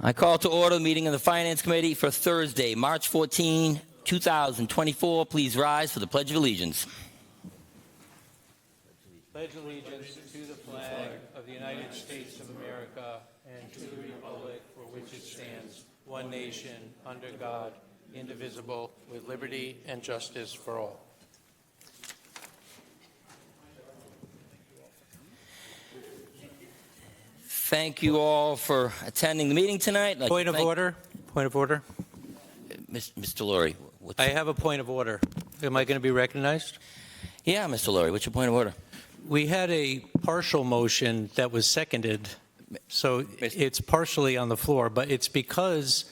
I call to order the meeting of the Finance Committee for Thursday, March 14, 2024. Please rise for the Pledge of Allegiance. Pledge allegiance to the flag of the United States of America and to the republic for which it stands, one nation, under God, indivisible, with liberty and justice for all. Thank you all for attending the meeting tonight. Point of order. Mr. Lurie. I have a point of order. Am I going to be recognized? Yeah, Mr. Lurie, what's your point of order? We had a partial motion that was seconded, so it's partially on the floor, but it's because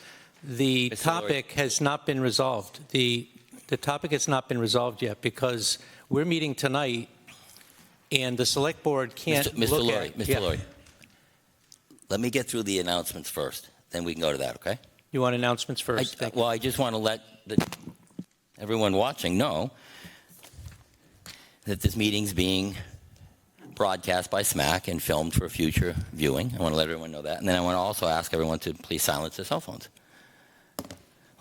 the topic has not been resolved. The topic has not been resolved yet because we're meeting tonight and the select board can't Mr. Lurie. Let me get through the announcements first, then we can go to that, okay? You want announcements first? I just want to let everyone watching know that this meeting's being broadcast by SMAC and filmed for future viewing. I want to let everyone know that. And then I want to also ask everyone to please silence their cell phones.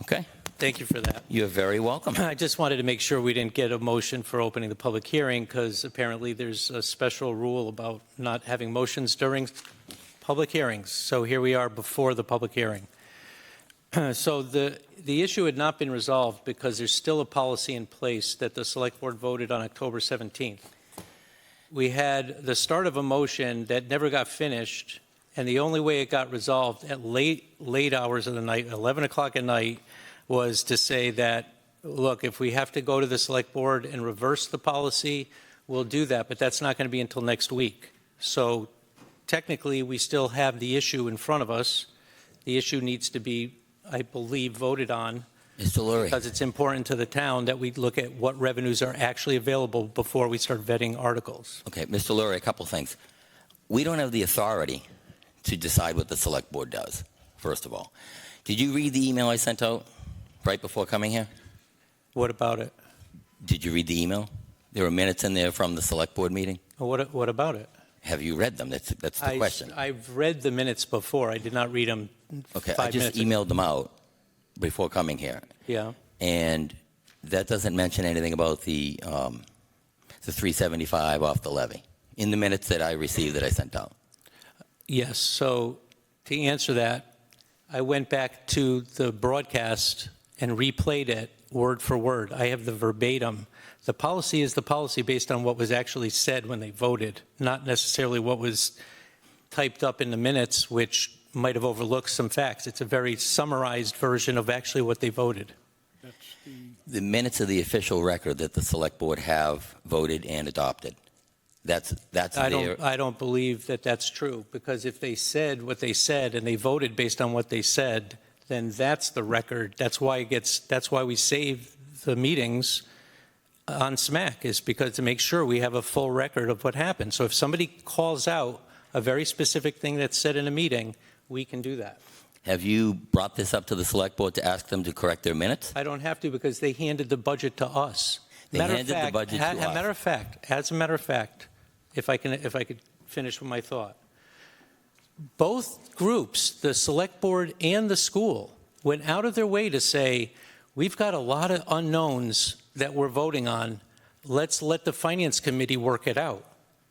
Okay? Thank you for that. You're very welcome. I just wanted to make sure we didn't get a motion for opening the public hearing because apparently there's a special rule about not having motions during public hearings. So here we are before the public hearing. So the issue had not been resolved because there's still a policy in place that the select board voted on October 17th. We had the start of a motion that never got finished, and the only way it got resolved at late hours of the night, 11 o'clock at night, was to say that, look, if we have to go to the select board and reverse the policy, we'll do that, but that's not going to be until next week. So technically, we still have the issue in front of us. The issue needs to be, I believe, voted on. Mr. Lurie. Because it's important to the town that we look at what revenues are actually available before we start vetting articles. Okay, Mr. Lurie, a couple things. We don't have the authority to decide what the select board does, first of all. Did you read the email I sent out right before coming here? What about it? Did you read the email? There were minutes in there from the select board meeting. What about it? Have you read them? That's the question. I've read the minutes before. I did not read them. Okay, I just emailed them out before coming here. Yeah. And that doesn't mention anything about the 375 off the levy in the minutes that I received that I sent out. Yes. So to answer that, I went back to the broadcast and replayed it word for word. I have the verbatim. The policy is the policy based on what was actually said when they voted, not necessarily what was typed up in the minutes, which might have overlooked some facts. It's a very summarized version of actually what they voted. The minutes of the official record that the select board have voted and adopted. That's I don't believe that that's true, because if they said what they said and they voted based on what they said, then that's the record. That's why we save the meetings on SMAC, is because to make sure we have a full record of what happened. So if somebody calls out a very specific thing that's said in a meeting, we can do that. Have you brought this up to the select board to ask them to correct their minutes? I don't have to, because they handed the budget to us. They handed the budget to us. As a matter of fact, if I could finish with my thought. Both groups, the select board and the school, went out of their way to say, we've got a lot of unknowns that we're voting on. Let's let the finance committee work it out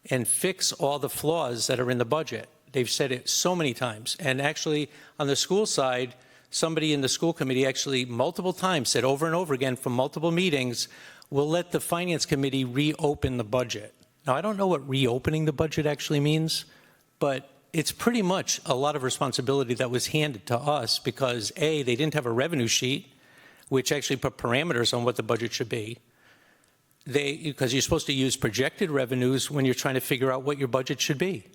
and fix all the flaws that are in the budget. They've said it so many times. And actually, on the school side, somebody in the school committee actually multiple times said over and over again from multiple meetings, we'll let the finance committee reopen the budget. Now, I don't know what reopening the budget actually means, but it's pretty much a lot of responsibility that was handed to us because, A, they didn't have a revenue sheet, which actually put parameters on what the budget should be. Because you're supposed to use projected revenues when you're trying to figure out what your budget should be.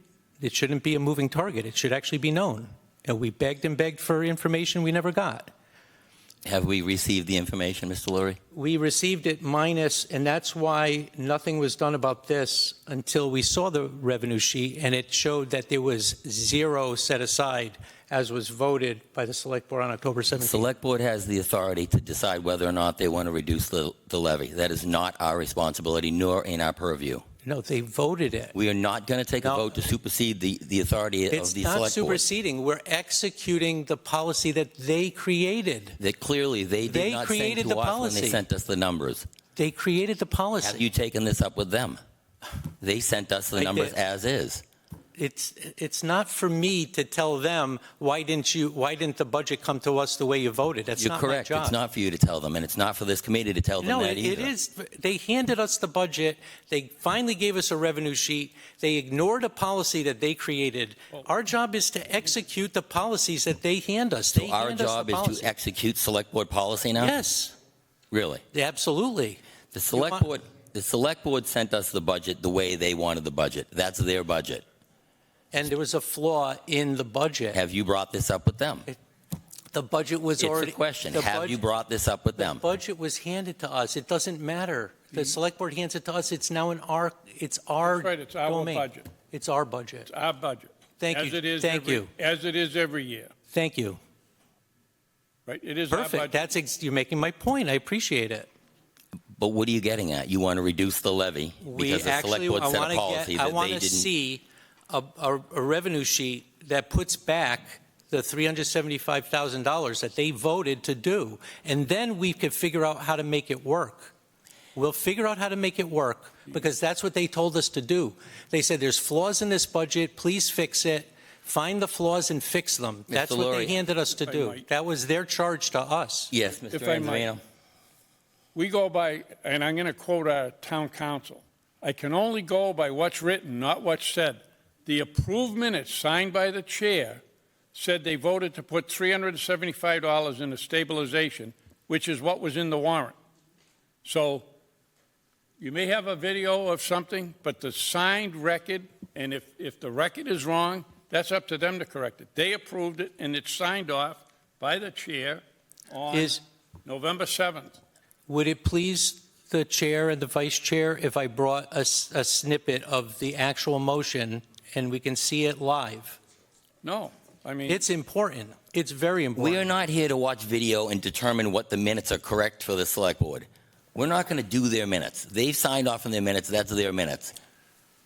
It shouldn't be a moving target. It should actually be known. And we begged and begged for information we never got. Have we received the information, Mr. Lurie? We received it minus, and that's why nothing was done about this until we saw the revenue sheet, and it showed that there was zero set aside, as was voted by the select board on October 17th. The select board has the authority to decide whether or not they want to reduce the levy. That is not our responsibility, nor in our purview. No, they voted it. We are not going to take a No. vote to supersede the authority of It's the not select board. superseding. We're executing the policy that they created. That clearly they did They not send created to the us when they policy. sent us the numbers. They created the policy. Have you taken this up with them? They sent us the I numbers did. as is. It's not for me to tell them, why didn't the budget come to us the way you voted? That's You're not correct. my job. It's not for you to tell them, and it's not for this committee to tell them No, that it either. is. They handed us the budget. They finally gave us a revenue sheet. They ignored a policy that they created. Our job is to execute the policies that they hand us. They So our hand us job the is policy. to execute select board policy now? Yes, Really? absolutely. The select board sent us the budget the way they wanted the budget. That's their budget. And there was a flaw in the budget. Have you brought this up with them? The budget was It's already. a question. the Have you budget- brought this up with The them? budget was handed to us. It doesn't matter. The select board hands it to us. It's now it's our That's right, it's our domain. budget. It's our budget. It's our budget. Thank As you. it is Thank every- you. As it is every year, Thank you. right? It is our Perfect. budget. You're making my point. I appreciate it. But what are you getting at? You want to reduce the levy because the select board set a policy I that want they to didn't. see a revenue sheet that puts back the $375,000 that they voted to do, and then we could figure out how to make it work. We'll figure out how to make it work, because that's what they told us to do. They said, there's flaws in this budget, please fix it, find the flaws and fix them. That's what they Laurie. handed us to If I do. might. That was their charge to us. Yes, Mr. If I might. Angelino. We go by, and I'm going to quote our town council, "I can only go by what's written, not what's said. The approved minutes signed by the chair said they voted to put $375 in a stabilization, which is what was in the warrant." So you may have a video of something, but the signed record, and if the record is wrong, that's up to them to correct it. They approved it, and it's signed off by the chair on Is- November 7th. Would it please the chair and the vice chair if I brought a snippet of the actual motion and we can see it live? No, I mean, It's important. It's very important. We are not here to watch video and determine what the minutes are correct for the select board. We're not going to do their minutes. They've signed off on their minutes. That's their minutes.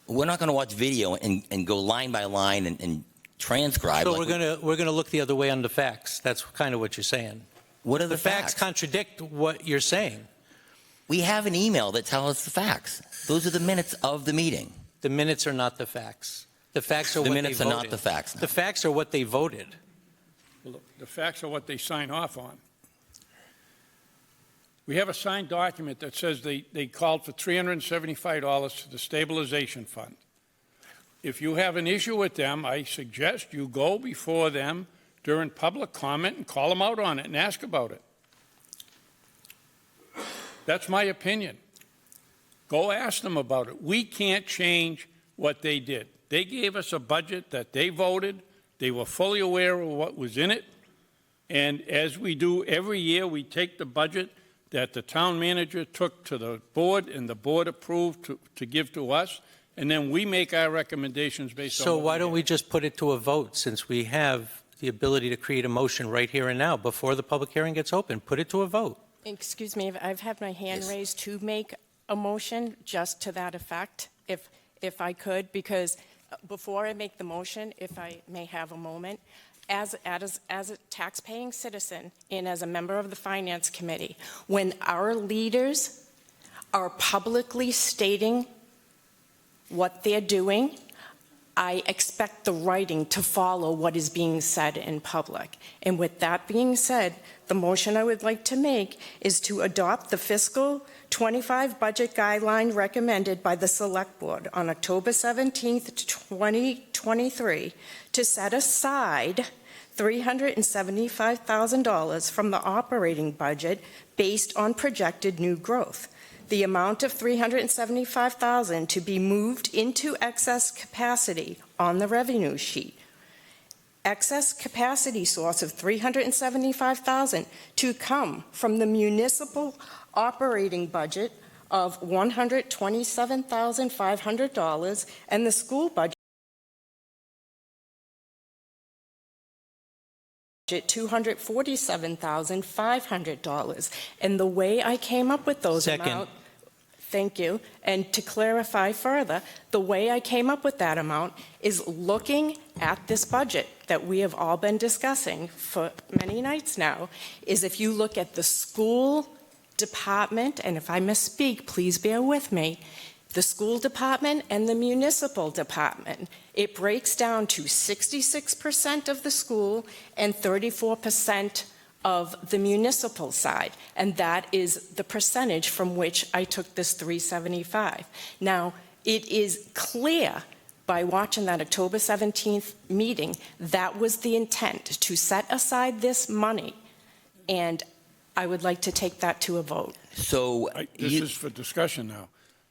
We're not going to watch video and go line by line and transcribe. So like we're gonna look the other way on the facts. That's kind of what you're saying. what are The facts contradict what you're saying. We have an email that tells us the facts. Those are the minutes of the meeting. The minutes are not the facts. The facts are The what they minutes are voted. not the facts. The facts are what they voted. the facts are what they sign off on. We have a signed document that says they called for $375 to the stabilization fund. If you have an issue with them, I suggest you go before them during public comment and call them out on it and ask about it. That's my opinion. Go ask them about it. We can't change what they did. They gave us a budget that they voted. They were fully aware of what was in it. And as we do every year, we take the budget that the town manager took to the board and the board approved to give to us, and then we make our recommendations based on So what why don't we get. just put it to a vote, since we have the ability to create a motion right here and now before the public hearing gets open? Put it to a vote. Excuse me, I've had my hand Yes. raised to make a motion just to that effect, if I could, because before I make the motion, if I may have a moment, as a tax-paying citizen and as a member of the Finance Committee, when our leaders are publicly stating what they're doing, I expect the writing to follow what is being said in public. And with that being said, the motion I would like to make is to adopt the fiscal 25 budget guideline recommended by the Select Board on October 17th, 2023, to set aside $375,000 from the operating budget based on projected new growth. The amount of $375,000 to be moved into excess capacity on the revenue sheet. Excess capacity source of $375,000 to come from the municipal operating budget of $127,500 and the school budget $247,500. And the way I came up with those Second. amounts. Thank you. And to clarify further, the way I came up with that amount is looking at this budget that we have all been discussing for many nights now, is if you look at the school department, and if I misspeak, please bear with me, the school department and the municipal department, it breaks down to 66% of the school and 34% of the municipal side, and that is the percentage from which I took this 375. Now, it is clear by watching that October 17th meeting, that was the intent, to set aside this money, and I would like to take that to a vote. So This is for discussion now.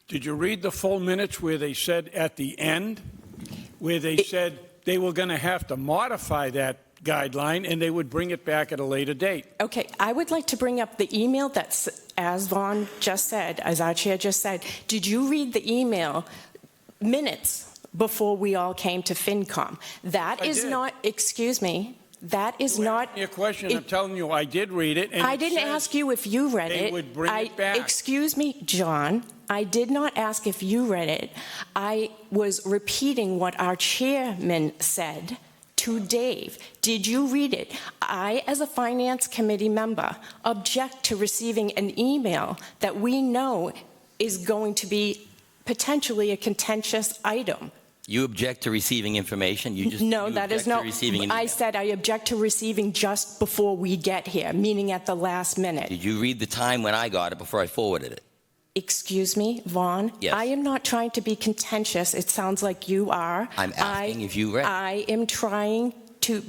Did you read the full minutes where they said at the end, where they said they were going to have to modify that guideline and they would bring it back at a later date? Okay, I would like to bring up the email that's, as Vaughn just said, as our chair just said, did you read the email minutes before we all came to FinCom? That is not, excuse me, that is not. Your question, I'm telling you, I did read it. And I didn't ask you if you read it. They would bring it back. Excuse me, John, I did not ask if you read it. I was repeating what our chairman said to Dave. Did you read it? I, as a finance committee member, object to receiving an email that we know is going to be potentially a contentious item. you object to receiving information? No, that is not. I said I object to receiving just before we get here, meaning at the last minute. Did you read the time when I got it before I forwarded it? Excuse me, Vaughn? Yes. I am not trying to be contentious. It sounds like you are. I'm asking if you read it. I am trying to.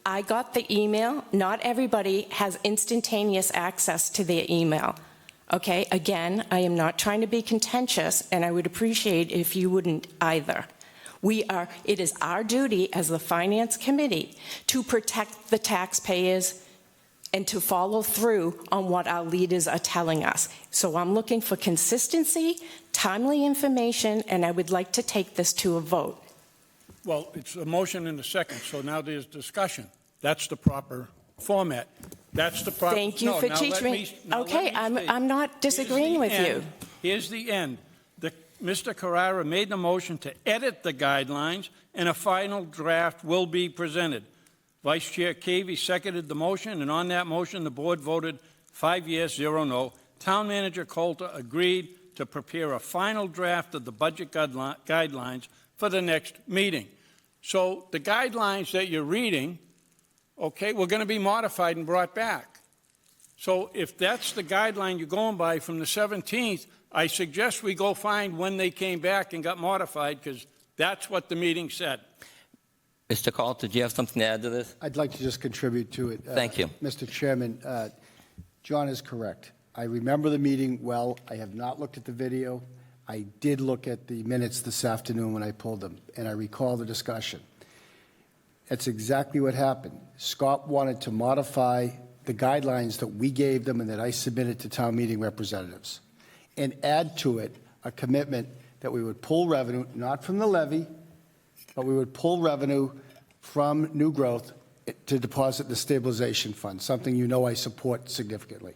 I got the email. Not everybody has instantaneous access to their email. Okay, again, I am not trying to be contentious, and I would appreciate if you wouldn't either. It is our duty as the Finance Committee to protect the taxpayers and to follow through on what our leaders are telling us. So I'm looking for consistency, timely information, and I would like to take this to a vote. Well, it's a motion and a second, so now there's discussion. That's the proper format. That's the proper. Thank you for teaching me. Okay, I'm not disagreeing with you. Here's the end. Mr. Carrara made the motion to edit the guidelines, and a final draft will be presented. Vice Chair Cavey seconded the motion, and on that motion, the board voted 5 yes, 0 no. Town Manager Coulter agreed to prepare a final draft of the budget guidelines for the next meeting. So the guidelines that you're reading, okay, were going to be modified and brought back. So if that's the guideline you're going by from the 17th, I suggest we go find when they came back and got modified, because that's what the meeting said. Mr. Coulter, do you have something to add to this? I'd like to just contribute to it. Thank you. Mr. Chairman, John is correct. I remember the meeting well. I have not looked at the video. I did look at the minutes this afternoon when I pulled them, and I recall the discussion. That's exactly what happened. Scott wanted to modify the guidelines that we gave them and that I submitted to town meeting representatives, and add to it a commitment that we would pull revenue, not from the levy, but we would pull revenue from new growth to deposit in the stabilization fund, something you know I support significantly.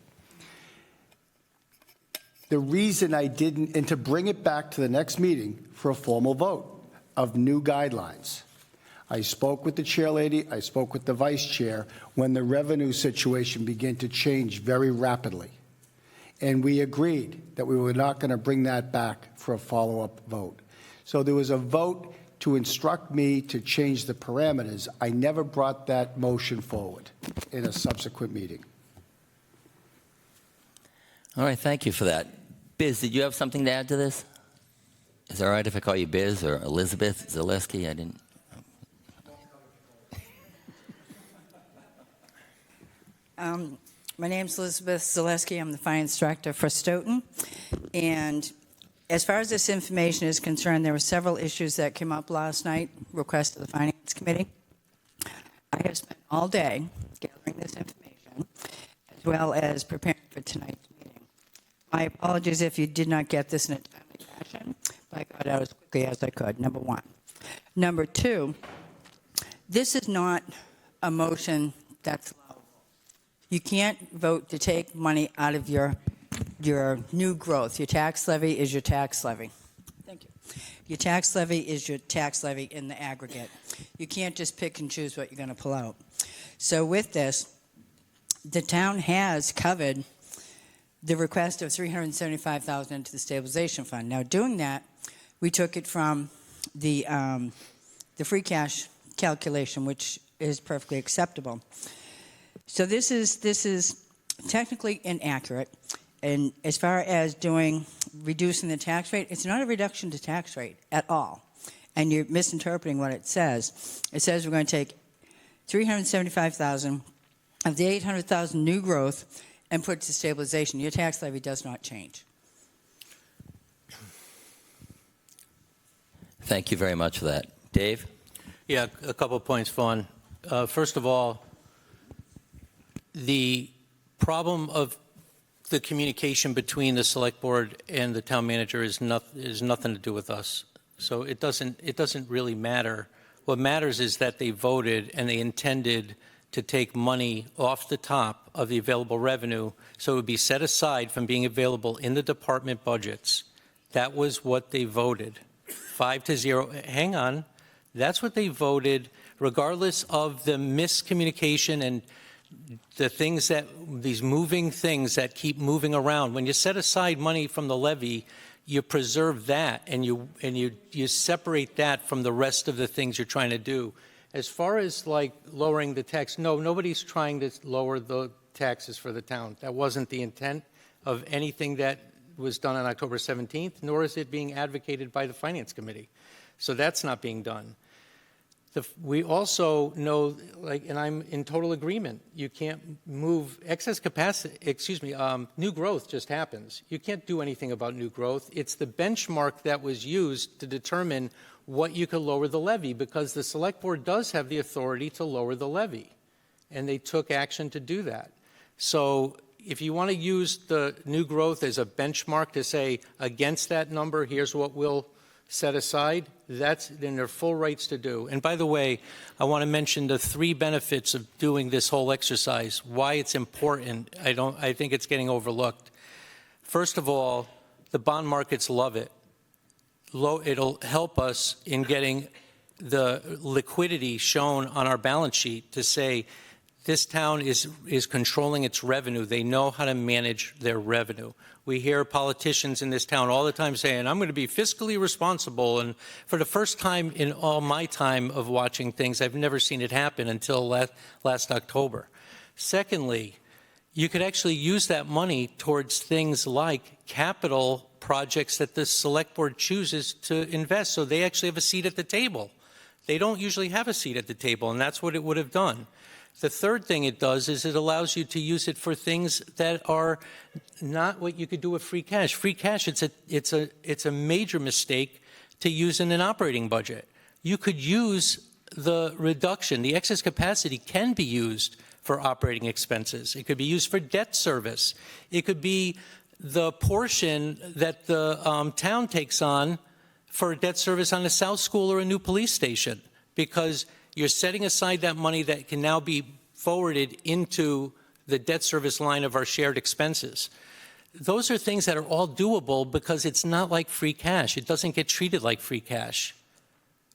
The reason I didn't, and to bring it back to the next meeting for a formal vote of new guidelines. I spoke with the chair lady, I spoke with the vice chair when the revenue situation began to change very rapidly. And we agreed that we were not going to bring that back for a follow-up vote. So there was a vote to instruct me to change the parameters. I never brought that motion forward in a subsequent meeting. All right, thank you for that. Biz, did you have something to add to this? Is it all right if I call you Biz or Elizabeth Zaleski? I didn't. My name's Elizabeth Zaleski. I'm the finance director for Stoughton. And as far as this information is concerned, there were several issues that came up last night, request of the Finance Committee. I have spent all day gathering this information, as well as preparing for tonight's meeting. My apologies if you did not get this in a timely fashion, but I got it out as quickly as I could, number one. Number two, this is not a motion that's low. You can't vote to take money out of your your new growth. Your tax levy is your tax levy. Thank you. Your tax levy is your tax levy in the aggregate. You can't just pick and choose what you're going to pull out. So with this, the town has covered the request of $375,000 into the stabilization fund. Now, doing that, we took it from the free cash calculation, which is perfectly acceptable. So this is technically inaccurate. And as far as reducing the tax rate, it's not a reduction to tax rate at all. And you're misinterpreting what it says. It says we're going to take $375,000 of the $800,000 new growth and put it to stabilization. Your tax levy does not change. Thank you very much for that. Dave? Yeah, a couple of points, Vaughn. First of all, the problem of the communication between the select board and the town manager is nothing to do with us. So it doesn't really matter. What matters is that they voted and they intended to take money off the top of the available revenue, so it would be set aside from being available in the department budgets. That was what they voted. 5-0. Hang on. That's what they voted, regardless of the miscommunication and the things these moving things that keep moving around. When you set aside money from the levy, you preserve that and you separate that from the rest of the things you're trying to do. As far as like lowering the tax, no, nobody's trying to lower the taxes for the town. That wasn't the intent of anything that was done on October 17th, nor is it being advocated by the Finance Committee. So that's not being done. We also know, and I'm in total agreement, you can't move excess capacity, new growth just happens. You can't do anything about new growth. It's the benchmark that was used to determine what you could lower the levy, because the select board does have the authority to lower the levy, and they took action to do that. So if you want to use the new growth as a benchmark to say, against that number, here's what we'll set aside, that's in their full rights to do. And by the way, I want to mention the 3 benefits of doing this whole exercise, why it's important. I think it's getting overlooked. First of all, the bond markets love it. It'll help us in getting the liquidity shown on our balance sheet to say this town is controlling its revenue. They know how to manage their revenue. We hear politicians in this town all the time saying, I'm going to be fiscally responsible. And for the first time in all my time of watching things, I've never seen it happen until last October. Secondly, you could actually use that money towards things like capital projects that the select board chooses to invest. So they actually have a seat at the table. They don't usually have a seat at the table, and that's what it would have done. The third thing it does is it allows you to use it for things that are not what you could do with free cash. Free cash, it's a major mistake to use in an operating budget. You could use the reduction. The excess capacity can be used for operating expenses. It could be used for debt service. It could be the portion that the town takes on for debt service on a South School or a new police station, because you're setting aside that money that can now be forwarded into the debt service line of our shared expenses. Those are things that are all doable because it's not like free cash. It doesn't get treated like free cash.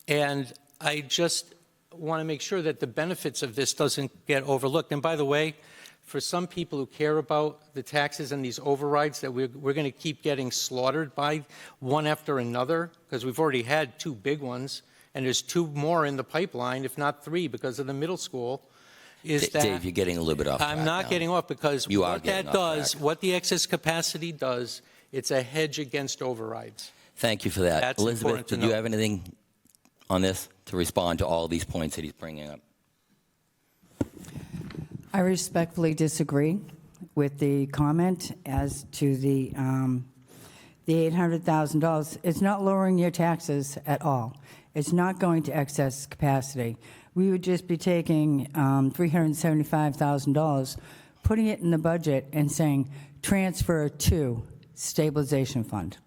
And I just want to make sure that the benefits of this doesn't get overlooked. And by the way, for some people who care about the taxes and these overrides that we're going to keep getting slaughtered by one after another, because we've already had 2 big ones, and there's 2 more in the pipeline, if not 3, because of the middle school, is that... Dave, you're getting a little bit off track I'm not now. getting off, because You are what getting that off does, track. what the excess capacity does, it's a hedge against overrides. Thank you for that. That's Elizabeth, important to did you know. have anything on this to respond to all these points that he's bringing up? I respectfully disagree with the comment as to the $800,000. It's not lowering your taxes at all. It's not going to excess capacity. We would just be taking $375,000, putting it in the budget and saying transfer to stabilization fund.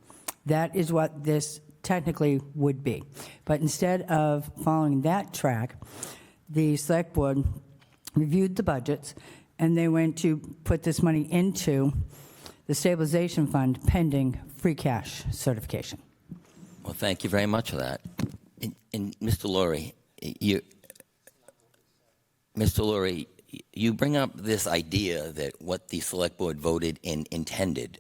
That is what this technically would be. But instead of following that track, the select board reviewed the budgets, and they went to put this money into the stabilization fund pending free cash certification. Well, thank you very much for that. And Mr. Laurie, you bring up this idea that what the select board voted and intended.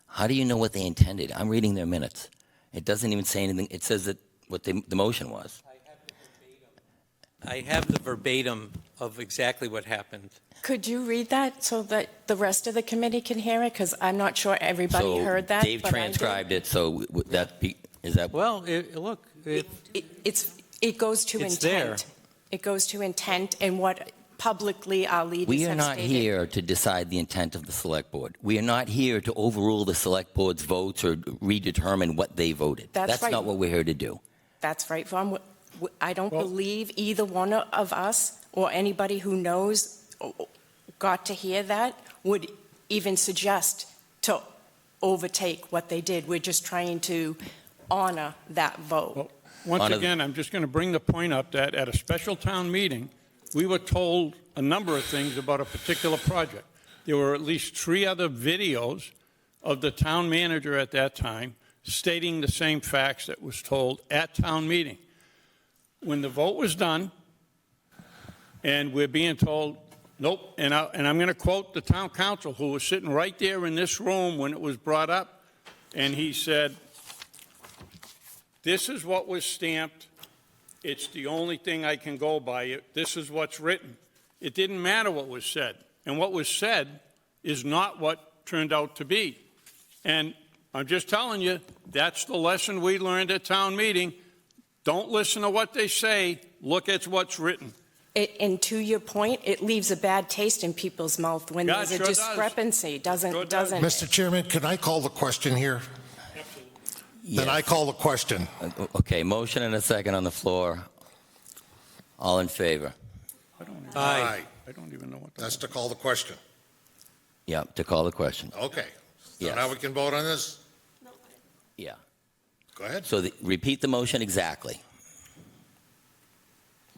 How do you know what they intended? I'm reading their minutes. It doesn't even say anything. It says that what the motion was. I have the verbatim of exactly what happened. Could you read that so that the rest of the committee can hear it? Because I'm not sure everybody heard that. Dave but I did. transcribed it, so is that? Well, look, It goes to It's intent. there. It goes to intent and what publicly our leaders We are have not stated. here to decide the intent of the select board. We are not here to overrule the select board's votes or redetermine what they voted. That's right. not what we're here to do. That's right, Vaughn. I don't Well- believe either one of us or anybody who knows got to hear that would even suggest to overtake what they did. We're just trying to honor that vote. Well, once Honor- again, I'm just going to bring the point up that at a special town meeting, we were told a number of things about a particular project. There were at least 3 other videos of the town manager at that time stating the same facts that was told at town meeting. When the vote was done, and we're being told, nope, and I'm going to quote the town council who was sitting right there in this room when it was brought up, and he said, this is what was stamped. It's the only thing I can go by. This is what's written. It didn't matter what was said. And what was said is not what turned out to be. And I'm just telling you, that's the lesson we learned at town meeting. Don't listen to what they say. Look at what's written. And to your point, it leaves a bad taste in people's mouth when Yeah, there's it a sure does. discrepancy. Sure does. Doesn't. Mr. Chairman, can I call the question here? Then I call the question. Okay, motion and a second on the floor. All in favor? Aye. I don't even know what That's to call the question. Yeah, to call the question. Okay. So Yes. now we can vote on this? Yeah. Go ahead. So repeat the motion exactly.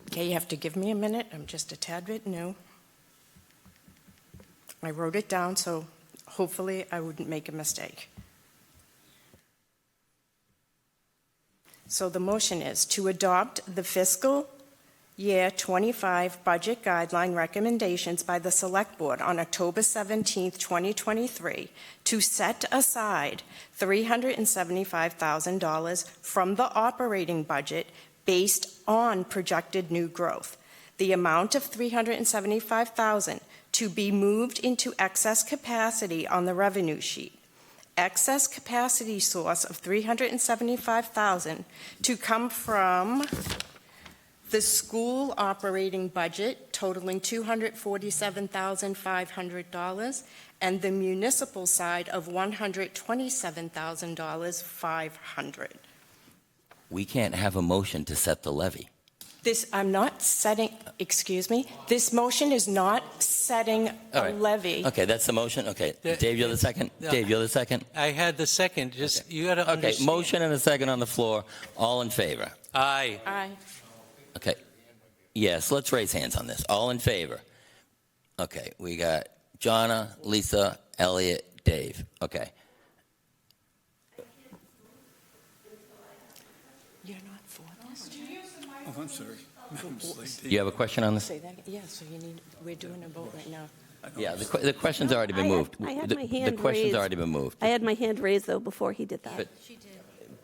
Okay, you have to give me a minute. I'm just a tad bit new. I wrote it down, so hopefully I wouldn't make a mistake. So the motion is to adopt the fiscal year 25 budget guideline recommendations by the Select Board on October 17th, 2023, to set aside $375,000 from the operating budget based on projected new growth. The amount of $375,000 to be moved into excess capacity on the revenue sheet. Excess capacity source of $375,000 to come from the school operating budget totaling $247,500 and the municipal side of $127,500. We can't have a motion to set the levy. I'm not setting, excuse me, this motion is not setting All a right. levy. Okay, that's the motion? Okay. Yeah, Dave, you're the second? yeah. Dave, you're the second? I had the second. Just, you got to Okay, understand. motion and a second on the floor. All in favor? Aye. Aye. Okay. Yes, let's raise hands on this. All in favor? Okay, we got Jonna, Lisa, Elliot, Dave. Okay. You're not for this? Oh, I'm sorry. Do you have a question on this? Say that, yeah, so we're doing a vote right now. Yeah, the question's already been moved. I had The- my hand The question's raised. already been moved. I had my hand raised, though, before he did that.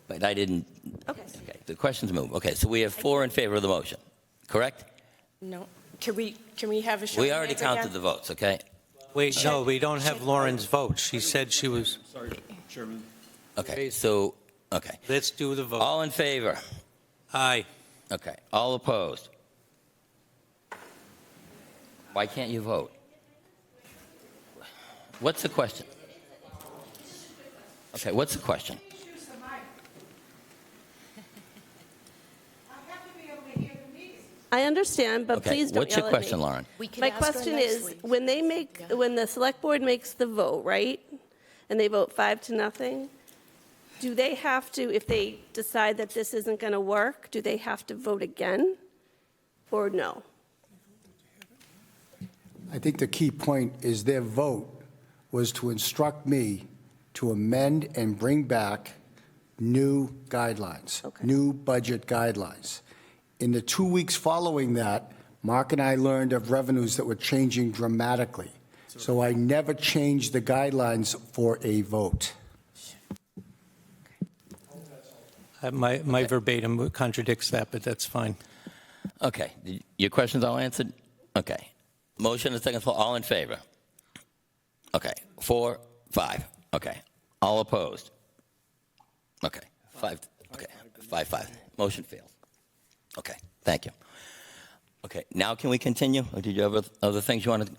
But I didn't. Okay. Okay, the question's moved. Okay, so we have 4 in favor of the motion, correct? No, can we have a show? We of already hands counted again? the votes, okay? Wait, no, we don't have Lauren's vote. She said she was, Okay, so, okay. let's do the vote. All in favor? Aye. Okay. All opposed? Why can't you vote? What's the question? Okay, what's the question? I understand, but Okay, please don't what's your yell at question, me. Lauren? We can My ask her question is, nicely. when the select board makes the vote, right? And they vote 5-0, do they have to, if they decide that this isn't going to work, do they have to vote again? Or no? I think the key point is their vote was to instruct me to amend and bring back new guidelines, Okay. new budget guidelines. In the 2 weeks following that, Mark and I learned of revenues that were changing dramatically. So I never changed the guidelines for a vote. My verbatim contradicts that, but that's fine. Okay, your questions all answered? Okay. Motion and second floor, all in favor? Okay, 4, 5, okay. All opposed? Okay, 5, okay, 5, 5. Motion fails. Okay, thank you. Okay, now can we continue, or did you have other things you wanted?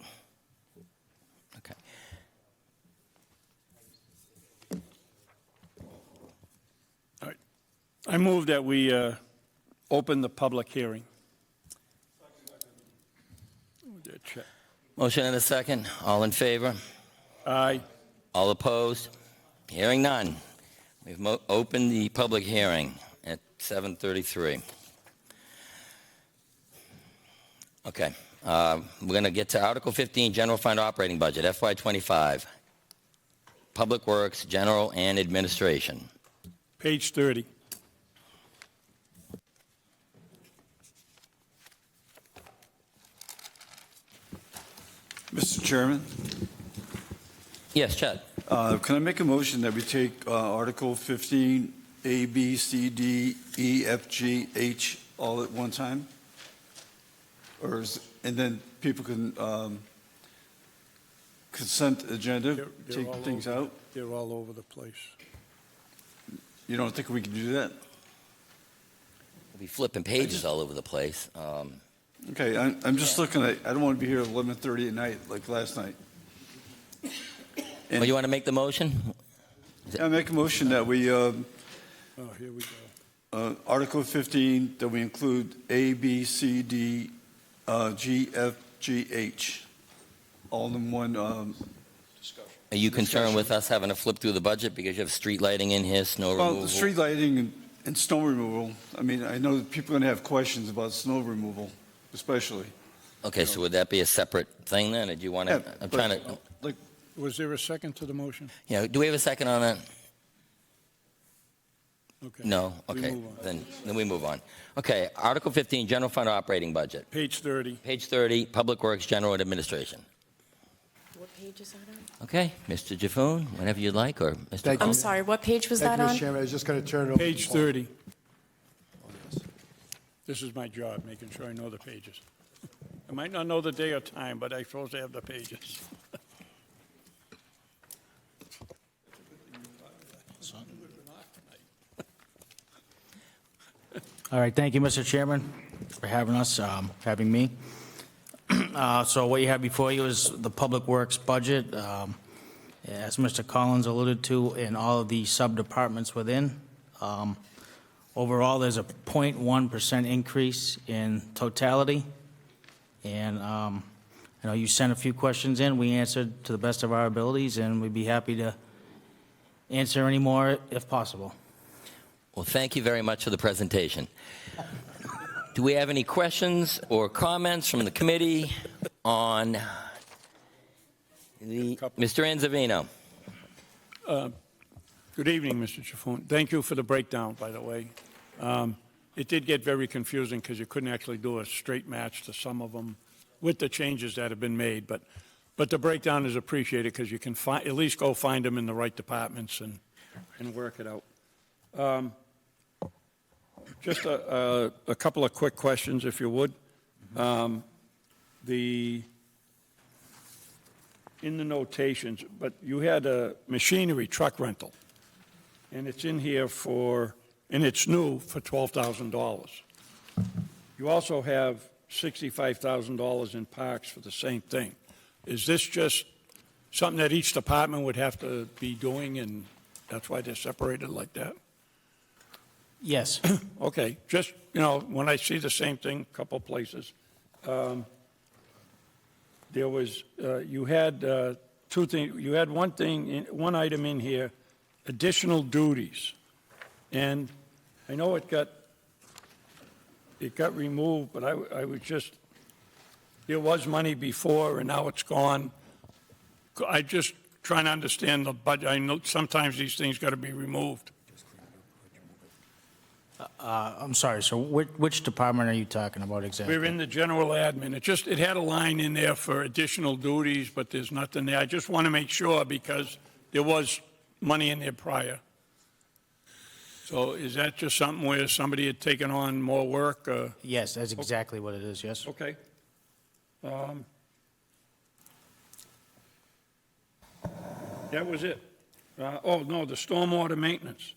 Okay. All right. I move that we open the public hearing. Check. Motion and a second, all in favor? Aye. All opposed? Hearing none. We've opened the public hearing at 7:33. Okay, we're going to get to Article 15, General Fund Operating Budget, FY25. Public Works, General and Administration. Page 30. Mr. Chairman, Yes, Chad. can I make a motion that we take Article 15, A, B, C, D, E, F, G, H, all at one time? And then people can consent agenda, They're take all things over. out? They're all over the place. You don't think we can do that? We'll be flipping pages all over the place. Okay, I'm just looking at, I don't want to be here at 11:30 at night like last night. Well, you want to make the motion? I make a motion that we, Oh, here we go. Article 15, that we include A, B, C, D, G, F, G, H, all in one Are you concerned with us having to flip through the budget because you have street lighting in here, snow Well, removal? the street lighting and snow removal, I mean, I know that people are going to have questions about snow removal, especially. Okay, so would that be a separate thing then, or do you want to, Yeah, I'm but, trying to, Like, Was there a second to the motion? do we have a second on that? Okay. No? We Okay, move on. then we move on. Okay, Article 15, General Fund Operating Budget. Page 30. Page 30, Public Works, General and Administration. What page is that on? Okay, Mr. Jaffoon, whenever you'd like, or Mr. Thank you. I'm sorry, what page was Thank that you, Mr. on? Chairman. I was just going to turn it over. Page 30. This is my job, making sure I know the pages. I might not know the day or time, but I'm supposed to have the pages. All right, thank you, Mr. Chairman, for having us, having me. So what you have before you is the Public Works budget, as Mr. Collins alluded to, in all of the sub-departments within. Overall, there's a 0.1% increase in totality. And I know you sent a few questions in. We answered to the best of our abilities, and we'd be happy to answer any more if possible. Well, thank you very much for the presentation. Do we have any questions or comments from the committee on Mr. Anzavino? Good evening, Mr. Chaffoon. Thank you for the breakdown, by the way. It did get very confusing because you couldn't actually do a straight match to some of them with the changes that have been made, but the breakdown is appreciated because you can at least go find them in the right departments and work it out. Just a couple of quick questions, if you would. In the notations, but you had a machinery truck rental, and it's in here and it's new for $12,000. You also have $65,000 in parks for the same thing. Is this just something that each department would have to be doing, and that's why they're separated like that? Yes. Okay, just, when I see the same thing a couple places, there was, you had two things, you had one item in here, additional duties. And I know it got removed, but I was just, there was money before and now it's gone. I just trying to understand the budget. I know sometimes these things got to be removed. I'm sorry, so which department are you talking about exactly? We're in the general admin. It had a line in there for additional duties, but there's nothing there. I just want to make sure because there was money in there prior. So is that just something where somebody had taken on more work? Yes, that's exactly what it is, yes. Okay. That was it. Oh, no, the stormwater maintenance.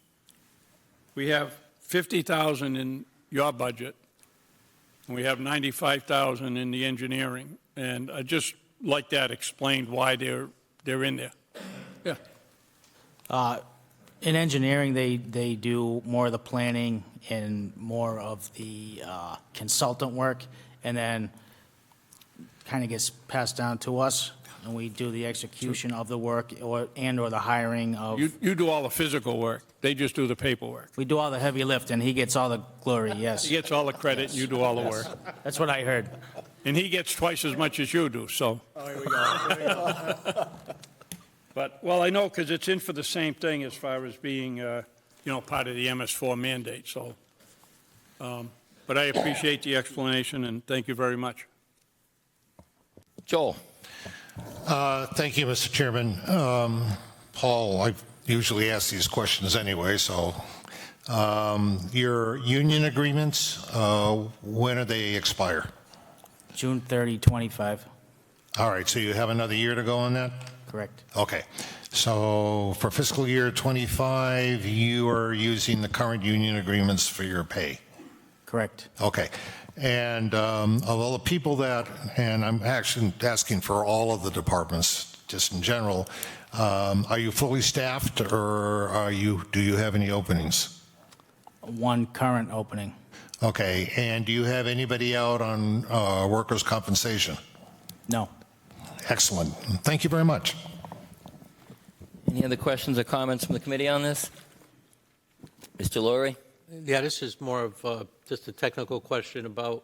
We have 50,000 in your budget, and we have 95,000 in the engineering. And I just like that explained why they're in there. Yeah. In engineering, they do more of the planning and more of the consultant work, and then kind of gets passed down to us, and we do the execution of the work or the hiring of. You do all the physical work. They just do the paperwork. We do all the heavy lift, and he gets all the glory, yes. He gets all the credit, and you do all the work. That's what I heard. And he gets twice as much as you do, so. Oh, here we go. But, well, I know because it's in for the same thing as far as being, part of the MS4 mandate, so. But I appreciate the explanation, and thank you very much. Joel. Thank you, Mr. Chairman. Paul, I usually ask these questions anyway, so your union agreements, when do they expire? June 30, 25, All right, so you have another year to go on that? correct. Okay, so for fiscal year 25, you are using the current union agreements for your pay? Correct. Okay, and of all the people that, and I'm actually asking for all of the departments, just in general, are you fully staffed, or do you have any openings? One current opening. Okay, and do you have anybody out on workers' compensation? No. Excellent. Thank you very much. Any other questions or comments from the committee on this? Mr. Laurie? Yeah, this is more of just a technical question about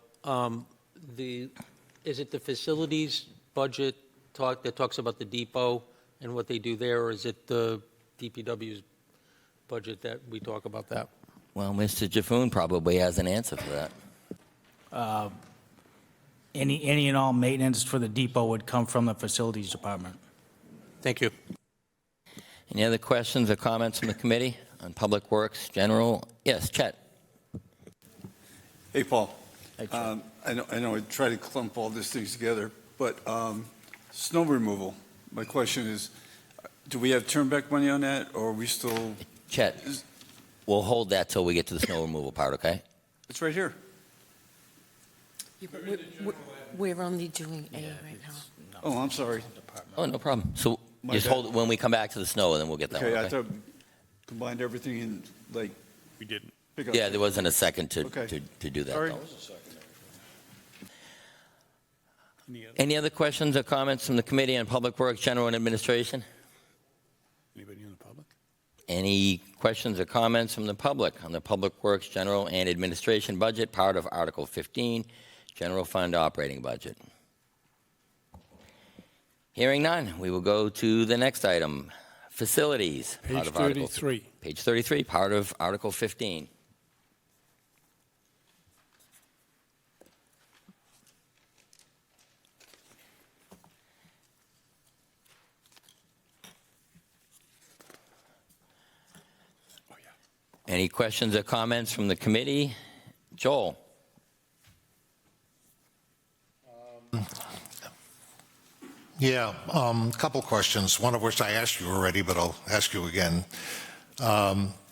is it the facilities budget that talks about the depot and what they do there, or is it the DPW's budget that we talk about that? Well, Mr. Jaffoon probably has an answer for that. Any and all maintenance for the depot would come from the facilities department. Thank you. Any other questions or comments from the committee on Public Works, General? Yes, Chet. Hey, Paul. Hey, Chuck. I know I try to clump all these things together, but snow removal, my question is, do we have turnback money on that, or are we still? Chet, we'll hold that till we get to the snow removal part, okay? It's right here. We're only doing A right now. Oh, I'm sorry. Oh, no problem. So My just bad. hold it when we come back to the snow, and then we'll get that Okay, one, I okay? thought combined everything in, like, We didn't. pick up. Yeah, there wasn't a second Okay. to do that, Sorry. though. Any other questions or comments from the Committee on Public Works, General and Administration? Anybody in the public? Any questions or comments from the public on the Public Works, General and Administration budget, part of Article 15, General Fund Operating Budget? Hearing none, we will go to the next item, Facilities. part Page of Article 33. Page 33, part of Article 15. Any questions or comments from the committee? Joel? Yeah, a couple questions, one of which I asked you already, but I'll ask you again.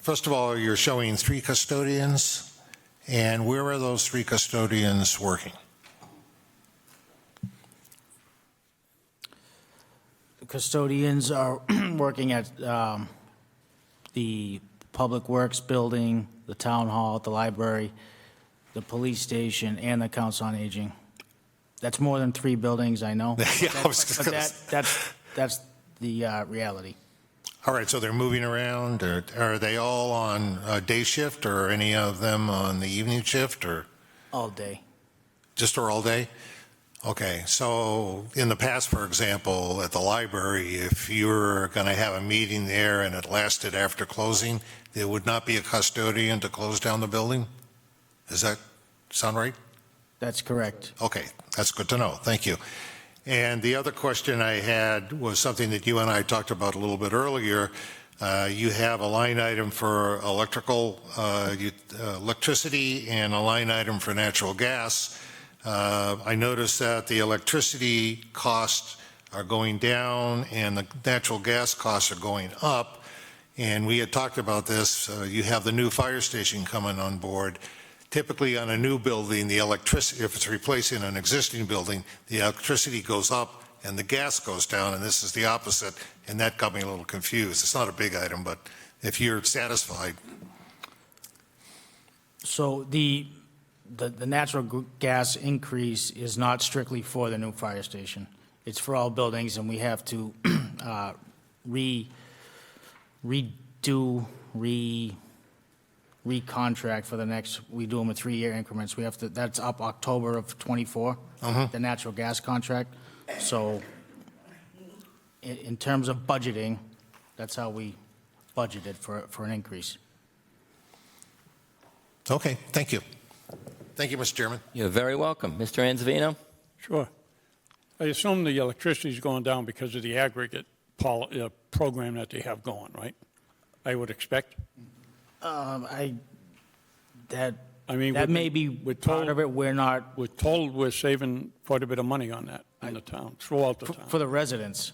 First of all, you're showing 3 custodians, and where are those 3 custodians working? Custodians are working at the Public Works Building, the Town Hall, the library, the police station, and the Council on Aging. That's more than 3 buildings, I know. Yeah, I was But gonna that's the reality. All right, so they're moving around, or are they all on day shift, or any of them on the evening shift, or All day. just all day? Okay, so in the past, for example, at the library, if you were going to have a meeting there and it lasted after closing, there would not be a custodian to close down the building? Does that sound right? That's correct. Okay, that's good to know. Thank you. And the other question I had was something that you and I talked about a little bit earlier. You have a line item for electricity and a line item for natural gas. I noticed that the electricity costs are going down and the natural gas costs are going up. And we had talked about this. You have the new fire station coming on board. Typically on a new building, the electricity, if it's replacing an existing building, the electricity goes up and the gas goes down, and this is the opposite, and that got me a little confused. It's not a big item, but if you're satisfied. So the natural gas increase is not strictly for the new fire station. It's for all buildings, and we have to recontract for the next, we do them in 3-year increments. We have to, that's up October of '24, the natural gas contract. So in terms of budgeting, that's how we budgeted for an increase. Okay, thank you. Thank you, Mr. Chairman. You're very welcome. Mr. Anzavino? Sure. I assume the electricity's going down because of the aggregate program that they have going, right? I would expect. I mean, that may be part of it. We're not, We're told we're saving quite a bit of money on that in the town, throughout the town. for the residents.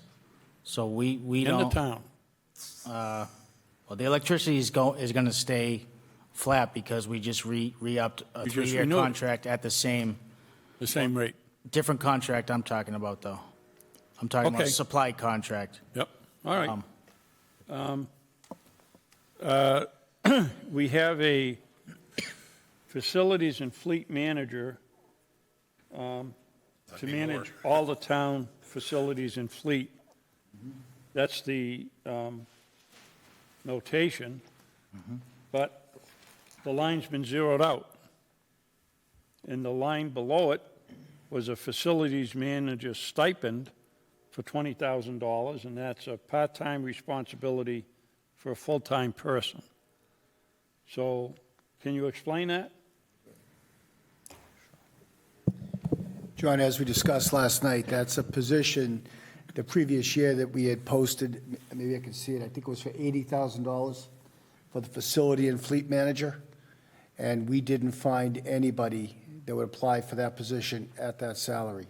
So we In the don't. town. Well, the electricity is going to stay flat because we just re-upped a You just 3-year renewed it. contract at the same, The same rate. different contract I'm talking about, though. I'm talking about Okay. supply contract. Yep, all right. We have a facilities and fleet manager to manage all the town facilities and fleet. That's the notation, but the line's been zeroed out. And the line below it was a facilities manager stipend for $20,000, and that's a part-time responsibility for a full-time person. So, can you explain that? John, as we discussed last night, that's a position the previous year that we had posted, maybe I can see it, I think it was for $80,000 for the facility and fleet manager, and we didn't find anybody that would apply for that position at that salary.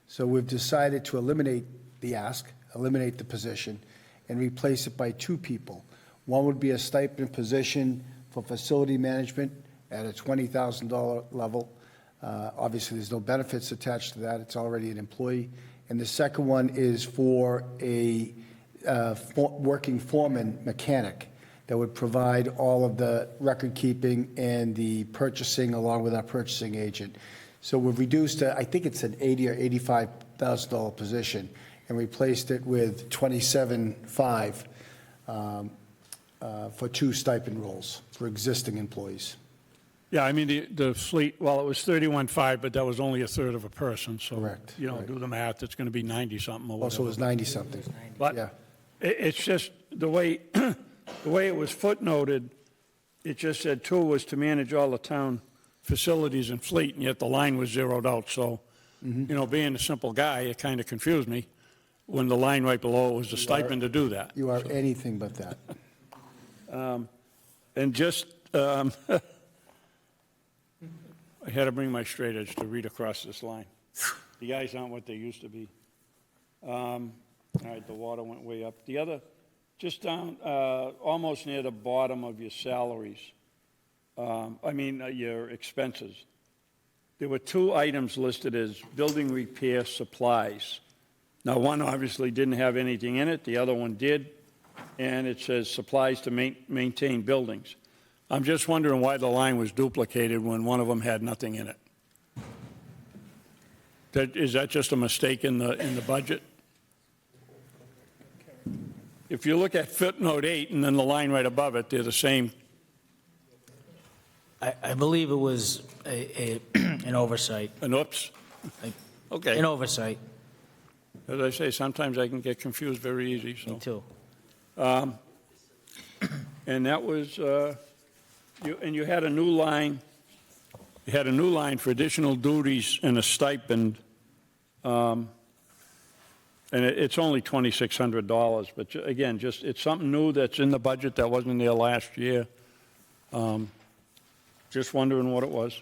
So we've decided to eliminate the ask, eliminate the position, and replace it by 2 people. One would be a stipend position for facility management at a $20,000 level. Obviously, there's no benefits attached to that. It's already an employee. And the second one is for a working foreman mechanic that would provide all of the record keeping and the purchasing along with our purchasing agent. So we've reduced, I think it's an $80,000 or $85,000 position, and replaced it with $27,500 for 2 stipend roles for existing employees. Yeah, I mean, the fleet, well, it was 31.5, but that was only a third of a person, so. Correct, You know, right. do the math, it's going to be 90-something or whatever. Also, it was 90-something. But Yeah. it's just the way, the way it was footnoted, it just said 2 was to manage all the town facilities and fleet, and yet the line was zeroed out. So, you know, being a simple guy, it kind of confused me when the line right below it was the stipend to do that. You are anything but that. And just, I had to bring my straight edge to read across this line. The guys aren't what they used to be. All right, the water went way up. The other, just down, almost near the bottom of your salaries, your expenses. There were 2 items listed as building repair supplies. Now, one obviously didn't have anything in it, the other one did, and it says supplies to maintain buildings. I'm just wondering why the line was duplicated when one of them had nothing in it. Is that just a mistake in the budget? If you look at footnote 8 and then the line right above it, they're the same. I believe it was an oversight. An oops. Okay. in oversight. As I say, sometimes I can get confused very easy, Me so. too. And that was, you had a new line, for additional duties and a stipend. And it's only $2,600, but again, it's something new that's in the budget that wasn't there last year. Just wondering what it was.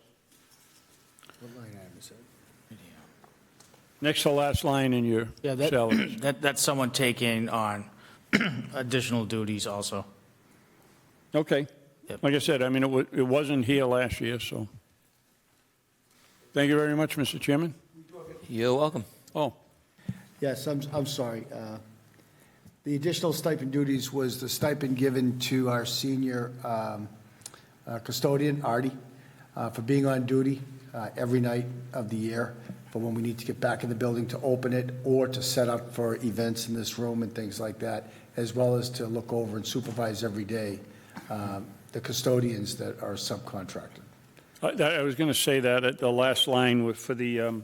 Next to last line in your Yeah, salaries. that's someone taking on additional duties also. Okay. Yep. Like I said, I mean, it wasn't here last year, so. Thank you very much, Mr. Chairman. You're welcome. Oh, Yes, I'm sorry. The additional stipend duties was the stipend given to our senior custodian, Artie, for being on duty every night of the year, for when we need to get back in the building to open it or to set up for events in this room and things like that, as well as to look over and supervise every day the custodians that are subcontracted. I was going to say that at the last line for the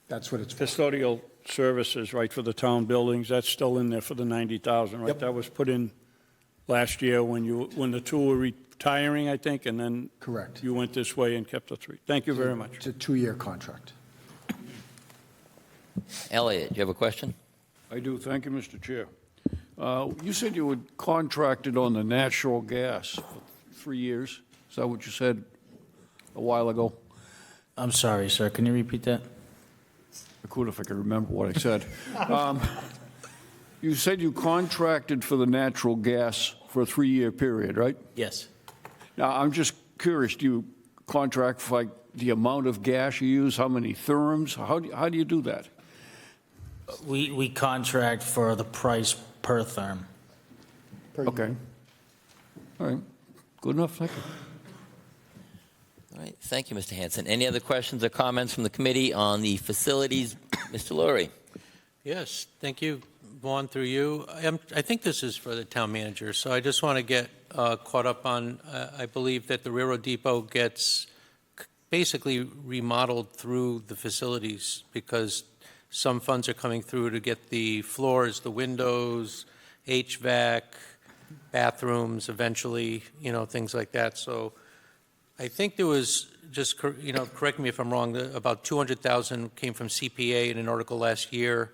That's what it's for. custodial services, right, for the town buildings, that's still in there for the 90,000, right? Yep. That was put in last year when the two were retiring, I think, and then Correct. you went this way and kept the three. Thank you very much. It's a 2-year contract. Elliot, you have a question? I do. Thank you, Mr. Chair. You said you had contracted on the natural gas for 3 years. Is that what you said a while ago? I'm sorry, sir. Can you repeat that? I could if I could remember what I said. You said you contracted for the natural gas for a 3-year period, right? Yes. Now, I'm just curious, do you contract for like the amount of gas you use, how many therms? How do you do that? We contract for the price per therm. Okay. All right. Good enough. Thank you. All right, thank you, Mr. Hanson. Any other questions or comments from the committee on the facilities? Mr. Lurie? Yes, thank you, Vaughn, through you. I think this is for the town manager, so I just want to get caught up on, I believe that the Railroad Depot gets basically remodeled through the facilities because some funds are coming through to get the floors, the windows, HVAC, bathrooms, eventually, things like that. So I think there was, just, correct me if I'm wrong, about 200,000 came from CPA in an article last year.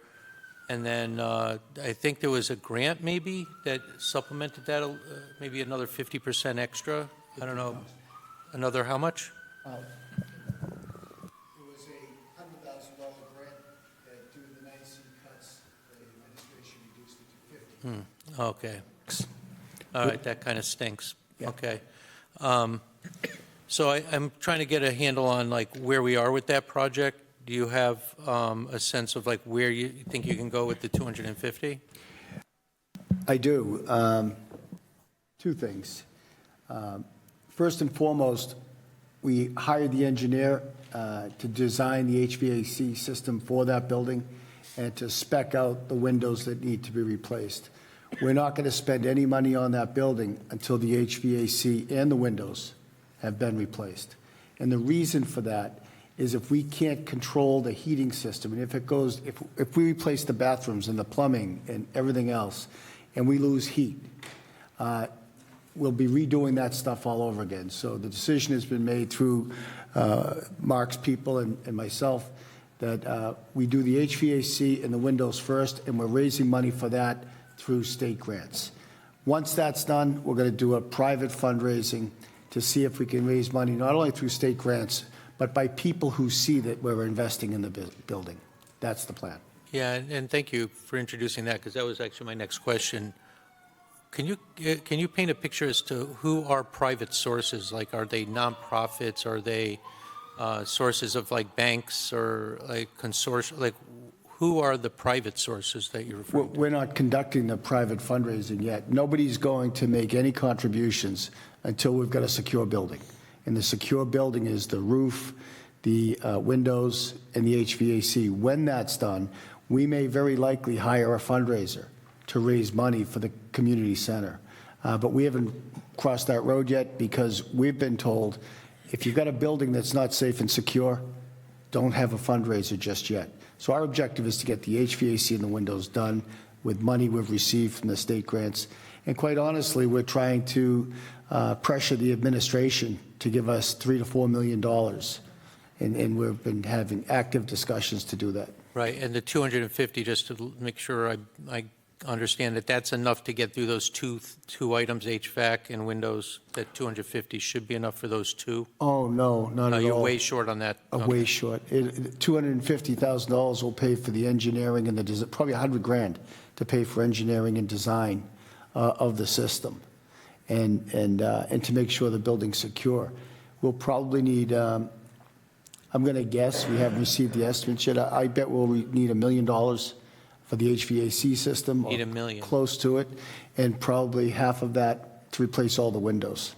And then I think there was a grant maybe that supplemented that, maybe another 50% extra. I don't know. Another how much? It was a $100,000 grant that due to the 9C cuts, the administration reduced it to 50. Okay. All right, that kind of stinks. Yeah. Okay. So I'm trying to get a handle on like where we are with that project. Do you have a sense of like where you think you can go with the 250? I do. 2 things. First and foremost, we hired the engineer to design the HVAC system for that building and to spec out the windows that need to be replaced. We're not going to spend any money on that building until the HVAC and the windows have been replaced. And the reason for that is if we can't control the heating system, and if we replace the bathrooms and the plumbing and everything else, and we lose heat, we'll be redoing that stuff all over again. So the decision has been made through Mark's people and myself that we do the HVAC and the windows first, and we're raising money for that through state grants. Once that's done, we're going to do a private fundraising to see if we can raise money, not only through state grants, but by people who see that we're investing in the building. That's the plan. Yeah, and thank you for introducing that because that was actually my next question. Can you paint a picture as to who are private sources? Like, are they nonprofits? Are they sources of like banks or like consortia? Like, who are the private sources that you're referring to? We're not conducting the private fundraising yet. Nobody's going to make any contributions until we've got a secure building. And the secure building is the roof, the windows, and the HVAC. When that's done, we may very likely hire a fundraiser to raise money for the community center. But we haven't crossed that road yet because we've been told if you've got a building that's not safe and secure, don't have a fundraiser just yet. So our objective is to get the HVAC and the windows done with money we've received from the state grants. And quite honestly, we're trying to pressure the administration to give us $3 to $4 million. And we've been having active discussions to do that. Right, and the 250, just to make sure I understand that that's enough to get through those two items, HVAC and windows, that 250 should be enough for those two? Oh, no, not No, at all. you're way short on that. Way short. $250,000 will pay for the engineering and the probably $100,000 to pay for engineering and design of the system, and to make sure the building's secure. We'll probably need. I'm going to guess, we haven't received the estimates yet. I bet we'll need $1 million for the HVAC system. Need $1 million. Close to it, and probably half of that to replace all the windows.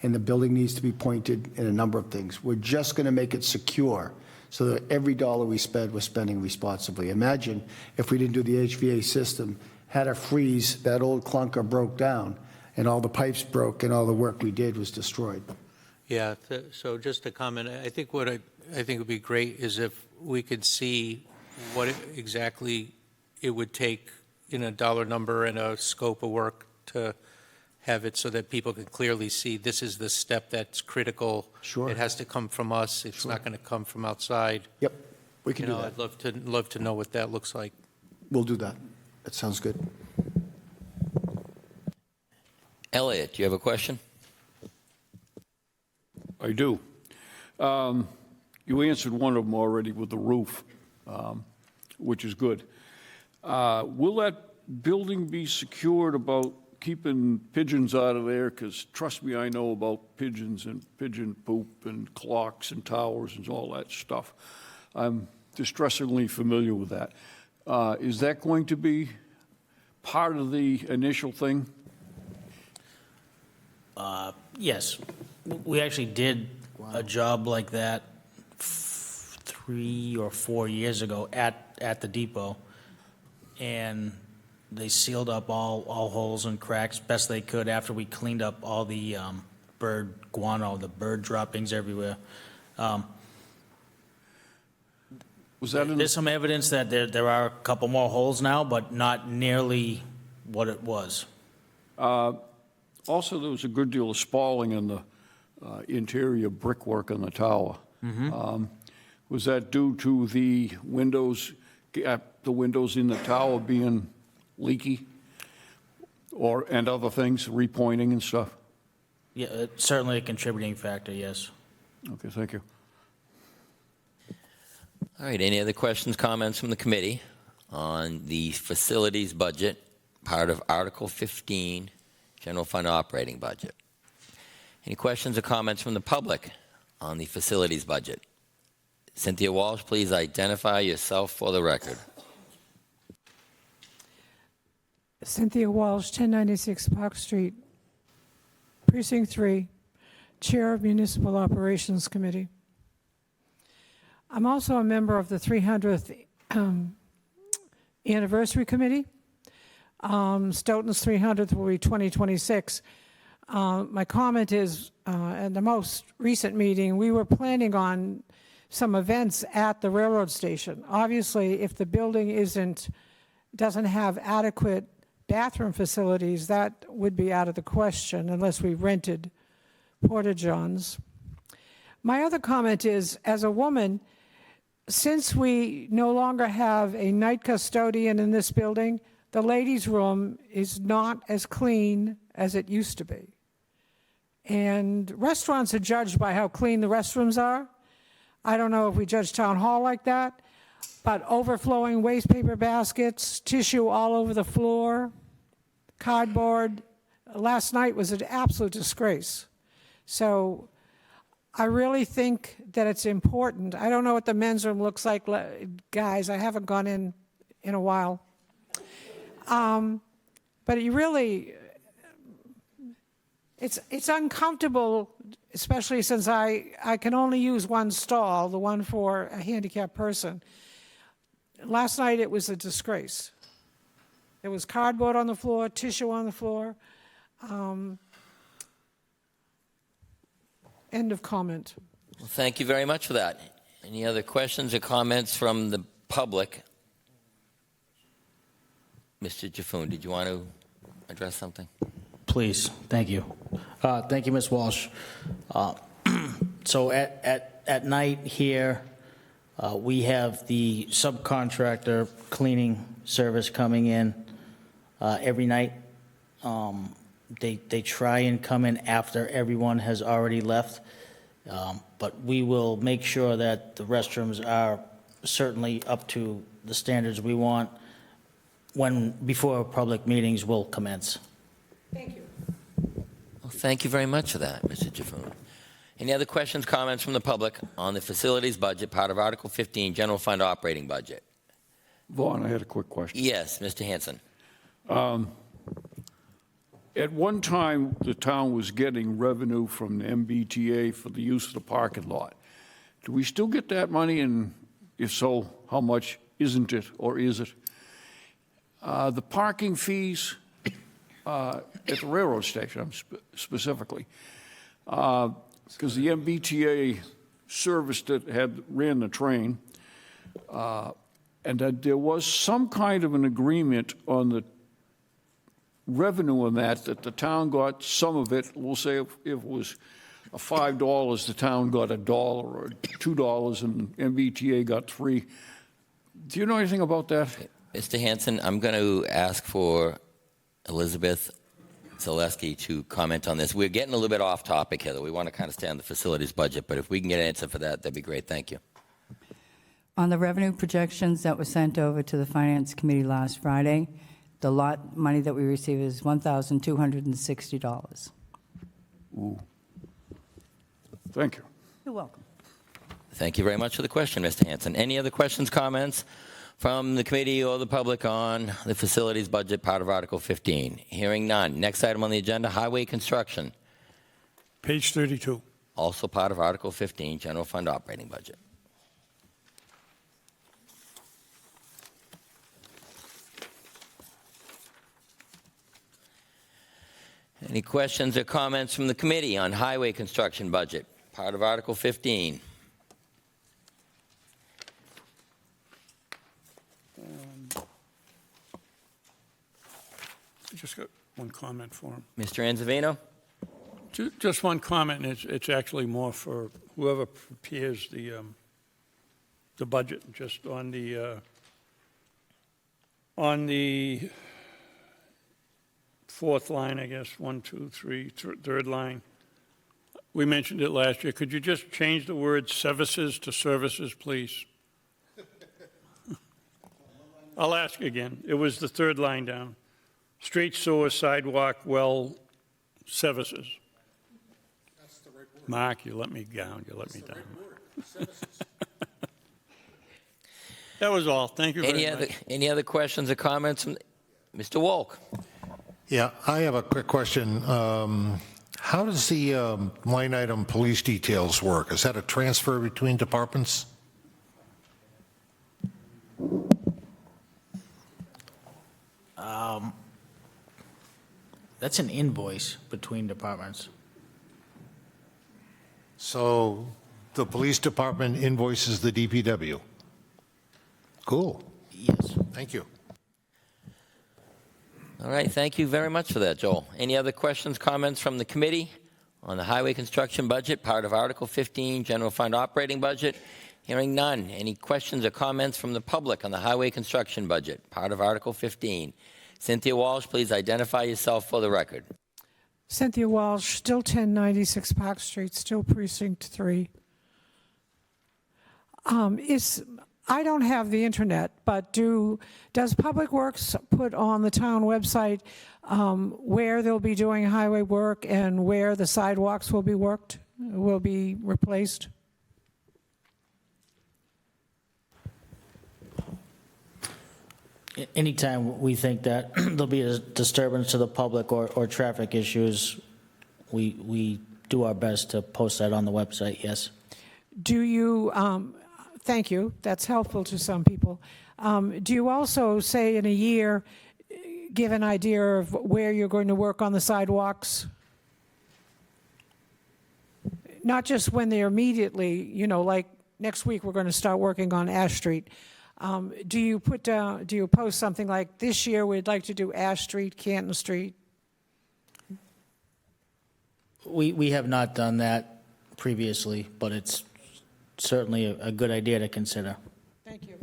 And the building needs to be pointed in a number of things. We're just going to make it secure so that every dollar we spend, we're spending responsibly. Imagine if we didn't do the HVAC system, had a freeze, that old clunker broke down, and all the pipes broke, and all the work we did was destroyed. Yeah, so just a comment, I think what I think would be great is if we could see what exactly it would take in a dollar number and a scope of work to have it so that people can clearly see this is the step that's critical. Sure. It has to come from us. It's not going to come from outside. Yep, we can do that. I'd love to know what that looks like. We'll do that. That sounds good. Elliot, do you have a question? I do. You answered one of them already with the roof, which is good. Will that building be secured about keeping pigeons out of there? Because trust me, I know about pigeons and pigeon poop and clocks and towers and all that stuff. I'm distressingly familiar with that. Is that going to be part of the initial thing? Yes. We actually did a job like that 3 or 4 years ago at the depot, and they sealed up all holes and cracks best they could after we cleaned up all the bird guano, the bird droppings everywhere. Was that in There's some evidence that there are a couple more holes now, but not nearly what it was. Also, there was a good deal of spalling in the interior brickwork on the tower. Was that due to the windows in the tower being leaky, and other things, repointing and stuff? Yeah, it's certainly a contributing factor, yes. Okay, thank you. All right, any other questions, comments from the committee on the facilities budget, part of Article 15, General Fund Operating Budget? Any questions or comments from the public on the facilities budget? Cynthia Walsh, please identify yourself for the record. Cynthia Walsh, 1096 Park Street, Precinct 3, Chair of Municipal Operations Committee. I'm also a member of the 300th Anniversary Committee. Stoughton's 300th will be 2026. My comment is, at the most recent meeting, we were planning on some events at the railroad station. Obviously, if the building doesn't have adequate bathroom facilities, that would be out of the question unless we rented porta-johns. My other comment is, as a woman, since we no longer have a night custodian in this building, the ladies' room is not as clean as it used to be. And restaurants are judged by how clean the restrooms are. I don't know if we judge town hall like that, but overflowing waste paper baskets, tissue all over the floor, cardboard. Last night was an absolute disgrace. So I really think that it's important. I don't know what the men's room looks like, guys. I haven't gone in a while. But you really, it's uncomfortable, especially since I can only use one stall, the one for a handicapped person. Last night it was a disgrace. There was cardboard on the floor, tissue on the floor. End of comment. Well, thank you very much for that. Any other questions or comments from the public, Mr. Jaffoon, did you want to address something? Please, thank you. Thank you, Ms. Walsh. So at night here, we have the subcontractor cleaning service coming in every night. They try and come in after everyone has already left, but we will make sure that the restrooms are certainly up to the standards we want before public meetings will commence. Thank you. Well, thank you very much for that, Mr. Jaffoon. Any other questions, comments from the public on the facilities budget, part of Article 15, General Fund Operating Budget? Vaughn, I had a quick question. Yes, Mr. Hanson. At one time, the town was getting revenue from the MBTA for the use of the parking lot. Do we still get that money, and if so, how much? Isn't it, or is it? The parking fees at the railroad station, specifically, because the MBTA service that ran the train, and that there was some kind of an agreement on the revenue on that the town got some of it. We'll say if it was $5, the town got $1 or $2, and MBTA got $3. Do you know anything about that? Mr. Hanson, I'm going to ask for Elizabeth Zaleski to comment on this. We're getting a little bit off topic, Heather. We want to kind of stay on the facilities budget, but if we can get an answer for that, that'd be great. Thank you. On the revenue projections that were sent over to the Finance Committee last Friday, the lot money that we received is $1,260. Ooh. Thank you. You're welcome. Thank you very much for the question, Mr. Hanson. Any other questions, comments from the committee or the public on the facilities budget, part of Article 15? Hearing none. Next item on the agenda, highway construction. Page 32. Also part of Article 15, General Fund Operating Budget. Any questions or comments from the committee on highway construction budget, part of Article 15? I just got one comment for him. Mr. Anzavino? Just one comment, and it's actually more for whoever prepares the budget, just on the fourth line, I guess, 1, 2, 3, third line. We mentioned it last year. Could you just change the word services to services, please? I'll ask again. It was the third line down. Street, sewer, sidewalk, well, services. That's the right word. Mark, you let me down. You let me down. That was all. Thank you very much. Any other questions or comments from Mr. Wolk? Yeah, I have a quick question. How does the line item police details work? Is that a transfer between departments? That's an invoice between departments. So the police department invoices the DPW? Cool. Yes. Thank you. All right, thank you very much for that, Joel. Any other questions, comments from the committee on the highway construction budget, part of Article 15, General Fund Operating Budget? Hearing none. Any questions or comments from the public on the highway construction budget, part of Article 15? Cynthia Walsh, please identify yourself for the record. Cynthia Walsh, still 1096 Park Street, still Precinct 3. I don't have the internet, but does Public Works put on the town website where they'll be doing highway work and where the sidewalks will be replaced? Anytime we think that there'll be a disturbance to the public or traffic issues, we do our best to post that on the website, yes. Do you, thank you, that's helpful to some people. Do you also say in a year, give an idea of where you're going to work on the sidewalks? Not just when they're immediately, like next week we're going to start working on Ash Street. Do you post something like, this year we'd like to do Ash Street, Canton Street? We have not done that previously, but it's certainly a good idea to consider. Thank you.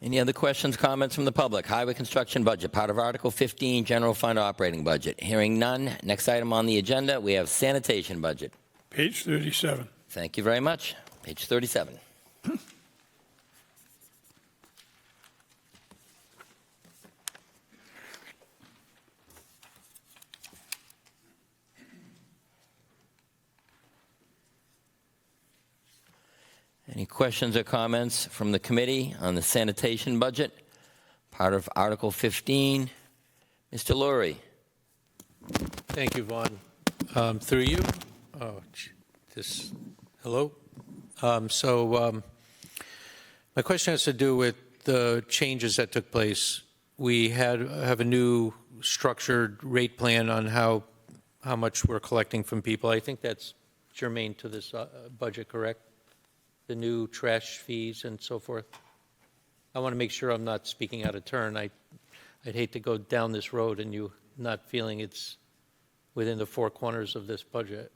Any other questions, comments from the public? Highway construction budget, part of Article 15, general fund operating budget. Hearing none. Next item on the agenda, we have sanitation budget. Page 37. Thank you very much. Page 37. Any questions or comments from the committee on the sanitation budget? Part of Article 15. Mr. Lurie. Thank you, Vaughn. Through you. Hello. My question has to do with the changes that took place. We have a new structured rate plan on how much we're collecting from people. I think that's germane to this budget, correct? The new trash fees and so forth. I want to make sure I'm not speaking out of turn. I'd hate to go down this road and you not feeling it's within the four corners of this budget.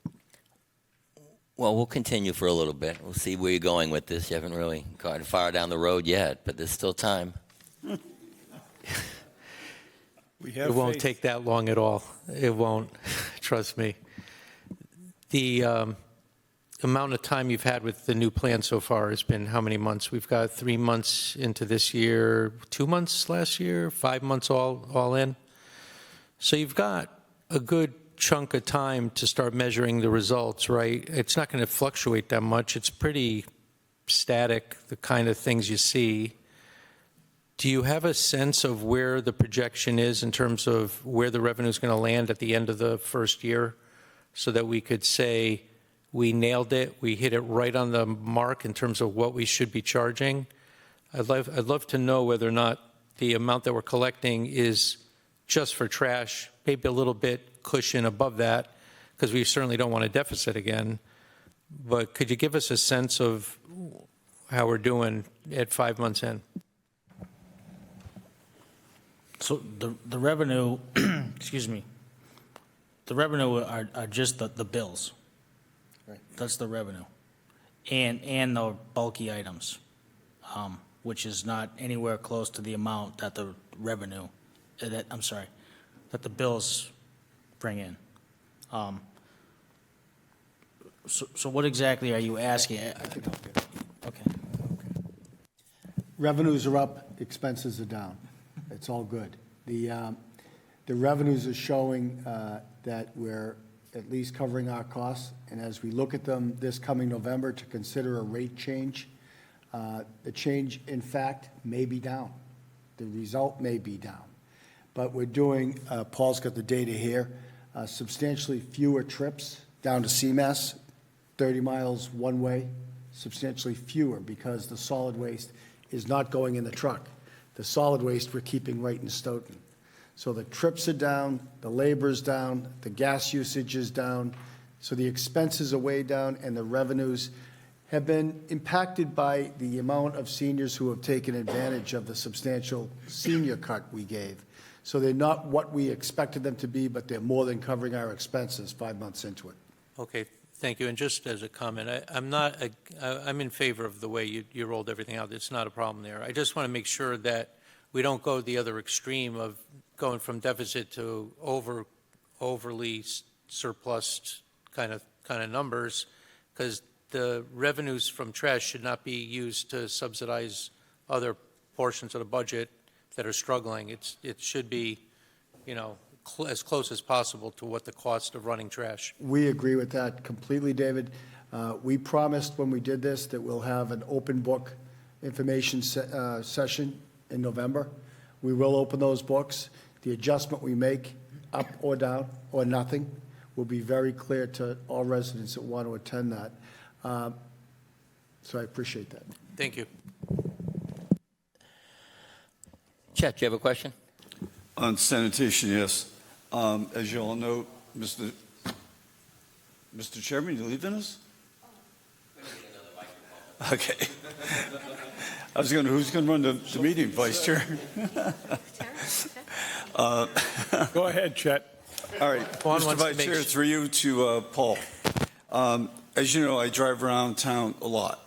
Well, we'll continue for a little bit. We'll see where you're going with this. You haven't really gotten far down the road yet, but there's still time. It won't take that long at all. It won't. Trust me. The amount of time you've had with the new plan so far has been how many months? We've got 3 months into this year, 2 months last year, 5 months all in. So you've got a good chunk of time to start measuring the results, right? It's not going to fluctuate that much. It's pretty static, the kind of things you see. Do you have a sense of where the projection is in terms of where the revenue is going to land at the end of the first year so that we could say, we nailed it, we hit it right on the mark in terms of what we should be charging? I'd love to know whether or not the amount that we're collecting is just for trash, maybe a little bit cushion above that, because we certainly don't want a deficit again. But could you give us a sense of how we're doing at 5 months in? So the revenue, excuse me, the revenue are just the bills. Right. That's the revenue. And the bulky items, which is not anywhere close to the amount that the revenue, that the bills bring in. So what exactly are you asking? Okay. Revenues are up, expenses are down. It's all good. The revenues are showing that we're at least covering our costs, and as we look at them this coming November to consider a rate change, the change, in fact, may be down. The result may be down. But we're doing, Paul's got the data here, substantially fewer trips down to CMAS, 30 miles one way, substantially fewer because the solid waste is not going in the truck. The solid waste we're keeping right in Stoughton. So the trips are down, the labor's down, the gas usage is down, so the expenses are way down, and the revenues have been impacted by the amount of seniors who have taken advantage of the substantial senior cut we gave. So they're not what we expected them to be, but they're more than covering our expenses 5 months into it. Okay, thank you. And just as a comment, I'm in favor of the way you rolled everything out. It's not a problem there. I just want to make sure that we don't go the other extreme of going from deficit to overly surplus kind of numbers, because the revenues from trash should not be used to subsidize other portions of the budget that are struggling. It should be, as close as possible to what the cost of running trash. We agree with that completely, David. We promised when we did this that we'll have an open book information session in November. We will open those books. The adjustment we make, up or down or nothing, will be very clear to all residents that want to attend that. So I appreciate that. Thank you. Chet, do you have a question? On sanitation, yes. As you all know, Mr. Chairman, you leaving us? Okay. I was going to, who's going to run the meeting, Vice Chair? Go ahead, Chet. All right, Juan Mr. wants to Vice make Chair, sure- through you to Paul. As you know, I drive around town a lot,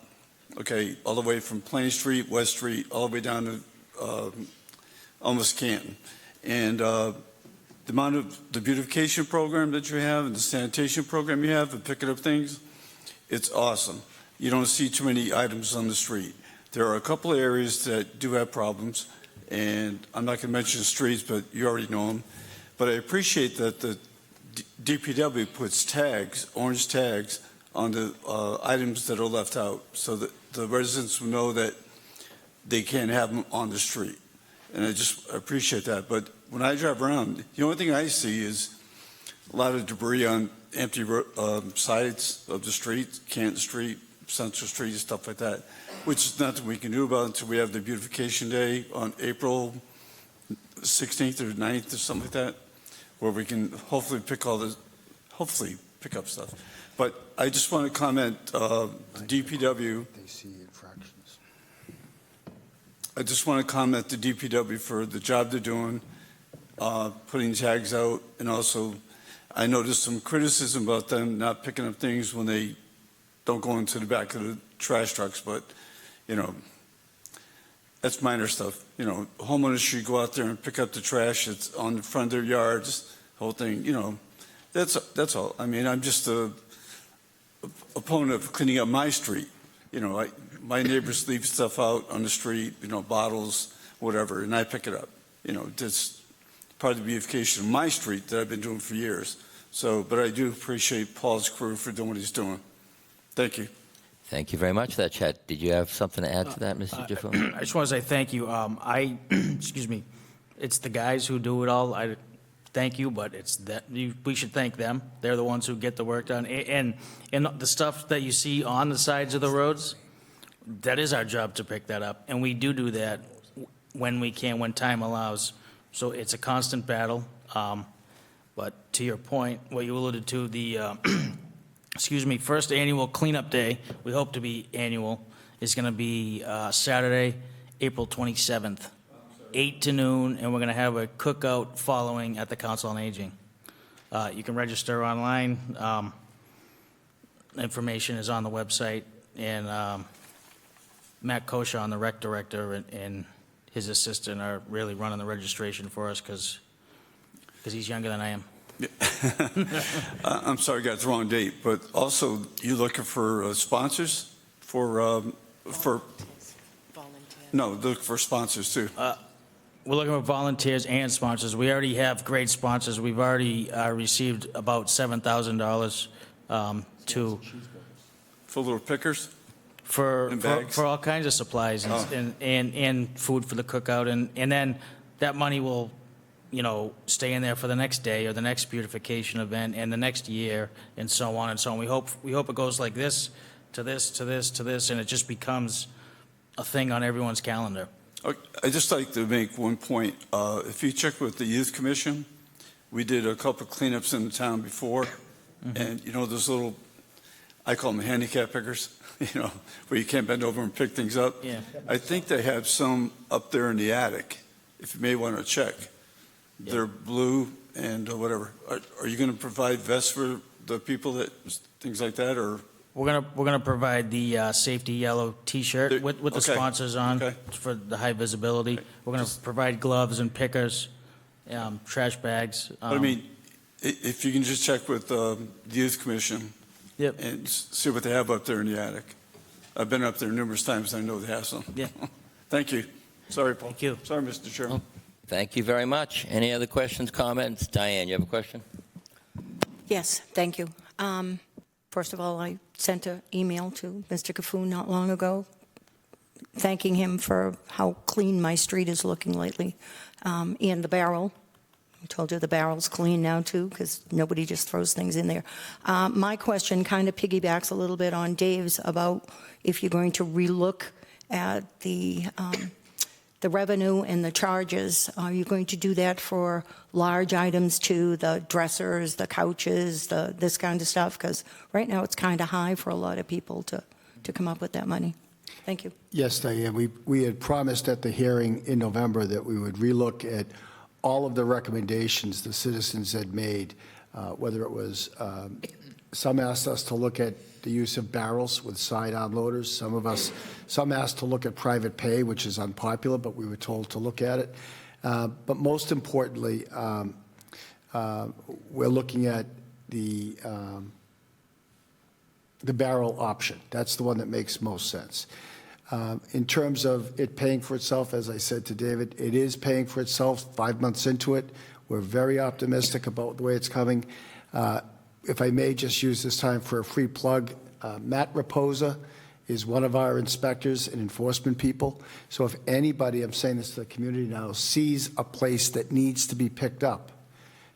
okay, all the way from Plain Street, West Street, all the way down to almost Canton. And the amount of the beautification program that you have and the sanitation program you have and picking up things, it's awesome. You don't see too many items on the street. There are a couple of areas that do have problems, and I'm not going to mention the streets, but you already know them. But I appreciate that the DPW puts tags, orange tags, on the items that are left out, so that the residents will know that they can't have them on the street. And I just appreciate that. But when I drive around, the only thing I see is a lot of debris on empty sides of the street, Canton Street, Central Street, and stuff like that, which is nothing we can do about until we have the beautification day on April 16th or 9th or something like that, where we can hopefully pick up stuff. But I just want to comment, DPW, They see infractions. I just want to comment to DPW for the job they're doing, putting tags out, and also I noticed some criticism about them not picking up things when they don't go into the back of the trash trucks, but, you know, that's minor stuff. You know, homeowners should go out there and pick up the trash that's on the front of their yards, the whole thing, you know, that's all. I mean, I'm just a opponent of cleaning up my street. You know, my neighbors leave stuff out on the street, you know, bottles, whatever, and I pick it up. You know, that's part of the beautification of my street that I've been doing for years. So, but I do appreciate Paul's crew for doing what he's doing. Thank you. Thank you very much for that, Chet. Did you have something to add to that, Mr. Jaffe? I just want to say thank you. Excuse me, it's the guys who do it all. I thank you, but it's that we should thank them. They're the ones who get the work done. And the stuff that you see on the sides of the roads, that is our job to pick that up. And we do that when we can, when time allows. So it's a constant battle. But to your point, what you alluded to, the first annual cleanup day, we hope to be annual, is going to be Saturday, April 27th, 8 to noon, and we're going to have a cookout following at the Council on Aging. You can register online. Information is on the website, and Matt Koshan, the rec director, and his assistant are really running the registration for us because he's younger than I am. I'm sorry I got the wrong date, but also you looking for sponsors for no, look for sponsors too. We're looking for volunteers and sponsors. We already have great sponsors. We've already received about $7,000 to For little pickers? for And bags? for all kinds of supplies and food for the cookout, and then that money will, you know, stay in there for the next day or the next beautification event and the next year and so on and so on. We hope it goes like this to this to this to this, and it just becomes a thing on everyone's calendar. I'd just like to make one point. If you check with the Youth Commission, we did a couple of cleanups in the town before, and you know those little, I call them handicap pickers, you know, where you can't bend over and pick things up. Yeah. I think they have some up there in the attic, if you may want to check. They're blue and whatever. Are you going to provide vests for the people that, things like that, or? We're gonna provide the safety yellow T-shirt with the Okay. sponsors on Okay. for the high visibility. We're gonna provide gloves and pickers, trash bags. I mean, if you can just check with the Youth Commission. Yep. And see what they have up there in the attic. I've been up there numerous times, I know they have some. Yeah. Thank you. Sorry, Paul. Thank you. Sorry, Mr. Chairman. Thank you very much. Any other questions, comments? Diane, you have a question? Yes, thank you. First of all, I sent an email to Mr. Cafoon not long ago, thanking him for how clean my street is looking lately, and the barrel. I told you the barrel's clean now, too, because nobody just throws things in there. My question kind of piggybacks a little bit on Dave's about if you're going to relook at the revenue and the charges. Are you going to do that for large items too, the dressers, the couches, this kind of stuff? Because right now it's kind of high for a lot of people to come up with that money. Thank you. Yes, Diane, we had promised at the hearing in November that we would relook at all of the recommendations the citizens had made, whether it was, some asked us to look at the use of barrels with sidearm loaders. Some asked to look at private pay, which is unpopular, but we were told to look at it. But most importantly, we're looking at the barrel option. That's the one that makes most sense. In terms of it paying for itself, as I said to David, it is paying for itself 5 months into it. We're very optimistic about the way it's coming. If I may just use this time for a free plug, Matt Raposa is one of our inspectors and enforcement people. So if anybody, I'm saying this to the community now, sees a place that needs to be picked up,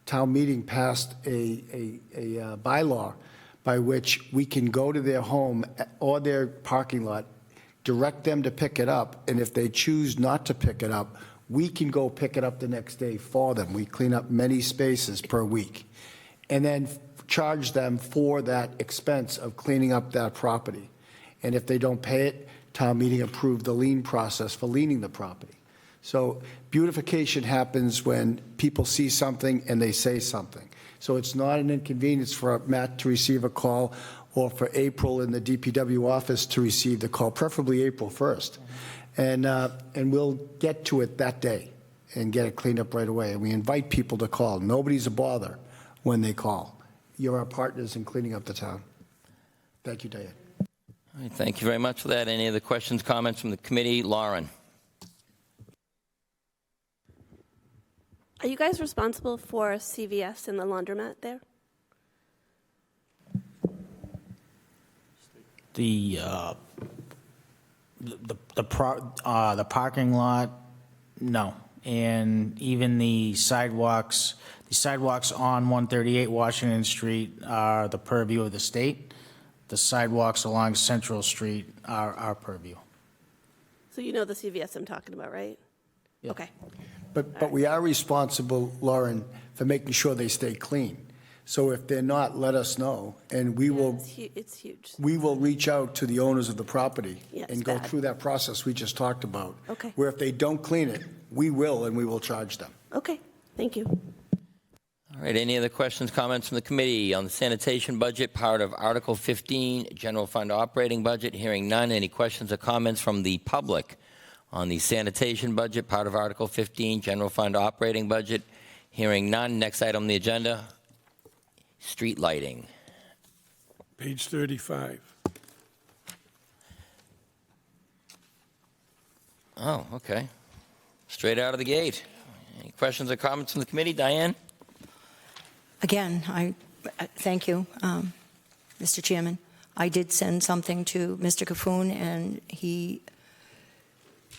town meeting passed a bylaw by which we can go to their home or their parking lot, direct them to pick it up, and if they choose not to pick it up, we can go pick it up the next day for them. We clean up many spaces per week, and then charge them for that expense of cleaning up that property. And if they don't pay it, town meeting approved the lien process for liening the property. So beautification happens when people see something and they say something. So it's not an inconvenience for Matt to receive a call or for April in the DPW office to receive the call, preferably April 1st. And we'll get to it that day and get it cleaned up right away. And we invite people to call. Nobody's a bother when they call. You're our partners in cleaning up the town. Thank you, Diane. All right, thank you very much for that. Any other questions, comments from the committee? Lauren? Are you guys responsible for CVS and the laundromat there? The parking lot, no. And even the sidewalks on 138 Washington Street are the purview of the state. The sidewalks along Central Street are our purview. So you know the CVS I'm talking about, right? Yeah. Okay. But we are responsible, Lauren, for making sure they stay clean. So if they're not, let us know, and we will. It's huge. We will reach out to the owners of the property Yeah, and it's go bad. through that process we just talked about. Okay. Where if they don't clean it, we will, and we will charge them. Okay, thank you. All right, any other questions, comments from the committee on the sanitation budget, part of Article 15, general fund operating budget? Hearing none. Any questions or comments from the public on the sanitation budget, part of Article 15, general fund operating budget? Hearing none. Next item on the agenda, street lighting. Page 35. Oh, okay. Straight out of the gate. Any questions or comments from the committee? Diane? Again, I thank you, Mr. Chairman. I did send something to Mr. Cafoon, and he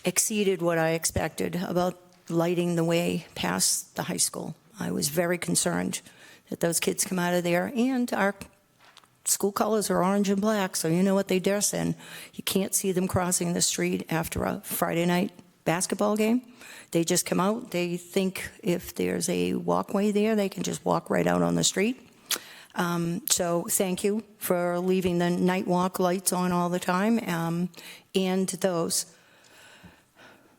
exceeded what I expected about lighting the way past the high school. I was very concerned that those kids come out of there, and our school colors are orange and black, so you know what they dress in. You can't see them crossing the street after a Friday night basketball game. They just come out. They think if there's a walkway there, they can just walk right out on the street. So thank you for leaving the night walk lights on all the time, and those.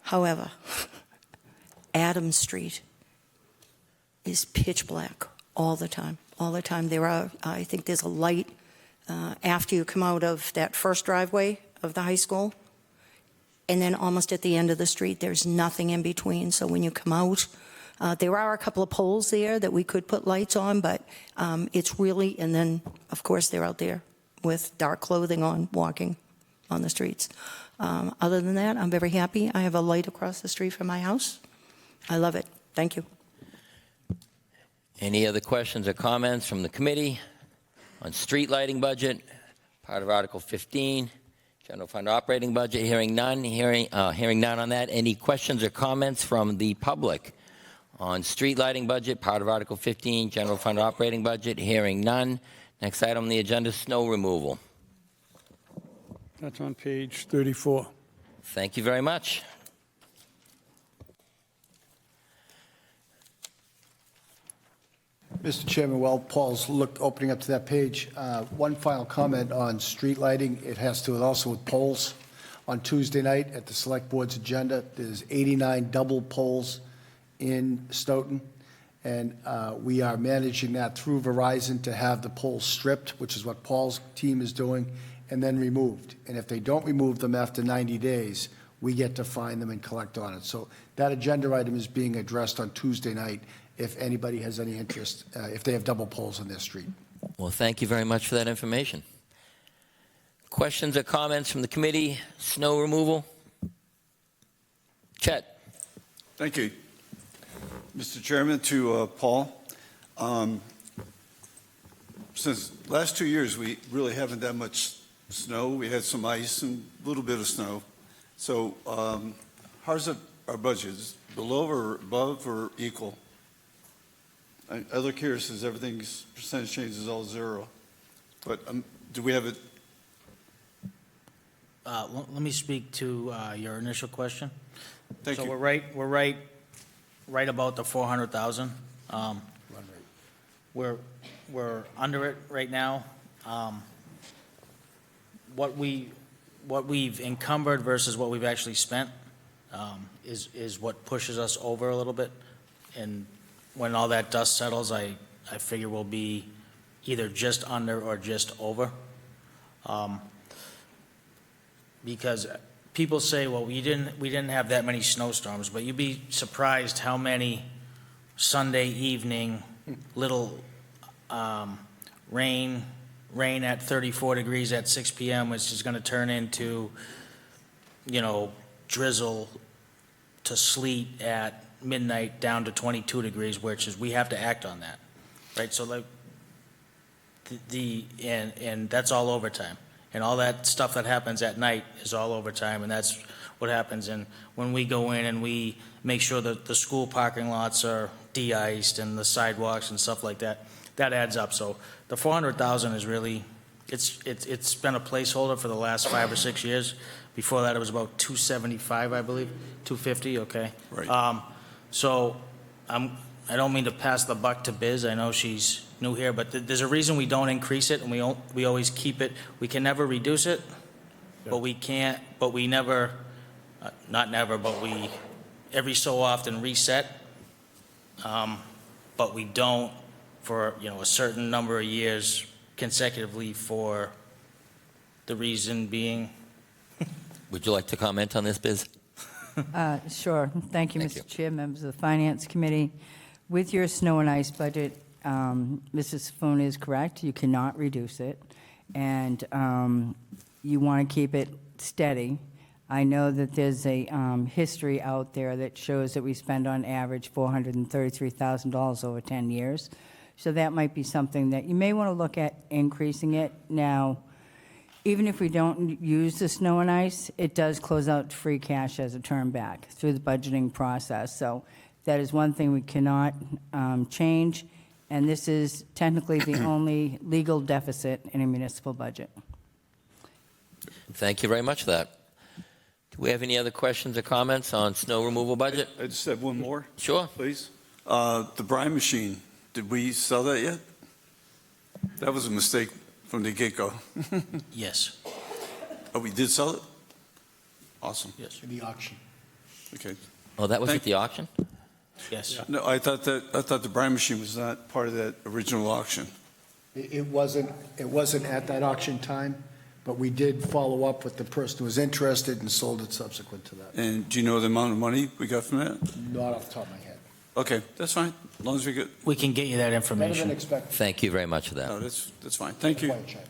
However, Adams Street is pitch black all the time, all the time. I think there's a light after you come out of that first driveway of the high school, and then almost at the end of the street, there's nothing in between. So when you come out, there are a couple of poles there that we could put lights on, but it's really, and then, of course, they're out there with dark clothing on, walking on the streets. Other than that, I'm very happy. I have a light across the street from my house. I love it. Thank you. Any other questions or comments from the committee on street lighting budget, part of Article 15, general fund operating budget? Hearing none. Hearing none on that. Any questions or comments from the public on street lighting budget, part of Article 15, general fund operating budget? Hearing none. Next item on the agenda, snow removal. That's on page 34. Thank you very much. Mr. Chairman, while Paul's opening up to that page, one final comment on street lighting. It has to do also with poles. On Tuesday night at the Select Board's agenda, there's 89 double poles in Stoughton, and we are managing that through Verizon to have the poles stripped, which is what Paul's team is doing, and then removed. And if they don't remove them after 90 days, we get to find them and collect on it. So that agenda item is being addressed on Tuesday night if anybody has any interest, if they have double poles on their street. Well, thank you very much for that information. Questions or comments from the committee? Snow removal? Chet? Thank you. Mr. Chairman, to Paul, since last 2 years, we really haven't that much snow. We had some ice and a little bit of snow. So how's our budget? Is it below or above or equal? I look here, it says everything's percentage change is all zero. But do we have it? Let me speak to your initial question. Thank you. So we're right about the 400,000. We're under it right now. What we've encumbered versus what we've actually spent is what pushes us over a little bit. And when all that dust settles, I figure we'll be either just under or just over. Because people say, well, we didn't have that many snowstorms, but you'd be surprised how many Sunday evening little rain at 34 degrees at 6 p.m., which is going to turn into, drizzle to sleet at midnight down to 22 degrees, which is, we have to act on that, right? So like and that's all overtime. And all that stuff that happens at night is all overtime, and that's what happens. And when we go in and we make sure that the school parking lots are de-iced and the sidewalks and stuff like that, that adds up. So the 400,000 is really, it's been a placeholder for the last 5 or 6 years. Before that, it was about 275, I believe, 250. Okay. Right. So I don't mean to pass the buck to Biz. I know she's new here, but there's a reason we don't increase it, and we always keep it. We can never reduce it, but we can't. But we never, not never, but we every so often reset. But we don't for a certain number of years consecutively. For the reason being. Would you like to comment on this, Biz? Sure. Thank you, Mr. Chair, members of the Finance Committee. With your snow and ice budget, Mrs. Saffoon is correct. You cannot reduce it, and you want to keep it steady. I know that there's a history out there that shows that we spend on average $433,000 over 10 years. So that might be something that you may want to look at increasing it. Now, even if we don't use the snow and ice, it does close out free cash as a turn back through the budgeting process. So that is one thing we cannot change. And this is technically the only legal deficit in a municipal budget. Thank you very much for that. Do we have any other questions or comments on snow removal budget? I just have one more. Sure. Please. The brine machine, did we sell that yet? That was a mistake from the get-go. Yes. Oh, we did sell it? Awesome. Yes. In the auction. Okay. Oh, that was at the auction? Yes. No, I thought the brine machine was not part of that original auction. It wasn't at that auction time, but we did follow up with the person who was interested and sold it subsequent to that. And do you know the amount of money we got from that? Not off the top of my head. Okay, that's fine. As long as we get. We can get you that Better information. than expected. Thank you very much for that. No, that's fine. Thank you. Quiet check.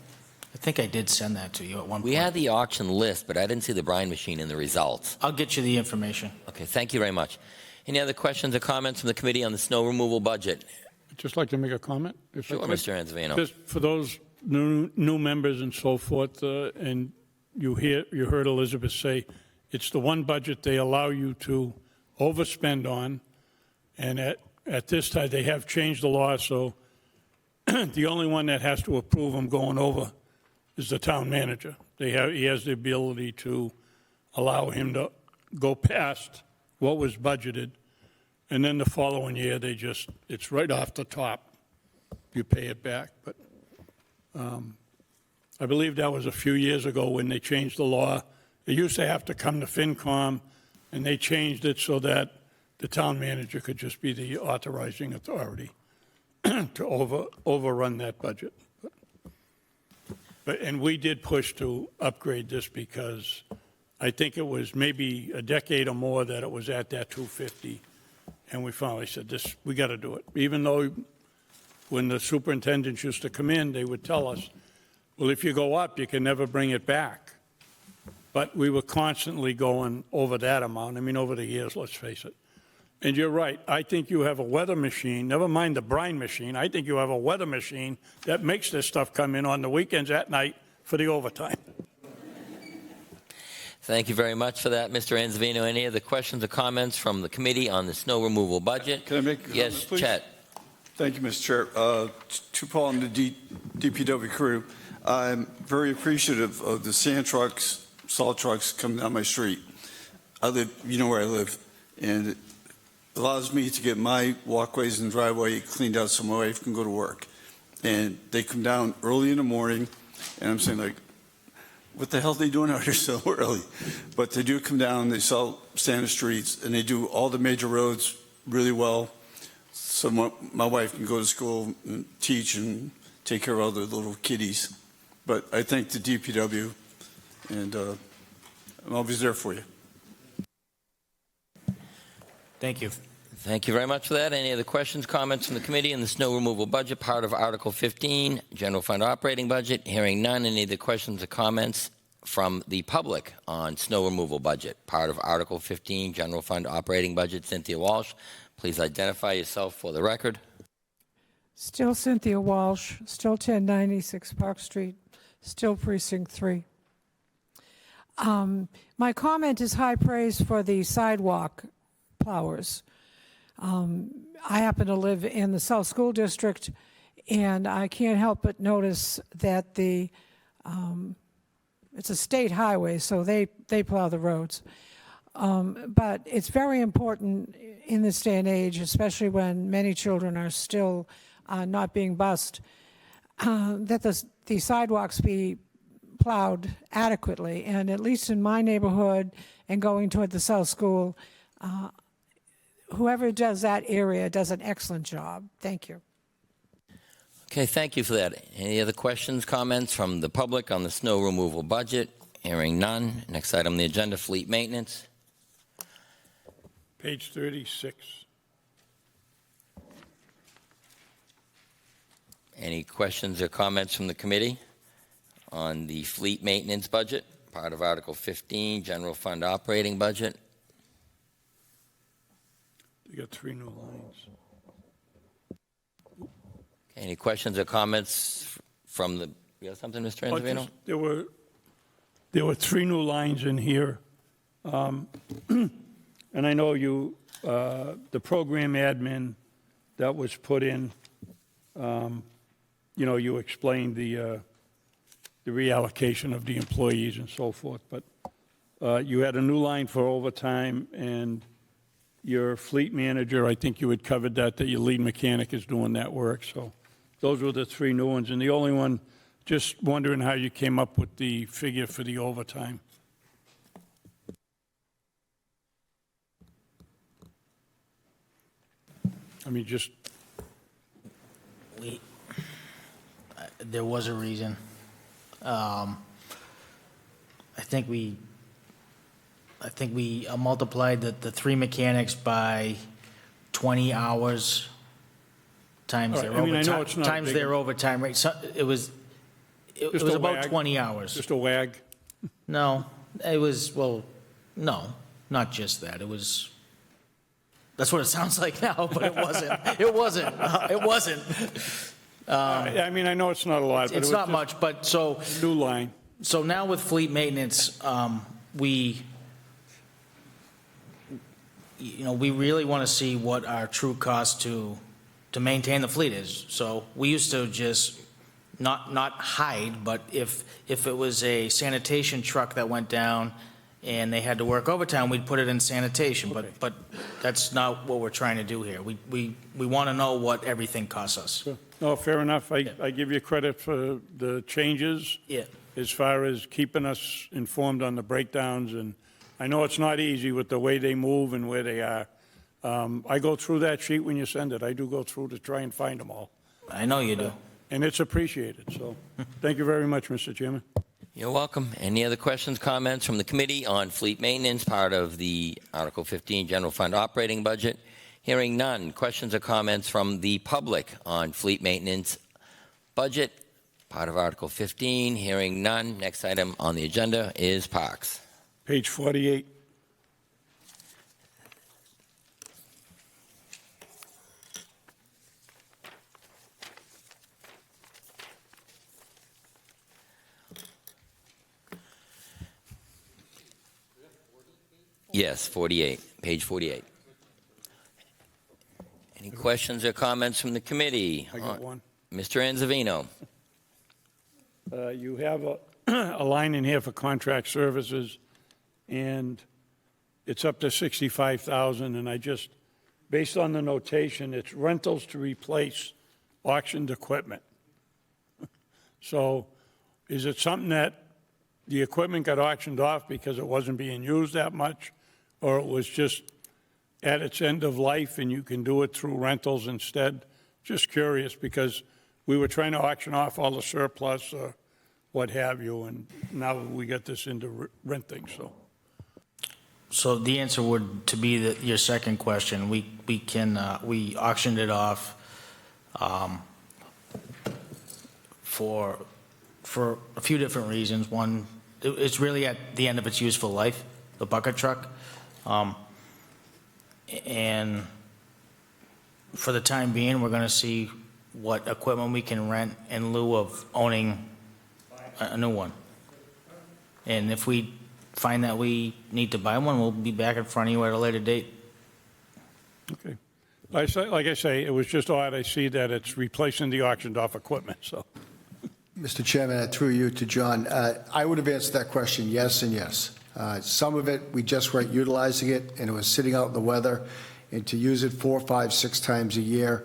I think I did send that to you at one point. We had the auction list, but I didn't see the brine machine in the results. I'll get you the information. Okay, thank you very much. Any other questions or comments from the committee on the snow removal budget? I'd just like to make a comment. If I Sure, could. Mr. Anzavino. Just for those new members and so forth, and you heard Elizabeth say, it's the one budget they allow you to overspend on, and at this time, they have changed the law, so the only one that has to approve them going over is the town manager. He has the ability to allow him to go past what was budgeted, and then the following year, it's right off the top. You pay it back, but I believe that was a few years ago when they changed the law, It used to have to come to FinCom, and they changed it so that the town manager could just be the authorizing authority to overrun that budget. And we did push to upgrade this because I think it was maybe a decade or more that it was at that 250. And we finally said, we got to do it. Even though when the superintendents used to come in, they would tell us, well, if you go up, you can never bring it back. But we were constantly going over that amount. I mean, over the years, let's face it. And you're right. I think you have a weather machine, never mind the brine machine. I think you have a weather machine that makes this stuff come in on the weekends at night for the overtime. Thank you very much for that, Mr. Anzavino. Any other questions or comments from the committee on the snow removal budget? Can I make a comment, Yes, please? Chet. Thank you, Mr. Chair. To Paul and the DPW crew, I'm very appreciative of the sand trucks, salt trucks coming down my street. I live, you know where I live, and it allows me to get my walkways and driveway cleaned out so my wife can go to work. And they come down early in the morning, and I'm saying, like, what the hell are they doing out here so early? But they do come down, they sell sand streets, and they do all the major roads really well. So my wife can go to school and teach and take care of all the little kiddies. But I thank the DPW, and I'm always there for you. Thank you. Thank you very much for that. Any other questions, comments from the committee on the snow removal budget, part of Article 15, General Fund Operating Budget? Hearing none. Any other questions or comments from the public on snow removal budget, part of Article 15, General Fund Operating Budget? Cynthia Walsh, please identify yourself for the record. Still Cynthia Walsh, still 1096 Park Street, still Precinct 3. My comment is high praise for the sidewalk plowers. I happen to live in the South School District, and I can't help but notice that it's a state highway, so they plow the roads. But it's very important in this day and age, especially when many children are still not being bused, that the sidewalks be plowed adequately. And at least in my neighborhood and going toward the South School, whoever does that area does an excellent job. Thank you. Okay, thank you for that. Any other questions, comments from the public on the snow removal budget? Hearing none. Next item on the agenda, fleet maintenance. Page 36. Any questions or comments from the committee on the fleet maintenance budget, part of Article 15, General Fund Operating Budget? You got 3 new lines. Any questions or comments from the, you have something, Mr. Anzavino? There were 3 new lines in here. And I know you, the program admin that was put in, you know, you explained the reallocation of the employees and so forth, but you had a new line for overtime, and your fleet manager, I think you had covered that your lead mechanic is doing that work. So those were the 3 new ones. And the only one, just wondering how you came up with the figure for the overtime. I mean, just. There was a reason. I think we multiplied the 3 mechanics by 20 hours times their overtime. Their overtime rate. So it was about 20 hours. Just a wag? No, it was, well, no, not just that. It was, that's what it sounds like now, but it wasn't. It wasn't. It wasn't. I mean, I know it's not a lot, but it's not much, but so. New line. So now with fleet maintenance, we really want to see what our true cost to maintain the fleet is. So we used to just not hide, but if it was a sanitation truck that went down and they had to work overtime, we'd put it in sanitation. Okay. But that's not what we're trying to do here. We want to know what everything costs us. Sure. No, fair enough. I give you credit for the changes. Yeah. as far as keeping us informed on the breakdowns, and I know it's not easy with the way they move and where they are. I go through that sheet when you send it. I do go through to try and find them all, I know you do. and it's appreciated, so thank you very much, Mr. Chairman. You're welcome. Any other questions, comments from the committee on fleet maintenance, part of the Article 15 General Fund operating budget? Hearing none. Questions or comments from the public on fleet maintenance budget, part of Article 15? Hearing none. Next item on the agenda is parks. Page 48. Yes, 48, page 48. Any questions or comments from the committee? I got one. Mr. Anzavino. You have a line in here for contract services, and it's up to $65,000, and I just, based on the notation, it's rentals to replace auctioned equipment. So is it something that the equipment got auctioned off because it wasn't being used that much, or it was just at its end of life and you can do it through rentals instead? Just curious, because we were trying to auction off all the surplus or what have you, and now we got this into renting, so. So the answer would to be that your second question. We auctioned it off for a few different reasons. One, it's really at the end of its useful life, the bucket truck, and for the time being, we're going to see what equipment we can rent in lieu of owning a new one. And if we find that we need to buy one, we'll be back in front of you at a later date. Okay. Like I say, it was just odd. I see that it's replacing the auctioned off equipment, so. Mr. Chairman, through you to John, I would have answered that question yes and yes. Some of it, we just weren't utilizing it, and it was sitting out in the weather, and to use it 4, 5, 6 times a year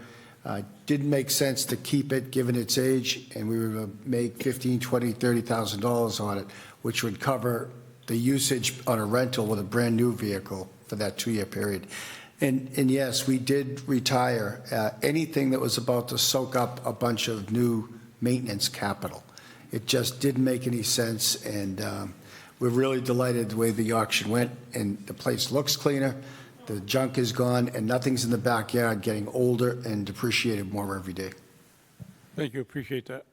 didn't make sense to keep it given its age, and we were going to make $15,000, $20,000, $30,000 on it, which would cover the usage on a rental with a brand-new vehicle for that 2-year period. And yes, we did retire anything that was about to soak up a bunch of new maintenance capital. It just didn't make any sense, and we're really delighted the way the auction went, and the place looks cleaner, the junk is gone, and nothing's in the backyard getting older and depreciated more every day. Thank you, appreciate that.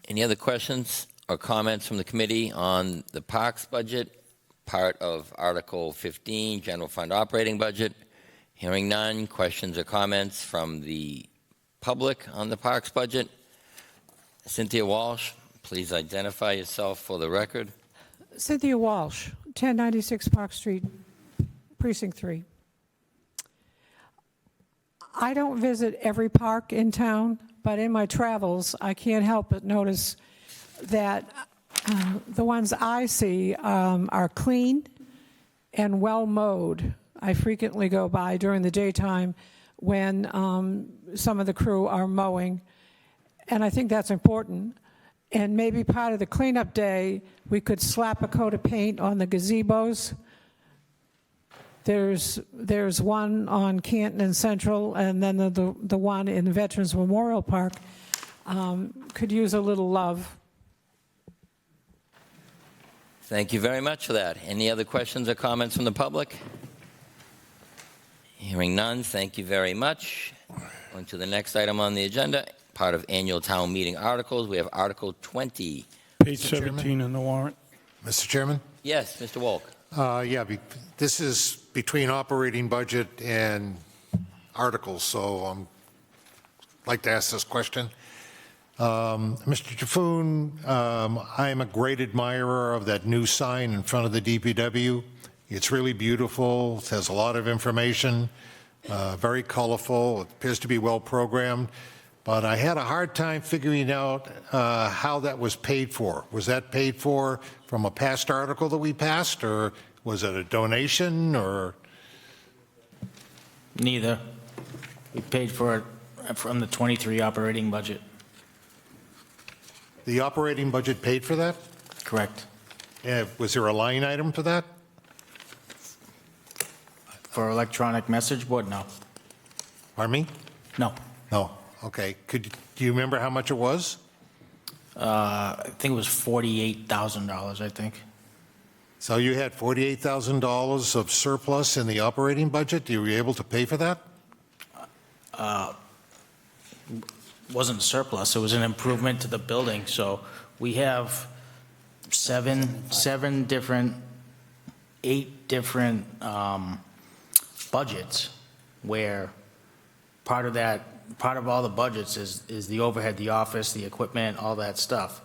Any other questions or comments from the committee on the parks budget, part of Article 15, General Fund operating budget? Hearing none. Questions or comments from the public on the parks budget? Cynthia Walsh, please identify yourself for the record. Cynthia Walsh, 1096 Park Street, Precinct 3. I don't visit every park in town, but in my travels, I can't help but notice that the ones I see are clean and well mowed. I frequently go by during the daytime when some of the crew are mowing, and I think that's important. And maybe part of the cleanup day, we could slap a coat of paint on the gazebos. There's one on Canton and Central, and then the one in Veterans Memorial Park could use a little love. Thank you very much for that. Any other questions or comments from the public? Hearing none, thank you very much. On to the next item on the agenda, part of annual town meeting articles. We have Article 20. Page 17 in the warrant. Mr. Chairman? Yes, Mr. Wolk. This is between operating budget and articles, so I'd like to ask this question. Mr. Jaffoon, I'm a great admirer of that new sign in front of the DPW. It's really beautiful. It has a lot of information, very colorful. It appears to be well programmed. But I had a hard time figuring out how that was paid for. Was that paid for from a past article that we passed, or was it a donation, or? Neither. We paid for it from the 23 operating budget. The operating budget paid for that? Correct. Was there a line item for that? For electronic message board, no. Pardon me? No. No. Okay. Do you remember how much it was? I think it was $48,000, I think. So you had $48,000 of surplus in the operating budget? You were able to pay for that? Wasn't surplus, it was an improvement to the building. So we have eight different budgets where part of all the budgets is the overhead, the office, the equipment, all that stuff.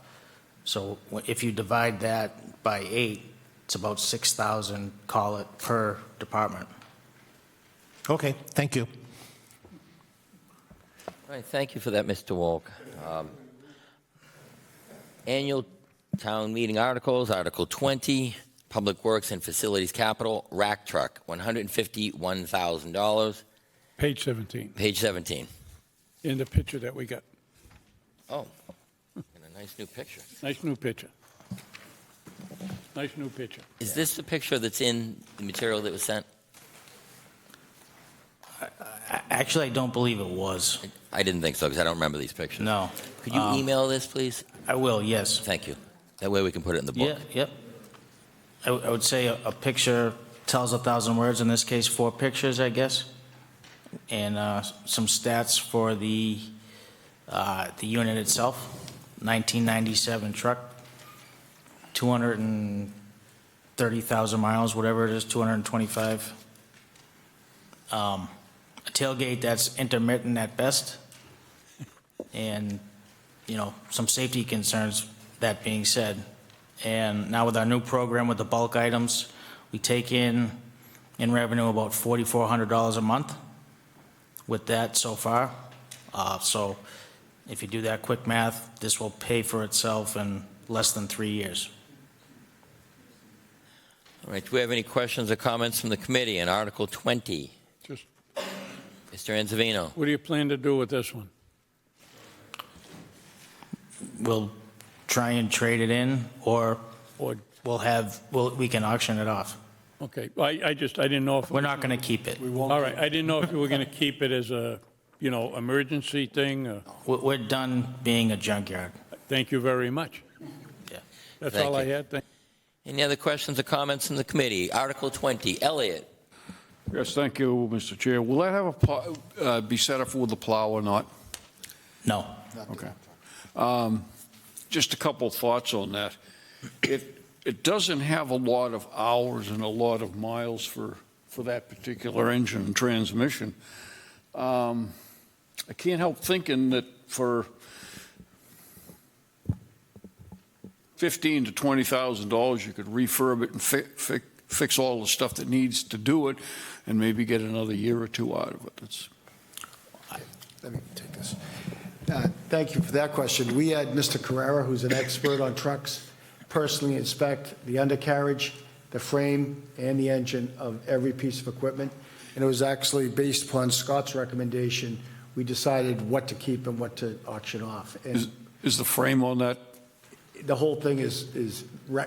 So if you divide that by 8, it's about 6,000, call it, per department. Okay, thank you. All right, thank you for that, Mr. Walk. Annual town meeting articles, Article 20, Public Works and Facilities Capital, rack truck, $151,000. Page 17, Page 17. in the picture that we got. Oh, and a nice new picture. Nice new picture. Nice new picture. Is this the picture that's in the material that was sent? Actually, I don't believe it was. I didn't think so, because I don't remember these pictures. No. Could you email this, please? I will, yes. Thank you. That way we can put it in the book. Yeah, yep. I would say a picture tells 1,000 words, in this case, 4 pictures, I guess. And some stats for the unit itself. 1997 truck, 230,000 miles, whatever it is, 225. A tailgate that's intermittent at best. And, some safety concerns, that being said. And now with our new program with the bulk items, we take in revenue about $4,400 a month with that so far. So if you do that quick math, this will pay for itself in less than 3 years. All right, do we have any questions or comments from the committee on Article 20? Just, Mr. Anzavino. what do you plan to do with this one? We'll try and trade it in, or Or, we can auction it off. okay, I didn't know if. We're not going to keep it. All right, I didn't know if you were going to keep it as a, emergency thing. We're done being a junkyard. Thank you very much. Yeah. That's Thank all I you. had. Any other questions or comments from the committee? Article 20, Elliott. Yes, thank you, Mr. Chair. Will that have be set up with a plow or not? No. Okay. Just a couple thoughts on that. It doesn't have a lot of hours and a lot of miles for that particular engine and transmission. I can't help thinking that for $15,000 to $20,000, you could refurb it and fix all the stuff that needs to do it, and maybe get another year or two out of it. Let me take this. Thank you for that question. We had Mr. Carrera, who's an expert on trucks, personally inspect the undercarriage, the frame, and the engine of every piece of equipment. And it was actually based upon Scott's recommendation, we decided what to keep and what to auction off. And Is the frame on that? the whole thing is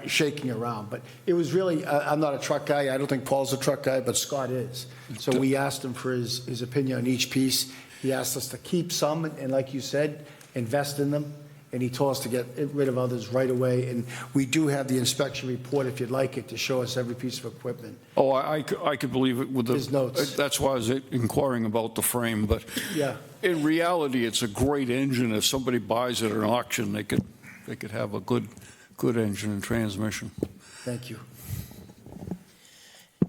shaking around. But it was really, I'm not a truck guy. I don't think Paul's a truck guy, but Scott is. So we asked him for his opinion on each piece. He asked us to keep some, and like you said, invest in them. And he told us to get rid of others right away. And we do have the inspection report, if you'd like it, to show us every piece of equipment. Oh, I could believe it with His notes. That's why I was inquiring about the frame. But Yeah. in reality, it's a great engine. If somebody buys it at an auction, they could have a good engine and transmission. Thank you.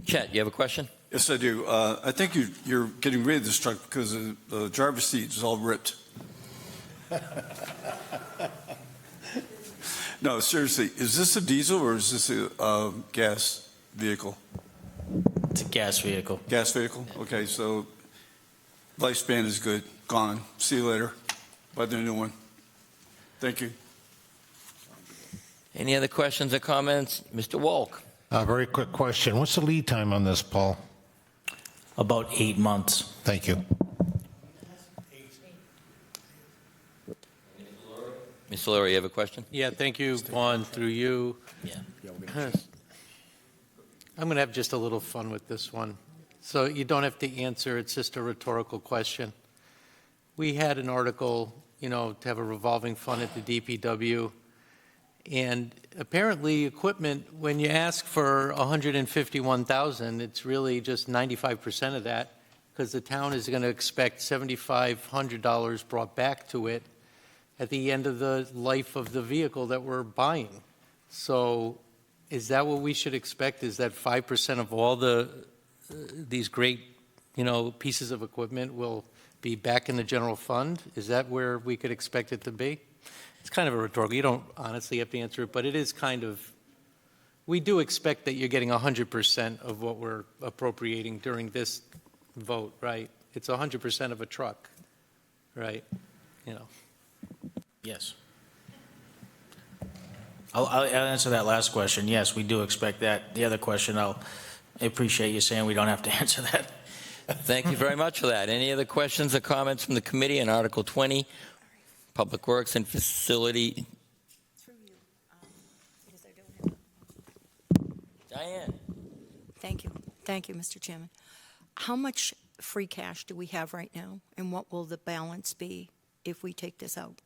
Chet, you have a question? Yes, I do. I think you're getting rid of this truck because the driver's seat is all ripped. No, seriously, is this a diesel or is this a gas vehicle? It's a gas vehicle. Gas vehicle? Okay, so lifespan is good. Gone. See you later. Buy the new one. Thank you. Any other questions or comments? Mr. Walk. Very quick question. What's the lead time on this, Paul? About 8 months. Thank you. Mr. Laurie, you have a question? Yeah, thank you, Vaughn, through you. Yeah. I'm going to have just a little fun with this one. So you don't have to answer, it's just a rhetorical question. We had an article, to have a revolving fund at the DPW, and apparently equipment, when you ask for $151,000, it's really just 95% of that, because the town is going to expect $7,500 brought back to it at the end of the life of the vehicle that we're buying. So is that what we should expect? Is that 5% of all these great, pieces of equipment will be back in the general fund? Is that where we could expect it to be? It's kind of a rhetorical. You don't honestly have to answer it, but it is kind of, we do expect that you're getting 100% of what we're appropriating during this vote, right? It's 100% of a truck, right? Yes. I'll answer that last question. Yes, we do expect that. The other question, I appreciate you saying we don't have to answer that. Thank you very much for that. Any other questions or comments from the committee on Article 20, Public Works and Facility? Diane. Thank you. Thank you, Mr. Chairman. How much free cash do we have right now, and what will the balance be if we take this out?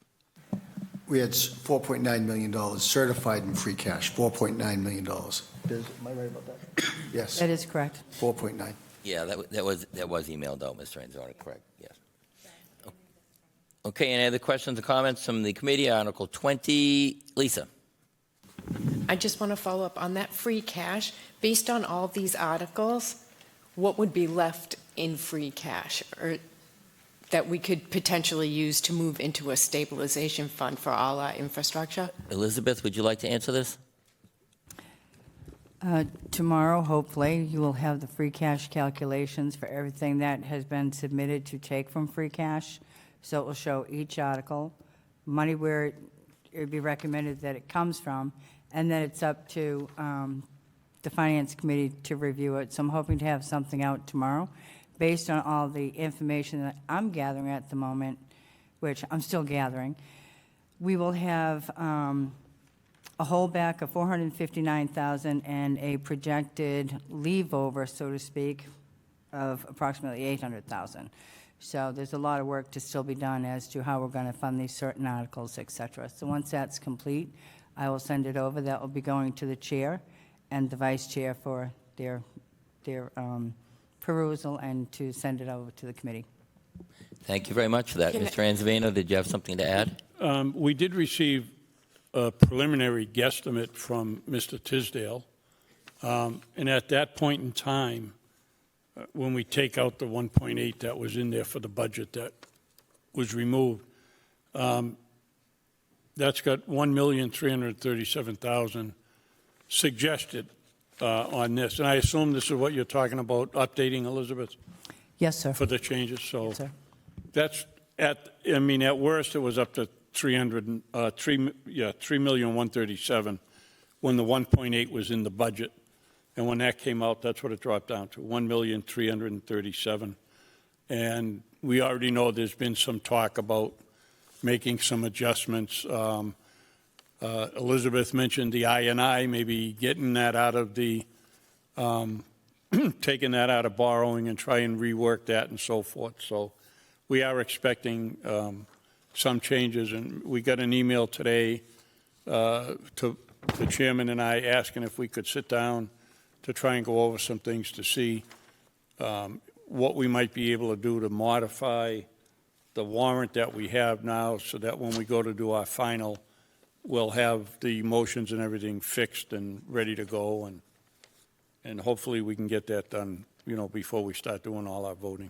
We had $4.9 million certified in free cash, $4.9 million. Am I right about that? Yes. That is correct. 4.9. Yeah, that was emailed out, Mr. Anzona, correct, yes. Okay, any other questions or comments from the committee? Article 20, Lisa. I just want to follow up on that free cash. Based on all these articles, what would be left in free cash, or that we could potentially use to move into a stabilization fund for all our infrastructure? Elizabeth, would you like to answer this? Tomorrow, hopefully, you will have the free cash calculations for everything that has been submitted to take from free cash. So it will show each article, money where it would be recommended that it comes from, and then it's up to the Finance Committee to review it. So I'm hoping to have something out tomorrow based on all the information that I'm gathering at the moment, which I'm still gathering. We will have a holdback of $459,000 and a projected leave over, so to speak, of approximately $800,000. So there's a lot of work to still be done as to how we're going to fund these certain articles, et cetera. So once that's complete, I will send it over. That will be going to the chair and the vice chair for their perusal and to send it over to the committee. Thank you very much for that. Mr. Anzavino, did you have something to add? We did receive a preliminary guesstimate from Mr. Tisdale, and at that point in time, when we take out the 1.8 that was in there for the budget that was removed, that's got $1,337,000 suggested on this. And I assume this is what you're talking about, updating, Elizabeth? Yes, sir. For the changes, so Yes, sir. that's at worst, it was up to $3,137,000 when the 1.8 was in the budget. And when that came out, that's what it dropped down to, $1,337,000. And we already know there's been some talk about making some adjustments. Elizabeth mentioned the I&I, maybe getting that out of the, taking that out of borrowing and try and rework that and so forth. So we are expecting some changes, and we got an email today to the chairman and I asking if we could sit down to try and go over some things to see what we might be able to do to modify the warrant that we have now so that when we go to do our final, we'll have the motions and everything fixed and ready to go, and hopefully we can get that done, before we start doing all our voting.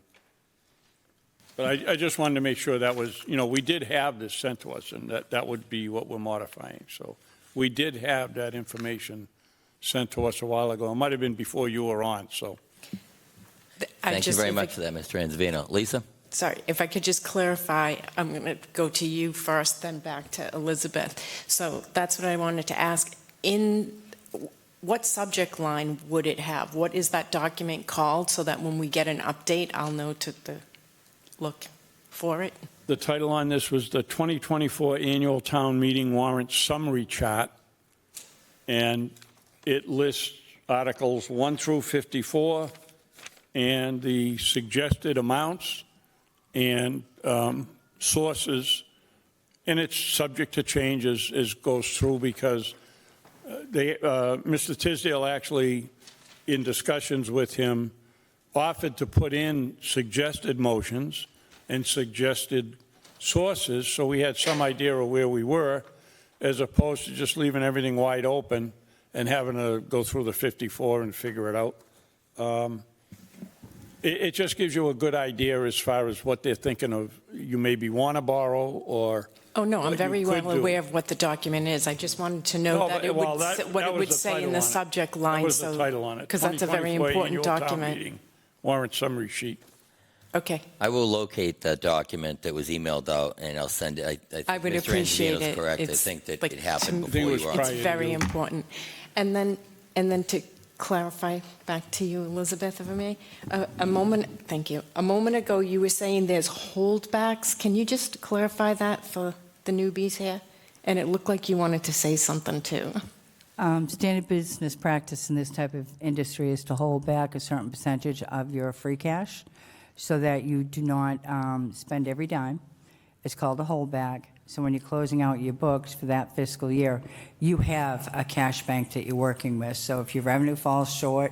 But I just wanted to make sure that was, we did have this sent to us, and that would be what we're modifying. So we did have that information sent to us a while ago. It might have been before you were on, so. Thank you very much for that, Mr. Anzavino. Lisa? Sorry, if I could just clarify, I'm going to go to you first, then back to Elizabeth. So that's what I wanted to ask. In what subject line would it have? What is that document called so that when we get an update, I'll know to look for it? The title on this was the 2024 Annual Town Meeting Warrant Summary Chart, and it lists Articles 1 through 54 and the suggested amounts and sources, and it's subject to change as goes through because Mr. Tisdale actually, in discussions with him, offered to put in suggested motions and suggested sources, so we had some idea of where we were, as opposed to just leaving everything wide open and having to go through the 54 and figure it out. It just gives you a good idea as far as what they're thinking of. You maybe want to borrow or. Oh, no, I'm what very you well could do. aware of what the document is. I just wanted to know No, that but- it well, would, that- what that it was would the say in title the on it. subject line. That was the title on it. Because that's a very 2024 important Annual Town document. Meeting Warrant Summary Sheet. Okay, I will locate that document that was emailed out, and I'll send it. I would Mr. appreciate Angelino's it. correct. I It's think that like it happened to- I think it before was you were on. prior it's to very you. important. And then to clarify back to you, Elizabeth, if I may, thank you. A moment ago, you were saying there's holdbacks. Can you just clarify that for the newbies here? And it looked like you wanted to say something too. Standard business practice in this type of industry is to hold back a certain percentage of your free cash so that you do not spend every dime. It's called a holdback. So when you're closing out your books for that fiscal year, you have a cash bank that you're working with. So if your revenue falls short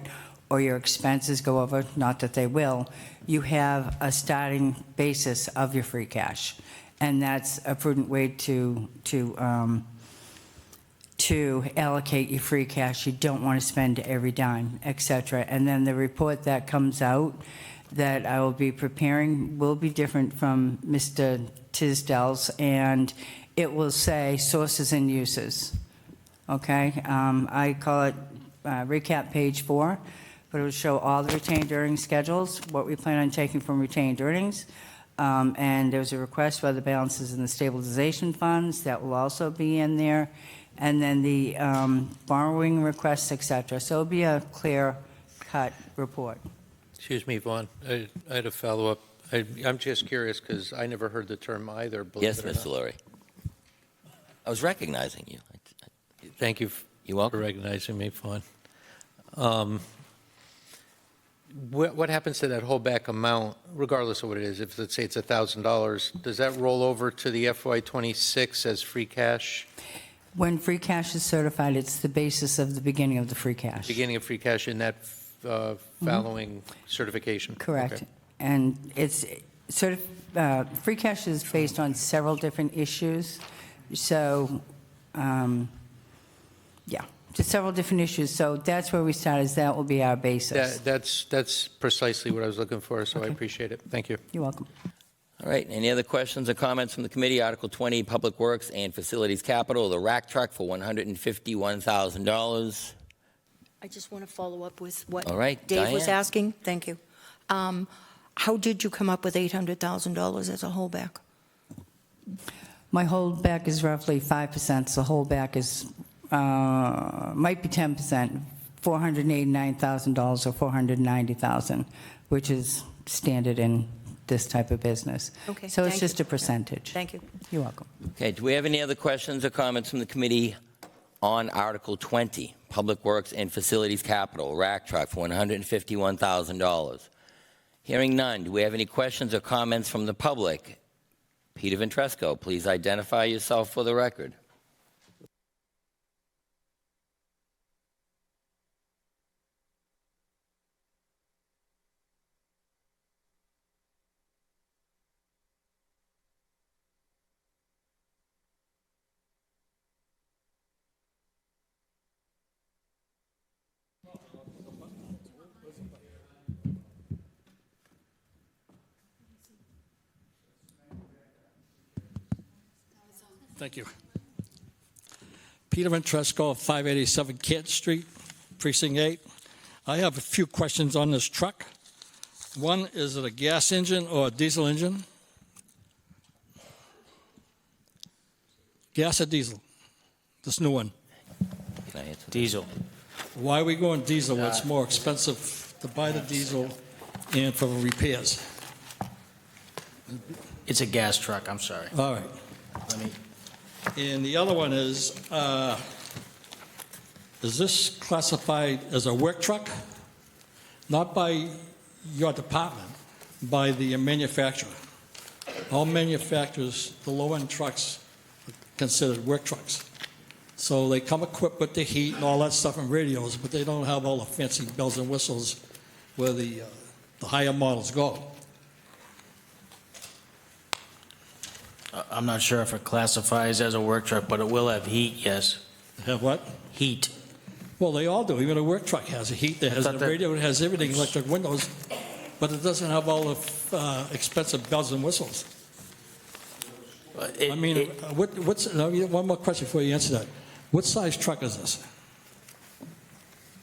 or your expenses go over, not that they will, you have a starting basis of your free cash. And that's a prudent way to allocate your free cash. You don't want to spend every dime, et cetera. And then the report that comes out that I will be preparing will be different from Mr. Tisdale's, and it will say sources and uses. Okay? I call it recap page 4, but it will show all the retained earnings schedules, what we plan on taking from retained earnings. And there's a request for the balances in the stabilization funds that will also be in there. And then the borrowing requests, et cetera. So it'll be a clear-cut report. Excuse me, Vaughn, I had a follow-up. I'm just curious because I never heard the term either, believe Yes, it or Mr. not. Laurie. I was recognizing you. Thank you You're for welcome. recognizing me, Vaughn. What happens to that holdback amount, regardless of what it is? If, let's say it's $1,000, does that roll over to the FY26 as free cash? When free cash is certified, it's the basis of the beginning of the free cash. Beginning of free cash in that following certification? Correct. Okay. And it's free cash is based on several different issues. So, yeah, just several different issues. So that's where we start, is that will be our basis. That's precisely what I was looking for, so I Okay. appreciate it. Thank you. You're welcome. All right, any other questions or comments from the committee? Article 20, Public Works and Facilities Capital, the rack truck for $151,000. I just want to follow up with what All right, Dave was Diane. asking. Thank you. How did you come up with $800,000 as a holdback? My holdback is roughly 5%, so holdback is, might be 10%, $489,000 or $490,000, which is standard in this type of business. Okay, So it's thank just you. a percentage. Thank you. You're welcome. Okay, do we have any other questions or comments from the committee on Article 20, Public Works and Facilities Capital, rack truck for $151,000? Hearing none, do we have any questions or comments from the public? Peter Ventresco, please identify yourself for the record. Thank you. Peter Ventresco, 587 Canton Street, Precinct 8. I have a few questions on this truck. One, is it a gas engine or a diesel engine? Gas or diesel? This new one. Can I answer? Diesel. Why are we going diesel when it's more expensive to buy the diesel and for repairs? It's a gas truck, I'm sorry. All right. Let me, And the other one is this classified as a work truck? Not by your department, by the manufacturer. All manufacturers, the low-end trucks are considered work trucks. So they come equipped with the heat and all that stuff and radios, but they don't have all the fancy bells and whistles where the higher models go. I'm not sure if it classifies as a work truck, but it will have heat, yes. Have what? Heat. Well, they all do. Even a work truck has a heat, it has a thought that- radio, it has everything, electric windows, but it doesn't have all the expensive bells and whistles. I mean, one more question before you answer that. What size truck is this?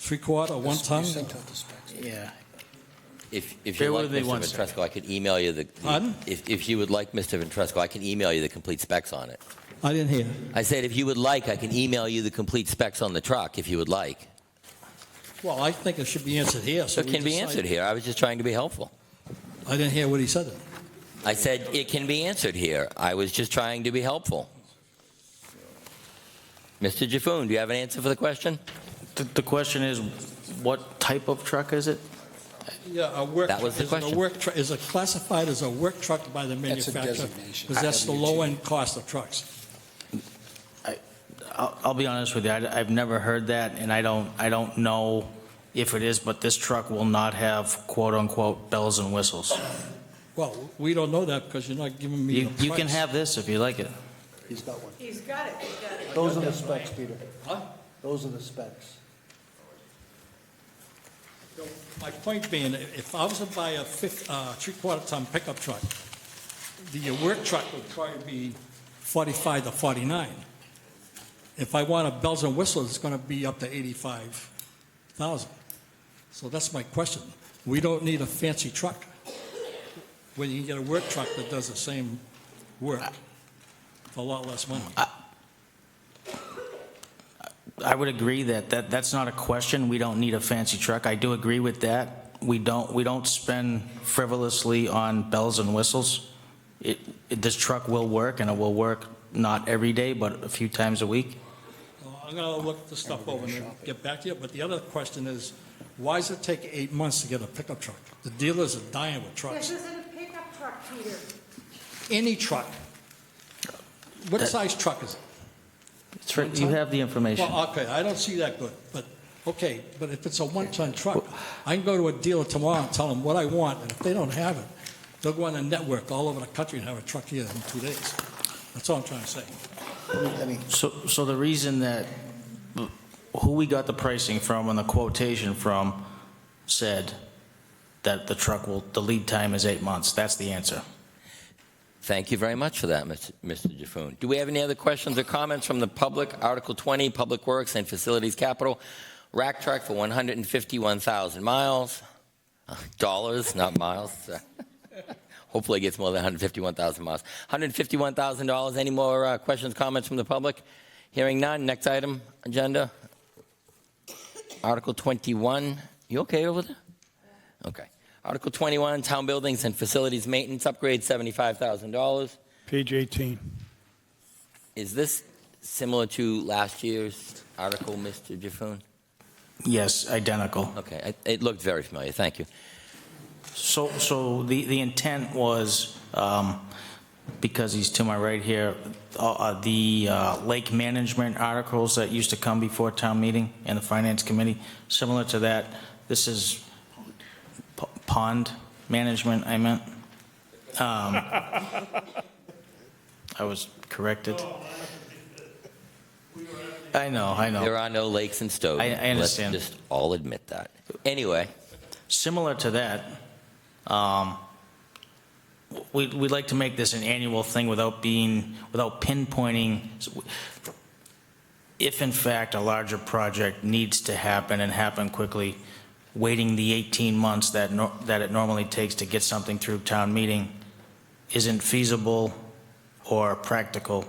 3/4, 1 ton? Yeah. If Bear you like, with me one Mr. second. Ventresco, I could email you the. Pardon? If you would like, Mr. Ventresco, I can email you the complete specs on it. I didn't hear. I said if you would like, I can email you the complete specs on the truck if you would like. Well, I think it should be answered here. So It we can be decide. answered here. I was just trying to be helpful. I didn't hear what he said. I said it can be answered here. I was just trying to be helpful. Mr. Jaffoon, do you have an answer for the question? The question is, what type of truck is it? Yeah, a work. That was the is it a question. work truck? Is it classified as a work truck by the That's a manufacturer? designation. Because that's the low-end cost of trucks. I'll be honest with you, I've never heard that, and I don't know if it is, but this truck will not have quote-unquote bells and whistles. Well, we don't know that because you're not giving me a price. You can have this if you like it. He's got one. He's got it. Those are the specs, Peter. Huh? Those are the specs. My point being, if I was to buy a 3/4 ton pickup truck, the work truck would probably be 45 to 49. If I want a bells and whistles, it's going to be up to 85,000. So that's my question. We don't need a fancy truck when you can get a work truck that does the same work for a lot less money. I would agree that's not a question. We don't need a fancy truck. I do agree with that. We don't spend frivolously on bells and whistles. This truck will work, and it will work not every day, but a few times a week. I'm going to look the stuff over and then get back to you. But the other question is, why does it take 8 months to get a pickup truck? The dealers are dying with trucks. This isn't a pickup truck, Peter. Any truck. What size truck is it? It's right, you have the information. Well, okay, I don't see that good, but, okay, but if it's a one-ton truck, I can go to a dealer tomorrow and tell them what I want, and if they don't have it, they'll go on a network all over the country and have a truck here in 2 days. That's all I'm trying to say. So the reason that who we got the pricing from and the quotation from said that the lead time is 8 months. That's the answer. Thank you very much for that, Mr. Jaffoon. Do we have any other questions or comments from the public? Article 20, Public Works and Facilities Capital, rack truck for 151,000 miles. Dollars, not miles. Hopefully it gets more than 151,000 miles. $151,000. Any more questions, comments from the public? Hearing none. Next item, agenda. Article 21. You okay over there? Okay. Article 21, Town Buildings and Facilities Maintenance Upgrade, $75,000. Page 18. Is this similar to last year's article, Mr. Jaffoon? Yes, identical. Okay, it looked very familiar. Thank you. So the intent was, because he's to my right here, the lake management articles that used to come before town meeting and the finance committee, similar to that. This is pond management, I meant. I was corrected. I know. There are no lakes in Stoughton. I understand. Let's just all admit that. Anyway. Similar to that, we'd like to make this an annual thing without pinpointing. If in fact a larger project needs to happen and happen quickly, waiting the 18 months that it normally takes to get something through town meeting isn't feasible or practical.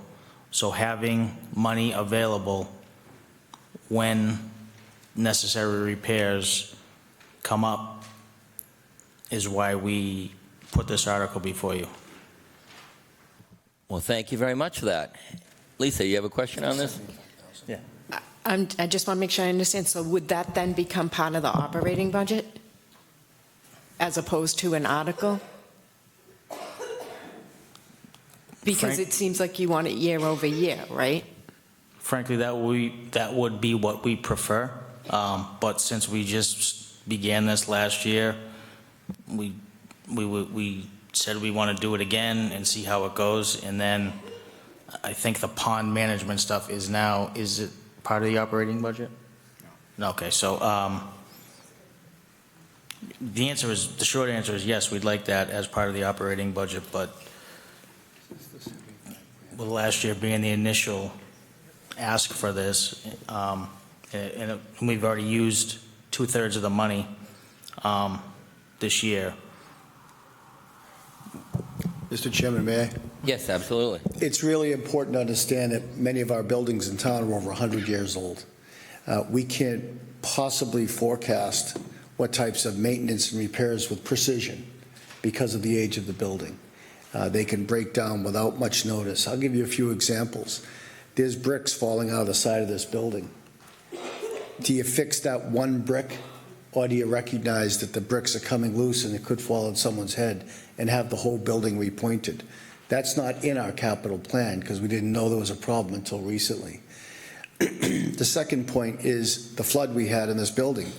So having money available when necessary repairs come up is why we put this article before you. Well, thank you very much for that. Lisa, you have a question on this? Yeah. I just want to make sure I understand. So would that then become part of the operating budget as opposed to an article? Because Frank? it seems like you want it year over year, right? Frankly, that would be what we prefer. But since we just began this last year, we said we want to do it again and see how it goes. And then I think the pond management stuff is it part of the operating budget? No. Okay, so the short answer is yes, we'd like that as part of the operating budget, but with last year being the initial ask for this, and we've already used 2/3 of the money this year. Mr. Chairman, may I? Yes, absolutely. It's really important to understand that many of our buildings in town are over 100 years old. We can't possibly forecast what types of maintenance and repairs with precision because of the age of the building. They can break down without much notice. I'll give you a few examples. There's bricks falling out of the side of this building. Do you fix that one brick, or do you recognize that the bricks are coming loose and it could fall on someone's head and have the whole building repointed? That's not in our capital plan because we didn't know there was a problem until recently. The second point is the flood we had in this building.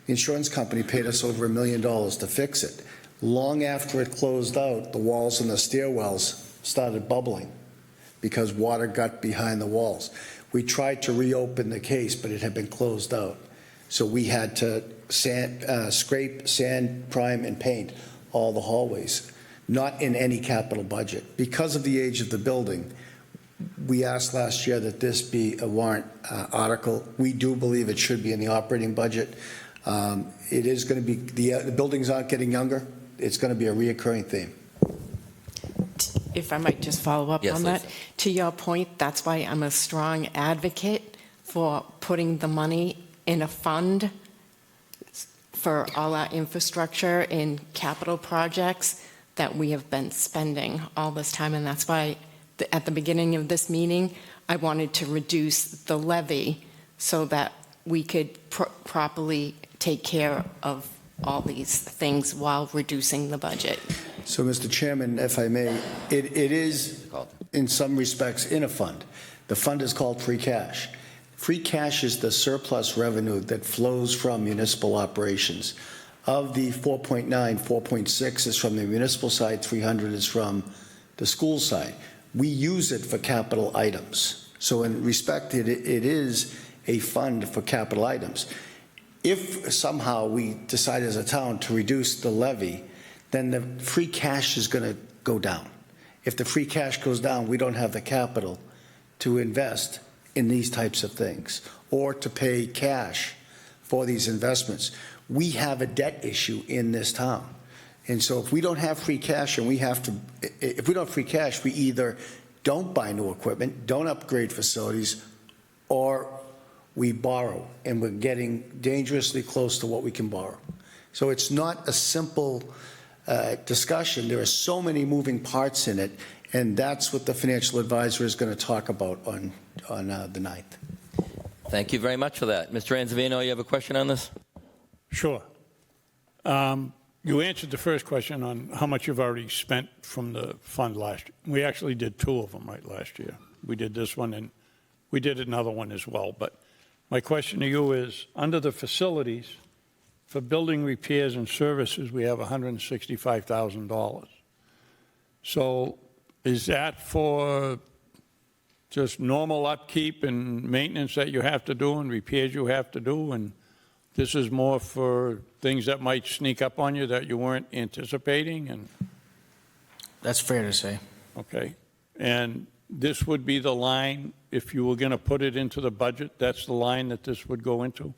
The insurance company paid us over $1 million to fix it. Long after it closed out, the walls and the stairwells started bubbling because water got behind the walls. We tried to reopen the case, but it had been closed out. So we had to scrape, sand, prime, and paint all the hallways, not in any capital budget. Because of the age of the building, we asked last year that this be a warrant article. We do believe it should be in the operating budget. It is going to be, the buildings aren't getting younger. It's going to be a reoccurring theme. If I might just follow up Yes, on that. Lisa. To your point, that's why I'm a strong advocate for putting the money in a fund for all our infrastructure and capital projects that we have been spending all this time. And that's why at the beginning of this meeting, I wanted to reduce the levy so that we could properly take care of all these things while reducing the budget. So, Mr. Chairman, if I may, it is, in some respects, in a fund. The fund is called free cash. Free cash is the surplus revenue that flows from municipal operations. Of the 4.9, 4.6 is from the municipal side, 300 is from the school side. We use it for capital items. So in respect, it is a fund for capital items. If somehow we decide as a town to reduce the levy, then the free cash is going to go down. If the free cash goes down, we don't have the capital to invest in these types of things or to pay cash for these investments. We have a debt issue in this town. And so if we don't have free cash and if we don't have free cash, we either don't buy new equipment, don't upgrade facilities, or we borrow, and we're getting dangerously close to what we can borrow. So it's not a simple discussion. There are so many moving parts in it, and that's what the financial advisor is going to talk about on the 9th. Thank you very much for that. Mr. Anzavino, you have a question on this? Sure. You answered the first question on how much you've already spent from the fund last year. We actually did 2 of them right last year. We did this one, and we did another one as well. But my question to you is, under the facilities, for building repairs and services, we have $165,000. So is that for just normal upkeep and maintenance that you have to do and repairs you have to do? And this is more for things that might sneak up on you that you weren't anticipating? And That's fair to say. okay. And this would be the line, if you were going to put it into the budget, that's the line that this would go into?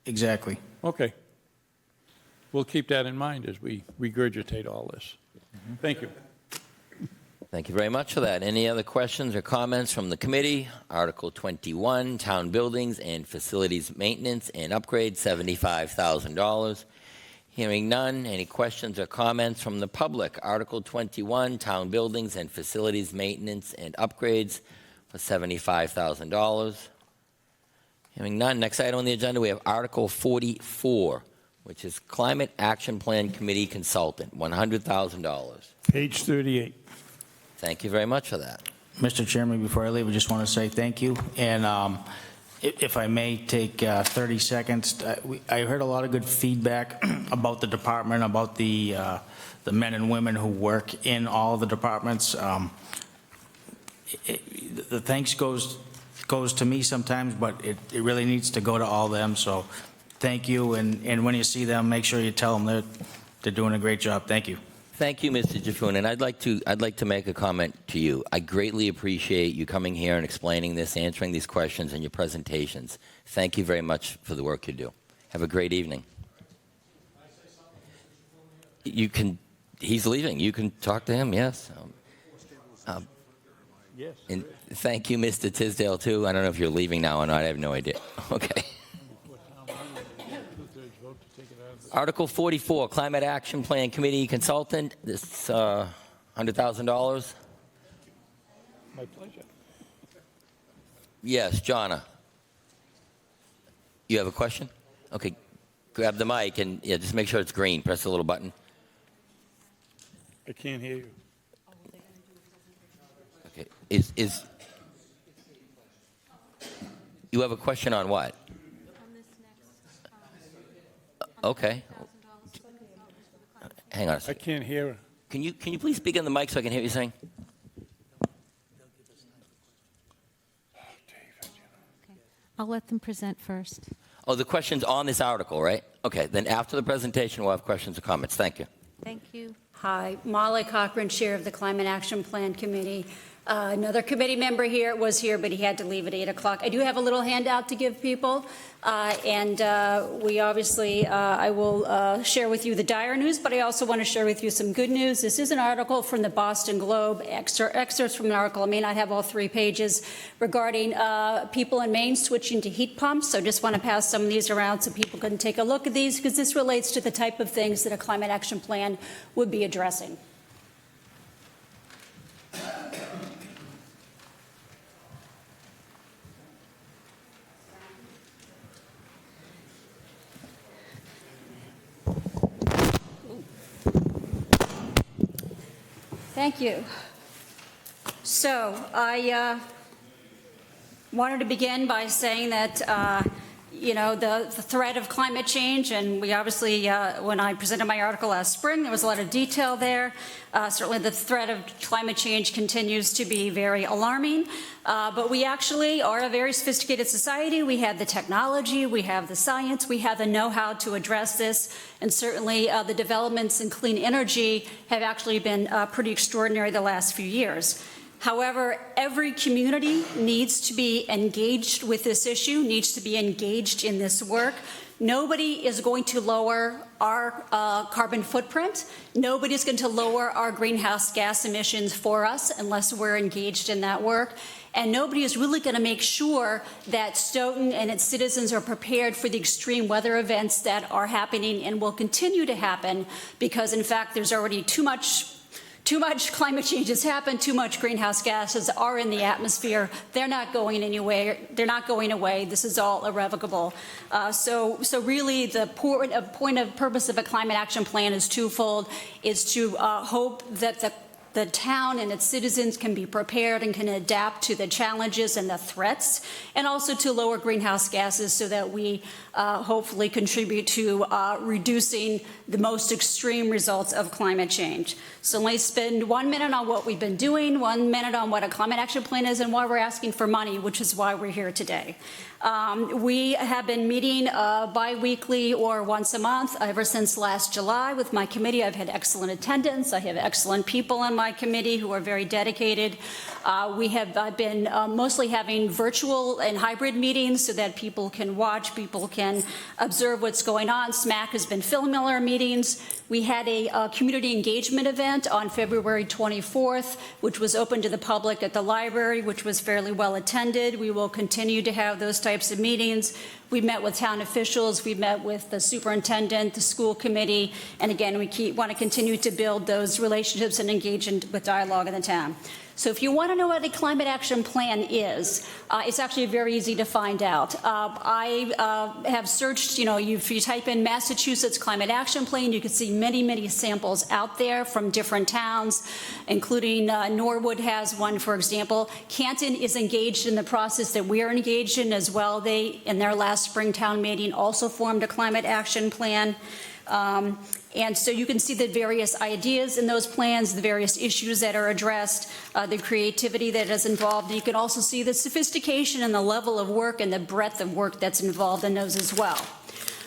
Exactly. Okay. We'll keep that in mind as we regurgitate all this. Thank you. Thank you very much for that. Any other questions or comments from the committee? Article 21, Town Buildings and Facilities Maintenance and Upgrade, $75,000. Hearing none. Any questions or comments from the public? Article 21, Town Buildings and Facilities Maintenance and Upgrades for $75,000. Hearing none. Next item on the agenda, we have Article 44, which is Climate Action Plan Committee Consultant, $100,000. Page 38. Thank you very much for that. Mr. Chairman, before I leave, I just want to say thank you. And if I may take 30 seconds, I heard a lot of good feedback about the department, about the men and women who work in all the departments. The thanks goes to me sometimes, but it really needs to go to all of them. So thank you. And when you see them, make sure you tell them they're doing a great job. Thank you. Thank you, Mr. Jaffoon, and I'd like to make a comment to you. I greatly appreciate you coming here and explaining this, answering these questions in your presentations. Thank you very much for the work you do. Have a great evening. You can. He's leaving. You can talk to him. Yes. Yes. And thank you, Mr. Tisdale, too. I don't know if you're leaving now or not. I have no idea. Okay. Article 44, Climate Action Plan Committee Consultant. This $100,000. My pleasure. Yes, Jonna. You have a question? Okay. Grab the mic and just make sure it's green. Press the little button. I can't hear you. Okay. You have a question on what? Okay. Hang on a I second. can't hear her. Can you please speak in the mic so I can hear what you're saying? I'll let them present first. Oh, the question's on this article, right? Okay, then after the presentation, we'll have questions or comments. Thank you. Thank you. Hi, Molly Cochran, Chair of the Climate Action Plan Committee. Another committee member here was here, but he had to leave at 8 o'clock. I do have a little handout to give people, and we obviously, I will share with you the dire news, but I also want to share with you some good news. This is an article from the Boston Globe, excerpts from an article, I may not have all 3 pages, regarding people in Maine switching to heat pumps. So just want to pass some of these around so people can take a look at these, because this relates to the type of things that a climate action plan would be addressing. Thank you. So I wanted to begin by saying that, the threat of climate change, and we obviously, when I presented my article last spring, there was a lot of detail there. Certainly the threat of climate change continues to be very alarming, but we actually are a very sophisticated society. We have the technology, we have the science, we have the know-how to address this, and certainly the developments in clean energy have actually been pretty extraordinary the last few years. However, every community needs to be engaged with this issue, needs to be engaged in this work. Nobody is going to lower our carbon footprint. Nobody's going to lower our greenhouse gas emissions for us unless we're engaged in that work. And nobody is really going to make sure that Stoughton and its citizens are prepared for the extreme weather events that are happening and will continue to happen, because, in fact, there's already too much climate change has happened, too much greenhouse gases are in the atmosphere. They're not going anywhere. They're not going away. This is all irrevocable. So really the purpose of a climate action plan is twofold, is to hope that the town and its citizens can be prepared and can adapt to the challenges and the threats, and also to lower greenhouse gases so that we hopefully contribute to reducing the most extreme results of climate change. So let me spend 1 minute on what we've been doing, 1 minute on what a climate action plan is, and why we're asking for money, which is why we're here today. We have been meeting bi-weekly or once a month ever since last July with my committee. I've had excellent attendance. I have excellent people on my committee who are very dedicated. We have been mostly having virtual and hybrid meetings so that people can watch, people can observe what's going on. SMAC has been filming our meetings. We had a community engagement event on February 24th, which was open to the public at the library, which was fairly well attended. We will continue to have those types of meetings. We met with town officials, we met with the superintendent, the school committee, and again, we want to continue to build those relationships and engage with dialogue in the town. So if you want to know what a climate action plan is, it's actually very easy to find out. I have searched, if you type in Massachusetts Climate Action Plan, you can see many, many samples out there from different towns, including Norwood has one, for example. Canton is engaged in the process that we are engaged in as well. They, in their last Springtown meeting, also formed a climate action plan. And so you can see the various ideas in those plans, the various issues that are addressed, the creativity that is involved. You can also see the sophistication and the level of work and the breadth of work that's involved in those as well.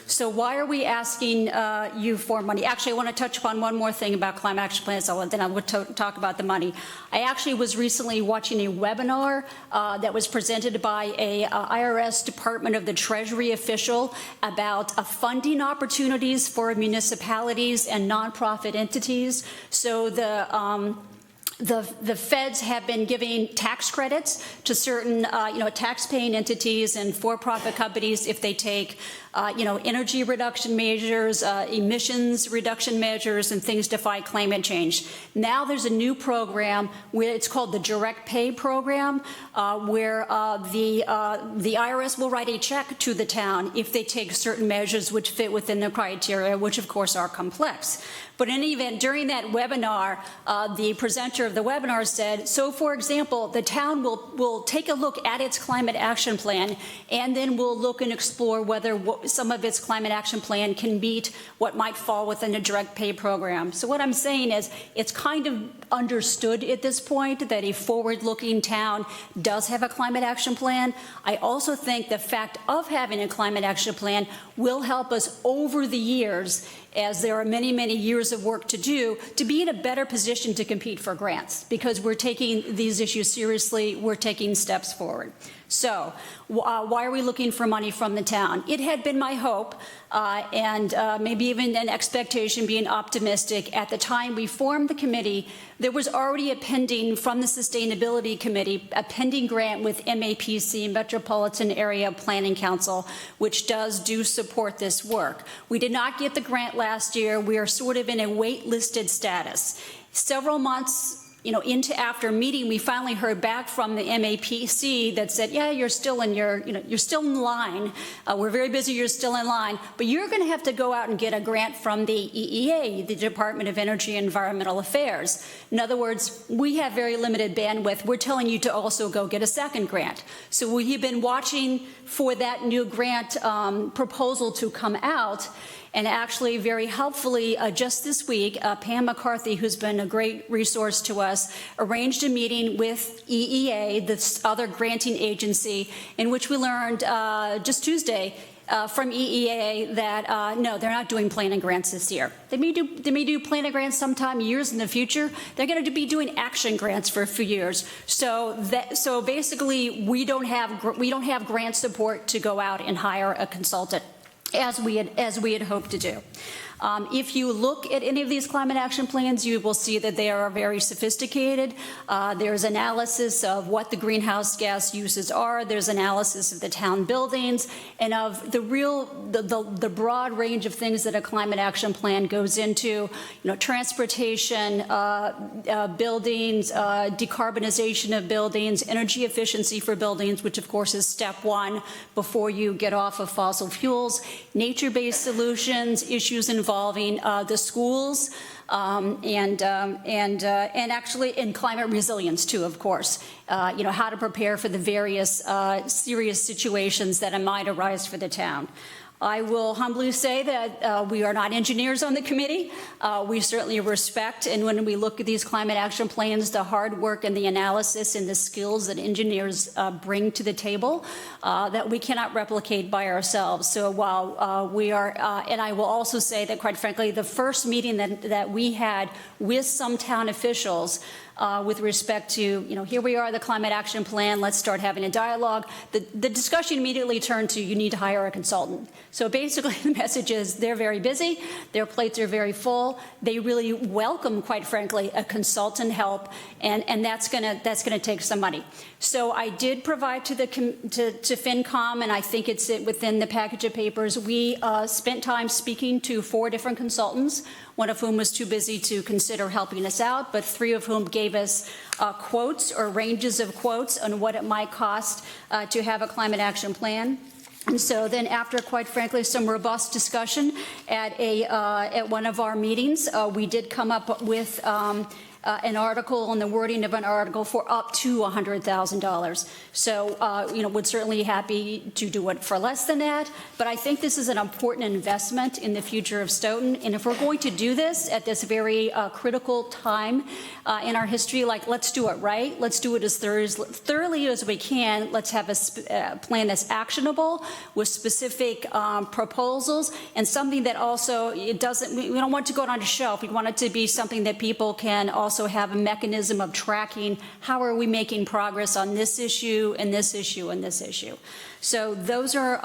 So why are we asking you for money? Actually, I want to touch upon one more thing about climate action plans, then I would talk about the money. I actually was recently watching a webinar that was presented by a IRS Department of the Treasury official about funding opportunities for municipalities and nonprofit entities. So the feds have been giving tax credits to certain, tax-paying entities and for-profit companies if they take, energy reduction measures, emissions reduction measures, and things to fight climate change. Now there's a new program where it's called the Direct Pay Program, where the IRS will write a check to the town if they take certain measures which fit within the criteria, which of course are complex. But in any event, during that webinar, the presenter of the webinar said, so for example, the town will take a look at its climate action plan, and then we'll look and explore whether some of its climate action plan can meet what might fall within a direct pay program. So what I'm saying is it's kind of understood at this point that a forward-looking town does have a climate action plan. I also think the fact of having a climate action plan will help us over the years, as there are many, many years of work to do, to be in a better position to compete for grants, because we're taking these issues seriously, we're taking steps forward. So why are we looking for money from the town? It had been my hope, and maybe even an expectation, being optimistic, at the time we formed the committee, there was already a pending, from the Sustainability Committee, a pending grant with MAPC, Metropolitan Area Planning Council, which does support this work. We did not get the grant last year. We are sort of in a wait-listed status. Several months into after meeting, we finally heard back from the MAPC that said, yeah, you're still in you're still in line. We're very busy, you're still in line, but you're going to have to go out and get a grant from the EEA, the Department of Energy and Environmental Affairs. In other words, we have very limited bandwidth. We're telling you to also go get a second grant. So we've been watching for that new grant proposal to come out. And actually, very helpfully, just this week, Pam McCarthy, who's been a great resource to us, arranged a meeting with EEA, this other granting agency, in which we learned just Tuesday from EEA that no, they're not doing planning grants this year. They may do planning grants sometime years in the future. They're going to be doing action grants for a few years. So basically, we don't have grant support to go out and hire a consultant, as we had hoped to do. If you look at any of these climate action plans, you will see that they are very sophisticated. There's analysis of what the greenhouse gas uses are. There's analysis of the town buildings and of the broad range of things that a climate action plan goes into. Transportation, buildings, decarbonization of buildings, energy efficiency for buildings, which of course is step one before you get off of fossil fuels, nature-based solutions, issues involving the schools, and actually in climate resilience too, of course. How to prepare for the various serious situations that might arise for the town. I will humbly say that we are not engineers on the committee. We certainly respect, and when we look at these climate action plans, the hard work and the analysis and the skills that engineers bring to the table that we cannot replicate by ourselves. So while we are, and I will also say that, quite frankly, the first meeting that we had with some town officials, with respect to, here we are, the climate action plan, let's start having a dialogue. The discussion immediately turned to, you need to hire a consultant. So basically the message is they're very busy, their plates are very full, they really welcome, quite frankly, a consultant help, and that's gonna take some money. So I did provide to FinCom, and I think it's within the package of papers. We spent time speaking to 4 different consultants, one of whom was too busy to consider helping us out, but 3 of whom gave us quotes or ranges of quotes on what it might cost to have a climate action plan. And so then after, quite frankly, some robust discussion at one of our meetings, we did come up with an article on the wording of an article for up to $100,000. So, would certainly happy to do it for less than that. But I think this is an important investment in the future of Stoughton. And if we're going to do this at this very critical time in our history, let's do it right. Let's do it as thoroughly as we can. Let's have a plan that's actionable with specific proposals and something that also we don't want to go on a shelf. We want it to be something that people can also have a mechanism of tracking how are we making progress on this issue and this issue and this issue. So those are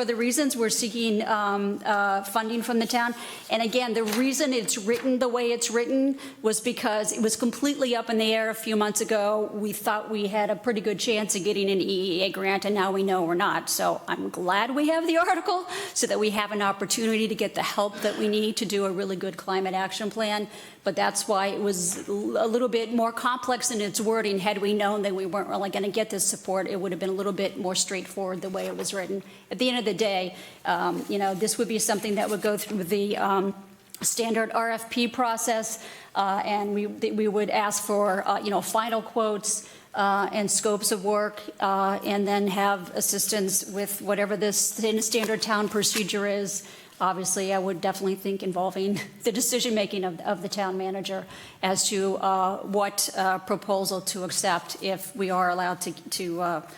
the reasons we're seeking funding from the town. And again, the reason it's written the way it's written was because it was completely up in the air a few months ago. We thought we had a pretty good chance of getting an EEA grant, and now we know we're not. So I'm glad we have the article so that we have an opportunity to get the help that we need to do a really good climate action plan. But that's why it was a little bit more complex in its wording. Had we known that we weren't really going to get this support, it would have been a little bit more straightforward the way it was written. At the end of the day, this would be something that would go through the standard RFP process, and we would ask for, final quotes and scopes of work, and then have assistance with whatever this standard town procedure is. Obviously, I would definitely think involving the decision-making of the town manager as to what proposal to accept if we are allowed to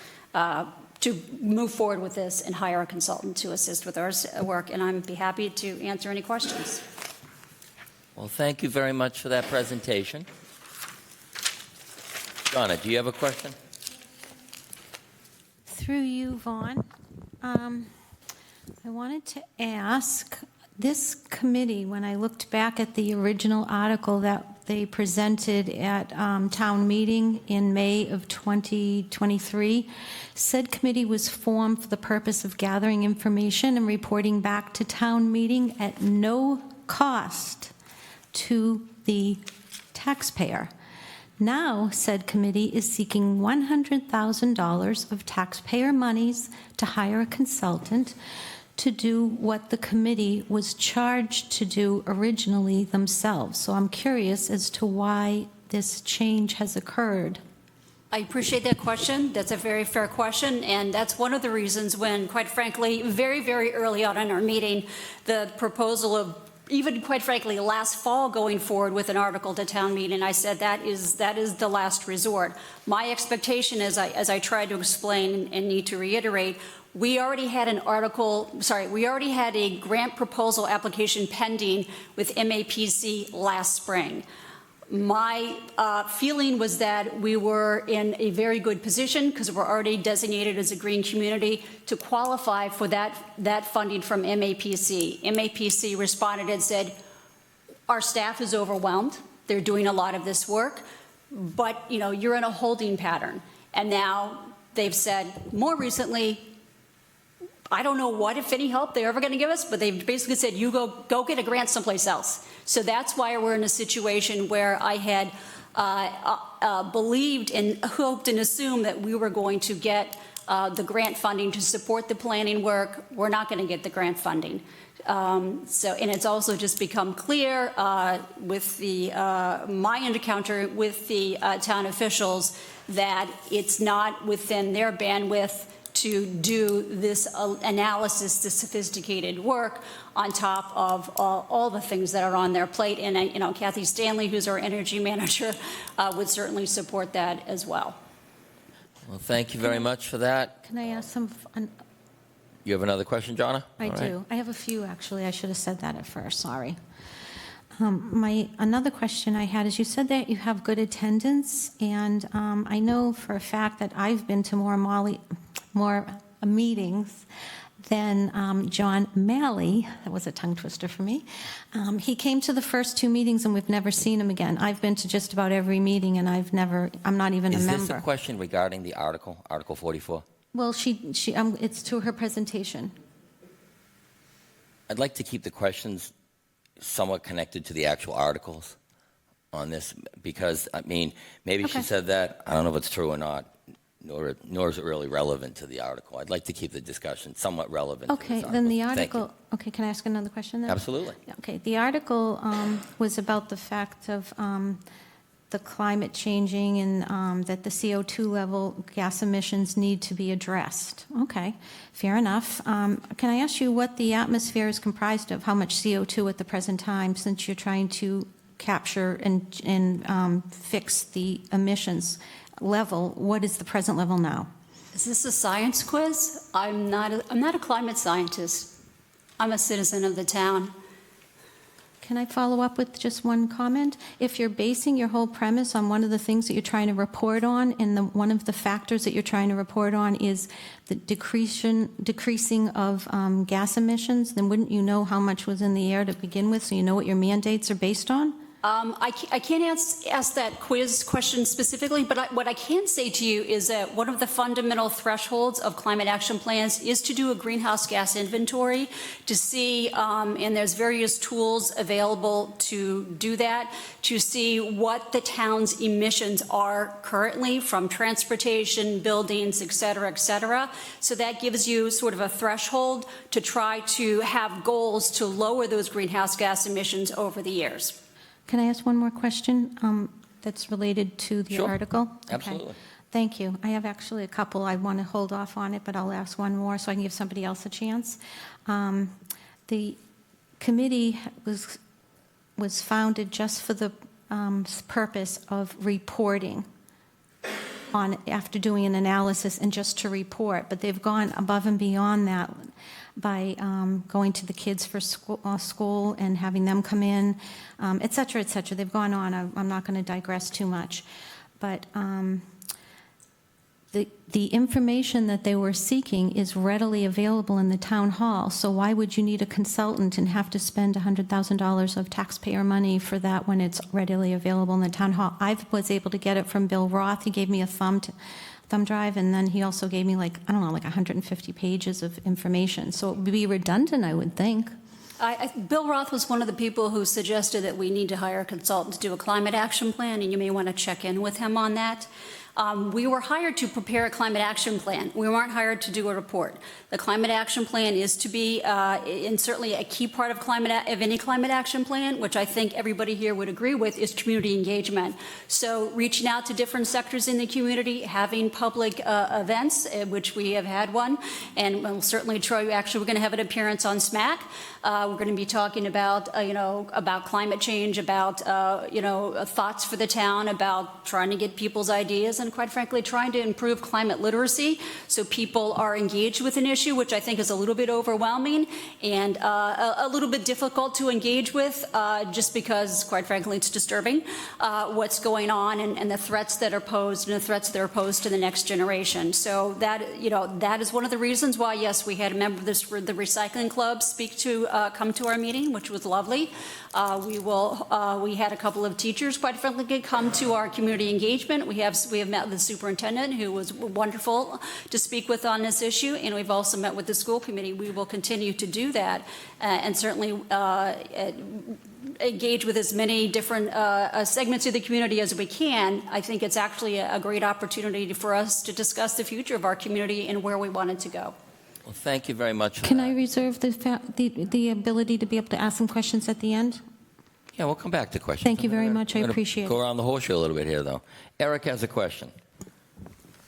move forward with this and hire a consultant to assist with our work. And I'd be happy to answer any questions. Well, thank you very much for that presentation. Donna, do you have a question? Through you, Vaughn. I wanted to ask, this committee, when I looked back at the original article that they presented at town meeting in May of 2023, said committee was formed for the purpose of gathering information and reporting back to town meeting at no cost to the taxpayer. Now, said committee is seeking $100,000 of taxpayer monies to hire a consultant to do what the committee was charged to do originally themselves. So I'm curious as to why this change has occurred. I appreciate that question. That's a very fair question, and that's one of the reasons when, quite frankly, very, very early on in our meeting, the proposal of even, quite frankly, last fall going forward with an article to town meeting, I said that is the last resort. My expectation, as I tried to explain and need to reiterate, we already had a grant proposal application pending with MAPC last spring. My feeling was that we were in a very good position because we're already designated as a green community to qualify for that funding from MAPC. MAPC responded and said, our staff is overwhelmed. They're doing a lot of this work, but you're in a holding pattern. And now they've said more recently, I don't know what, if any, help they're ever going to give us, but they've basically said, you go get a grant someplace else. So that's why we're in a situation where I had believed and hoped and assumed that we were going to get the grant funding to support the planning work. We're not going to get the grant funding. And it's also just become clear with my encounter with the town officials that it's not within their bandwidth to do this analysis, this sophisticated work on top of all the things that are on their plate. And Kathy Stanley, who's our energy manager, would certainly support that as well. Well, thank you very much for that. Can I ask some? You have another question, Jonna? I do. I have a few, actually. I should have said that at first. Sorry. Another question I had is you said that you have good attendance, and I know for a fact that I've been to more meetings than John Malley. That was a tongue twister for me. He came to the first 2 meetings, and we've never seen him again. I've been to just about every meeting, and I'm not even a member. Is this a question regarding the Article 44? Well, it's to her presentation. I'd like to keep the questions somewhat connected to the actual articles on this, because, I mean, maybe she said that. I don't know if it's true or not, nor is it really relevant to the article. I'd like to keep the discussion somewhat relevant. Okay, then the article, okay, can I ask another question then? Absolutely. Okay, the article was about the fact of the climate changing and that the CO2 level, gas emissions need to be addressed. Okay, fair enough. Can I ask you what the atmosphere is comprised of? How much CO2 at the present time, since you're trying to capture and fix the emissions level? What is the present level now? Is this a science quiz? I'm not a climate scientist. I'm a citizen of the town. Can I follow up with just one comment? If you're basing your whole premise on one of the things that you're trying to report on, and one of the factors that you're trying to report on is the decreasing of gas emissions, then wouldn't you know how much was in the air to begin with, so you know what your mandates are based on? I can't ask that quiz question specifically, but what I can say to you is that one of the fundamental thresholds of climate action plans is to do a greenhouse gas inventory to see, and there's various tools available to do that, to see what the town's emissions are currently from transportation, buildings, et cetera, So that gives you sort of a threshold to try to have goals to lower those greenhouse gas emissions over the years. Can I ask one more question that's related to the article? Absolutely. Okay. Thank you. I have actually a couple. I want to hold off on it, but I'll ask one more so I can give somebody else a chance. The committee was founded just for the purpose of reporting after doing an analysis and just to report, but they've gone above and beyond that by going to the kids for school and having them come in, et cetera, et cetera. They've gone on. I'm not going to digress too much. But the information that they were seeking is readily available in the town hall. So why would you need a consultant and have to spend $100,000 of taxpayer money for that when it's readily available in the town hall? I was able to get it from Bill Roth. He gave me a thumb drive, and then he also gave me like 150 pages of information. So it would be redundant, I would think. Bill Roth was one of the people who suggested that we need to hire a consultant to do a climate action plan, and you may want to check in with him on that. We were hired to prepare a climate action plan. We weren't hired to do a report. The climate action plan is to be, and certainly a key part of any climate action plan, which I think everybody here would agree with, is community engagement. So reaching out to different sectors in the community, having public events, which we have had one, and we'll certainly try. Actually, we're going to have an appearance on SMAC. We're going to be talking about, about climate change, about, thoughts for the town, about trying to get people's ideas, and quite frankly, trying to improve climate literacy so people are engaged with an issue, which I think is a little bit overwhelming and a little bit difficult to engage with, just because, quite frankly, it's disturbing what's going on and the threats that are posed and the threats that are posed to the next generation. So that is one of the reasons why, yes, we had a member of the recycling club come to our meeting, which was lovely. We had a couple of teachers, quite frankly, come to our community engagement. We have met with the superintendent, who was wonderful to speak with on this issue, and we've also met with the school committee. We will continue to do that, and certainly engage with as many different segments of the community as we can. I think it's actually a great opportunity for us to discuss the future of our community and where we want it to go. Well, thank you very much. Can I reserve the ability to be able to ask some questions at the end? Yeah, we'll come back to questions. Thank you very much. I appreciate it. Go around the horseshoe a little bit here, though. Eric has a question.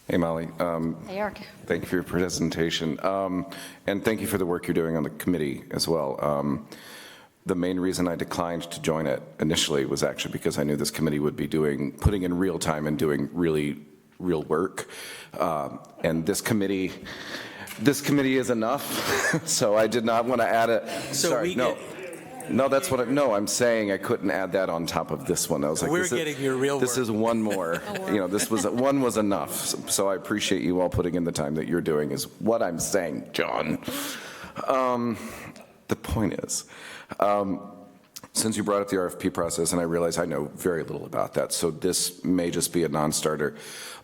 Hey, Molly. Hey, Eric. Thank you for your presentation. And thank you for the work you're doing on the committee as well. The main reason I declined to join it initially was actually because I knew this committee would be putting in real time and doing really real work. And this committee is enough, so I did not want to add it. No, that's what I'm saying I couldn't add that on top of this one. I was like, We're getting your real this work. is one more. One was enough. So I appreciate you all putting in the time that you're doing is what I'm saying, John. The point is, since you brought up the RFP process, and I realize I know very little about that, so this may just be a non-starter,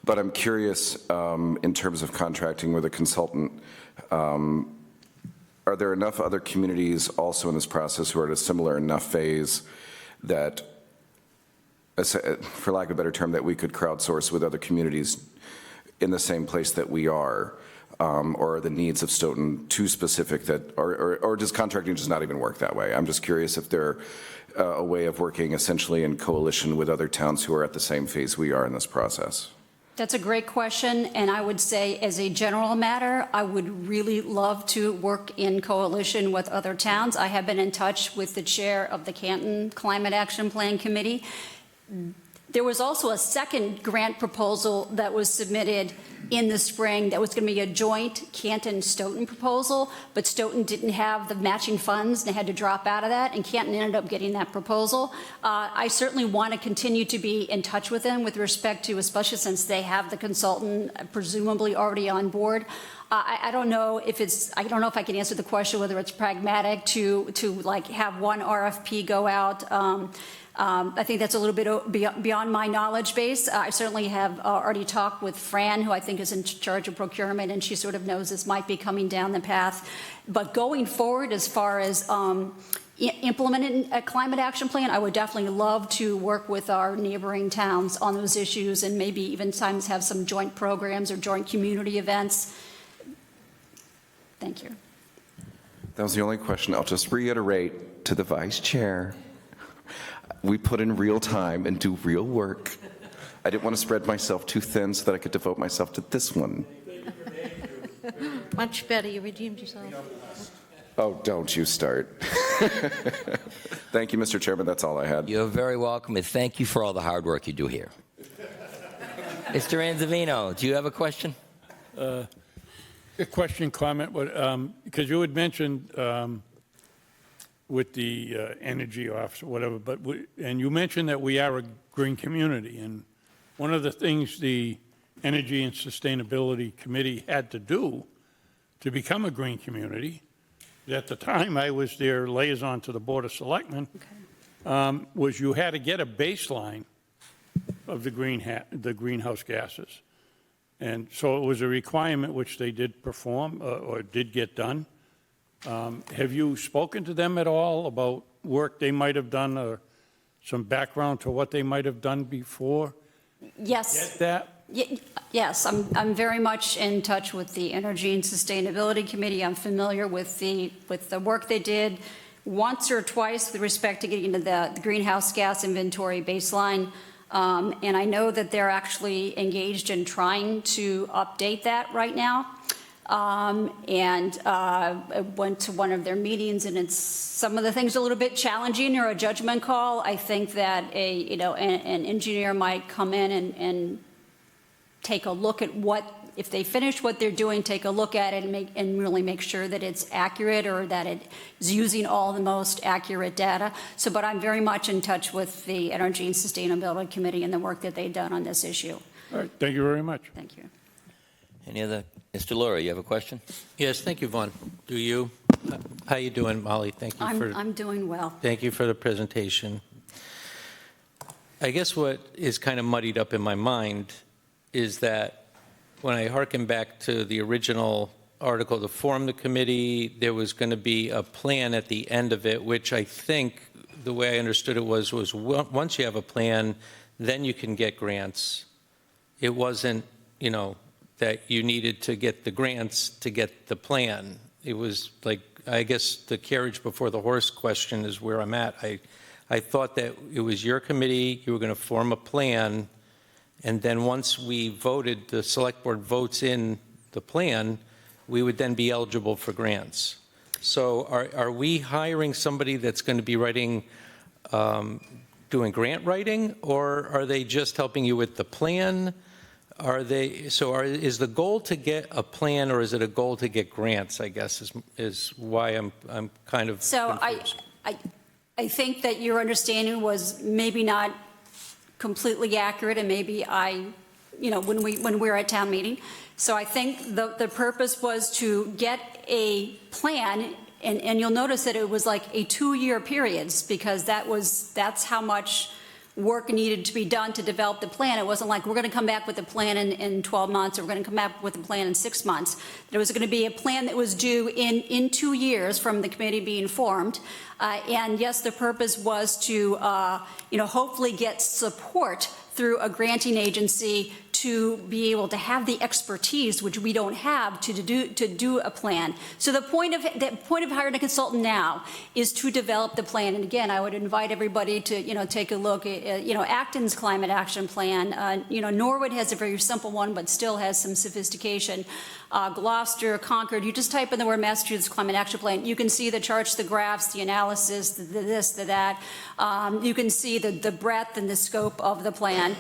but I'm curious in terms of contracting with a consultant, are there enough other communities also in this process who are at a similar enough phase that, for lack of a better term, that we could crowdsource with other communities in the same place that we are? Or are the needs of Stoughton too specific that, or does contracting just not even work that way? I'm just curious if they're a way of working essentially in coalition with other towns who are at the same phase we are in this process. That's a great question, and I would say as a general matter, I would really love to work in coalition with other towns. I have been in touch with the chair of the Canton Climate Action Plan Committee. There was also a second grant proposal that was submitted in the spring that was going to be a joint Canton-Stoughton proposal, but Stoughton didn't have the matching funds and they had to drop out of that, and Canton ended up getting that proposal. I certainly want to continue to be in touch with them with respect to, especially since they have the consultant presumably already on board. I don't know if I can answer the question whether it's pragmatic to like have one RFP go out. I think that's a little bit beyond my knowledge base. I certainly have already talked with Fran, who I think is in charge of procurement, and she sort of knows this might be coming down the path. But going forward, as far as implementing a climate action plan, I would definitely love to work with our neighboring towns on those issues and maybe even times have some joint programs or joint community events. Thank you. That was the only question. I'll just reiterate to the vice chair. We put in real time and do real work. I didn't want to spread myself too thin so that I could devote myself to this one. Much better. You redeemed yourself. Oh, don't you start. Thank you, Mr. Chairman. That's all I had. You're very welcome, and thank you for all the hard work you do here. Mr. Anzavino, do you have a question? A question, comment, because you had mentioned with the energy office or whatever, and you mentioned that we are a green community, and one of the things the Energy and Sustainability Committee had to do to become a green community, at the time I was their liaison to the Board of Selectmen, was you had to get a baseline of the greenhouse gases. And so it was a requirement which they did perform or did get done. Have you spoken to them at all about work they might have done or some background to what they might have done before? Yes. Get that? Yes, I'm very much in touch with the Energy and Sustainability Committee. I'm familiar with the work they did once or twice with respect to getting into the greenhouse gas inventory baseline. And I know that they're actually engaged in trying to update that right now. I went to one of their meetings, and some of the things are a little bit challenging or a judgment call. I think that an engineer might come in and take a look at if they finish what they're doing, take a look at it and really make sure that it's accurate or that it is using all the most accurate data. But I'm very much in touch with the Energy and Sustainability Committee and the work that they've done on this issue. All right, thank you very much. Thank you. Any other? Mr. Lurie, you have a question? Yes, thank you, Vaughn. Do you? How you doing, Molly? Thank you I'm doing well. Thank you for the presentation. I guess what is kind of muddied up in my mind is that when I hearken back to the original article to form the committee, there was going to be a plan at the end of it, which I think the way I understood it was once you have a plan, then you can get grants. It wasn't, that you needed to get the grants to get the plan. It was like, I guess the carriage before the horse question is where I'm at. I thought that it was your committee, you were going to form a plan, and then once we voted, the select board votes in the plan, we would then be eligible for grants. So are we hiring somebody that's going to be writing, doing grant writing, or are they just helping you with the plan? Is the goal to get a plan, or is it a goal to get grants, I guess, is why I'm kind of So confused. I think that your understanding was maybe not completely accurate, and maybe when we were at town meeting. So I think the purpose was to get a plan, and you'll notice that it was like a 2-year periods, because that's how much work needed to be done to develop the plan. It wasn't like we're going to come back with a plan in 12 months, or we're going to come back with a plan in 6 months. There was going to be a plan that was due in 2 years from the committee being formed. And yes, the purpose was to, hopefully get support through a granting agency to be able to have the expertise, which we don't have, to do a plan. So the point of hiring a consultant now is to develop the plan. And again, I would invite everybody to take a look at Acton's climate action plan. Norwood has a very simple one, but still has some sophistication. Gloucester, Concord, you just type in the word Massachusetts Climate Action Plan. You can see the charts, the graphs, the analysis, the this, the that. You can see the breadth and the scope of the plan.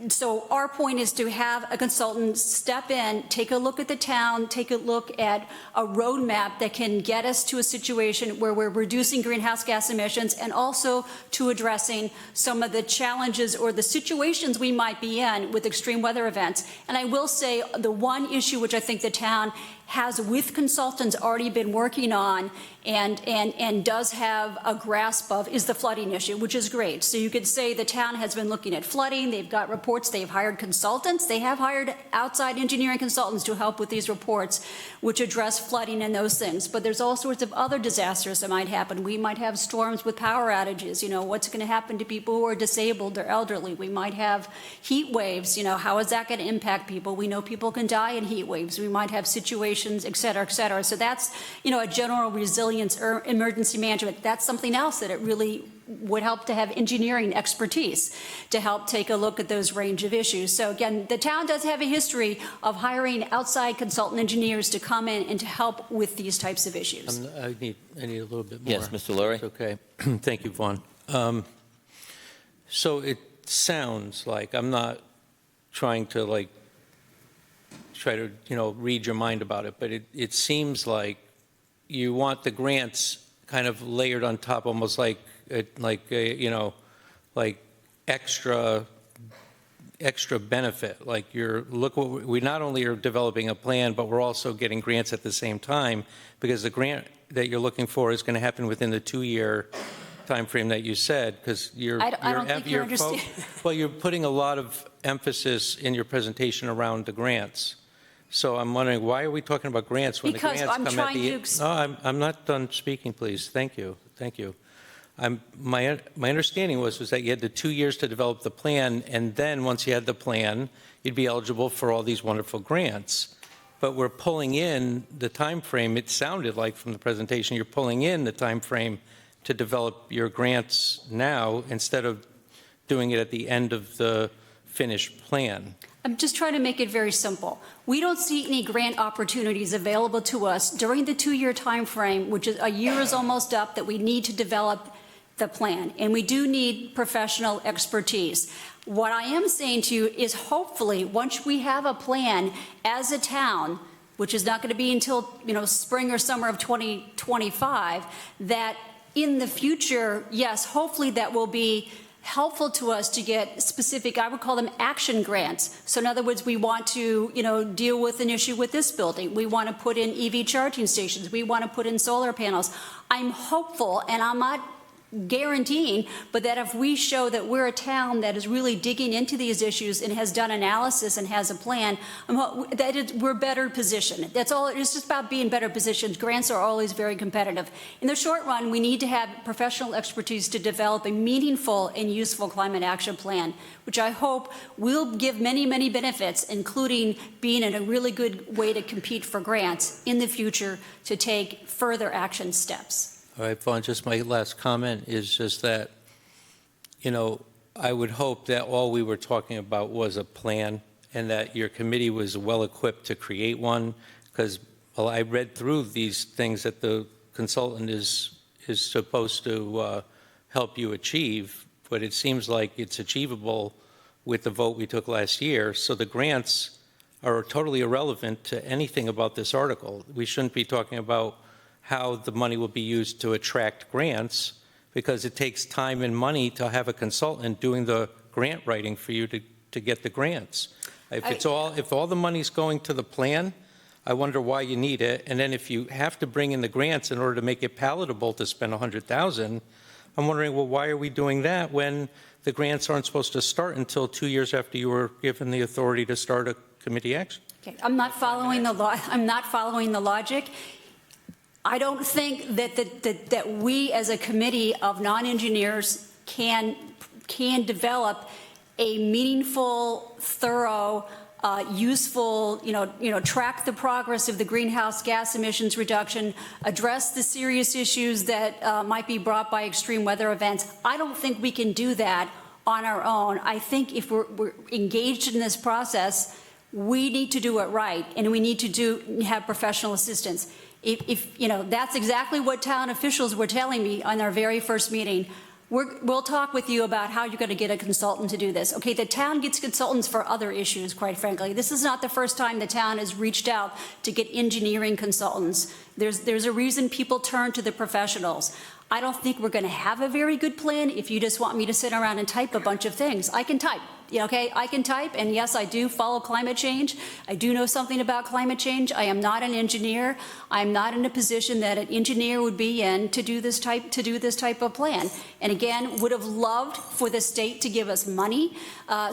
So our point is to have a consultant step in, take a look at the town, take a look at a roadmap that can get us to a situation where we're reducing greenhouse gas emissions, and also to addressing some of the challenges or the situations we might be in with extreme weather events. And I will say the one issue which I think the town has with consultants already been working on and does have a grasp of is the flooding issue, which is great. So you could say the town has been looking at flooding, they've got reports, they've hired consultants, they have hired outside engineering consultants to help with these reports, which address flooding and those things. But there's all sorts of other disasters that might happen. We might have storms with power outages, what's going to happen to people who are disabled or elderly. We might have heat waves, how is that going to impact people? We know people can die in heat waves. We might have situations, et cetera, et cetera. So that's, a general resilience or emergency management. That's something else that it really would help to have engineering expertise to help take a look at those range of issues. So again, the town does have a history of hiring outside consultant engineers to come in and to help with these types of issues. I need a little bit more. Yes, Mr. Lurie. Okay. Thank you, Vaughn. So it sounds like, I'm not trying to try to read your mind about it, but it seems like you want the grants kind of layered on top, almost like extra benefit. Like we not only are developing a plan, but we're also getting grants at the same time, because the grant that you're looking for is going to happen within the 2-year time frame that you said, because I don't think you understand. Well, you're putting a lot of emphasis in your presentation around the grants. So I'm wondering, why are we talking about grants when because the grants I'm come at the end? No, I'm not done speaking, please. Thank you. Thank you. My understanding was that you had the 2 years to develop the plan, and then once you had the plan, you'd be eligible for all these wonderful grants. But we're pulling in the time frame. It sounded like from the presentation you're pulling in the time frame to develop your grants now instead of doing it at the end of the finished plan. I'm just trying to make it very simple. We don't see any grant opportunities available to us during the 2-year time frame, which is a year is almost up, that we need to develop the plan. And we do need professional expertise. What I am saying to you is, hopefully, once we have a plan as a town, which is not going to be until spring or summer of 2025, that in the future, yes, hopefully that will be helpful to us to get specific, I would call them action grants. So in other words, we want to, deal with an issue with this building. We want to put in EV charging stations. We want to put in solar panels. I'm hopeful, and I'm not guaranteeing, but that if we show that we're a town that is really digging into these issues and has done analysis and has a plan, we're better positioned. That's all. It's just about being better positioned. Grants are always very competitive. In the short run, we need to have professional expertise to develop a meaningful and useful climate action plan, which I hope will give many, many benefits, including being in a really good way to compete for grants in the future to take further action steps. All right, Vaughn, just my last comment is just that, I would hope that all we were talking about was a plan, and that your committee was well equipped to create one, because I read through these things that the consultant is supposed to help you achieve, but it seems like it's achievable with the vote we took last year. So the grants are totally irrelevant to anything about this article. We shouldn't be talking about how the money will be used to attract grants, because it takes time and money to have a consultant doing the grant writing for you to get the grants. If all the money's going to the plan, I wonder why you need it. And then if you have to bring in the grants in order to make it palatable to spend $100,000, I'm wondering, well, why are we doing that when the grants aren't supposed to start until 2 years after you were given the authority to start a committee action? Okay, I'm not following the law. I'm not following the logic. I don't think that we as a committee of non-engineers can develop a meaningful, thorough, useful, track the progress of the greenhouse gas emissions reduction, address the serious issues that might be brought by extreme weather events. I don't think we can do that on our own. I think if we're engaged in this process, we need to do it right, and we need to have professional assistance. If that's exactly what town officials were telling me on our very first meeting. We'll talk with you about how you're going to get a consultant to do this. Okay, the town gets consultants for other issues, quite frankly. This is not the first time the town has reached out to get engineering consultants. There's a reason people turn to the professionals. I don't think we're going to have a very good plan if you just want me to sit around and type a bunch of things. I can type. Okay, I can type, and yes, I do follow climate change. I do know something about climate change. I am not an engineer. I'm not in a position that an engineer would be in to do this type of plan. And again, would have loved for the state to give us money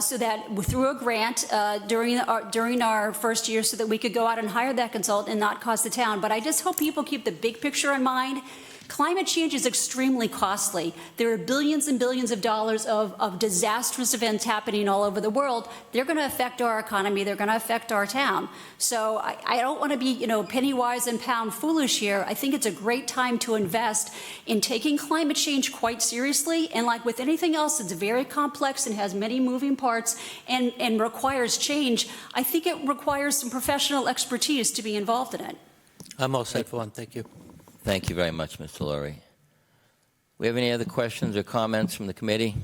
so that through a grant during our first year, so that we could go out and hire that consultant and not cost the town. But I just hope people keep the big picture in mind. Climate change is extremely costly. There are billions and billions of dollars of disastrous events happening all over the world. They're going to affect our economy. They're going to affect our town. So I don't want to be, penny wise and pound foolish here. I think it's a great time to invest in taking climate change quite seriously. And like with anything else, it's very complex and has many moving parts and requires change. I think it requires some professional expertise to be involved in it. I'm all set for one. Thank you. Thank you very much, Mr. Lurie. We have any other questions or comments from the committee?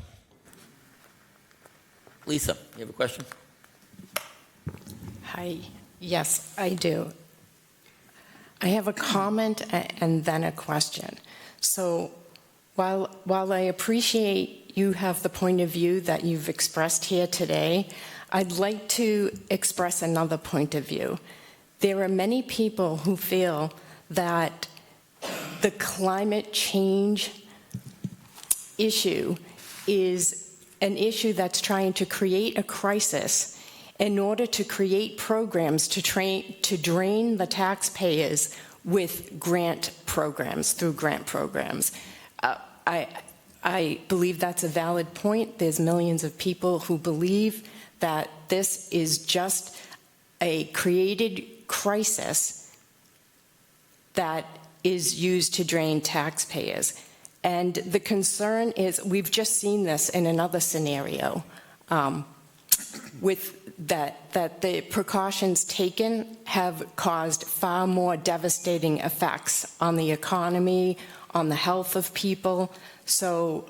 Lisa, you have a question? Hi. Yes, I do. I have a comment and then a question. So while I appreciate you have the point of view that you've expressed here today, I'd like to express another point of view. There are many people who feel that the climate change issue is an issue that's trying to create a crisis in order to create programs to drain the taxpayers with grant programs, through grant programs. I believe that's a valid point. There's millions of people who believe that this is just a created crisis that is used to drain taxpayers. And the concern is, we've just seen this in another scenario, with that the precautions taken have caused far more devastating effects on the economy, on the health of people. So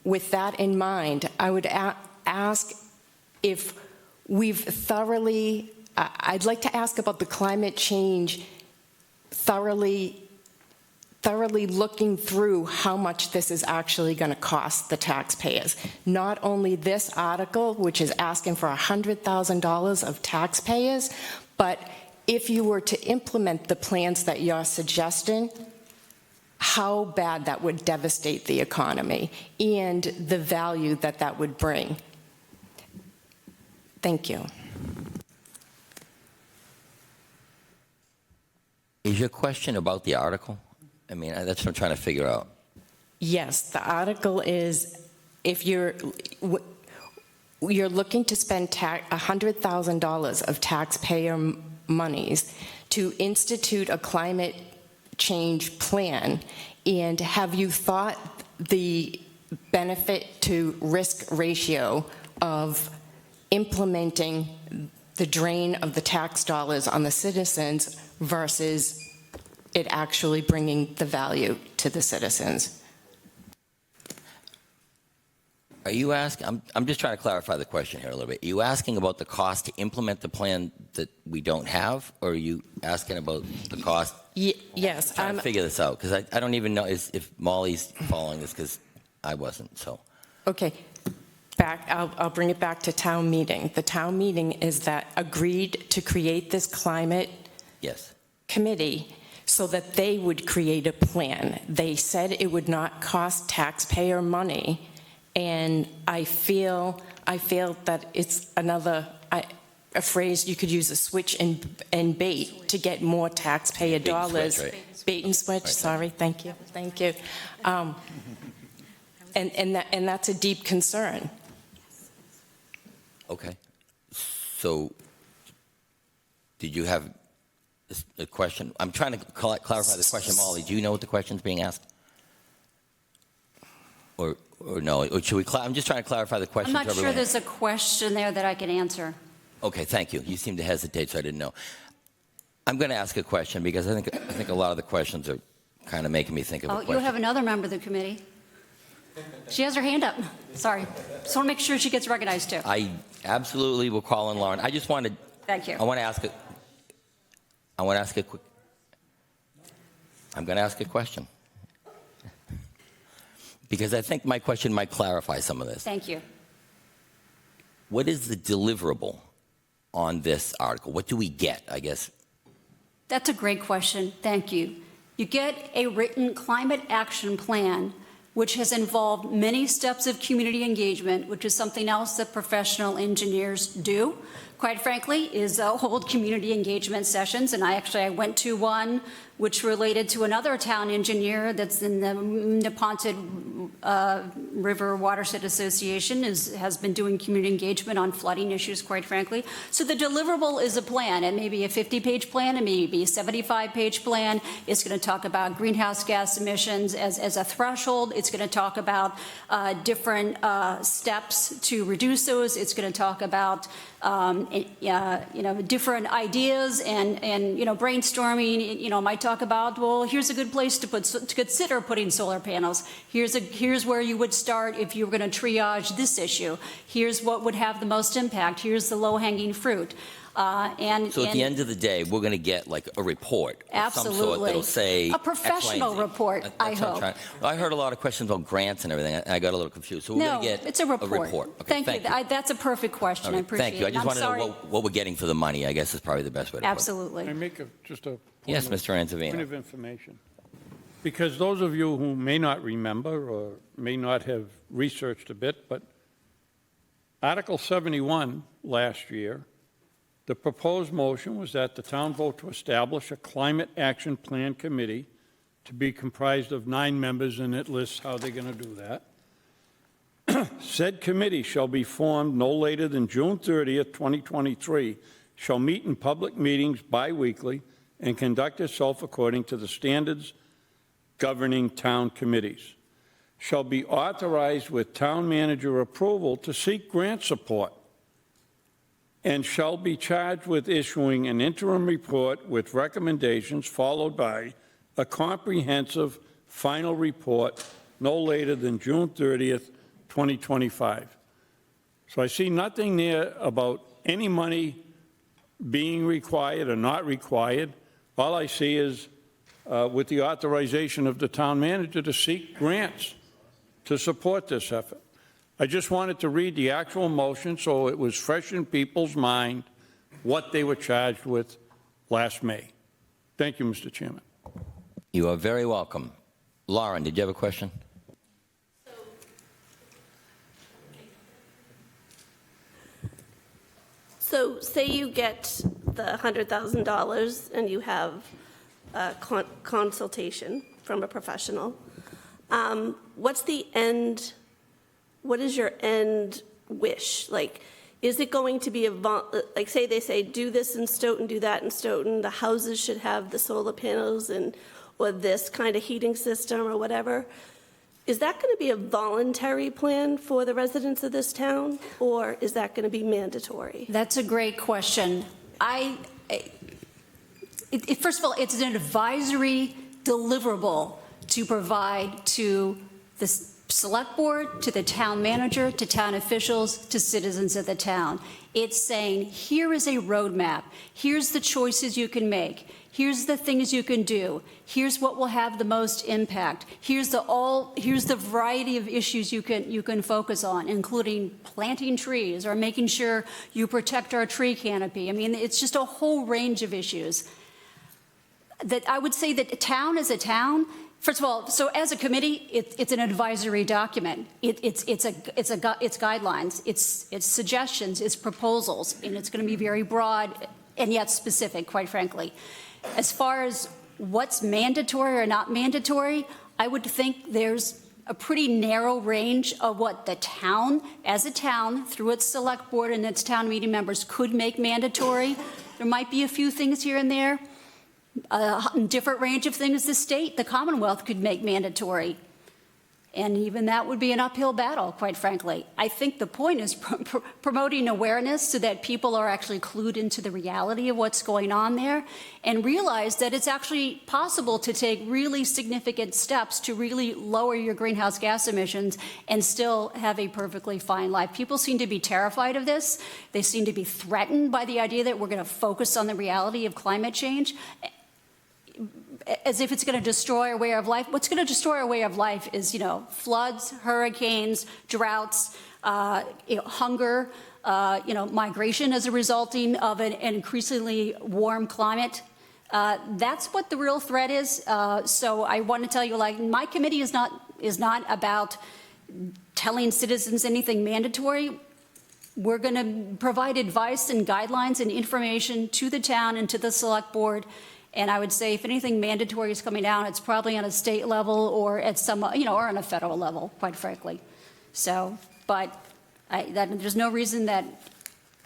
with that in mind, I would ask if we've thoroughly, I'd like to ask about the climate change, thoroughly looking through how much this is actually going to cost the taxpayers. Not only this article, which is asking for $100,000 of taxpayers, but if you were to implement the plans that you're suggesting, how bad that would devastate the economy and the value that that would bring. Thank you. Is your question about the article? I mean, that's what I'm trying to figure out. Yes, the article is, if you're looking to spend $100,000 of taxpayer monies to institute a climate change plan, and have you thought the benefit to risk ratio of implementing the drain of the tax dollars on the citizens versus it actually bringing the value to the citizens? Are you asking, I'm just trying to clarify the question here a little bit. Are you asking about the cost to implement the plan that we don't have, or are you asking about the cost Yes, Trying to figure this out, because I don't even know if Molly's following this, because I wasn't, so. okay. I'll bring it back to town meeting. The town meeting is that agreed to create this climate Yes. committee so that they would create a plan. They said it would not cost taxpayer money, and I feel that it's a phrase you could use, a switch and bait to get more taxpayer dollars. Switch, right? Bait and switch, sorry, thank you. And that's a deep concern. Okay. So, did you have a question? I'm trying to clarify the question, Molly. Do you know what the question's being asked? Or no? Or should we? I'm just trying to clarify the question. I'm not sure there's a question there that I can answer. Okay, thank you. You seem to hesitate, so I didn't know. I'm going to ask a question because I think a lot of the questions are kind of making me think of a question. You have another member of the committee. She has her hand up. Sorry. Just want to make sure she gets recognized too. I absolutely will call on Lauren. I just wanted. Thank you. I want to ask a quick. I'm going to ask a question because I think my question might clarify some of this. Thank you. What is the deliverable on this article? What do we get, I guess? That's a great question. Thank you. You get a written climate action plan, which has involved many steps of community engagement, which is something else that professional engineers do, quite frankly, is hold community engagement sessions. And I went to one which related to another town engineer that's in the Neponset River Watershed Association, has been doing community engagement on flooding issues, quite frankly. So the deliverable is a plan. It may be a 50-page plan, it may be a 75-page plan. It's going to talk about greenhouse gas emissions as a threshold. It's going to talk about different steps to reduce those. It's going to talk about different ideas and brainstorming. Might talk about, well, here's a good place to consider putting solar panels. Here's where you would start if you were going to triage this issue. Here's what would have the most impact. Here's the low-hanging fruit. So at the end of the day, we're going to get like a report of some sort that'll say a professional report, I hope. I heard a lot of questions about grants and everything, and I got a little confused. So we're going to get it's a report. Okay, thank you. That's a perfect question. Okay, I appreciate it. thank you. I just want to know what we're getting for the money, I guess is probably the best way to Absolutely. Can I make just a Yes, Mr. Anzavino. point of information? Because those of you who may not remember or may not have researched a bit, but Article 71 last year, the proposed motion was that the town vote to establish a climate action plan committee to be comprised of 9 members, and it lists how they're going to do that. Said committee shall be formed no later than June 30th, 2023, shall meet in public meetings bi-weekly and conduct itself according to the standards governing town committees, shall be authorized with town manager approval to seek grant support, and shall be charged with issuing an interim report with recommendations followed by a comprehensive final report no later than June 30th, 2025. So I see nothing there about any money being required or not required. All I see is with the authorization of the town manager to seek grants to support this effort. I just wanted to read the actual motion so it was fresh in people's mind what they were charged with last May. Thank you, Mr. Chairman. You are very welcome. Lauren, did you have a question? So say you get the $100,000 and you have a consultation from a professional. What is your end wish? Like, is it going to be like, say they say, do this in Stoughton, do that in Stoughton, the houses should have the solar panels or this kind of heating system or whatever. Is that going to be a voluntary plan for the residents of this town, or is that going to be mandatory? That's a great question. First of all, it's an advisory deliverable to provide to the select board, to the town manager, to town officials, to citizens of the town. It's saying, here is a roadmap. Here's the choices you can make. Here's the things you can do. Here's what will have the most impact. Here's the variety of issues you can focus on, including planting trees or making sure you protect our tree canopy. I mean, it's just a whole range of issues. That I would say that a town is a town. First of all, so as a committee, it's an advisory document. It's guidelines, it's suggestions, it's proposals, and it's going to be very broad and yet specific, quite frankly. As far as what's mandatory or not mandatory, I would think there's a pretty narrow range of what the town, as a town, through its select board and its town meeting members, could make mandatory. There might be a few things here and there. A different range of things the state, the Commonwealth could make mandatory. And even that would be an uphill battle, quite frankly. I think the point is promoting awareness so that people are actually clued into the reality of what's going on there and realize that it's actually possible to take really significant steps to really lower your greenhouse gas emissions and still have a perfectly fine life. People seem to be terrified of this. They seem to be threatened by the idea that we're going to focus on the reality of climate change, as if it's going to destroy our way of life. What's going to destroy our way of life is, floods, hurricanes, droughts, hunger, migration as a resulting of an increasingly warm climate. That's what the real threat is. So I want to tell you, my committee is not about telling citizens anything mandatory. We're going to provide advice and guidelines and information to the town and to the select board. And I would say if anything mandatory is coming down, it's probably on a state level or at some, or on a federal level, quite frankly. So, but there's no reason that,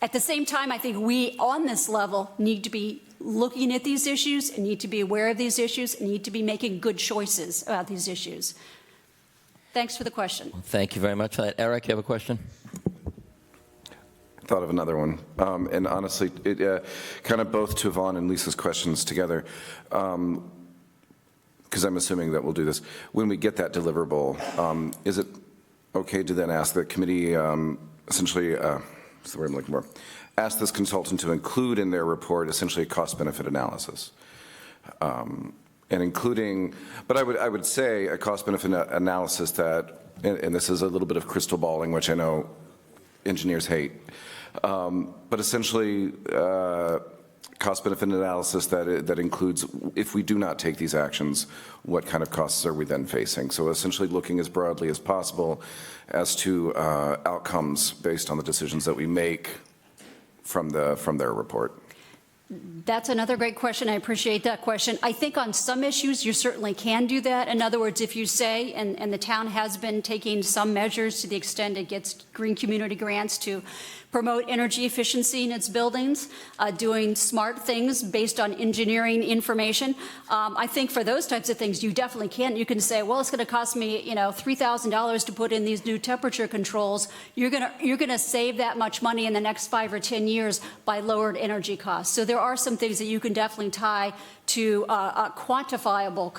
at the same time, I think we on this level need to be looking at these issues and need to be aware of these issues and need to be making good choices about these issues. Thanks for the question. Thank you very much for that. Eric, you have a question? Thought of another one, and honestly, it kind of both to Yvonne and Lisa's questions together, because I'm assuming that we'll do this. When we get that deliverable, is it okay to then ask the committee, essentially, what's the word I'm looking for, ask this consultant to include in their report essentially a cost-benefit analysis, and including, but I would say a cost-benefit analysis that, and this is a little bit of crystal balling, which I know engineers hate. But essentially, cost-benefit analysis that includes, if we do not take these actions, what kind of costs are we then facing? So essentially looking as broadly as possible as to outcomes based on the decisions that we make from their report. That's another great question. I appreciate that question. I think on some issues, you certainly can do that. In other words, if you say, and the town has been taking some measures to the extent it gets green community grants to promote energy efficiency in its buildings, doing smart things based on engineering information. I think for those types of things, you definitely can. You can say, well, it's going to cost me, $3,000 to put in these new temperature controls. You're going to save that much money in the next 5 or 10 years by lowered energy costs. So there are some things that you can definitely tie to a quantifiable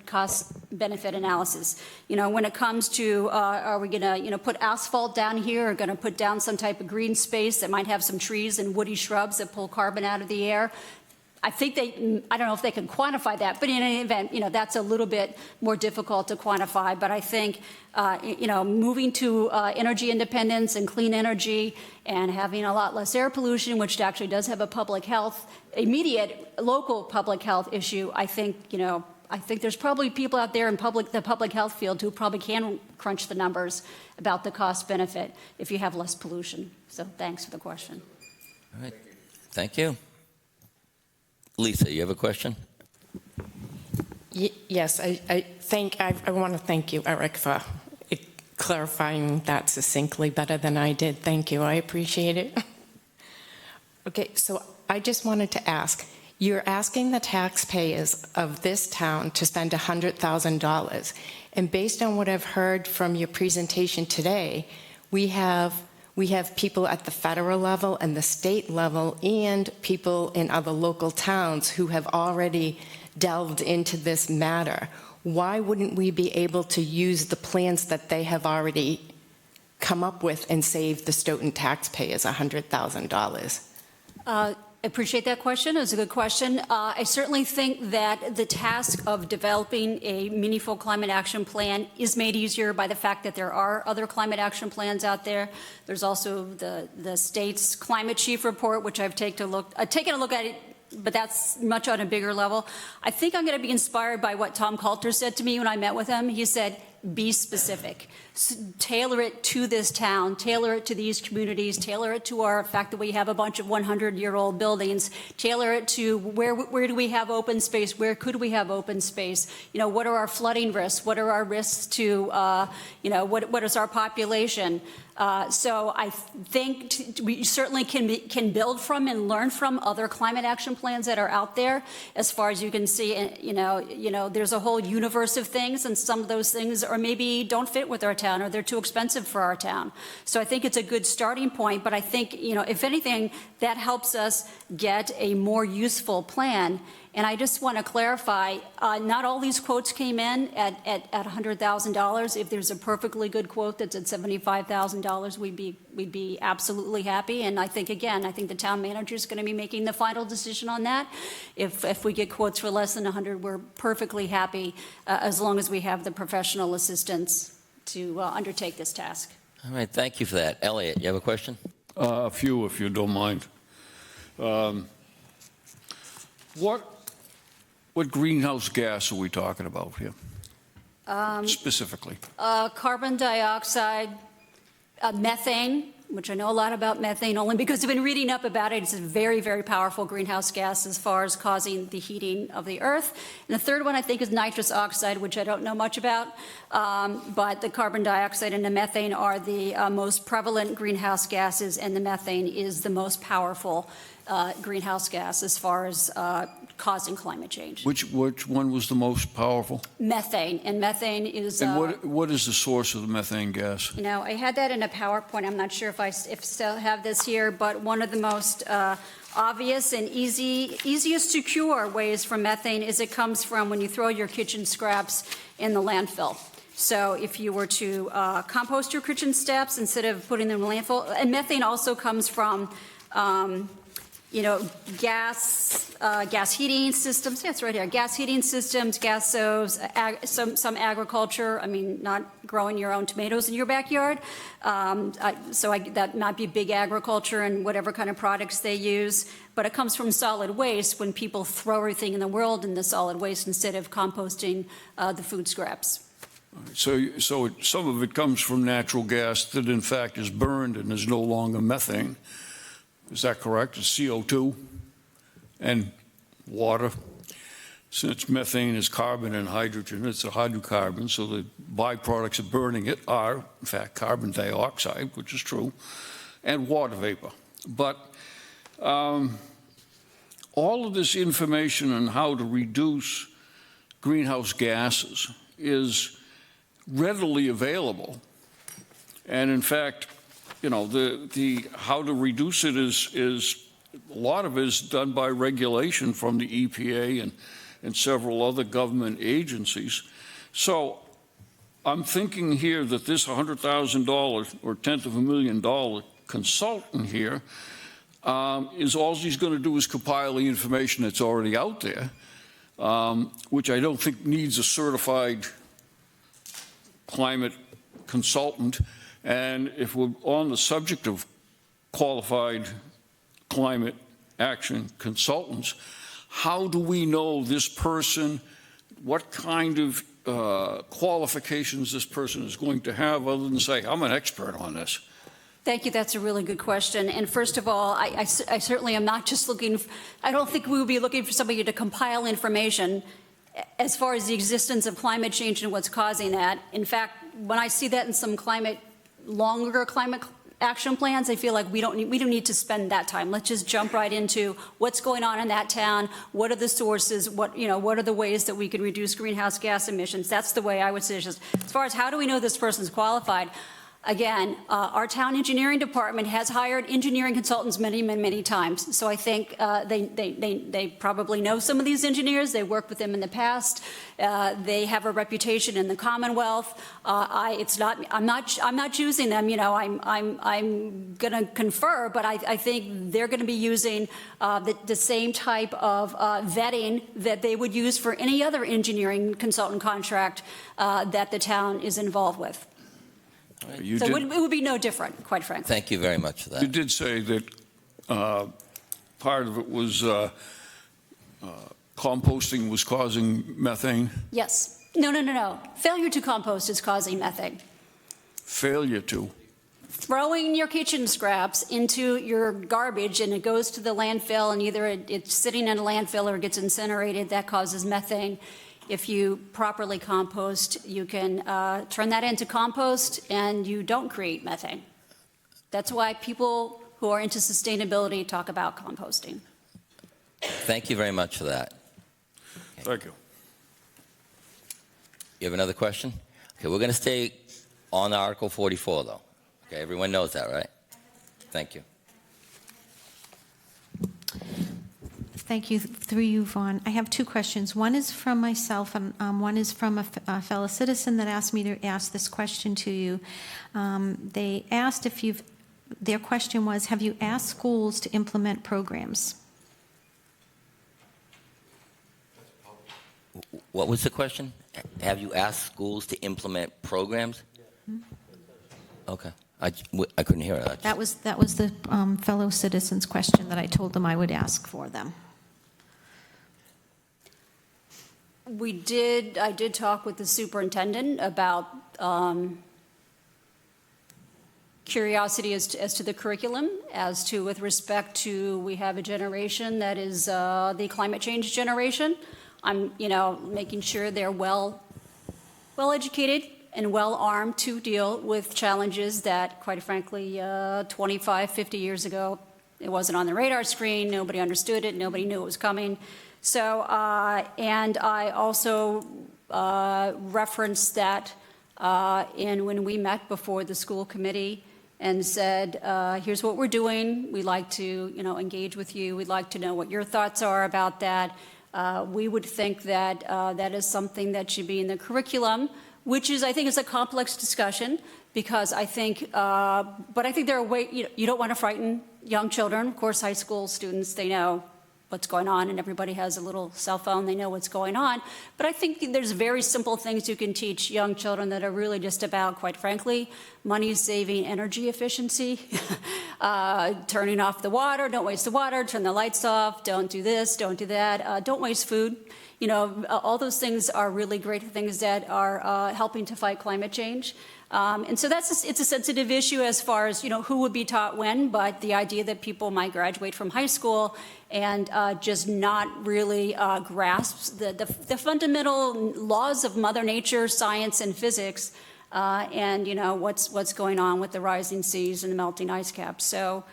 cost-benefit analysis. When it comes to, are we going to, put asphalt down here or going to put down some type of green space that might have some trees and woody shrubs that pull carbon out of the air? I don't know if they can quantify that, but in any event, that's a little bit more difficult to quantify. But I think, moving to energy independence and clean energy and having a lot less air pollution, which actually does have a immediate local public health issue, I think there's probably people out there in the public health field who probably can crunch the numbers about the cost benefit if you have less pollution. So thanks for the question. All right. Thank you. Lisa, you have a question? Yes, I want to thank you, Eric, for clarifying that succinctly better than I did. Thank you. I appreciate it. Okay, so I just wanted to ask, you're asking the taxpayers of this town to spend $100,000. And based on what I've heard from your presentation today, we have people at the federal level and the state level and people in other local towns who have already delved into this matter, why wouldn't we be able to use the plans that they have already come up with and save the Stoughton taxpayers $100,000? I appreciate that question. It was a good question. I certainly think that the task of developing a meaningful climate action plan is made easier by the fact that there are other climate action plans out there. There's also the state's climate chief report, which I've taken a look at it, but that's much on a bigger level. I think I'm going to be inspired by what Tom Coulter said to me when I met with him. He said, be specific. Tailor it to this town, tailor it to these communities, tailor it to our fact that we have a bunch of 100-year-old buildings, tailor it to where do we have open space, where could we have open space, you know, what are our flooding risks, what are our risks to, you know, what is our population. So I think we certainly can build from and learn from other climate action plans that are out there. As far as you can see, you know, there's a whole universe of things, and some of those things are maybe don't fit with our town, or they're too expensive for our town. So I think it's a good starting point. But I think, you know, if anything, that helps us get a more useful plan. And I just want to clarify, not all these quotes came in at $100,000. If there's a perfectly good quote that's at $75,000, we'd be absolutely happy. And I think, again, I think the town manager is going to be making the final decision on that. If we get quotes for less than 100, we're perfectly happy, as long as we have the professional assistance to undertake this task. All right, thank you for that. Elliot, you have a question? A few, if you don't mind. What greenhouse gas are we talking about here, specifically? Carbon dioxide, methane, which I know a lot about methane only because I've been reading up about it. It's a very, very powerful greenhouse gas as far as causing the heating of the earth. And the third one, I think, is nitrous oxide, which I don't know much about. But the carbon dioxide and the methane are the most prevalent greenhouse gases, and the methane is the most powerful greenhouse gas as far as causing climate change. Which one was the most powerful? Methane, and methane is... And what is the source of the methane gas? You know, I had that in a PowerPoint. I'm not sure if I still have this here, but one of the most obvious and easiest to cure ways from methane is it comes from when you throw your kitchen scraps in the landfill. So if you were to compost your kitchen scraps instead of putting them in the landfill, and methane also comes from you know, gas heating systems. Yeah, it's right here. Gas heating systems, gas stoves, some agriculture. I mean, not growing your own tomatoes in your backyard. That might be big agriculture and whatever kind of products they use. But it comes from solid waste when people throw everything in the world in the solid waste instead of composting the food scraps. So some of it comes from natural gas that, in fact, is burned and is no longer methane. Is that correct? It's CO2 and water. Since methane is carbon and hydrogen, it's a hydrocarbon, so the byproducts of burning it are, in fact, carbon dioxide, which is true, and water vapor. But all of this information on how to reduce greenhouse gases is readily available. And in fact, you know, the how to reduce it is a lot of it is done by regulation from the EPA and several other government agencies. So I'm thinking here that this $100,000 or $100,000 consultant here is all he's going to do is compile the information that's already out there, which I don't think needs a certified climate consultant. And if we're on the subject of qualified climate action consultants, how do we know this person, what kind of qualifications this person is going to have other than say, I'm an expert on this? Thank you. That's a really good question. And first of all, I certainly am not just looking, I don't think we would be looking for somebody to compile information as far as the existence of climate change and what's causing that. In fact, when I see that in some longer climate action plans, I feel like we don't need to spend that time. Let's just jump right into what's going on in that town. What are the sources? What are the ways that we can reduce greenhouse gas emissions? That's the way I would suggest. As far as how do we know this person's qualified, again, our town engineering department has hired engineering consultants many, many, many times. So I think they probably know some of these engineers. They worked with them in the past. They have a reputation in the Commonwealth. I'm not choosing them. You know, I'm going to confer, but I think they're going to be using the same type of vetting that they would use for any other engineering consultant contract that the town is involved with. You So did- it would be no different, quite frankly. Thank you very much for that. You did say that part of it was composting was causing methane. Yes. No. Failure to compost is causing methane. Failure to. Throwing your kitchen scraps into your garbage and it goes to the landfill, and either it's sitting in a landfill or it gets incinerated, that causes methane. If you properly compost, you can turn that into compost and you don't create methane. That's why people who are into sustainability talk about composting. Thank you very much for that. Thank you. You have another question? Okay, we're going to stay on Article 44, though. Okay, everyone knows that, right? Thank you. Thank you. Through you, Vaughn. I have two questions. One is from myself, and one is from a fellow citizen that asked me to ask this question to you. They asked if their question was, have you asked schools to implement programs? What was the question? Have you asked schools to implement programs? Okay. I couldn't hear it. That was the fellow citizen's question that I told them I would ask for them. I did talk with the superintendent about curiosity as to the curriculum, as to with respect to, we have a generation that is the climate change generation. I'm, making sure they're well educated and well armed to deal with challenges that, quite frankly, 25, 50 years ago, it wasn't on the radar screen. Nobody understood it. Nobody knew it was coming. So, and I also referenced that when we met before the school committee and said, here's what we're doing. We'd like to, engage with you. We'd like to know what your thoughts are about that. We would think that that is something that should be in the curriculum, which I think is a complex discussion, because I think, but I think there are ways, you don't want to frighten young children. Of course, high school students, they know what's going on, and everybody has a little cell phone, they know what's going on. But I think there's very simple things you can teach young children that are really just about, quite frankly, money saving, energy efficiency, turning off the water, don't waste the water, turn the lights off, don't do this, don't do that, don't waste food. All those things are really great things that are helping to fight climate change. And so it's a sensitive issue as far as, who would be taught when, but the idea that people might graduate from high school and just not really grasp the fundamental laws of Mother Nature, science, and physics, and, what's going on with the rising seas and the melting ice caps. So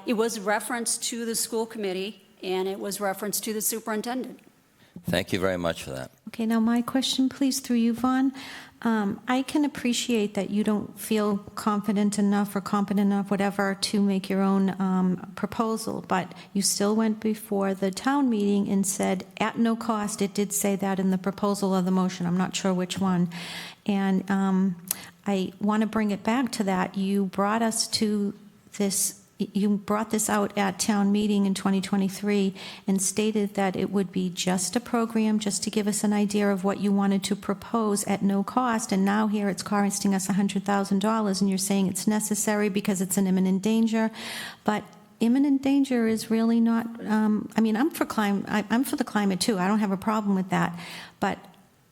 it was referenced to the school committee, and it was referenced to the superintendent. Thank you very much for that. Okay, now my question, please, through you, Vaughn. I can appreciate that you don't feel confident enough or competent enough, whatever, to make your own proposal, but you still went before the town meeting and said, at no cost. It did say that in the proposal of the motion. I'm not sure which one. And I want to bring it back to that. You brought us to this. You brought this out at town meeting in 2023 and stated that it would be just a program, just to give us an idea of what you wanted to propose at no cost. And now here it's costing us $100,000, and you're saying it's necessary because it's an imminent danger. But imminent danger is really not. I'm for the climate too. I don't have a problem with that. But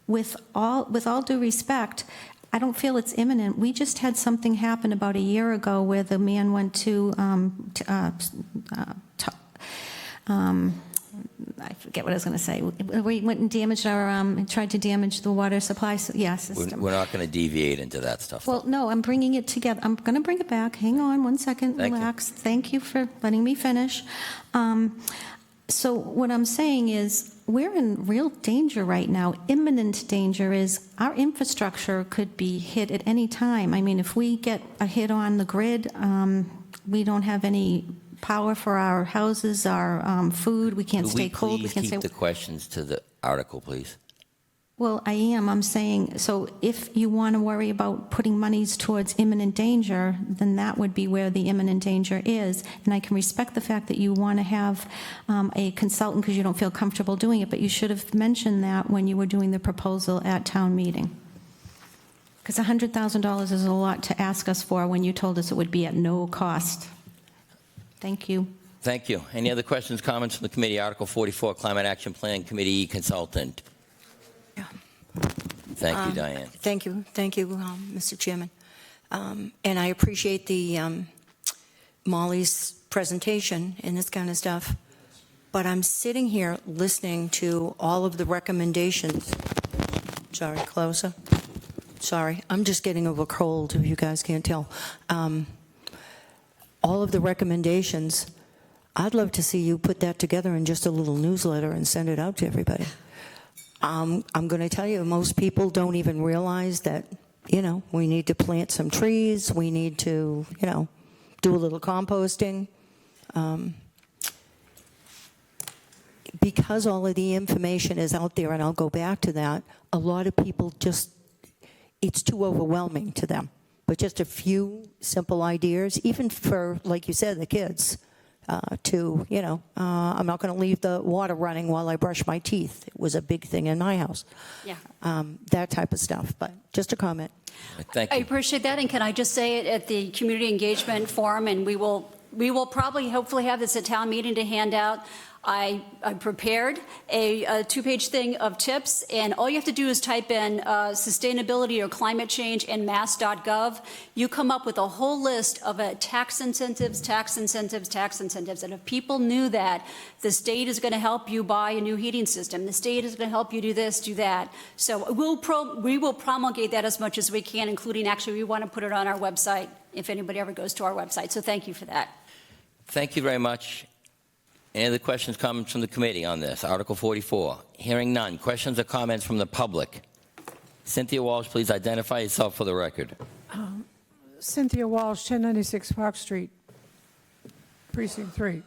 with all due respect, I don't feel it's imminent. We just had something happen about a year ago where the man went to I forget what I was going to say. We went and damaged tried to damage the water supply system. We're not going to deviate into that stuff. Well, no, I'm bringing it together. I'm going to bring it back. Hang on one second. Relax. Thank you for letting me finish. So what I'm saying is, we're in real danger right now. Imminent danger is our infrastructure could be hit at any time. I mean, if we get a hit on the grid, we don't have any power for our houses, our food, we can't Could stay cold, we please can't keep stay... the questions to the article, please? Well, I'm saying, so if you want to worry about putting monies towards imminent danger, then that would be where the imminent danger is. And I can respect the fact that you want to have a consultant because you don't feel comfortable doing it, but you should have mentioned that when you were doing the proposal at town meeting. Because $100,000 is a lot to ask us for when you told us it would be at no cost. Thank you. Thank you. Any other questions, comments from the committee? Article 44, Climate Action Plan Committee Consultant. Thank you, Diane. Thank you, Mr. Chairman. And I appreciate the Molly's presentation and this kind of stuff, but I'm sitting here listening to all of the recommendations. Sorry, closer. Sorry, I'm just getting over a cold, if you guys can't tell. All of the recommendations, I'd love to see you put that together in just a little newsletter and send it out to everybody. I'm going to tell you, most people don't even realize that, we need to plant some trees, we need to, do a little composting. Because all of the information is out there, and I'll go back to that, a lot of people it's too overwhelming to them. But just a few simple ideas, even for, like you said, the kids. I'm not going to leave the water running while I brush my teeth. It was a big thing in my house. Yeah. That type of stuff, but just a comment. Thank you. I appreciate that, and can I just say it at the community engagement forum, and we will probably, hopefully have this at town meeting to hand out. I prepared a two-page thing of tips, and all you have to do is type in sustainability or climate change in mass.gov. You come up with a whole list of tax incentives, and if people knew that, the state is going to help you buy a new heating system, the state is going to help you do this, do that. So we will promulgate that as much as we can, including, actually, we want to put it on our website if anybody ever goes to our website. So thank you for that. Thank you very much. Any other questions, comments from the committee on this? Article 44. Hearing none. Questions or comments from the public? Cynthia Walsh, please identify yourself for the record. Cynthia Walsh, 1096 Park Street, Precinct 3.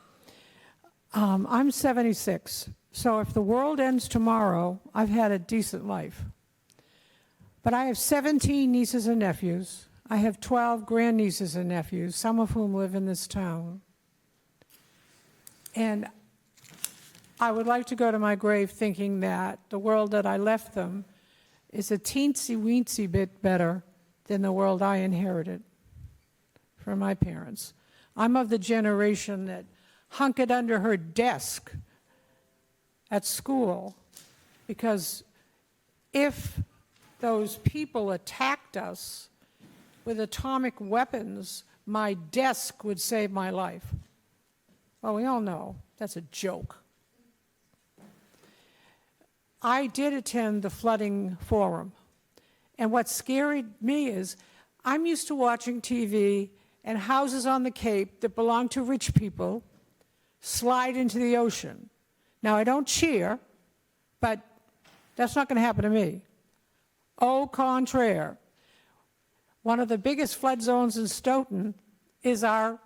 I'm 76, so if the world ends tomorrow, I've had a decent life. But I have 17 nieces and nephews. I have 12 grandnieces and nephews, some of whom live in this town. And I would like to go to my grave thinking that the world that I left them is a teensy-weensy bit better than the world I inherited from my parents. I'm of the generation that hunkered under her desk at school because if those people attacked us with atomic weapons, my desk would save my life. Well, we all know that's a joke. I did attend the flooding forum, and what scared me is I'm used to watching TV and houses on the Cape that belong to rich people slide into the ocean. Now, I don't cheer, but that's not going to happen to me. Au contraire, one of the biggest flood zones in Stoughton is our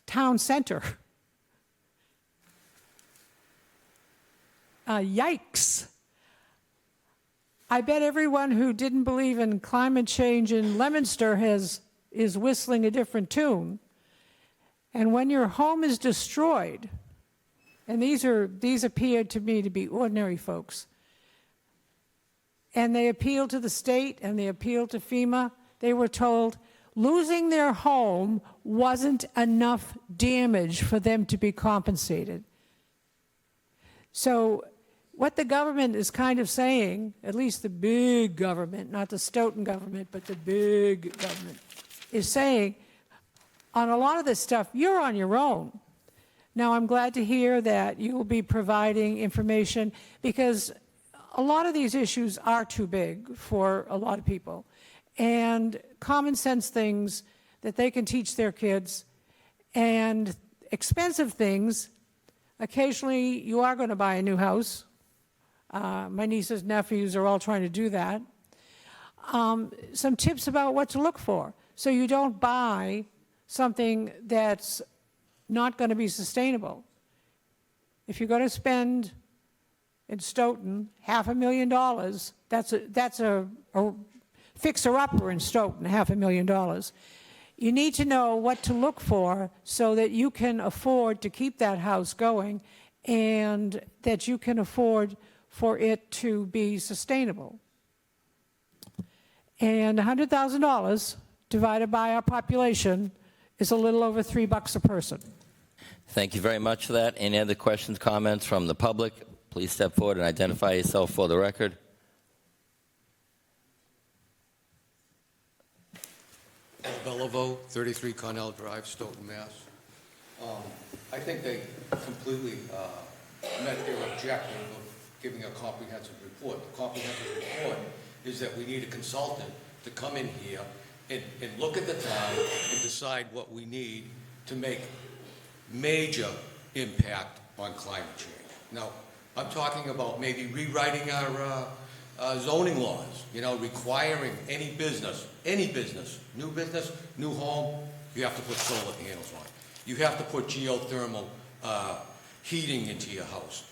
town center. Yikes. I bet everyone who didn't believe in climate change in Leominster is whistling a different tune. And when your home is destroyed, and these appeared to me to be ordinary folks, and they appealed to the state and they appealed to FEMA, they were told losing their home wasn't enough damage for them to be compensated. So what the government is kind of saying, at least the big government, not the Stoughton government, but the big government, is saying, on a lot of this stuff, you're on your own. Now, I'm glad to hear that you will be providing information because a lot of these issues are too big for a lot of people. And common sense things that they can teach their kids and expensive things occasionally you are going to buy a new house. My nieces, nephews are all trying to do that. Some tips about what to look for, so you don't buy something that's not going to be sustainable. If you're going to spend in Stoughton $500,000, that's a fixer-upper in Stoughton, $500,000. You need to know what to look for so that you can afford to keep that house going and that you can afford for it to be sustainable. And $100,000 divided by our population is a little over $3 a person. Thank you very much for that. Any other questions, comments from the public? Please step forward and identify yourself for the record. Belliveau, 33 Cornell Drive, Stoughton, Mass. I think they completely met their objective of giving a comprehensive report. The comprehensive report is that we need a consultant to come in here and look at the town and decide what we need to make major impact on climate change. Now, I'm talking about maybe rewriting our zoning laws, requiring any business, new home, you have to put solar panels on. You have to put geothermal heating into your house.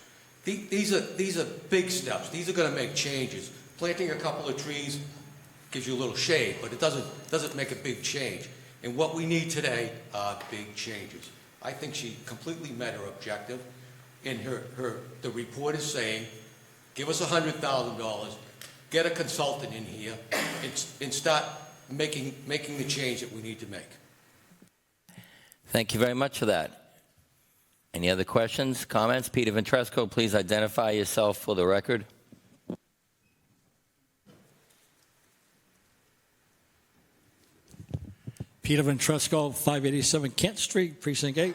These are big steps. These are going to make changes. Planting a couple of trees gives you a little shade, but it doesn't make a big change. And what we need today are big changes. I think she completely met her objective. And the report is saying, give us $100,000, get a consultant in here, and start making the change that we need to make. Thank you very much for that. Any other questions, comments? Peter Ventresco, please identify yourself for the record. Peter Ventresco, 587 Kent Street, Precinct 8.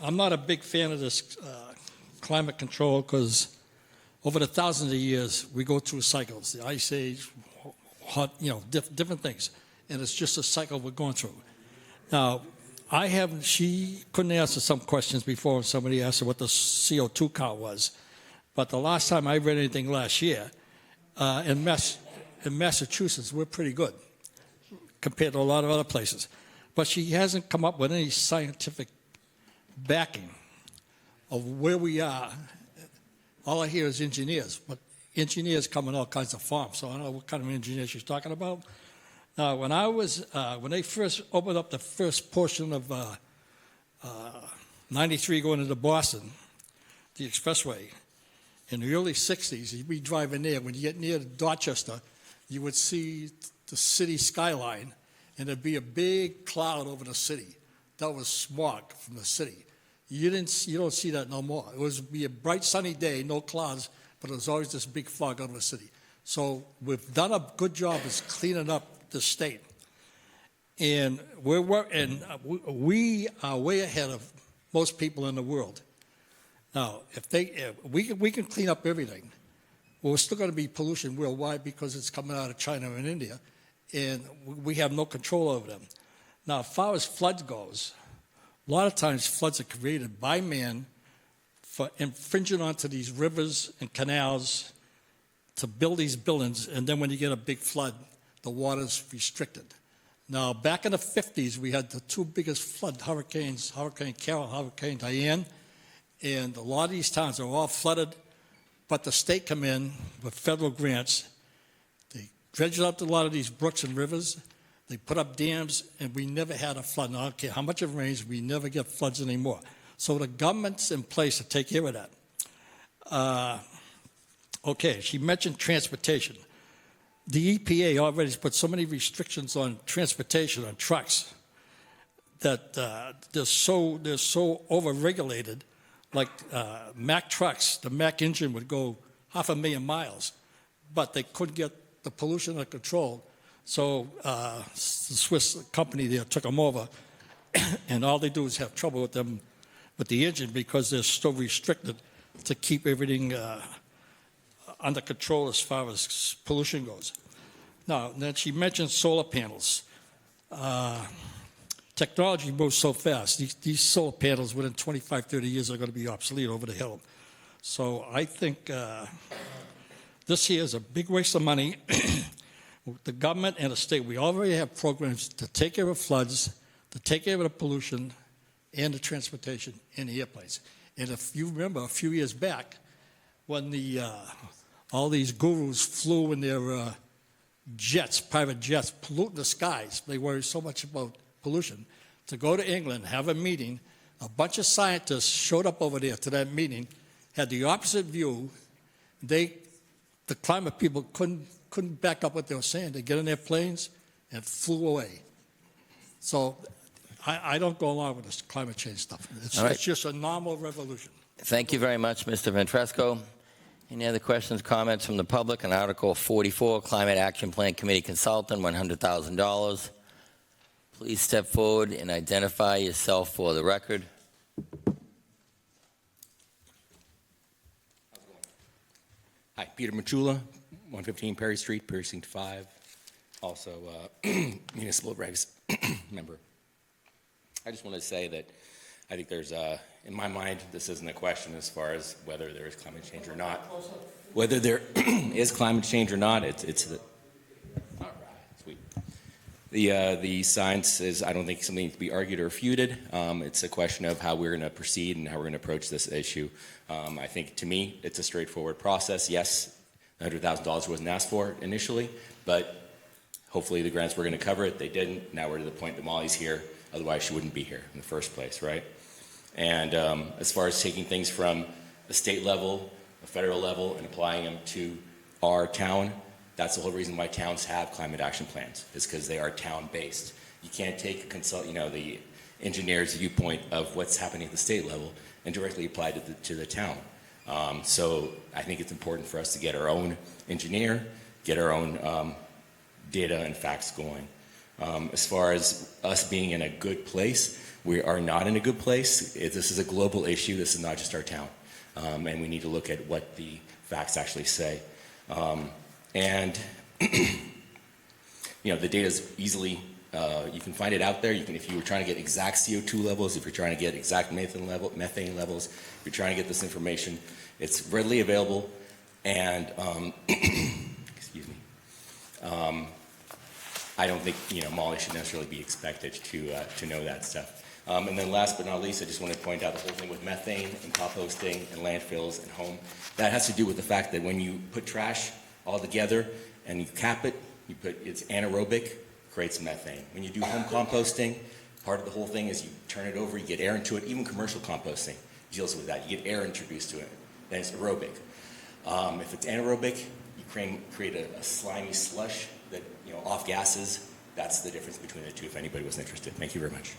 I'm not a big fan of this climate control because over the thousands of years, we go through cycles, the ice age, hot, different things. And it's just a cycle we're going through. Now, she couldn't answer some questions before somebody asked her what the CO2 count was. But the last time I read anything last year, in Massachusetts, we're pretty good compared to a lot of other places. But she hasn't come up with any scientific backing of where we are. All I hear is engineers, but engineers come in all kinds of forms, so I don't know what kind of engineers she's talking about. Now, when they first opened up the first portion of 93 going into Boston, the expressway, in the early 60s, you'd be driving there. When you get near Dorchester, you would see the city skyline, and there'd be a big cloud over the city. That was smog from the city. You don't see that no more. It would be a bright sunny day, no clouds, but it was always this big fog over the city. So we've done a good job of cleaning up the state. And we are way ahead of most people in the world. Now, if we can clean up everything, well, we're still going to be pollution worldwide because it's coming out of China and India, and we have no control over them. Now, as far as floods goes, a lot of times floods are created by man for infringing onto these rivers and canals to build these buildings, and then when you get a big flood, the water's restricted. Now, back in the 50s, we had the two biggest flood hurricanes, Hurricane Carol, Hurricane Diane, and a lot of these towns are all flooded, but the state come in with federal grants. They dredged up a lot of these brooks and rivers. They put up dams, and we never had a flood. Now, I don't care how much it rains, we never get floods anymore. So the government's in place to take care of that. Okay, she mentioned transportation. The EPA already has put so many restrictions on transportation, on trucks, that they're so over-regulated. Like Mack trucks, the Mack engine would go 500,000 miles, but they couldn't get the pollution under control. So the Swiss company there took them over, and all they do is have trouble with them, with the engine, because they're so restricted to keep everything under control as far as pollution goes. Now, then she mentioned solar panels. technology moves so fast. These solar panels within 25, 30 years are going to be obsolete over the hill. So I think this year is a big waste of money. The government and the state, we already have programs to take care of floods, to take care of the pollution, and the transportation in the airplanes. And if you remember a few years back, when all these gurus flew in their jets, private jets, polluting the skies, they worry so much about pollution. To go to England, have a meeting, a bunch of scientists showed up over there to that meeting, had the opposite view. The climate people couldn't back up what they were saying. They get in their planes and flew away. So I don't go along with this climate change stuff. It's just a normal revolution. Thank you very much, Mr. Ventresco. Any other questions, comments from the public on Article 44, Climate Action Plan Committee Consultant, $100,000? Please step forward and identify yourself for the record. Hi, Peter Machula, 115 Perry Street, Precinct 5, also municipal regs member. I just want to say that I think there's, in my mind, this isn't a question as far as whether there is climate change or not. Whether there is climate change or not, it's the, all right, sweet. The science is, I don't think, something to be argued or refuted. It's a question of how we're going to proceed and how we're going to approach this issue. I think, to me, it's a straightforward process. Yes, $100,000 wasn't asked for initially, but hopefully the grants were going to cover it. They didn't. Now we're to the point that Molly's here. Otherwise, she wouldn't be here in the first place, right? And as far as taking things from the state level, the federal level, and applying them to our town, that's the whole reason why towns have climate action plans, is because they are town-based. You can't take the engineer's viewpoint of what's happening at the state level and directly apply it to the town. So I think it's important for us to get our own engineer, get our own data and facts going. As far as us being in a good place, we are not in a good place. This is a global issue. This is not just our town. And we need to look at what the facts actually say. And the data is easily, you can find it out there. If you were trying to get exact CO2 levels, if you're trying to get exact methane levels, if you're trying to get this information, it's readily available. And, excuse me. I don't think Molly should necessarily be expected to know that stuff. And then last but not least, I just want to point out the whole thing with methane and composting and landfills and home. That has to do with the fact that when you put trash all together and you cap it, it's anaerobic, creates methane. When you do home composting, part of the whole thing is you turn it over, you get air into it. Even commercial composting deals with that. You get air introduced to it, then it's aerobic. If it's anaerobic, you create a slimy slush that, off gases. That's the difference between the two, if anybody was interested. Thank you very much.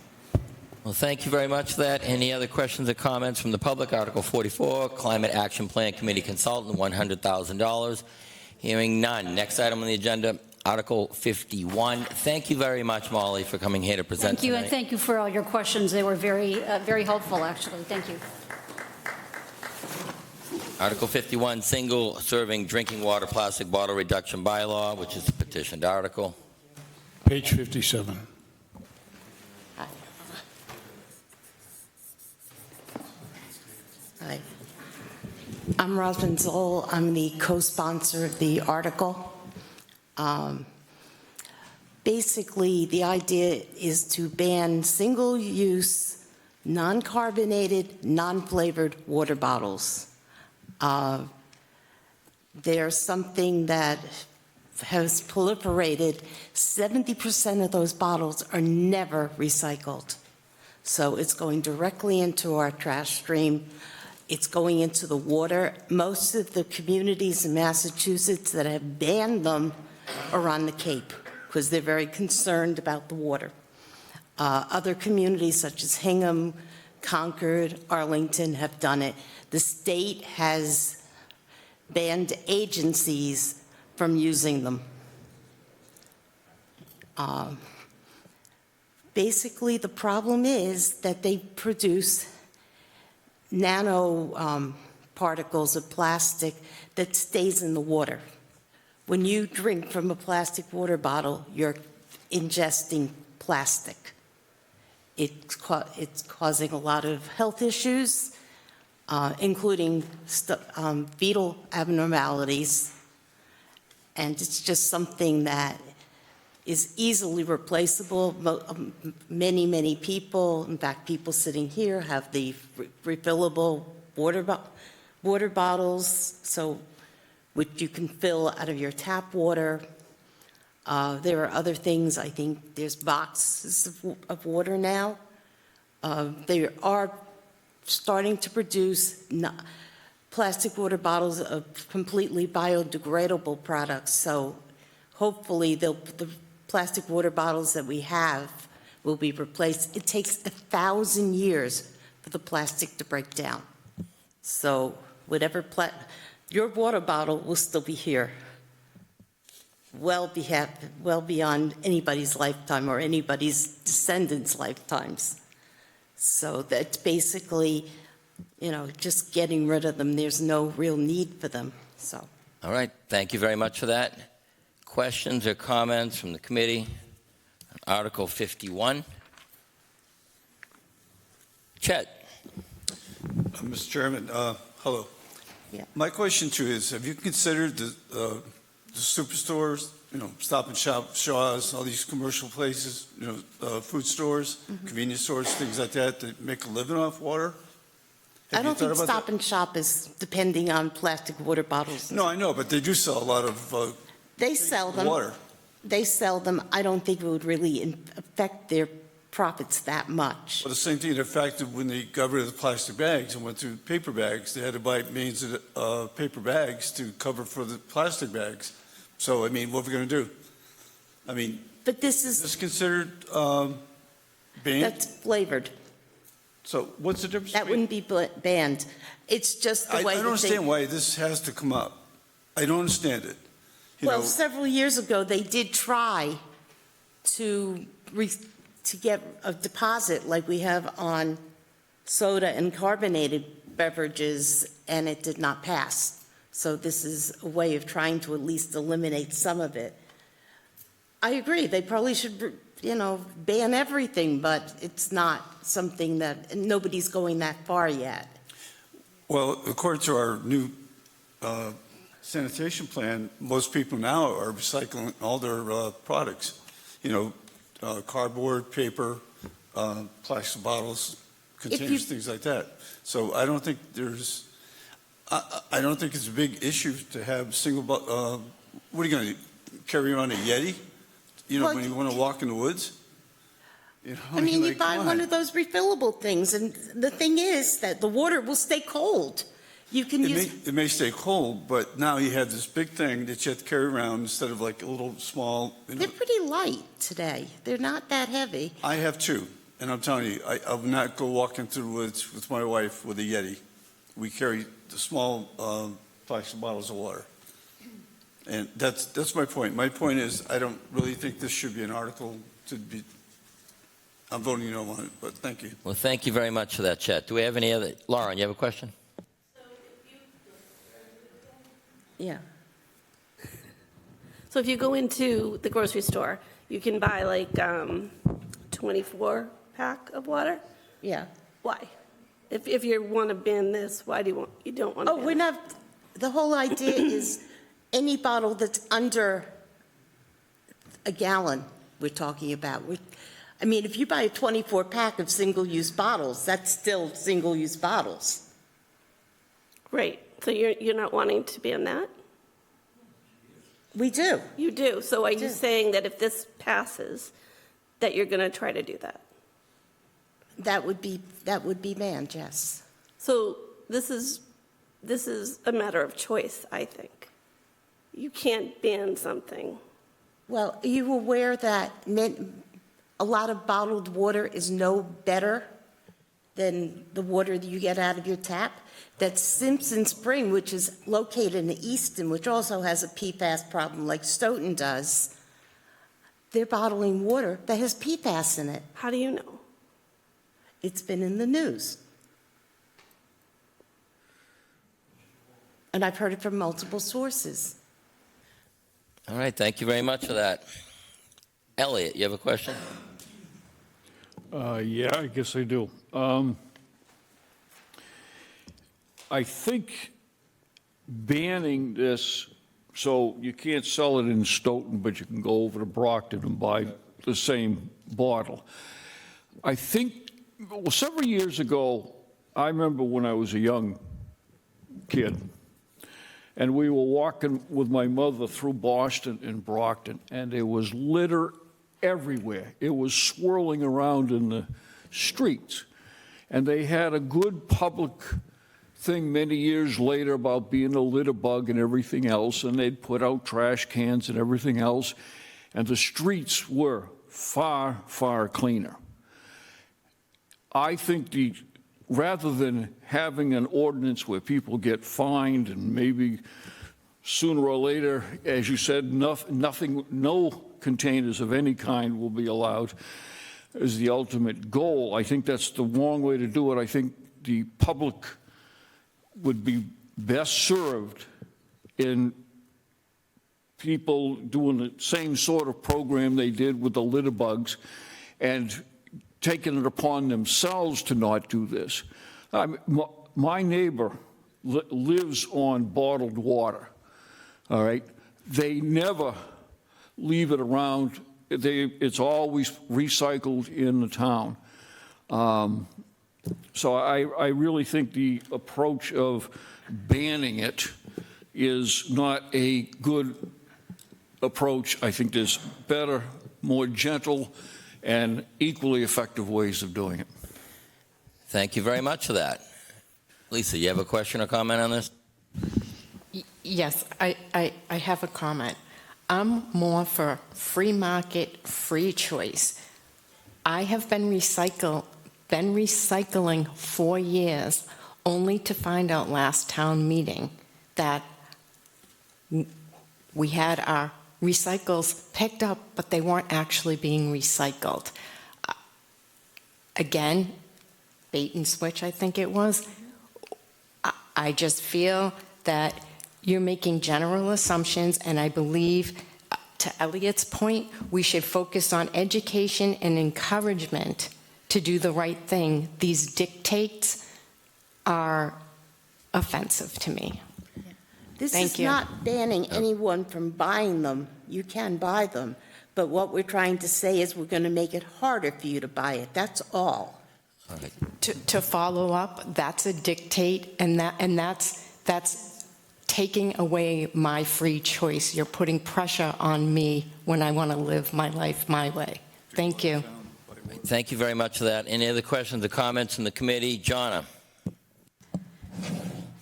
Well, thank you very much for that. Any other questions or comments from the public? Article 44, Climate Action Plan Committee Consultant, $100,000. Hearing none. Next item on the agenda, Article 51. Thank you very much, Molly, for coming here to present Thank you, tonight. and thank you for all your questions. They were very, very helpful, actually. Thank you. Article 51, Single-Serving Drinking Water Plastic Bottle Reduction Bylaw, which is the petitioned article. Page 57. Hi. I'm Rosalind Zoll. I'm the co-sponsor of the article. Basically, the idea is to ban single-use, non-carbonated, non-flavored water bottles. There's something that has proliferated. 70% of those bottles are never recycled. So it's going directly into our trash stream. It's going into the water. Most of the communities in Massachusetts that have banned them are on the Cape because they're very concerned about the water. Other communities such as Hingham, Concord, Arlington have done it. The state has banned agencies from using them. Basically, the problem is that they produce nano particles of plastic that stays in the water. When you drink from a plastic water bottle, you're ingesting plastic. It's causing a lot of health issues, including fetal abnormalities. And it's just something that is easily replaceable. Many people, in fact, people sitting here have the refillable water bottles, so which you can fill out of your tap water. There are other things. I think there's boxes of water now. They are starting to produce plastic water bottles of completely biodegradable products. So hopefully the plastic water bottles that we have will be replaced. It takes 1,000 years for the plastic to break down. So whatever your water bottle will still be here well beyond anybody's lifetime or anybody's descendants' lifetimes. So that's basically, just getting rid of them. There's no real need for them. So. All right, thank you very much for that. Questions or comments from the committee on Article 51? Chet. Mr. Chairman, hello. Yeah. My question to you is, have you considered the superstores, Stop and Shop, Shaw's, all these commercial places, food stores, convenience stores, things like that make a living off water? I don't think Stop and Shop is depending on plastic water bottles. No, I know, but they do sell a lot of they sell them. water. They sell them. I don't think it would really affect their profits that much. Well, the same thing that affected when they got rid of the plastic bags and went to paper bags. They had to buy millions of paper bags to cover for the plastic bags. So, what are we going to do? But this is this considered banned? That's flavored. So, what's the difference? That wouldn't be banned. It's just the way I don't understand why this has to come up. I don't understand it. Several years ago, they did try to get a deposit like we have on soda and carbonated beverages, and it did not pass. So this is a way of trying to at least eliminate some of it. I agree, they probably should, ban everything, but it's not something that, nobody's going that far yet. Well, according to our new sanitation plan, most people now are recycling all their products. Cardboard, paper, plastic bottles, containers, things like that. So I don't think I don't think it's a big issue to have single. What are you going to carry around a Yeti? When you want to walk in the woods. You buy one of those refillable things, and the thing is that the water will stay cold. You can It may stay cold, but now you have this big thing that you have to carry around instead of like a little small. They're pretty light today. They're not that heavy. I have two, and I'm telling you, I will not go walking through the woods with my wife with a Yeti. We carry the small plastic bottles of water. And that's my point. My point is, I don't really think this should be an article to be. I'm voting no on it, but thank you. Well, thank you very much for that, Chet. Do we have any other? Lauren, you have a question? Yeah. So if you go into the grocery store, you can buy like 24 pack of water? Yeah. Why? If you want to ban this, why do you don't want to ban we're it? not, the whole idea is any bottle that's under a gallon we're talking about. If you buy a 24 pack of single-use bottles, that's still single-use bottles. Great. So you're not wanting to ban that? We do. You do. So are you saying that if this passes, that you're going to try to do that? That would be banned, yes. So this is a matter of choice, I think. You can't ban something. Well, are you aware that a lot of bottled water is no better than the water that you get out of your tap? That Simpson Spring, which is located in Easton, which also has a PFAS problem like Stoughton does, they're bottling water that has PFAS in it. How do you know? It's been in the news. And I've heard it from multiple sources. All right, thank you very much for that. Elliot, you have a question? Yeah, I guess I do. I think banning this, so you can't sell it in Stoughton, but you can go over to Brockton and buy the same bottle. I think, well, several years ago, I remember when I was a young kid, and we were walking with my mother through Boston and Brockton, and there was litter everywhere. It was swirling around in the streets. And they had a good public thing many years later about being a litter bug and everything else, and they'd put out trash cans and everything else, and the streets were far, far cleaner. I think rather than having an ordinance where people get fined and maybe sooner or later, as you said, no containers of any kind will be allowed as the ultimate goal. I think that's the wrong way to do it. I think the public would be best served in people doing the same sort of program they did with the litter bugs and taking it upon themselves to not do this. My neighbor lives on bottled water, all right? They never leave it around. It's always recycled in the town. So I really think the approach of banning it is not a good approach. I think there's better, more gentle, and equally effective ways of doing it. Thank you very much for that. Lisa, you have a question or comment on this? Yes, I have a comment. I'm more for free market, free choice. I have been recycling 4 years, only to find out last town meeting that we had our recycles picked up, but they weren't actually being recycled. Again, bait and switch, I think it was. I just feel that you're making general assumptions, and I believe, to Elliot's point, we should focus on education and encouragement to do the right thing. These dictates are offensive to me. This Thank is you. not banning anyone from buying them. You can buy them. But what we're trying to say is we're going to make it harder for you to buy it. That's all. Okay. To follow up, that's a dictate, and that's taking away my free choice. You're putting pressure on me when I want to live my life my way. Thank you. Thank you very much for that. Any other questions or comments from the committee? Jonna.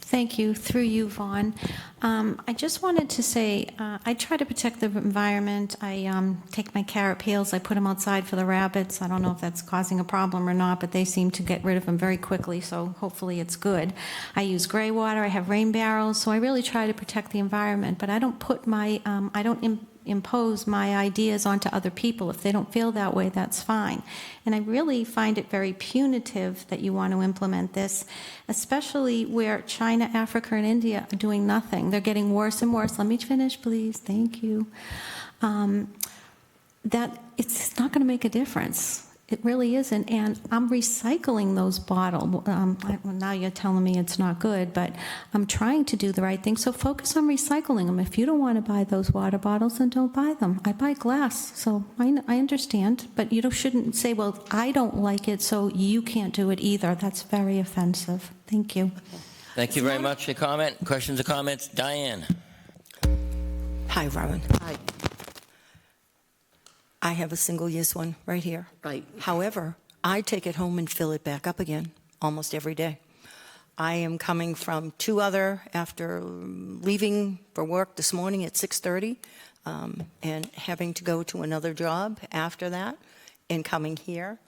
Thank you. Through you, Vaughn. I just wanted to say, I try to protect the environment. I take my carrot peels, I put them outside for the rabbits. I don't know if that's causing a problem or not, but they seem to get rid of them very quickly, so hopefully it's good. I use gray water, I have rain barrels, so I really try to protect the environment, but I don't put my, I don't impose my ideas onto other people. If they don't feel that way, that's fine. And I really find it very punitive that you want to implement this, especially where China, Africa, and India are doing nothing. They're getting worse and worse. Let me finish, please. Thank you. That it's not going to make a difference. It really isn't, and I'm recycling those bottles. Now you're telling me it's not good, but I'm trying to do the right thing, so focus on recycling them. If you don't want to buy those water bottles, then don't buy them. I buy glass, so I understand, but you shouldn't say, well, I don't like it, so you can't do it either. That's very offensive. Thank you. Thank you very much for your comment. Questions or comments? Diane. Hi, Robin. Hi. I have a single-use one right here. Right. However, I take it home and fill it back up again almost every day. I am coming from two other after leaving for work this morning at 6:30 and having to go to another job after that and coming here.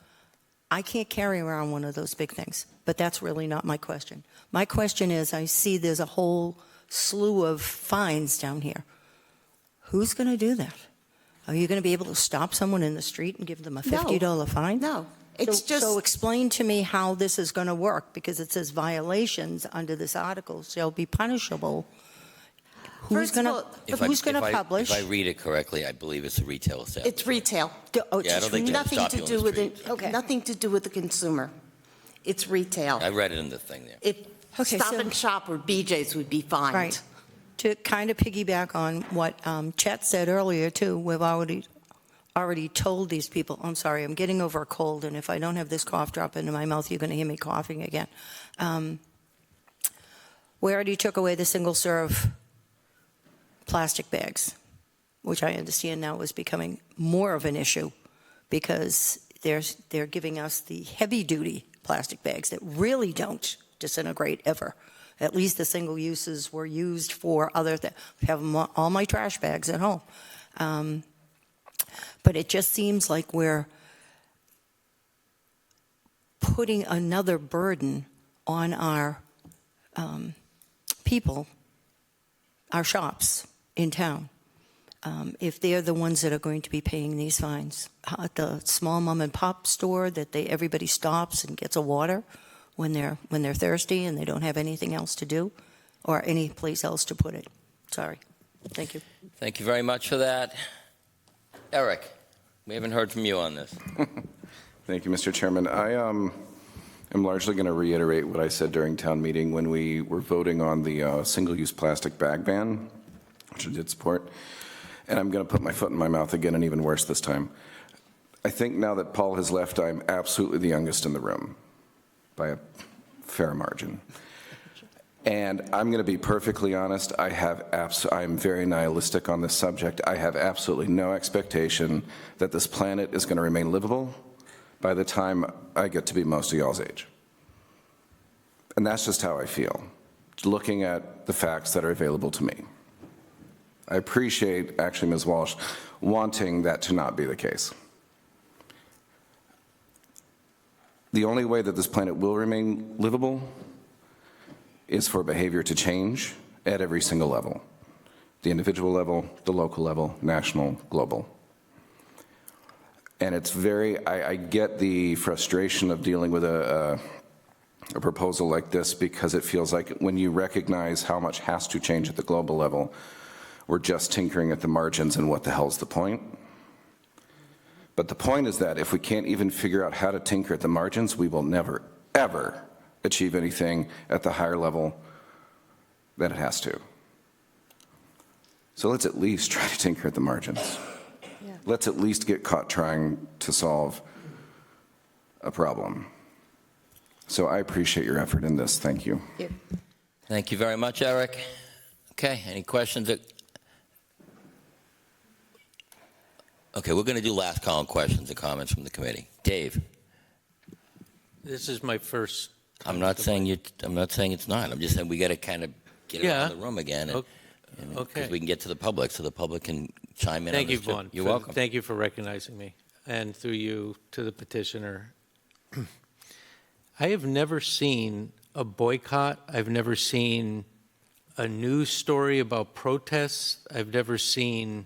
I can't carry around one of those big things, but that's really not my question. My question is, I see there's a whole slew of fines down here. Who's going to do that? Are you going to be able to stop someone in the street and give them a $50 fine? No, it's just... So explain to me how this is going to work, because it says violations under this article shall be punishable. Who's going to publish? If I read it correctly, I believe it's a retail establishment. It's retail. Oh, Yeah, I don't think they're gonna Nothing stop to you on do the with street. it, nothing to do with the consumer. It's retail. I read it in the thing there. Okay, Stop so- and Shop or BJ's would be fine. Right. To kind of piggyback on what Chet said earlier, too, we've already told these people, I'm sorry, I'm getting over a cold, and if I don't have this cough drop into my mouth, you're going to hear me coughing again. We already took away the single-serve plastic bags, which I understand now is becoming more of an issue because they're giving us the heavy-duty plastic bags that really don't disintegrate ever. At least the single uses were used for other things. I have all my trash bags at home. But it just seems like we're putting another burden on our people, our shops in town, if they're the ones that are going to be paying these fines. At the small mom and pop store that everybody stops and gets a water when they're thirsty and they don't have anything else to do or any place else to put it. Sorry. Thank you. Thank you very much for that. Eric, we haven't heard from you on this. Thank you, Mr. Chairman. I am largely going to reiterate what I said during town meeting when we were voting on the single-use plastic bag ban, which I did support. And I'm going to put my foot in my mouth again, and even worse this time. I think now that Paul has left, I'm absolutely the youngest in the room by a fair margin. And I'm going to be perfectly honest, I'm very nihilistic on this subject. I have absolutely no expectation that this planet is going to remain livable by the time I get to be most of y'all's age. And that's just how I feel, looking at the facts that are available to me. I appreciate, actually, Ms. Walsh, wanting that to not be the case. The only way that this planet will remain livable is for behavior to change at every single level. The individual level, the local level, national, global. And it's I get the frustration of dealing with a proposal like this because it feels like when you recognize how much has to change at the global level, we're just tinkering at the margins, and what the hell's the point? But the point is that if we can't even figure out how to tinker at the margins, we will never, ever achieve anything at the higher level that it has to. So let's at least try to tinker at the margins. Yeah. Let's at least get caught trying to solve a problem. So I appreciate your effort in this. Thank you. Thank you very much, Eric. Okay, any questions? Okay, we're going to do last call on questions and comments from the committee. Dave. This is my first. I'm not saying it's not. I'm just saying we got to kind of get it out of the room again. Okay. Because we can get to the public, so the public can chime in. Thank on you, this too. Vaughn. You're welcome. Thank you for recognizing me, and through you to the petitioner. I have never seen a boycott. I've never seen a news story about protests. I've never seen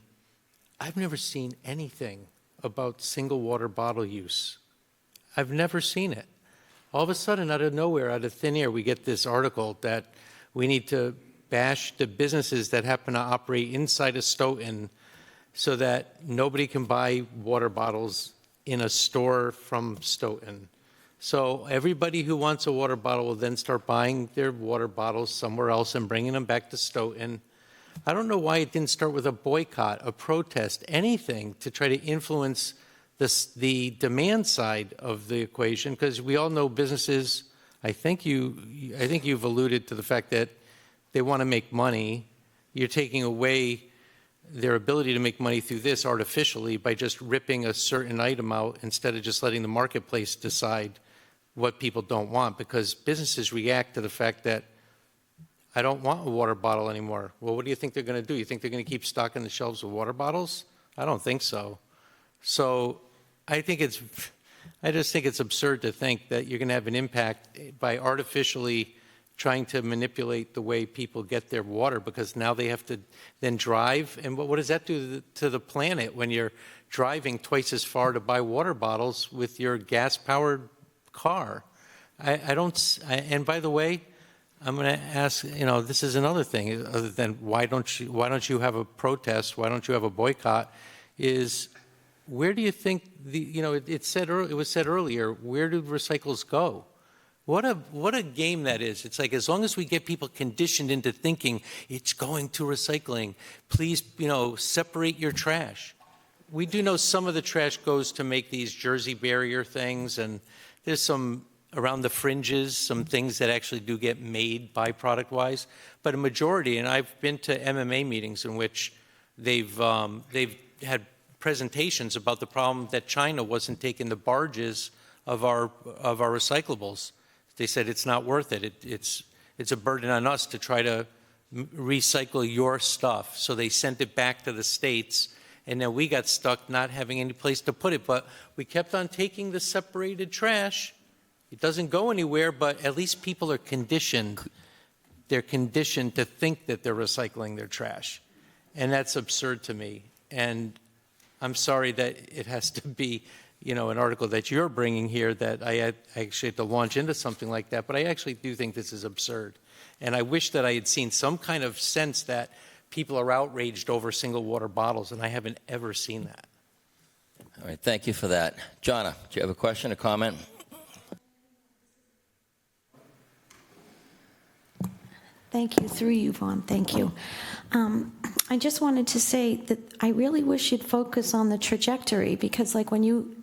anything about single water bottle use. I've never seen it. All of a sudden, out of nowhere, out of thin air, we get this article that we need to bash the businesses that happen to operate inside of Stoughton so that nobody can buy water bottles in a store from Stoughton. So everybody who wants a water bottle will then start buying their water bottles somewhere else and bringing them back to Stoughton. I don't know why it didn't start with a boycott, a protest, anything to try to influence the demand side of the equation, because we all know businesses, I think you've alluded to the fact that they want to make money. You're taking away their ability to make money through this artificially by just ripping a certain item out instead of just letting the marketplace decide what people don't want, because businesses react to the fact that I don't want a water bottle anymore. Well, what do you think they're going to do? You think they're going to keep stocking the shelves with water bottles? I don't think so. So I just think it's absurd to think that you're going to have an impact by artificially trying to manipulate the way people get their water, because now they have to then drive. And what does that do to the planet when you're driving twice as far to buy water bottles with your gas-powered car? And by the way, I'm going to ask, this is another thing, other than why don't you have a protest, why don't you have a boycott, is where do you think it was said earlier, where do recycles go? What a game that is. It's like, as long as we get people conditioned into thinking it's going to recycling, please, separate your trash. We do know some of the trash goes to make these Jersey barrier things, and there's some around the fringes, some things that actually do get made byproduct-wise. But a majority, and I've been to MMA meetings in which they've had presentations about the problem that China wasn't taking the barges of our recyclables. They said it's not worth it. It's a burden on us to try to recycle your stuff. So they sent it back to the States, and then we got stuck not having any place to put it. But we kept on taking the separated trash. It doesn't go anywhere, but at least people are conditioned. They're conditioned to think that they're recycling their trash. And that's absurd to me. And I'm sorry that it has to be, an article that you're bringing here that I actually had to launch into something like that. But I actually do think this is absurd. And I wish that I had seen some kind of sense that people are outraged over single water bottles, and I haven't ever seen that. All right, thank you for that. Jonna, do you have a question, a comment? Thank you, through you, Vaughn, thank you. I just wanted to say that I really wish you'd focus on the trajectory, because like when you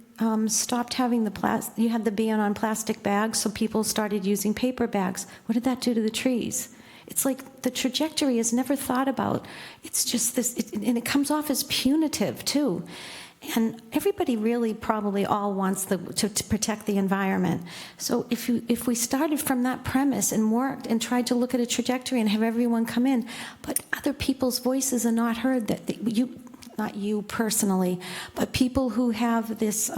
stopped having you had the ban on plastic bags, so people started using paper bags. What did that do to the trees? It's like the trajectory is never thought about. It's just this, and it comes off as punitive too. And everybody really probably all wants to protect the environment. So if we started from that premise and worked and tried to look at a trajectory and have everyone come in, but other people's voices are not heard, not you personally, but people who have this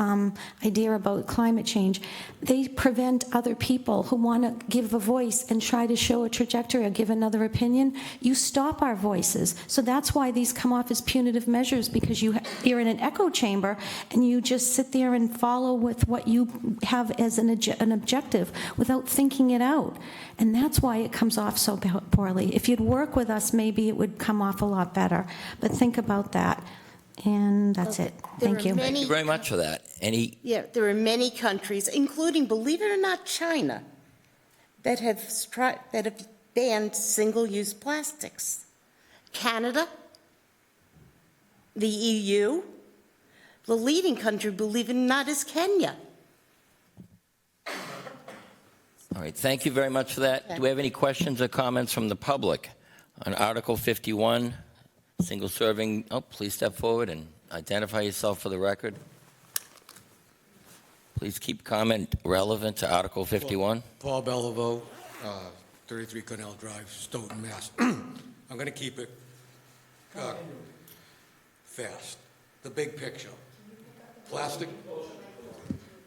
idea about climate change, they prevent other people who want to give a voice and try to show a trajectory or give another opinion. You stop our voices. So that's why these come off as punitive measures, because you're in an echo chamber and you just sit there and follow with what you have as an objective without thinking it out. And that's why it comes off so poorly. If you'd work with us, maybe it would come off a lot better. But think about that. And that's it. Thank you. Thank you very much for that. Yeah, there are many countries, including, believe it or not, China, that have banned single-use plastics. Canada, the EU, the leading country, believe it or not, is Kenya. All right, thank you very much for that. Do we have any questions or comments from the public on Article 51, single serving? Oh, please step forward and identify yourself for the record. Please keep comment relevant to Article 51. Paul Bellevaux, 33 Cornell Drive, Stoughton, Mass. I'm going to keep it fast. The big picture.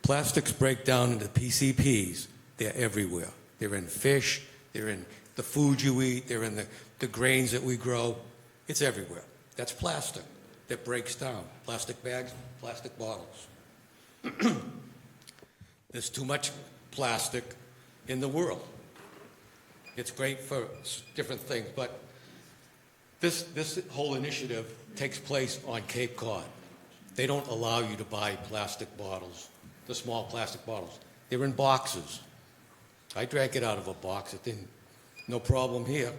Plastics break down into PCPs. They're everywhere. They're in fish. They're in the food you eat. They're in the grains that we grow. It's everywhere. That's plastic that breaks down. Plastic bags, plastic bottles. There's too much plastic in the world. It's great for different things, but this whole initiative takes place on Cape Cod. They don't allow you to buy plastic bottles, the small plastic bottles. They're in boxes. I drank it out of a box. No problem here.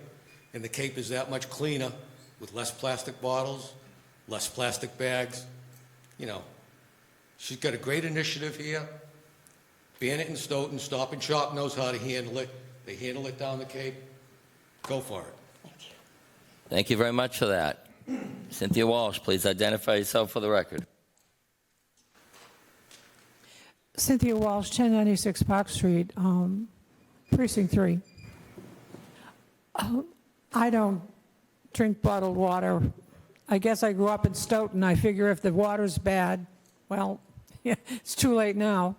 And the Cape is that much cleaner with less plastic bottles, less plastic bags. She's got a great initiative here. Ban it in Stoughton. Stop and Shop knows how to handle it. They handle it down the Cape. Go for it. Thank you very much for that. Cynthia Walsh, please identify yourself for the record. Cynthia Walsh, 1096 Park Street, Precinct 3. I don't drink bottled water. I guess I grew up in Stoughton. I figure if the water's bad, well, it's too late now.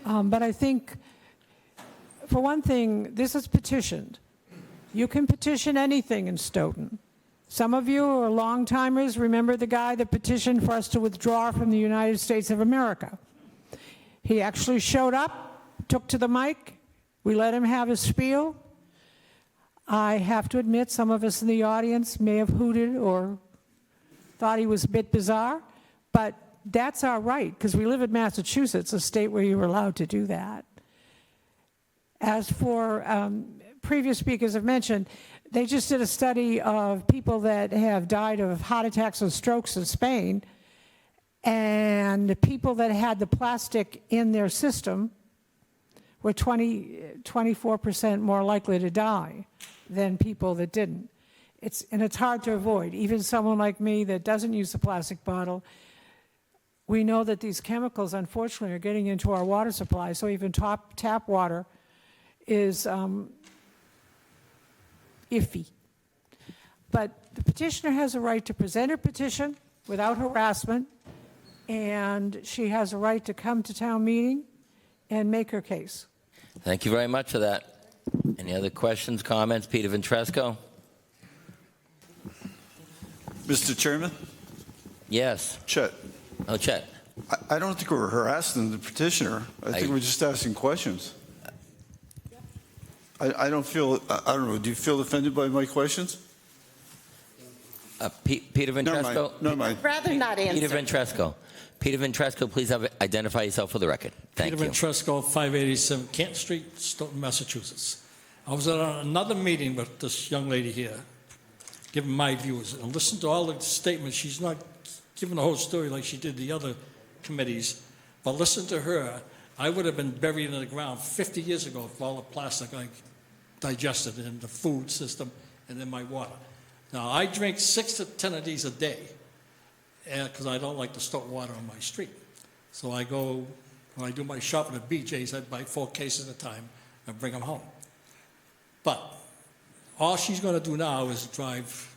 But I think, for one thing, this is petitioned. You can petition anything in Stoughton. Some of you who are long-timers remember the guy that petitioned for us to withdraw from the United States of America. He actually showed up, took to the mic, we let him have his spiel, I have to admit, some of us in the audience may have hooted or thought he was a bit bizarre, but that's our right, because we live in Massachusetts, a state where you're allowed to do that. As for previous speakers have mentioned, they just did a study of people that have died of heart attacks and strokes in Spain, and people that had the plastic in their system were 24% more likely to die than people that didn't. And it's hard to avoid. Even someone like me that doesn't use the plastic bottle, we know that these chemicals, unfortunately, are getting into our water supply, so even tap water is iffy. But the petitioner has a right to present her petition without harassment, and she has a right to come to town meeting and make her case. Thank you very much for that. Any other questions, comments? Peter Ventresco? Mr. Chairman? Yes. Chet. Oh, Chet. I don't think we're harassing the petitioner. I think we're just asking questions. I don't feel, I don't know, do you feel offended by my questions? Peter Ventresco? Never mind. Rather not answer. Peter Ventresco. Peter Ventresco, please identify yourself for the record. Thank Peter you. Ventresco, 587 Kent Street, Stoughton, Massachusetts. I was at another meeting with this young lady here, giving my views, and listen to all the statements. She's not giving the whole story like she did the other committees, but listen to her. I would have been buried in the ground 50 years ago with all the plastic I digested in the food system and in my water. Now, I drink 6 to 10 of these a day because I don't like to store water on my street. So I go, when I do my shopping at BJ's, I buy 4 cases at a time and bring them home. But all she's going to do now is drive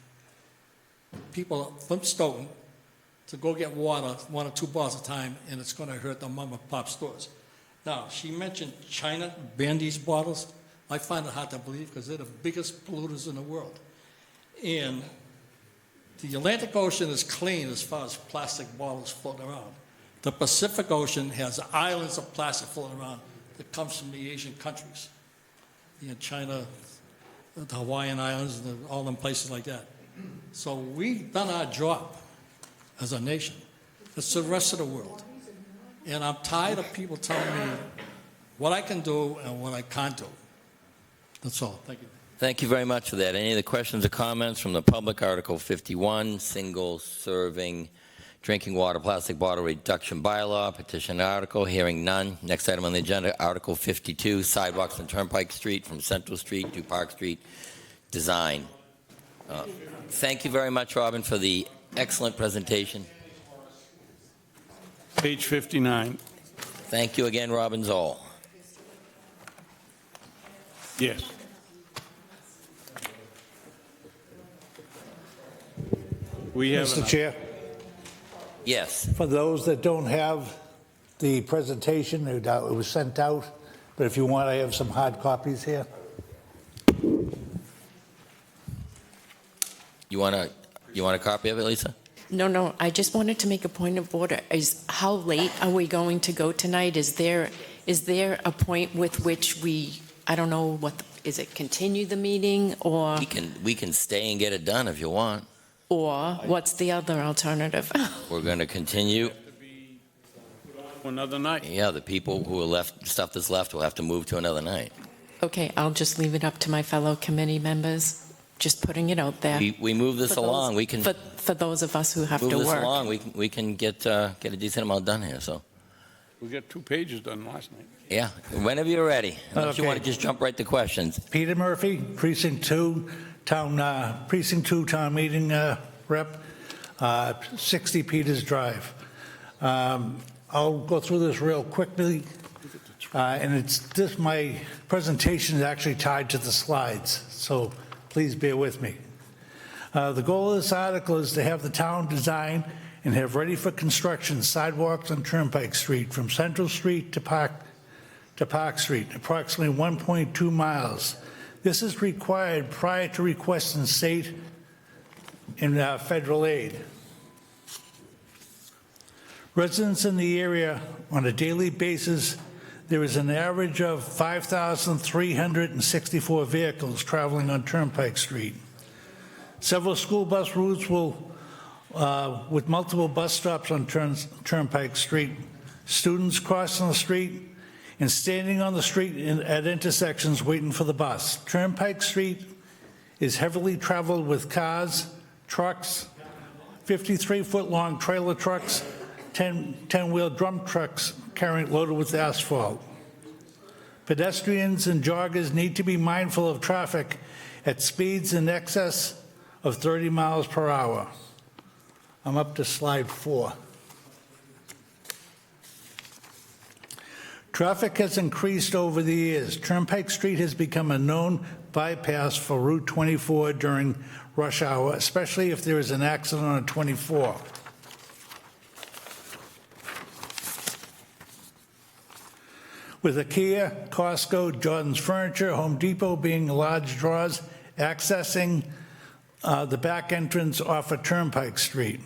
people from Stoughton to go get water, 1 or 2 bars at a time, and it's going to hurt the mom and pop stores. Now, she mentioned China banned these bottles. I find it hard to believe because they're the biggest polluters in the world. And the Atlantic Ocean is clean as far as plastic bottles floating around. The Pacific Ocean has islands of plastic floating around that comes from the Asian countries. China, the Hawaiian Islands, and all them places like that. So we've done our job as a nation. It's the rest of the world. And I'm tired of people telling me what I can do and what I can't do. That's all. Thank you. Thank you very much for that. Any other questions or comments from the public? Article 51, single-serving drinking water plastic bottle reduction bylaw, petition article, hearing none. Next item on the agenda, Article 52, sidewalks on Turnpike Street from Central Street to Park Street design. Thank you very much, Robin, for the excellent presentation. Page 59. Thank you again, Robin Zoll. Yes. We have Mr. Chair, Yes. for those that don't have the presentation, it was sent out, but if you want, I have some hard copies here. You want a copy of it, Lisa? No, I just wanted to make a point of order. How late are we going to go tonight? Is there a point with which we, I don't know, is it continue the meeting or? We can stay and get it done if you want. Or what's the other alternative? We're going to continue. Another night. Yeah, the people who are left, stuff that's left, will have to move to another night. Okay, I'll just leave it up to my fellow committee members. Just putting it out there. We move this along. We can for those of us who have to work. move this along. We can get a decent amount done here. So We got 2 pages done last night. yeah, whenever you're ready. Unless you Okay. want to just jump right to questions. Peter Murphy, Precinct 2, town meeting rep, 60 Peters Drive. I'll go through this real quickly, and my presentation is actually tied to the slides, so please bear with me. The goal of this article is to have the town design and have ready for construction sidewalks on Turnpike Street from Central Street to Park Street, approximately 1.2 miles. This is required prior to requesting state and federal aid. Residents in the area on a daily basis there is an average of 5,364 vehicles traveling on Turnpike Street. Several school bus routes with multiple bus stops on Turnpike Street, students crossing the street and standing on the street at intersections waiting for the bus. Turnpike Street is heavily traveled with cars, trucks, 53-foot-long trailer trucks, 10-wheel drum trucks loaded with asphalt. Pedestrians and joggers need to be mindful of traffic at speeds in excess of 30 miles per hour. I'm up to slide 4. Traffic has increased over the years. Turnpike Street has become a known bypass for Route 24 during rush hour, especially if there is an accident on 24. With IKEA, Costco, Jordan's Furniture, Home Depot being large draws, accessing the back entrance off of Turnpike Street.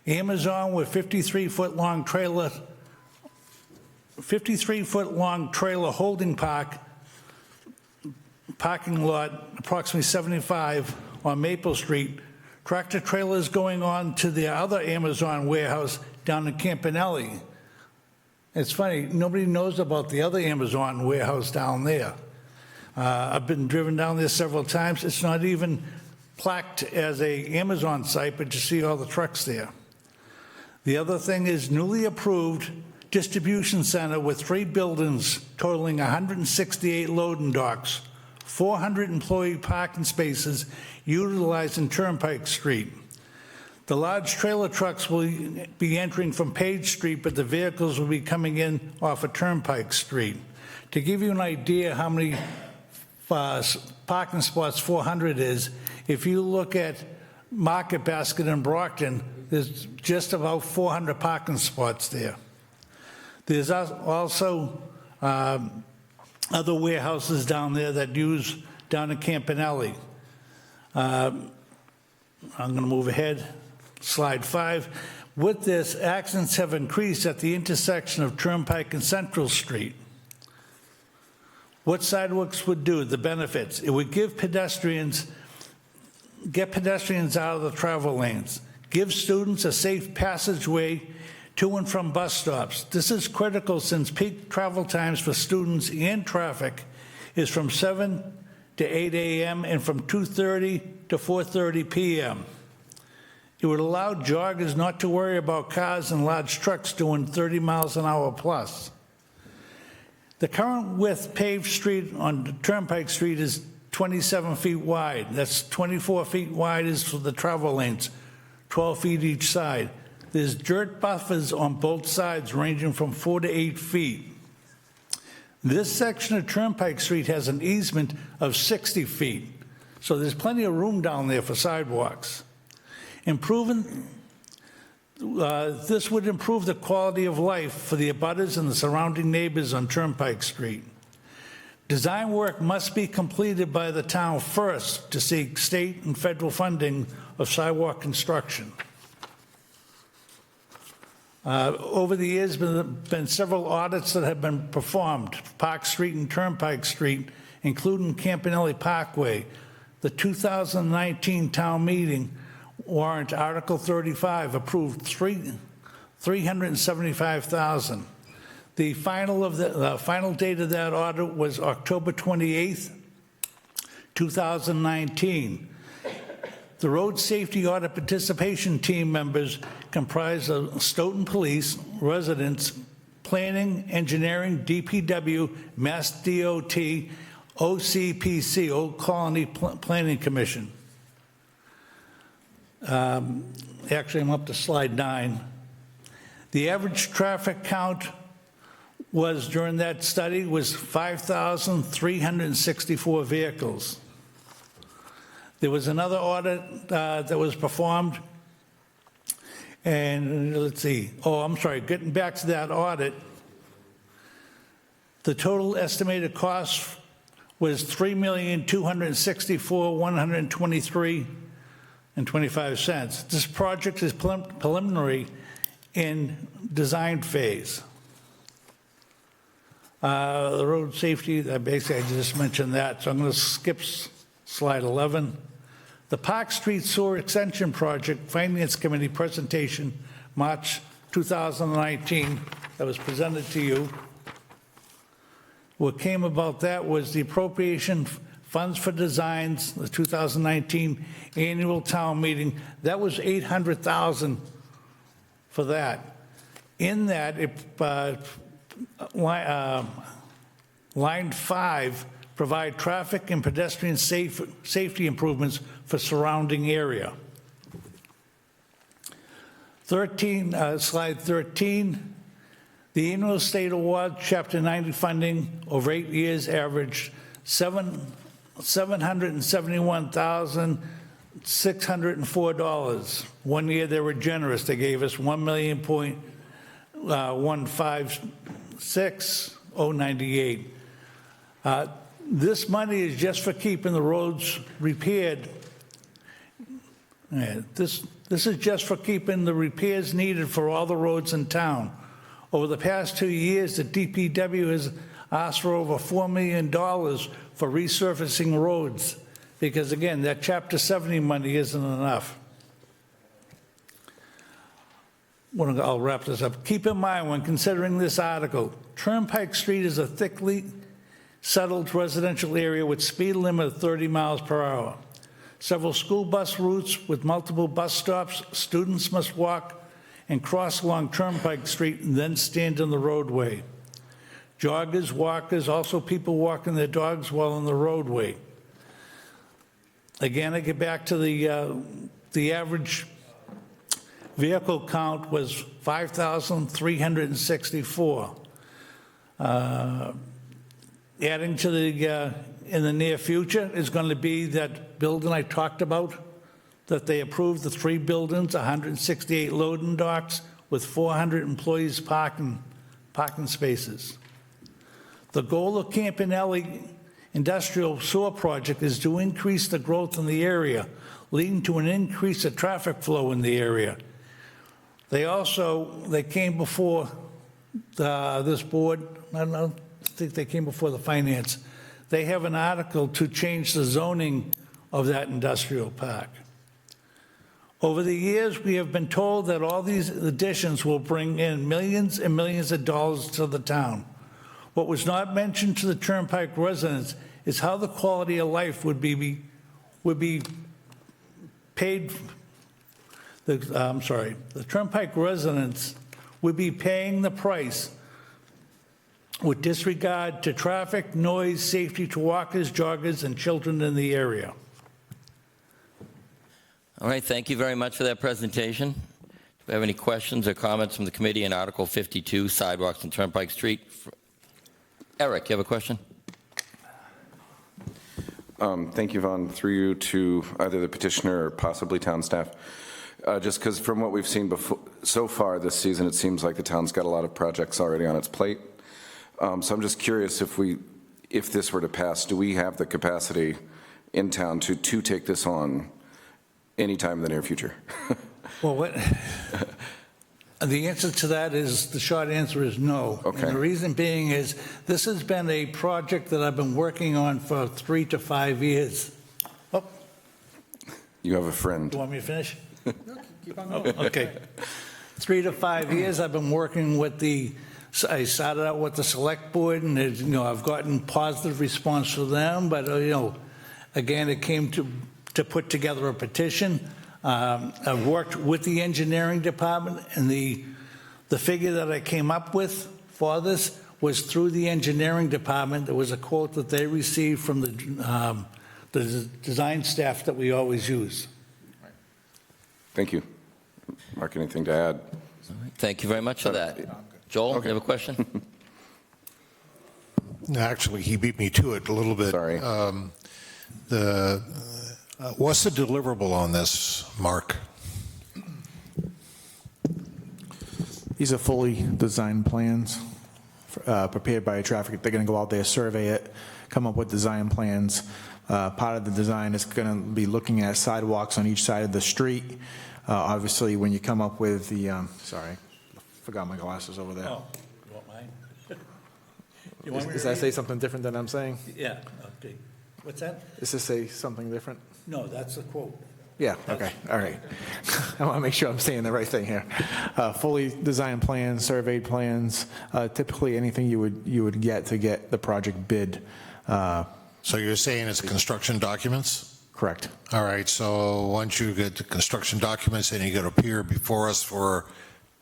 Amazon with 53-foot-long trailer holding parking lot, approximately 75 on Maple Street. Tractor trailers going on to the other Amazon warehouse down in Campanelli. It's funny, nobody knows about the other Amazon warehouse down there. I've been driven down there several times. It's not even plaqued as a Amazon site, but you see all the trucks there. The other thing is newly approved distribution center with 3 buildings totaling 168 loading docks, 400 employee parking spaces utilizing Turnpike Street. The large trailer trucks will be entering from Page Street, but the vehicles will be coming in off of Turnpike Street. To give you an idea how many parking spots 400 is, if you look at Market Basket in Brockton, there's just about 400 parking spots there. There's also other warehouses down there that use down in Campanelli. I'm going to move ahead. Slide 5. With this, accidents have increased at the intersection of Turnpike and Central Street. What sidewalks would do, the benefits? It would get pedestrians out of the travel lanes, give students a safe passageway to and from bus stops. This is critical since peak travel times for students and traffic is from 7 to 8 a.m. and from 2:30 to 4:30 p.m. It would allow joggers not to worry about cars and large trucks doing 30 miles an hour plus. The current width paved street on Turnpike Street is 27 feet wide. That's 24 feet wide is for the travel lanes, 12 feet each side. There's dirt buffers on both sides ranging from 4 to 8 feet. This section of Turnpike Street has an easement of 60 feet, so there's plenty of room down there for sidewalks. This would improve the quality of life for the abutters and the surrounding neighbors on Turnpike Street. Design work must be completed by the town first to seek state and federal funding of sidewalk construction. Over the years, there have been several audits that have been performed, Park Street and Turnpike Street, including Campanelli Parkway. The 2019 town meeting warrant Article 35 approved $375,000. The final date of that audit was October 28th, 2019. The road safety audit participation team members comprise of Stoughton Police, residents, planning, engineering, DPW, Mass DOT, OCPC, Old Colony Planning Commission. Actually, I'm up to slide 9. The average traffic count was during that study was 5,364 vehicles. There was another audit that was performed, and let's see. Oh, I'm sorry. Getting back to that audit, the total estimated cost was $3,264,123.25. This project is preliminary in design phase. The road safety, basically I just mentioned that, so I'm going to skip slide 11. The Park Street Sewer Extension Project Finance Committee presentation, March 2019, that was presented to you. What came about that was the appropriation funds for designs, the 2019 annual town meeting, that was $800,000 for that. In that, line 5, provide traffic and pedestrian safety improvements for surrounding area. 13, slide 13, the annual state award, Chapter 90 funding over 8 years averaged $771,604. 1 year they were generous. They gave us $1,156,098. This money is just for keeping the roads repaired. This is just for keeping the repairs needed for all the roads in town. Over the past 2 years, the DPW has asked for over $4 million for resurfacing roads, because again, that Chapter 70 money isn't enough. I'll wrap this up. Keep in mind when considering this article, Turnpike Street is a thickly settled residential area with speed limit of 30 miles per hour. Several school bus routes with multiple bus stops, students must walk and cross along Turnpike Street and then stand in the roadway. Joggers, walkers, also people walking their dogs while on the roadway. Again, I get back to the average vehicle count was 5,364. Adding to in the near future is going to be that building I talked about, that they approved, the 3 buildings, 168 loading docks with 400 employees parking spaces. The goal of Campanelli Industrial Sewer Project is to increase the growth in the area, leading to an increase of traffic flow in the area. They came before this board, I don't know, I think they came before the finance. They have an article to change the zoning of that industrial park. Over the years, we have been told that all these additions will bring in millions and millions of dollars to the town. What was not mentioned to the Turnpike residents is how the quality of life would be paid. The Turnpike residents would be paying the price with disregard to traffic, noise, safety to walkers, joggers, and children in the area. All right, thank you very much for that presentation. Do we have any questions or comments from the committee on Article 52, sidewalks on Turnpike Street? Eric, you have a question? Thank you, Vaughn. Through you to either the petitioner or possibly town staff. Just because from what we've seen so far this season, it seems like the town's got a lot of projects already on its plate. So I'm just curious if this were to pass, do we have the capacity in town to take this on anytime in the near future? Well, the answer to that is, the short answer is no. Okay. And the reason being is, this has been a project that I've been working on for 3 to 5 years. Oh. You have a friend. Do you want me to finish? No, keep on going. Okay. 3 to 5 years I've been working with I started out with the select board, and I've gotten positive response from them, but again, it came to put together a petition. I've worked with the engineering department, and the figure that I came up with for this was through the engineering department. There was a quote that they received from the design staff that we always use. Thank you. Mark, anything to add? All right, thank you very much for that. Joel, you have a question? Actually, he beat me to it a little bit. Sorry. What's the deliverable on this, Mark? These are fully designed plans prepared by traffic. They're going to go out there, survey it, come up with design plans. Part of the design is going to be looking at sidewalks on each side of the street. Obviously, when you come up with the, sorry, forgot my glasses over there. Oh, you want mine? You want me to Does that read say it? something different than I'm saying? Yeah, okay. What's that? Does this say something different? No, that's the quote. Yeah, okay, all right. I want to make sure I'm saying the right thing here. Fully designed plans, surveyed plans, typically anything you would get to get the project bid. So you're saying it's construction documents? Correct. All right, so once you get the construction documents, then you got to appear before us for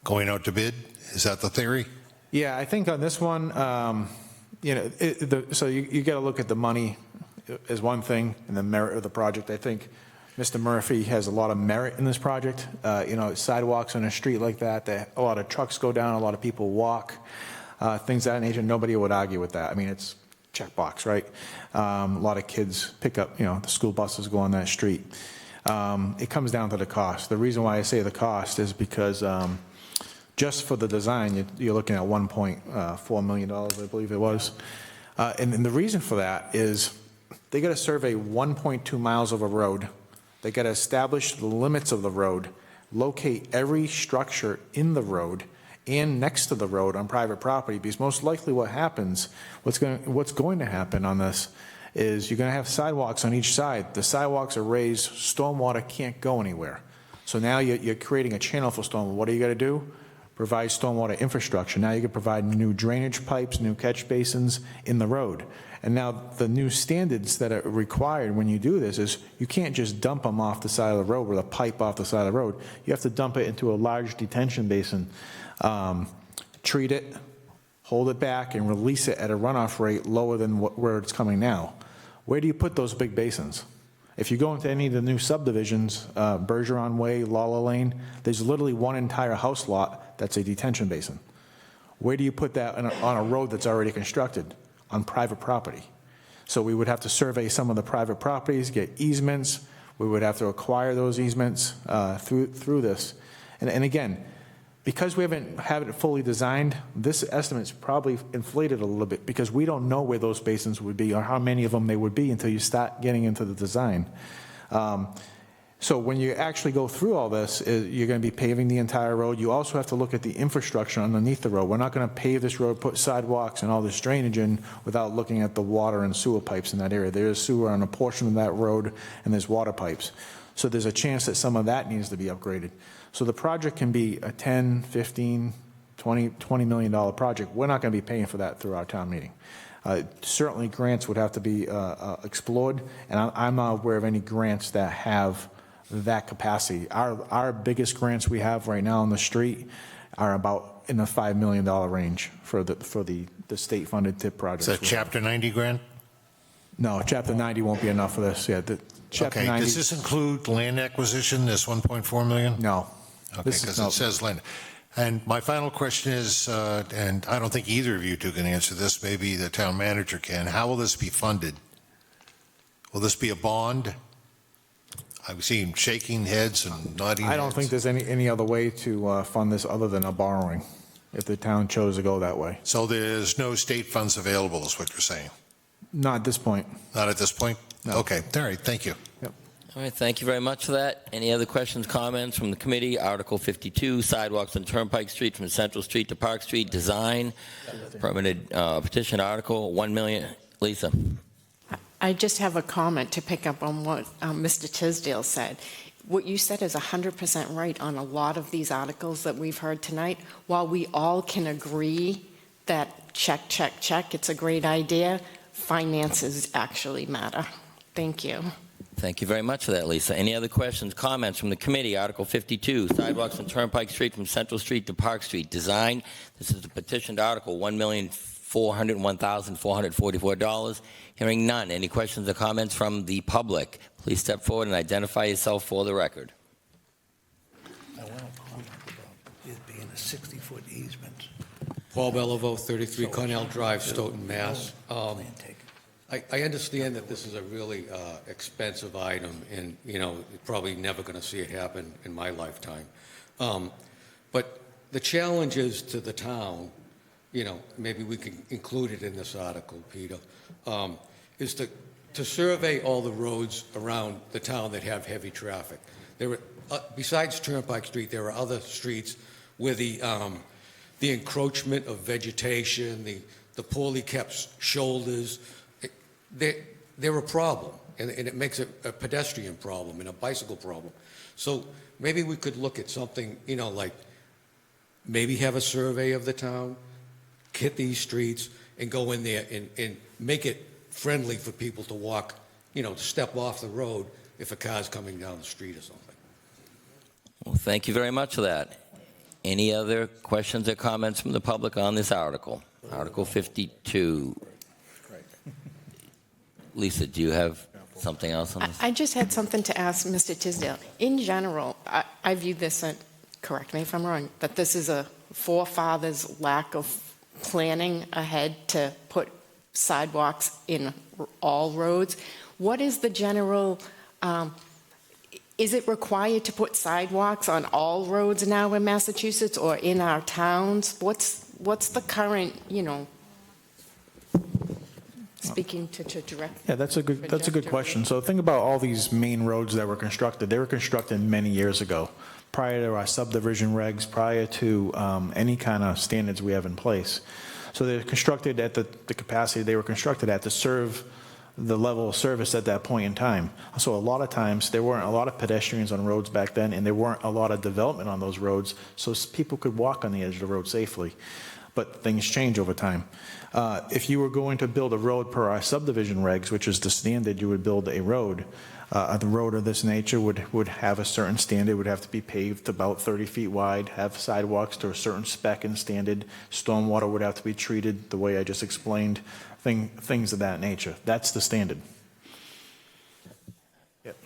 going out to bid? Is that the theory? Yeah, I think on this one, so you got to look at the money as one thing and the merit of the project. I think Mr. Murphy has a lot of merit in this project. Sidewalks on a street like that, a lot of trucks go down, a lot of people walk, things of that nature. Nobody would argue with that. I mean, it's checkbox, right? A lot of kids pick up, the school buses go on that street. It comes down to the cost. The reason why I say the cost is because just for the design, you're looking at $1.4 million, I believe it was. And the reason for that is they got to survey 1.2 miles of a road. They got to establish the limits of the road, locate every structure in the road and next to the road on private property, because most likely what happens, what's going to happen on this is you're going to have sidewalks on each side. The sidewalks are raised, stormwater can't go anywhere. So now you're creating a channel for stormwater. What are you going to do? Provide stormwater infrastructure. Now you can provide new drainage pipes, new catch basins in the road. And now the new standards that are required when you do this is you can't just dump them off the side of the road with a pipe off the side of the road. You have to dump it into a large detention basin, treat it, hold it back, and release it at a runoff rate lower than where it's coming now. Where do you put those big basins? If you go into any of the new subdivisions, Bergeron Way, Lawler Lane, there's literally one entire house lot that's a detention basin. Where do you put that on a road that's already constructed? On private property. So we would have to survey some of the private properties, get easements. We would have to acquire those easements through this. And again, because we haven't had it fully designed, this estimate's probably inflated a little bit because we don't know where those basins would be or how many of them they would be until you start getting into the design. So when you actually go through all this, you're going to be paving the entire road. You also have to look at the infrastructure underneath the road. We're not going to pave this road, put sidewalks and all this drainage in without looking at the water and sewer pipes in that area. There's sewer on a portion of that road, and there's water pipes. So there's a chance that some of that needs to be upgraded. So the project can be a 10, 15, 20 million dollar project. We're not going to be paying for that through our town meeting. Certainly grants would have to be explored, and I'm not aware of any grants that have that capacity. Our biggest grants we have right now on the street are about in the $5 million range for the state funded TIP projects. Is that Chapter 90 grant? No, Chapter 90 won't be enough for this. Yeah, Chapter Okay, 90. does this include land acquisition, this 1.4 million? No. Okay, because it says land. And my final question is, and I don't think either of you two can answer this, maybe the town manager can, how will this be funded? Will this be a bond? I've seen shaking heads and nodding I don't heads. think there's any other way to fund this other than a borrowing, if the town chose to go that way. So there's no state funds available, is what you're saying? Not at this point. Not at this point? No. Okay, all right, thank you. Yep. All right, thank you very much for that. Any other questions, comments from the committee? Article 52, sidewalks on Turnpike Street from Central Street to Park Street, design, permitted petition article, 1 million. Lisa. I just have a comment to pick up on what Mr. Tisdale said. What you said is 100% right on a lot of these articles that we've heard tonight. While we all can agree that check, check, check, it's a great idea, finances actually matter. Thank you. Thank you very much for that, Lisa. Any other questions, comments from the committee? Article 52, sidewalks on Turnpike Street from Central Street to Park Street, design. This is the petitioned article, $1,401,444. Hearing none. Any questions or comments from the public? Please step forward and identify yourself for the record. I want to comment about it being a 60-foot easement. Paul Bellevue, 33 Cornell Drive, Stoughton, Mass. I understand that this is a really expensive item, and, you're probably never going to see it happen in my lifetime. But the challenges to the town, maybe we can include it in this article, Peter, is to survey all the roads around the town that have heavy traffic. There are, besides Turnpike Street, there are other streets where the encroachment of vegetation, the poorly kept shoulders, they're a problem, and it makes it a pedestrian problem and a bicycle problem. So maybe we could look at something, like maybe have a survey of the town, hit these streets, and go in there and make it friendly for people to walk, to step off the road if a car's coming down the street or something. Well, thank you very much for that. Any other questions or comments from the public on this article? Article 52. Lisa, do you have something else on this? I just had something to ask Mr. Tisdale. In general, I view this, correct me if I'm wrong, but this is a forefathers' lack of planning ahead to put sidewalks in all roads. What is the general, is it required to put sidewalks on all roads now in Massachusetts or in our towns? What's the current, speaking to direct? Yeah, that's a good question. So think about all these main roads that were constructed. They were constructed many years ago, prior to our subdivision regs, prior to any kind of standards we have in place. So they're constructed at the capacity they were constructed at to serve the level of service at that point in time. So a lot of times there weren't a lot of pedestrians on roads back then, and there weren't a lot of development on those roads, so people could walk on the edge of the road safely. But things change over time. If you were going to build a road per our subdivision regs, which is the standard you would build a road, the road of this nature would have a certain standard, would have to be paved about 30 feet wide, have sidewalks to a certain spec and standard, stormwater would have to be treated the way I just explained, things of that nature. That's the standard. Yep.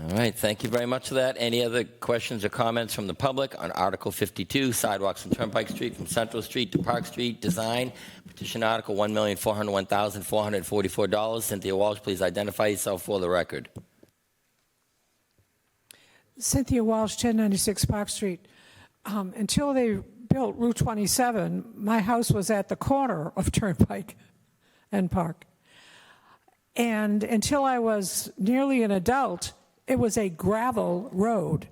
All right, thank you very much for that. Any other questions or comments from the public on Article 52, sidewalks from Turnpike Street from Central Street to Park Street design? Petition Article $1,401,444. Cynthia Walsh, please identify yourself for the record. Cynthia Walsh, 1096 Park Street. Until they built Route 27, my house was at the corner of Turnpike and Park. And until I was nearly an adult, it was a gravel road.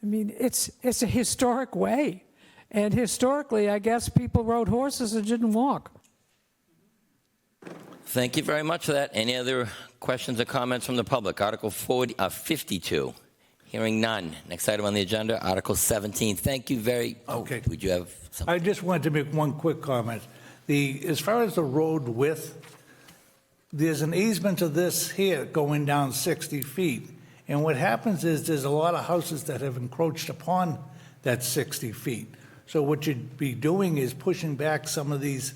It's a historic way. And historically, I guess people rode horses and didn't walk. Thank you very much for that. Any other questions or comments from the public? Article 52. Hearing none. Next item on the agenda, Article 17. Thank you very much. Okay. Would you have something? I just wanted to make one quick comment. As far as the road width, there's an easement of this here going down 60 feet. And what happens is there's a lot of houses that have encroached upon that 60 feet. So what you'd be doing is pushing back some of these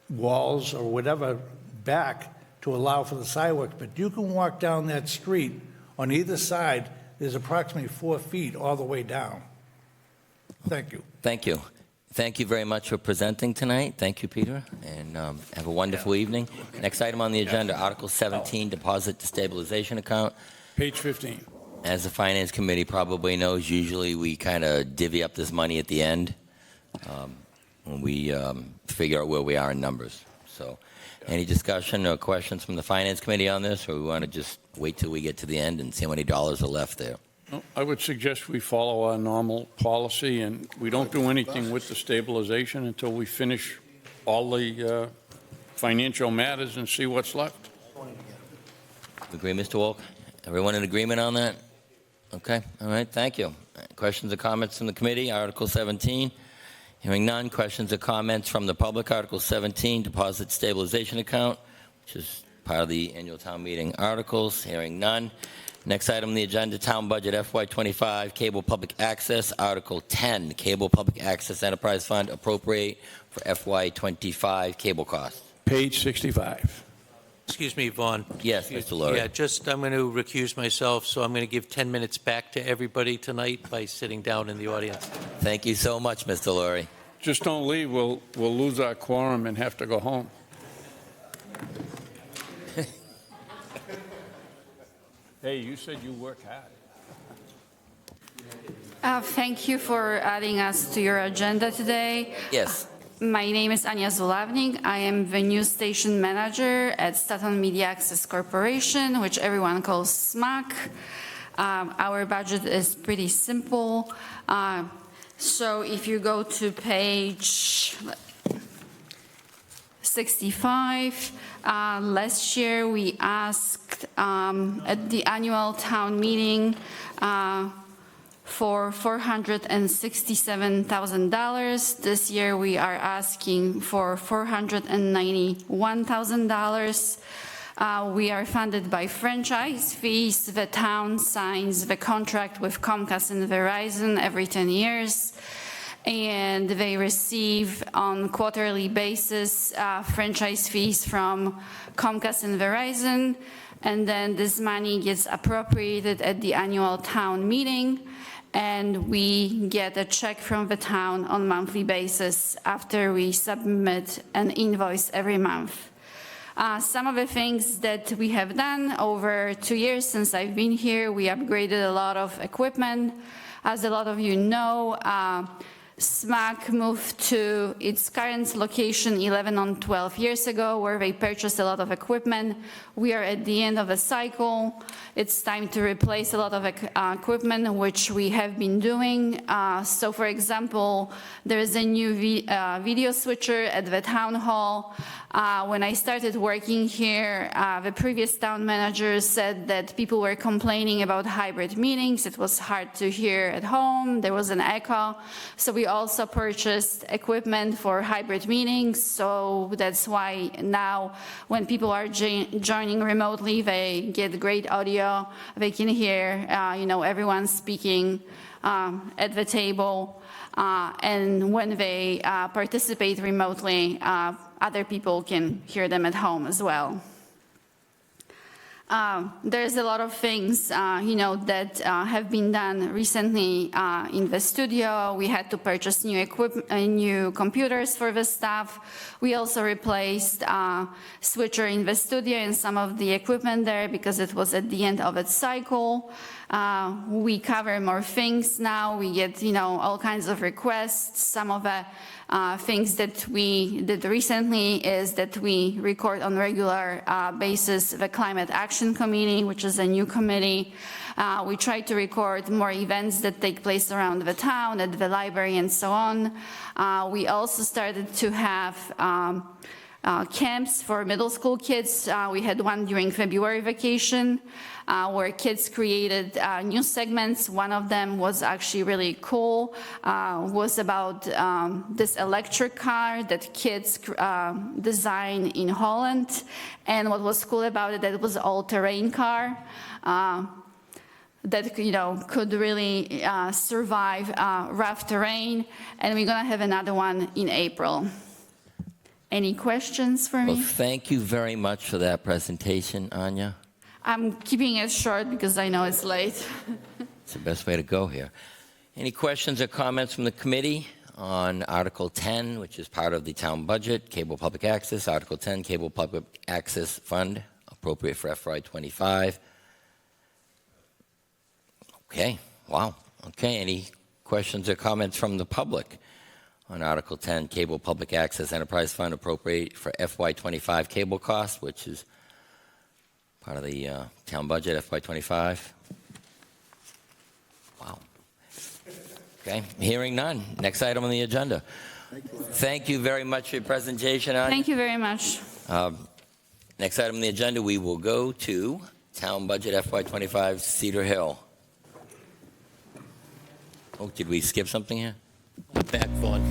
walls or whatever back to allow for the sidewalks. But you can walk down that street on either side. There's approximately 4 feet all the way down. Thank you. Thank you. Thank you very much for presenting tonight. Thank you, Peter, and have a wonderful evening. Next item on the agenda, Article 17, Deposit to Stabilization Account. Page 15. As the Finance Committee probably knows, usually we kind of divvy up this money at the end when we figure out where we are in numbers. So any discussion or questions from the Finance Committee on this, or we want to just wait till we get to the end and see how many dollars are left there? No, I would suggest we follow our normal policy, and we don't do anything with the stabilization until we finish all the financial matters and see what's left. Agree, Mr. Wolk? Everyone in agreement on that? Okay, all right, thank you. Questions or comments from the committee? Article 17. Hearing none. Questions or comments from the public? Article 17, Deposit Stabilization Account, which is part of the annual town meeting articles. Hearing none. Next item on the agenda, Town Budget FY25, Cable Public Access. Article 10, Cable Public Access Enterprise Fund, appropriate for FY25 cable costs. Page 65. Excuse me, Vaughn. Yes, Mr. Lurie. Yeah, I'm going to recuse myself, so I'm going to give 10 minutes back to everybody tonight by sitting down in the audience. Thank you so much, Mr. Lurie. Just don't leave. We'll lose our quorum and have to go home. Hey, you said you work hard. Thank you for adding us to your agenda today. Yes. My name is Anya Zulavnik. I am the news station manager at Stoughton Media Access Corporation, which everyone calls SMAC. Our budget is pretty simple. So if you go to page 65, last year we asked at the annual town meeting for $467,000. This year we are asking for $491,000. We are funded by franchise fees. The town signs the contract with Comcast and Verizon every 10 years, and they receive on quarterly basis franchise fees from Comcast and Verizon, and then this money gets appropriated at the annual town meeting, and we get a check from the town on a monthly basis after we submit an invoice every month. Some of the things that we have done over 2 years since I've been here, we upgraded a lot of equipment. As a lot of you know, SMAC moved to its current location 11 or 12 years ago, where they purchased a lot of equipment. We are at the end of a cycle. It's time to replace a lot of equipment, which we have been doing. So for example, there is a new video switcher at the town hall. When I started working here, the previous town manager said that people were complaining about hybrid meetings. It was hard to hear at home. There was an echo. So we also purchased equipment for hybrid meetings. So that's why now when people are joining remotely, they get great audio. They can hear, everyone speaking at the table. And when they participate remotely, other people can hear them at home as well. There's a lot of things, that have been done recently in the studio. We had to purchase new computers for the staff. We also replaced switcher in the studio and some of the equipment there because it was at the end of its cycle. We cover more things now. We get, all kinds of requests. Some of the things that we did recently is that we record on a regular basis the Climate Action Committee, which is a new committee. We try to record more events that take place around the town, at the library, and so on. We also started to have camps for middle school kids. We had one during February vacation where kids created new segments. One of them was actually really cool, was about this electric car that kids designed in Holland. And what was cool about it, that it was an all-terrain car that could really survive rough terrain. And we're gonna have another one in April. Any questions for me? Well, thank you very much for that presentation, Anya. I'm keeping it short because I know it's late. It's the best way to go here. Any questions or comments from the committee on Article 10, which is part of the town budget, cable public access, Article 10, cable public access fund, appropriate for FY25? Okay, wow. Okay, any questions or comments from the public on Article 10, Cable Public Access Enterprise Fund, appropriate for FY25 cable costs, which is part of the town budget, FY25? Wow. Okay, hearing none. Next item on the agenda. Thank you very much for your presentation, Anya. Thank you very much. Next item on the agenda, we will go to town budget FY25 Cedar Hill. Oh, did we skip something here? Back one.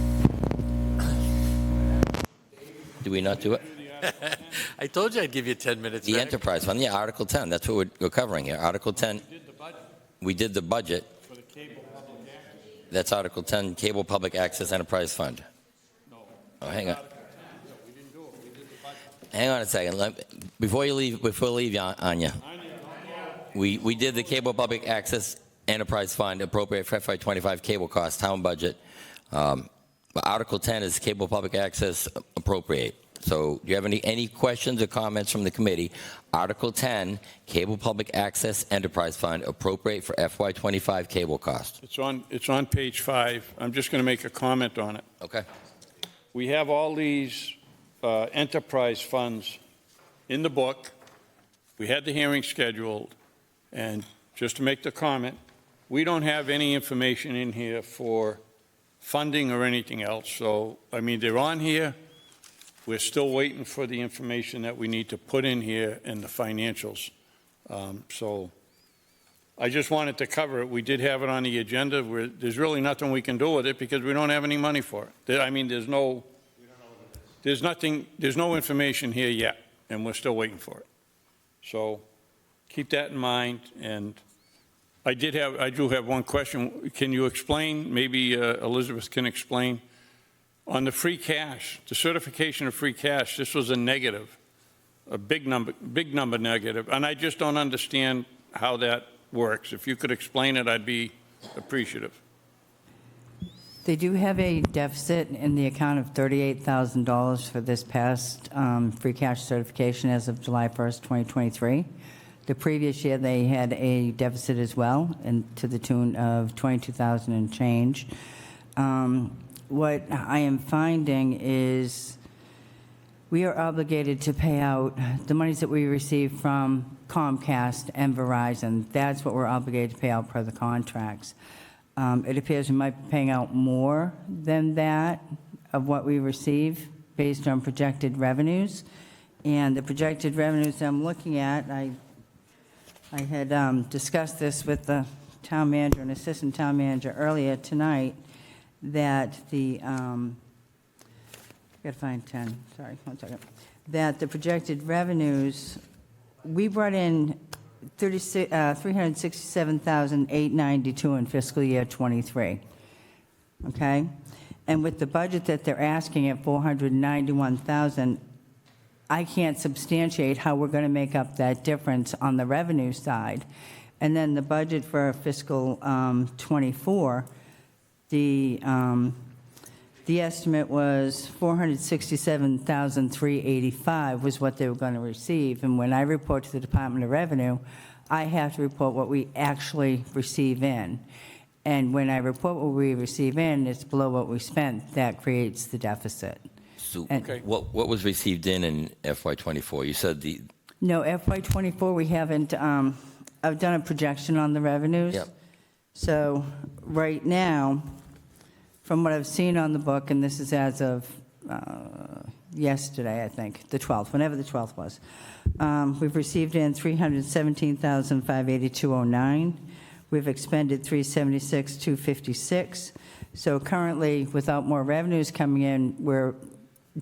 Did we not do it? I told you I'd give you 10 minutes. The enterprise fund, yeah, Article 10. That's what we're covering here. Article 10. We did the budget. For the cable public access. That's Article 10, Cable Public Access Enterprise Fund. No. Oh, hang on. We didn't do it. We did the budget. Hang on a second. Before you leave, Anya, we did the Cable Public Access Enterprise Fund, appropriate for FY25 cable costs, town budget. But Article 10 is Cable Public Access appropriate. So do you have any questions or comments from the committee? Article 10, Cable Public Access Enterprise Fund, appropriate for FY25 cable costs. It's on page 5. I'm just going to make a comment on it. Okay. We have all these enterprise funds in the book. We had the hearing scheduled, and just to make the comment, we don't have any information in here for funding or anything else. So, I mean, they're on here. We're still waiting for the information that we need to put in here in the financials. So I just wanted to cover it. We did have it on the agenda. There's really nothing we can do with it because we don't have any money for it. I mean, there's no information here yet, and we're still waiting for it. So keep that in mind. And I do have one question. Can you explain, maybe Elizabeth can explain, on the free cash, the certification of free cash, this was a negative, a big number negative, and I just don't understand how that works. If you could explain it, I'd be appreciative. They do have a deficit in the account of $38,000 for this past free cash certification as of July 1st, 2023. The previous year, they had a deficit as well, and to the tune of $22,000 and change. What I am finding is we are obligated to pay out the monies that we receive from Comcast and Verizon. That's what we're obligated to pay out per the contracts. It appears we might be paying out more than that of what we receive based on projected revenues. And the projected revenues I'm looking at, I had discussed this with the town manager and assistant town manager earlier tonight, that the, gotta find 10, sorry, 1 second, that the projected revenues, we brought in $367,892 in fiscal year '23, okay? And with the budget that they're asking at $491,000, I can't substantiate how we're gonna make up that difference on the revenue side. And then the budget for fiscal '24, the estimate was $467,385 was what they were going to receive. And when I report to the Department of Revenue, I have to report what we actually receive in. And when I report what we receive in, it's below what we spent. That creates the deficit. So what was received in FY24? You said the... No, FY24, we haven't, I've done a projection on the revenues. Yep. So right now, from what I've seen on the book, and this is as of yesterday, I think, the 12th, whenever the 12th was, we've received in $317,582.09. We've expended $376,256. So currently, without more revenues coming in, we're,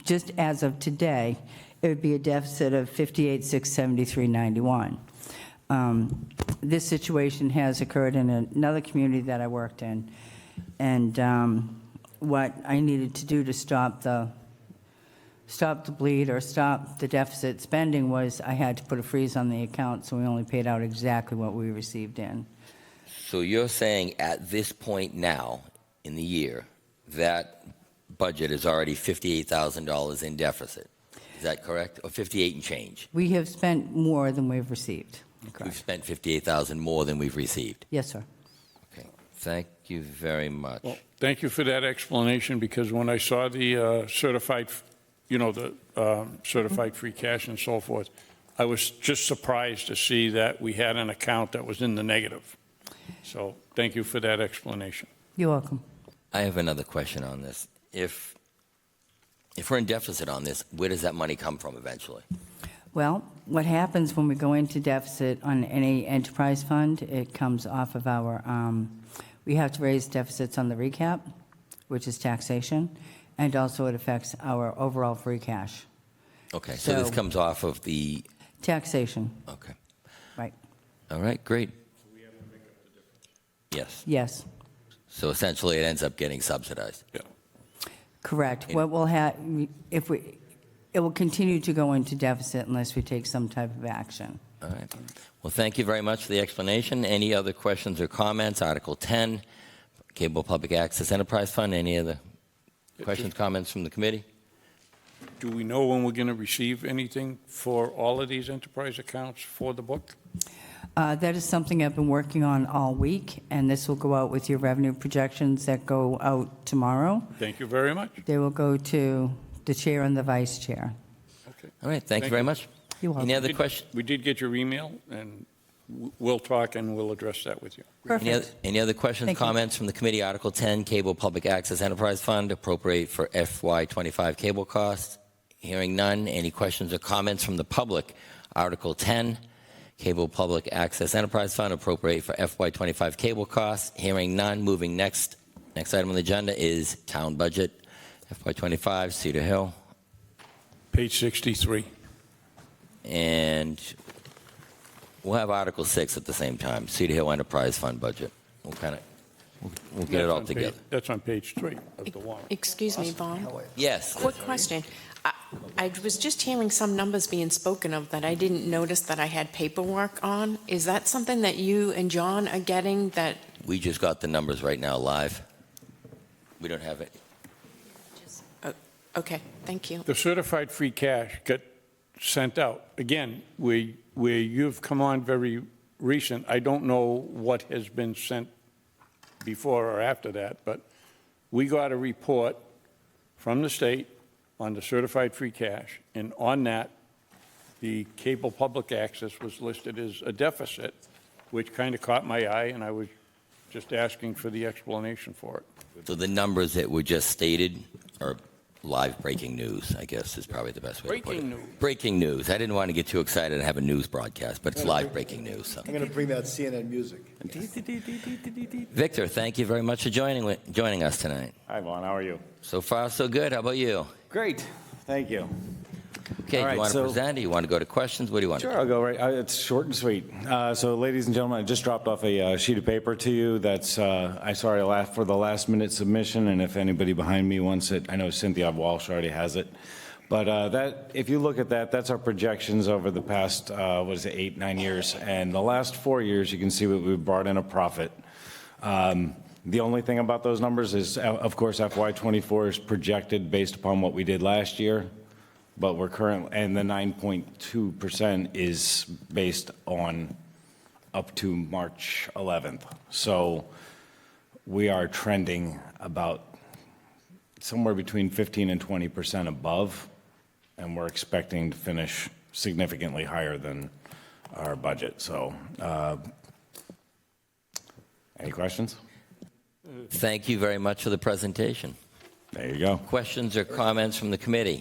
just as of today, it would be a deficit of $58,673.91. This situation has occurred in another community that I worked in, and what I needed to do to stop the bleed or stop the deficit spending was I had to put a freeze on the account, so we only paid out exactly what we received in. So you're saying at this point now in the year, that budget is already $58,000 in deficit. Is that correct? Or 58 and change? We have spent more than we've received. Correct. We've spent $58,000 more than we've received. Yes, sir. Okay. Thank you very much. Well, thank you for that explanation, because when I saw the certified, certified free cash and so forth, I was just surprised to see that we had an account that was in the negative. So thank you for that explanation. You're welcome. I have another question on this. If we're in deficit on this, where does that money come from eventually? Well, what happens when we go into deficit on any enterprise fund, it comes off of our, we have to raise deficits on the recap, which is taxation, and also it affects our overall free cash. Okay, so this comes off of the... Taxation. Okay. Right. All right, great. Yes. Yes. So essentially, it ends up getting subsidized. Yeah. Correct. What we'll have, it will continue to go into deficit unless we take some type of action. All right. Well, thank you very much for the explanation. Any other questions or comments? Article 10, Cable Public Access Enterprise Fund. Any other questions, comments from the committee? Do we know when we're going to receive anything for all of these enterprise accounts for the book? That is something I've been working on all week, and this will go out with your revenue projections that go out tomorrow. Thank you very much. They will go to the chair and the vice chair. Okay. All right, thank you very much. You're welcome. Any other questions? We did get your email, and we'll talk and we'll address that with you. Any other questions, Thank you. comments from the committee? Article 10, Cable Public Access Enterprise Fund, appropriate for FY25 cable costs. Hearing none. Any questions or comments from the public? Article 10, Cable Public Access Enterprise Fund, appropriate for FY25 cable costs. Hearing none. Moving next. Next item on the agenda is town budget, FY25, Cedar Hill. Page 63. And we'll have Article 6 at the same time, Cedar Hill Enterprise Fund budget. We'll get it all together. That's on page 3 of the warrant. Excuse me, Vaughn. Yes. Quick question. I was just hearing some numbers being spoken of that I didn't notice that I had paperwork on. Is that something that you and John are getting that? We just got the numbers right now live. We don't have it. Okay, thank you. The certified free cash got sent out. Again, where you've come on very recent, I don't know what has been sent before or after that, but we got a report from the state on the certified free cash, and on that, the cable public access was listed as a deficit, which kind of caught my eye, and I was just asking for the explanation for it. So the numbers that were just stated are live breaking news, I guess is probably the best way to put it. Breaking news. Breaking news. I didn't want to get too excited and have a news broadcast, but it's live breaking news. So. I'm going to bring that CNN music. Victor, thank you very much for joining us tonight. Hi, Vaughn. How are you? So far, so good. How about you? Great. Thank you. Okay, All do you right, want to present? Do you want to go to questions? What do you want Sure, to do? I'll go right. It's short and sweet. So, ladies and gentlemen, I just dropped off a sheet of paper to you. That's I for the last minute submission, and if anybody behind me wants it, I know Cynthia Walsh already has it. But that, if you look at that, that's our projections over the past 8, 9 years, and the last 4 years, you can see what we've brought in a profit. The only thing about those numbers is, of course, FY24 is projected based upon what we did last year. But we're currently, and the 9.2% is based on up to March 11th. So we are trending about somewhere between 15 and 20% above, and we're expecting to finish significantly higher than our budget. So, any questions? Thank you very much for the presentation. There you go. Questions or comments from the committee?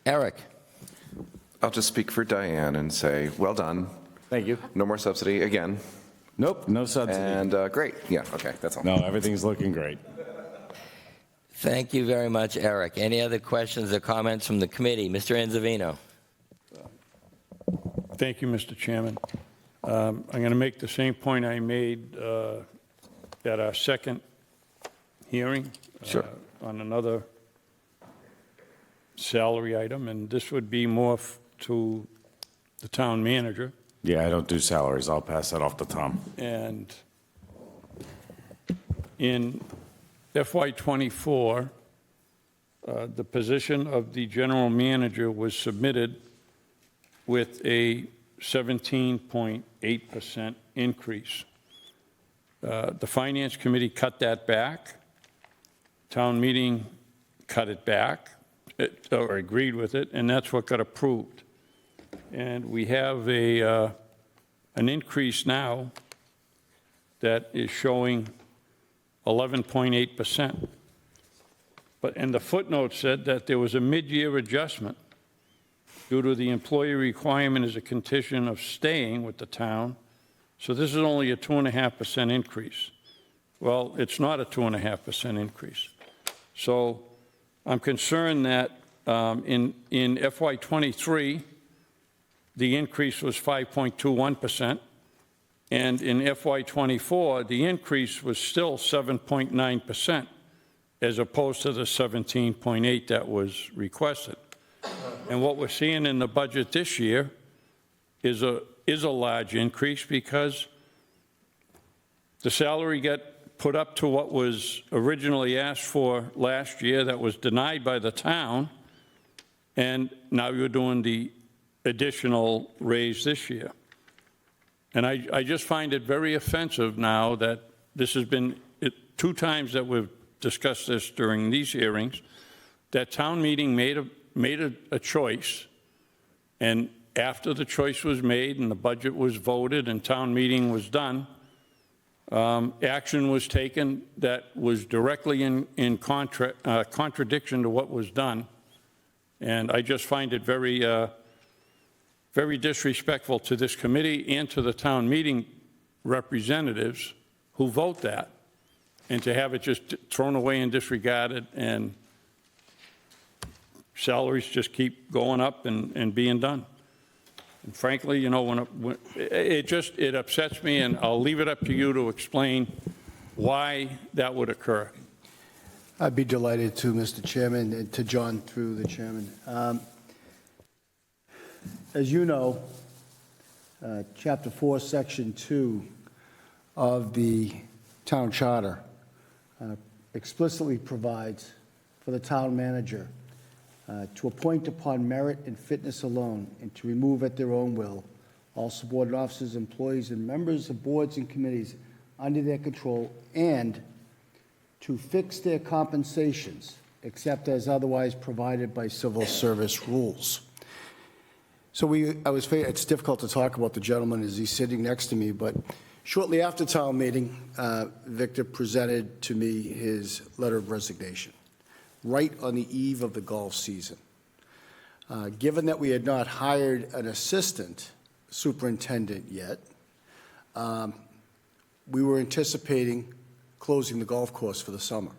Eric. I'll just speak for Diane and say, well done. Thank you. No more subsidy again. Nope, no subsidy. And great. Yeah, okay, that's all. No, everything's looking great. Thank you very much, Eric. Any other questions or comments from the committee? Mr. Anzavino. Thank you, Mr. Chairman. I'm going to make the same point I made at our second hearing on another salary item, and this would be more to the town manager. Yeah, I don't do salaries. I'll pass that off to Tom. And in FY24, the position of the general manager was submitted with a 17.8% increase. The Finance Committee cut that back. Town meeting cut it back, or agreed with it, and that's what got approved. And we have an increase now that is showing 11.8%. And the footnote said that there was a mid-year adjustment due to the employee requirement as a condition of staying with the town. So this is only a 2.5% increase. Well, it's not a 2.5% increase. So I'm concerned that in FY23, the increase was 5.21%, and in FY24, the increase was still 7.9%, as opposed to the 17.8 that was requested. And what we're seeing in the budget this year is a large increase, because the salary got put up to what was originally asked for last year, that was denied by the town, and now you're doing the additional raise this year. And I just find it very offensive now that this has been 2 times that we've discussed this during these hearings, that town meeting made a choice, and after the choice was made and the budget was voted and town meeting was done, action was taken that was directly in contradiction to what was done. And I just find it very, very disrespectful to this committee and to the town meeting representatives who vote that, and to have it just thrown away and disregarded, and salaries just keep going up and being done. And frankly, you know, when it upsets me, and I'll leave it up to you to explain why that would occur. I'd be delighted to, Mr. Chairman, and to John through the chairman. As you know, Chapter 4, Section 2 of the town charter explicitly provides for the town manager to appoint upon merit and fitness alone, and to remove at their own will all subordinate officers, employees, and members of boards and committees under their control, and to fix their compensations, except as otherwise provided by civil service rules. So it's difficult to talk about the gentleman as he's sitting next to me, but shortly after town meeting, Victor presented to me his letter of resignation, right on the eve of the golf season. Given that we had not hired an assistant superintendent yet, we were anticipating closing the golf course for the summer.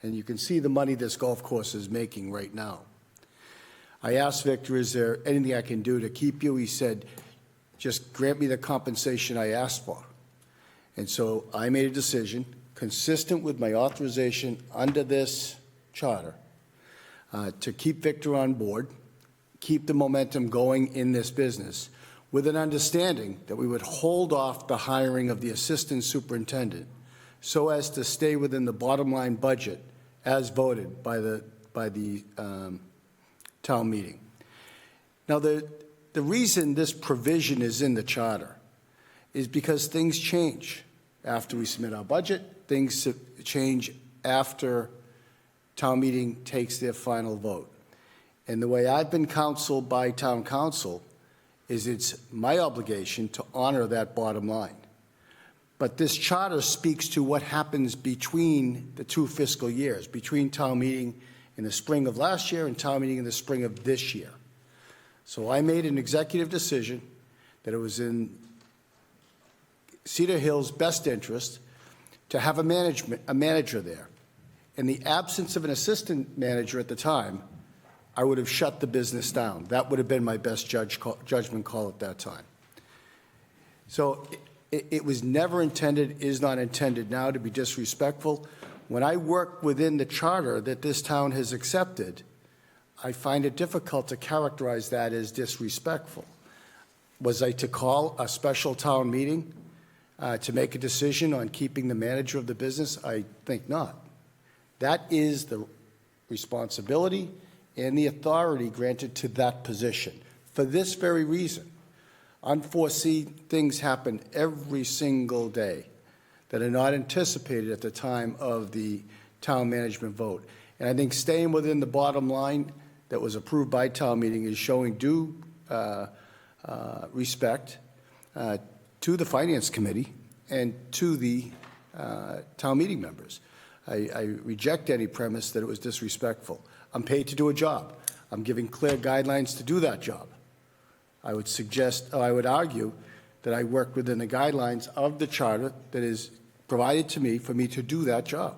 And you can see the money this golf course is making right now. I asked Victor, is there anything I can do to keep you? He said, just grant me the compensation I asked for. And so I made a decision, consistent with my authorization under this charter, to keep Victor on board, keep the momentum going in this business, with an understanding that we would hold off the hiring of the assistant superintendent so as to stay within the bottom line budget as voted by the town meeting. Now, the reason this provision is in the charter is because things change after we submit our budget. Things change after town meeting takes their final vote. And the way I've been counseled by town council is it's my obligation to honor that bottom line. But this charter speaks to what happens between the two fiscal years, between town meeting in the spring of last year and town meeting in the spring of this year. So I made an executive decision that it was in Cedar Hill's best interest to have a manager there. In the absence of an assistant manager at the time, I would have shut the business down. That would have been my best judgment call at that time. So it was never intended, is not intended now to be disrespectful. When I work within the charter that this town has accepted, I find it difficult to characterize that as disrespectful. Was I to call a special town meeting to make a decision on keeping the manager of the business? I think not. That is the responsibility and the authority granted to that position. For this very reason, unforeseen things happen every single day that are not anticipated at the time of the town management vote. And I think staying within the bottom line that was approved by town meeting is showing due respect to the finance committee and to the town meeting members. I reject any premise that it was disrespectful. I'm paid to do a job. I'm giving clear guidelines to do that job. I would argue that I work within the guidelines of the charter that is provided to me for me to do that job.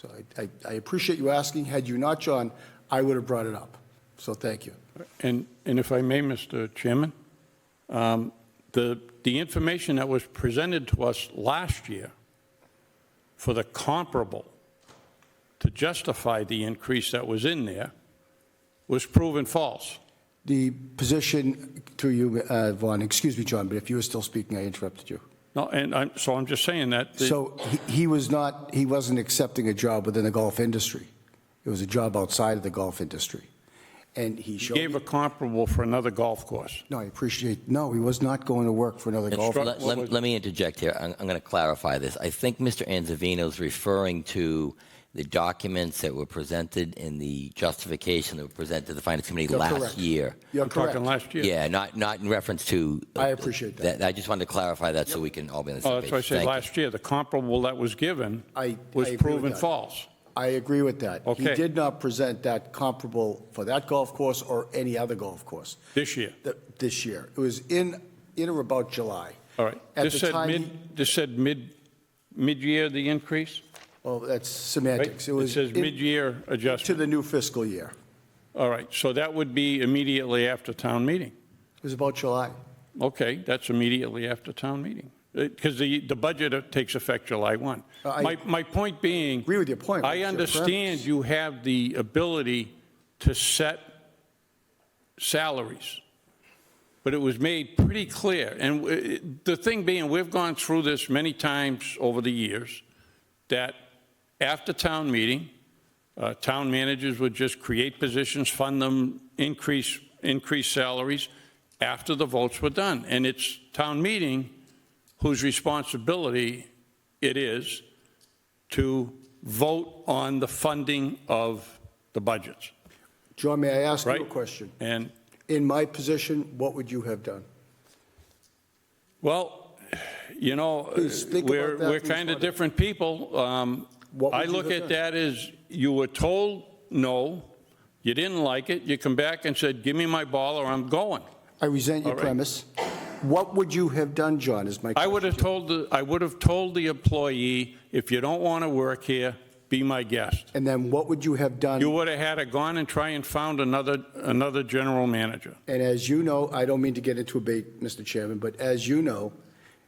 So I appreciate you asking. Had you not, John, I would have brought it up. So thank you. And if I may, Mr. Chairman, the information that was presented to us last year for the comparable to justify the increase that was in there was proven false. The position to you, Vaughn, excuse me, John, but if you were still speaking, I interrupted you. No, and so I'm just saying that. So he wasn't accepting a job within the golf industry. It was a job outside of the golf industry. And he gave a comparable for another golf course. No, I appreciate, no, he was not going to work for another golf course. Let me interject here. I'm going to clarify this. I think Mr. Anzavino is referring to the documents that were presented in the justification that were presented to the Finance Committee You're last correct. year. You're We're correct. talking last year. Yeah, not in reference to. I appreciate that. I just wanted to clarify that so we can all be on the same Oh, page. that's why I said Thank you. last year, the comparable that was given I was agree with proven that. false. I agree with that. He Okay. did not present that comparable for that golf course or any other golf course This year. this year. It was in or about July. All right. At This the said time, this said mid-year, the increase? well, that's Right? semantics. It was says in- mid-year to adjustment. the new fiscal year. All right, so that would be immediately after town meeting. It was about July. Okay, that's immediately after town meeting. Because the budget takes effect July 1. My point being. Agree with your point. I understand you have the ability to set salaries, but it was made pretty clear. And the thing being, we've gone through this many times over the years, that after town meeting, town managers would just create positions, fund them, increase salaries after the votes were done. And it's town meeting whose responsibility it is to vote on the funding of the budgets. John, may I ask you a Right. question? And, In my position, what would you have done? well, you know, Please think about that, we're please, kind of Marty. different people. What would I you look have at done? that as you were told no, you didn't like it, you come back and said, give me my ball or I'm going. I resent your All right. premise. What would you have done, John, is my question. I would have told the employee, if you don't want to work here, be my guest. And then what would you have done? You would have had to gone and try and found another general manager. And as you know, I don't mean to get into a debate, Mr. Chairman, but as you know,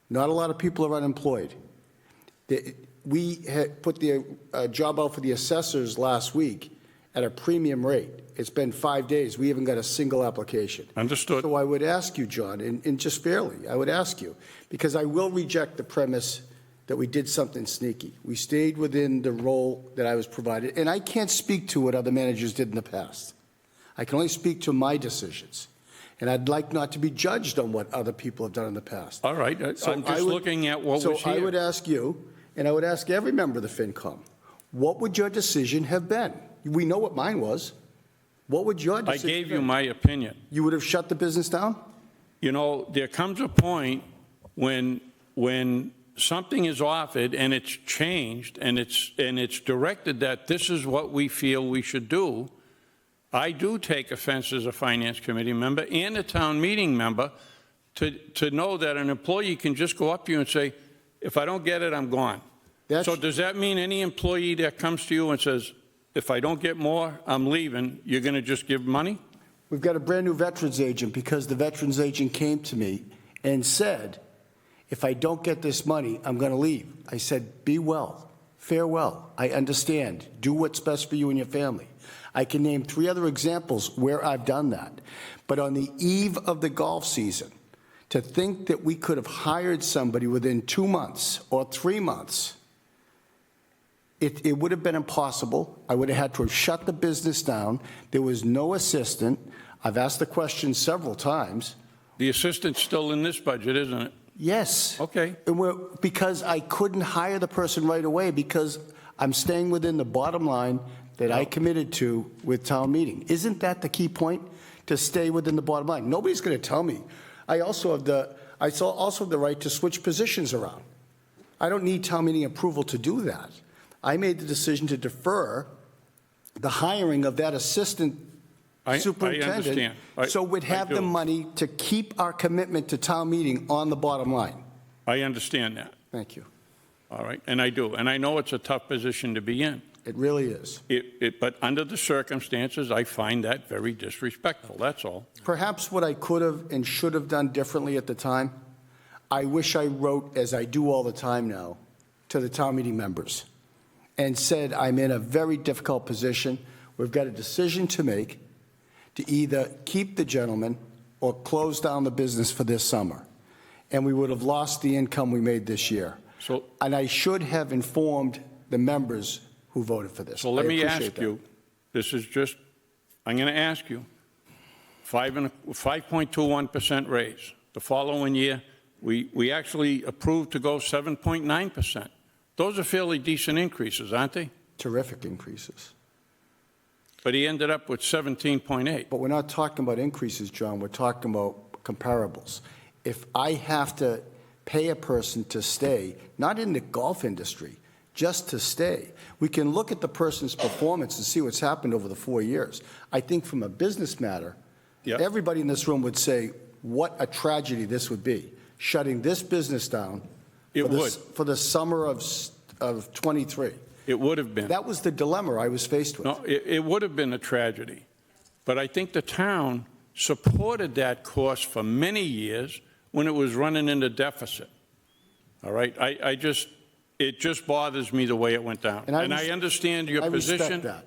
not a lot of people are unemployed. We had put the job out for the assessors last week at a premium rate. It's been 5 days. We haven't got a single application. Understood. So I would ask you, John, and just fairly, I would ask you, because I will reject the premise that we did something sneaky. We stayed within the role that I was provided, and I can't speak to what other managers did in the past. I can only speak to my decisions, and I'd like not to be judged on what other people have done in the past. All right, So I'm I just would- looking at what was So I here. would ask you, and I would ask every member of the FinCom, what would your decision have been? We know what mine was. What would your I decision gave have you been? my opinion. You would have shut the business down? You know, there comes a point when something is offered and it's changed and it's directed that this is what we feel we should do. I do take offense as a finance committee member and a town meeting member to know that an employee can just go up to you and say, if I don't get it, I'm gone. So does that mean any employee that comes to you and says, if I don't get more, I'm leaving, you're going to just give money? We've got a brand-new veterans agent because the veterans agent came to me and said, if I don't get this money, I'm going to leave. I said, be well, farewell. I understand. Do what's best for you and your family. I can name 3 other examples where I've done that. But on the eve of the golf season, to think that we could have hired somebody within 2 months or 3 months, it would have been impossible. I would have had to have shut the business down. There was no assistant. I've asked the question several times. The assistant's still in this budget, isn't it? Yes. Okay. And because I couldn't hire the person right away because I'm staying within the bottom line that I committed to with town meeting. Isn't that the key point? To stay within the bottom line. Nobody's going to tell me. I also have the right to switch positions around. I don't need town meeting approval to do that. I made the decision to defer the hiring of that assistant superintendent. I understand. So we'd have the money to keep our commitment to town meeting on the bottom line. I understand that. Thank you. All right, and I do. And I know it's a tough position to be in. It really is. But under the circumstances, I find that very disrespectful, that's all. Perhaps what I could have and should have done differently at the time, I wish I wrote, as I do all the time now, to the town meeting members and said, I'm in a very difficult position. We've got a decision to make to either keep the gentleman or close down the business for this summer. And we would have lost the income we made this year. And I should have informed the members who voted for this. So let I me appreciate ask that. you, this is just, I'm going to ask you, 5.21% raise. The following year, we actually approved to go 7.9%. Those are fairly decent increases, aren't they? terrific increases. But he ended up with 17.8. But we're not talking about increases, John, we're talking about comparables. If I have to pay a person to stay, not in the golf industry, just to stay, we can look at the person's performance and see what's happened over the 4 years. I think from a business matter, everybody in this room would say, what a tragedy this would be, shutting this business down for the summer of 23. It would have been. That was the dilemma I was faced with. No, it would have been a tragedy. But I think the town supported that course for many years when it was running into deficit. All right? It just bothers me the way it went down. And I understand your position. I respect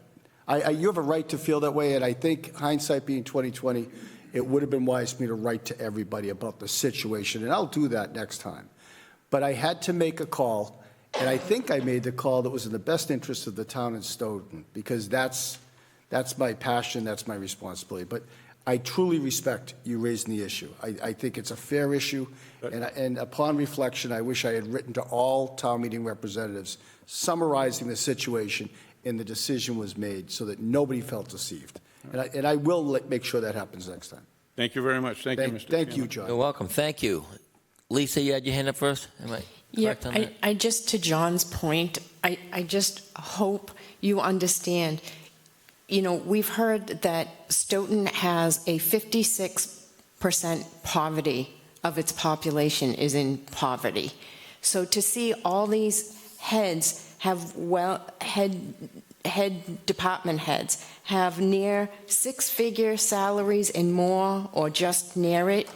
that. You have a right to feel that way, and I think hindsight being 2020, it would have been wise for me to write to everybody about the situation, and I'll do that next time. But I had to make a call, and I think I made the call that was in the best interest of the town in Stoughton, because that's my passion, that's my responsibility. But I truly respect you raising the issue. I think it's a fair issue, and upon reflection, I wish I had written to all town meeting representatives summarizing the situation and the decision was made so that nobody felt deceived. And I will make sure that happens next time. Thank you very much. Thank you, Mr. Thank Chairman. you, John. You're welcome. Thank you. Lisa, you had your hand up first? Am I correct on that? I just, to John's point, I just hope you understand, you know, we've heard that Stoughton has a 56% poverty of its population is in poverty. So to see all these heads have head department heads have near six-figure salaries and more, or just near it,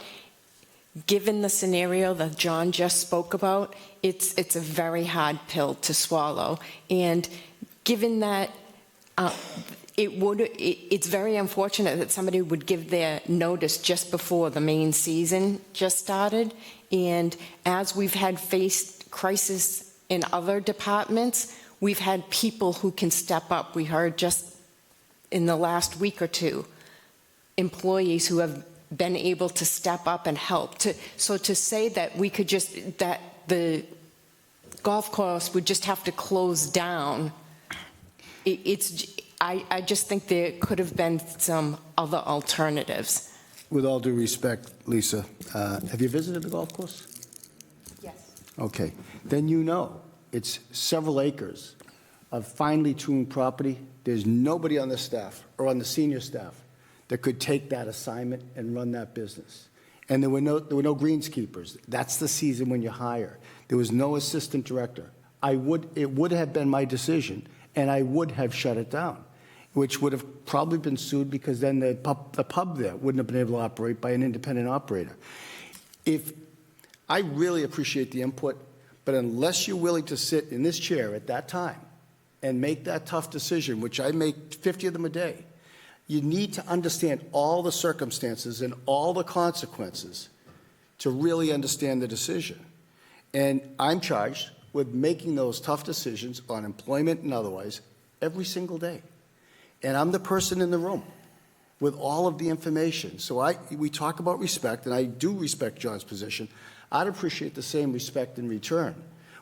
given the scenario that John just spoke about, it's a very hard pill to swallow. And given that it's very unfortunate that somebody would give their notice just before the main season just started. And as we've had faced crisis in other departments, we've had people who can step up. We heard just in the last week or two, employees who have been able to step up and help. So to say that we could just, that the golf course would just have to close down, I just think there could have been some other alternatives. With all due respect, Lisa, have you visited the golf course? Yes. Okay. Then you know it's several acres of finely tuned property. There's nobody on the staff or on the senior staff that could take that assignment and run that business. And there were no greenskeepers. That's the season when you hire. There was no assistant director. It would have been my decision, and I would have shut it down, which would have probably been sued because then the pub there wouldn't have been able to operate by an independent operator. I really appreciate the input, but unless you're willing to sit in this chair at that time and make that tough decision, which I make 50 of them a day, you need to understand all the circumstances and all the consequences to really understand the decision. And I'm charged with making those tough decisions on employment and otherwise every single day. And I'm the person in the room with all of the information. So we talk about respect, and I do respect John's position. I'd appreciate the same respect in return.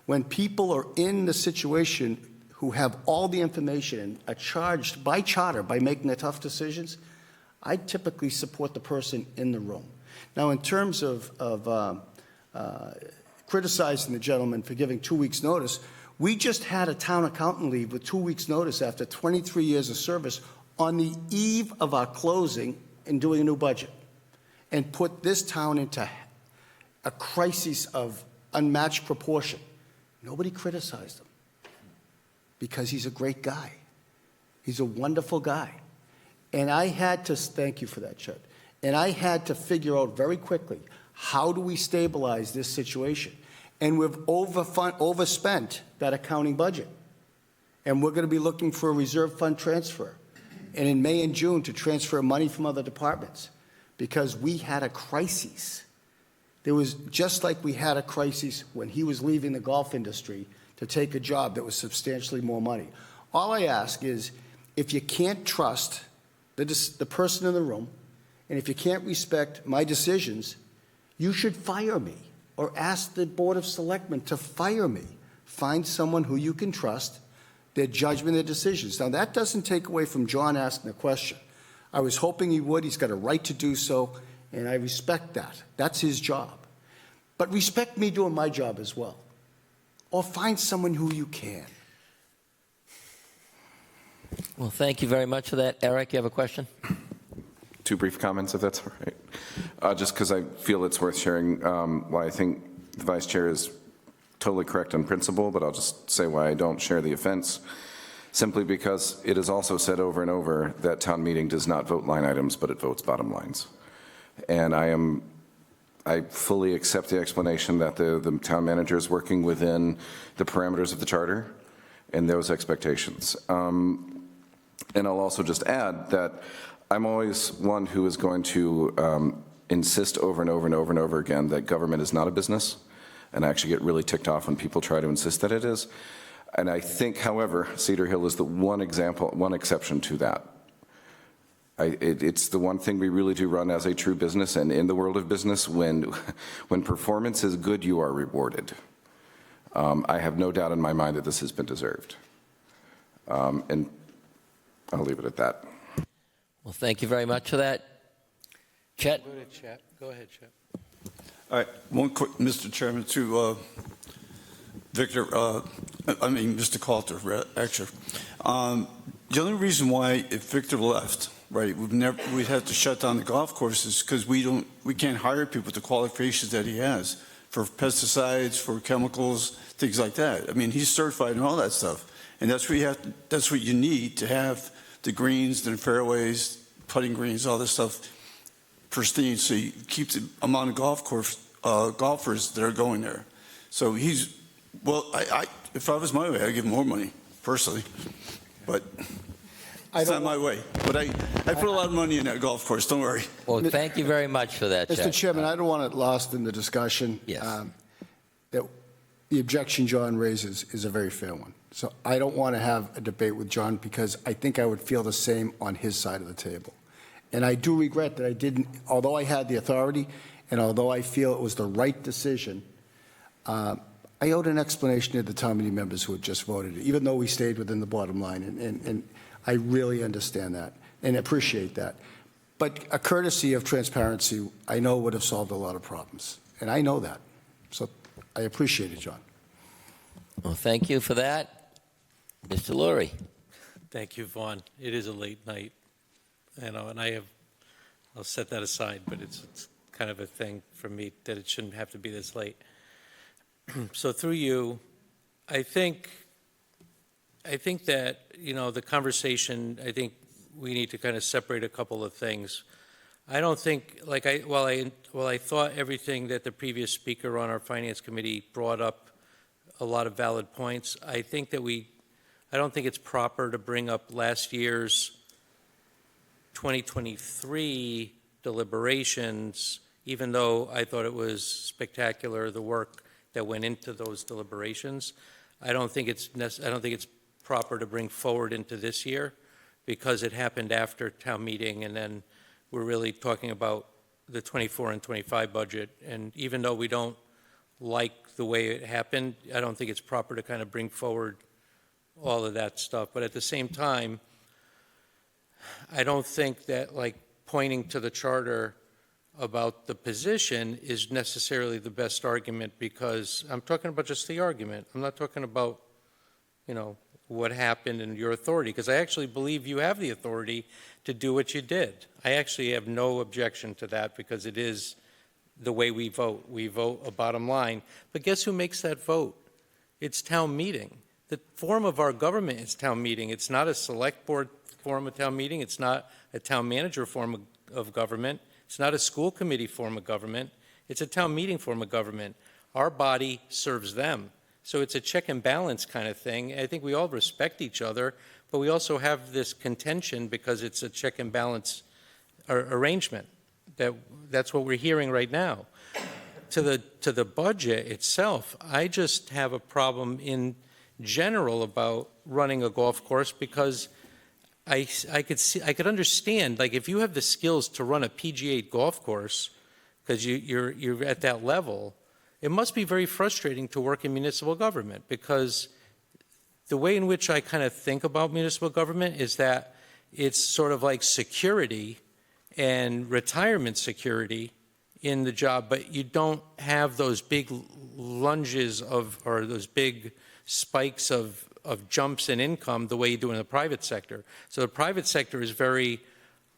When people are in the situation who have all the information and are charged by charter by making the tough decisions, I typically support the person in the room. Now, in terms of criticizing the gentleman for giving 2 weeks' notice, we just had a town accountant leave with 2 weeks' notice after 23 years of service on the eve of our closing and doing a new budget, and put this town into a crisis of unmatched proportion. Nobody criticized him because he's a great guy. He's a wonderful guy. And I had to, thank you for that, Chet, and I had to figure out very quickly, how do we stabilize this situation? And we've overspent that accounting budget. And we're going to be looking for a reserve fund transfer. And in May and June to transfer money from other departments because we had a crisis. There was, just like we had a crisis when he was leaving the golf industry to take a job that was substantially more money. All I ask is, if you can't trust the person in the room, and if you can't respect my decisions, you should fire me or ask the Board of Selectmen to fire me. Find someone who you can trust their judgment, their decisions. Now, that doesn't take away from John asking the question. I was hoping he would. He's got a right to do so, and I respect that. That's his job. But respect me doing my job as well. Or find someone who you can. Well, thank you very much for that. Eric, you have a question? 2 brief comments, if that's all right. Just because I feel it's worth sharing why I think the Vice Chair is totally correct in principle, but I'll just say why I don't share the offense. Simply because it is also said over and over that town meeting does not vote line items, but it votes bottom lines. And I fully accept the explanation that the town manager is working within the parameters of the charter and those expectations. And I'll also just add that I'm always one who is going to insist over and over and over and over again that government is not a business, and I actually get really ticked off when people try to insist that it is. And I think, however, Cedar Hill is the one exception to that. It's the one thing we really do run as a true business, and in the world of business, when performance is good, you are rewarded. I have no doubt in my mind that this has been deserved. And I'll leave it at that. Well, thank you very much for that. Chet? Go ahead, Chet. All right, one quick, Mr. Chairman, to Victor, Mr. Coulter, actually. The only reason why, if Victor left, right, we'd have to shut down the golf courses because we can't hire people with the qualifications that he has for pesticides, for chemicals, things like that. I mean, he's certified and all that stuff. And that's what you need to have the greens, the fairways, putting greens, all this stuff pristine, so you keep the amount of golfers that are going there. So if I was my way, I'd give him more money, personally. But it's not my way. But I put a lot of money in that golf course, don't worry. Well, thank you very much for that, Chet. Mr. Chairman, I don't want it lost in the discussion. Yes. That the objection John raises is a very fair one. So I don't want to have a debate with John because I think I would feel the same on his side of the table. And I do regret that I didn't, although I had the authority and although I feel it was the right decision, I owed an explanation to the town meeting members who had just voted, even though we stayed within the bottom line. And I really understand that and appreciate that. But a courtesy of transparency, I know would have solved a lot of problems. And I know that. So I appreciate it, John. Well, thank you for that. Mr. Lurie. Thank you, Vaughn. It is a late night, and I'll set that aside, but it's kind of a thing for me that it shouldn't have to be this late. So through you, I think that, the conversation, I think we need to kind of separate a couple of things. I don't think, while I thought everything that the previous speaker on our Finance Committee brought up a lot of valid points, I don't think it's proper to bring up last year's 2023 deliberations, even though I thought it was spectacular, the work that went into those deliberations. I don't think it's proper to bring forward into this year because it happened after town meeting, and then we're really talking about the 24 and 25 budget. And even though we don't like the way it happened, I don't think it's proper to kind of bring forward all of that stuff. But at the same time, I don't think that pointing to the charter about the position is necessarily the best argument, because I'm talking about just the argument. I'm not talking about, what happened and your authority, because I actually believe you have the authority to do what you did. I actually have no objection to that because it is the way we vote. We vote a bottom line. But guess who makes that vote? It's town meeting. The form of our government is town meeting. It's not a select board form of town meeting. It's not a town manager form of government. It's not a school committee form of government. It's a town meeting form of government. Our body serves them. So it's a check and balance kind of thing. I think we all respect each other, but we also have this contention because it's a check and balance arrangement. That's what we're hearing right now. To the budget itself, I just have a problem in general about running a golf course, because I could understand, if you have the skills to run a PGA golf course because you're at that level, it must be very frustrating to work in municipal government, because the way in which I kind of think about municipal government is that it's sort of like security and retirement security in the job, but you don't have those big lunges or those big spikes of jumps in income the way you do in the private sector. So the private sector is very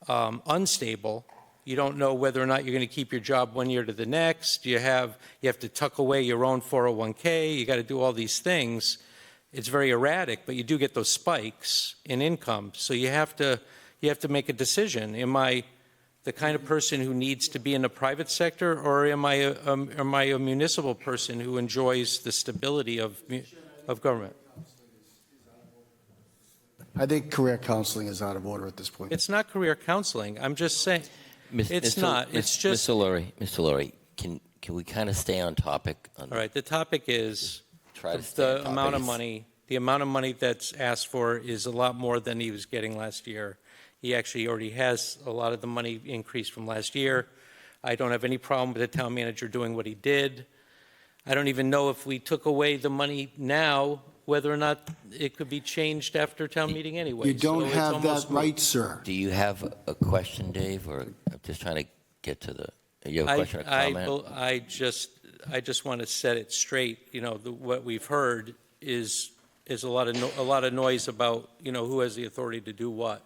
unstable. You don't know whether or not you're going to keep your job one year to the next. You have to tuck away your own 401k. You got to do all these things. It's very erratic, but you do get those spikes in income. So you have to make a decision. Am I the kind of person who needs to be in the private sector, or am I a municipal person who enjoys the stability of government? I think career counseling is out of order at this point. It's not career counseling. I'm just saying, it's not. It's just. Mr. Laurie, can we kind of stay on topic? All right. The topic is try to stay on the topic. amount of money. The amount of money that's asked for is a lot more than he was getting last year. He actually already has a lot of the money increased from last year. I don't have any problem with the town manager doing what he did. I don't even know if we took away the money now, whether or not it could be changed after town meeting anyway. You don't So have it's that almost right, sir. Do you have a question, Dave, or I'm just trying to get to the? You have a question or comment? I just want to set it straight. You know, what we've heard is a lot of noise about, you know, who has the authority to do what.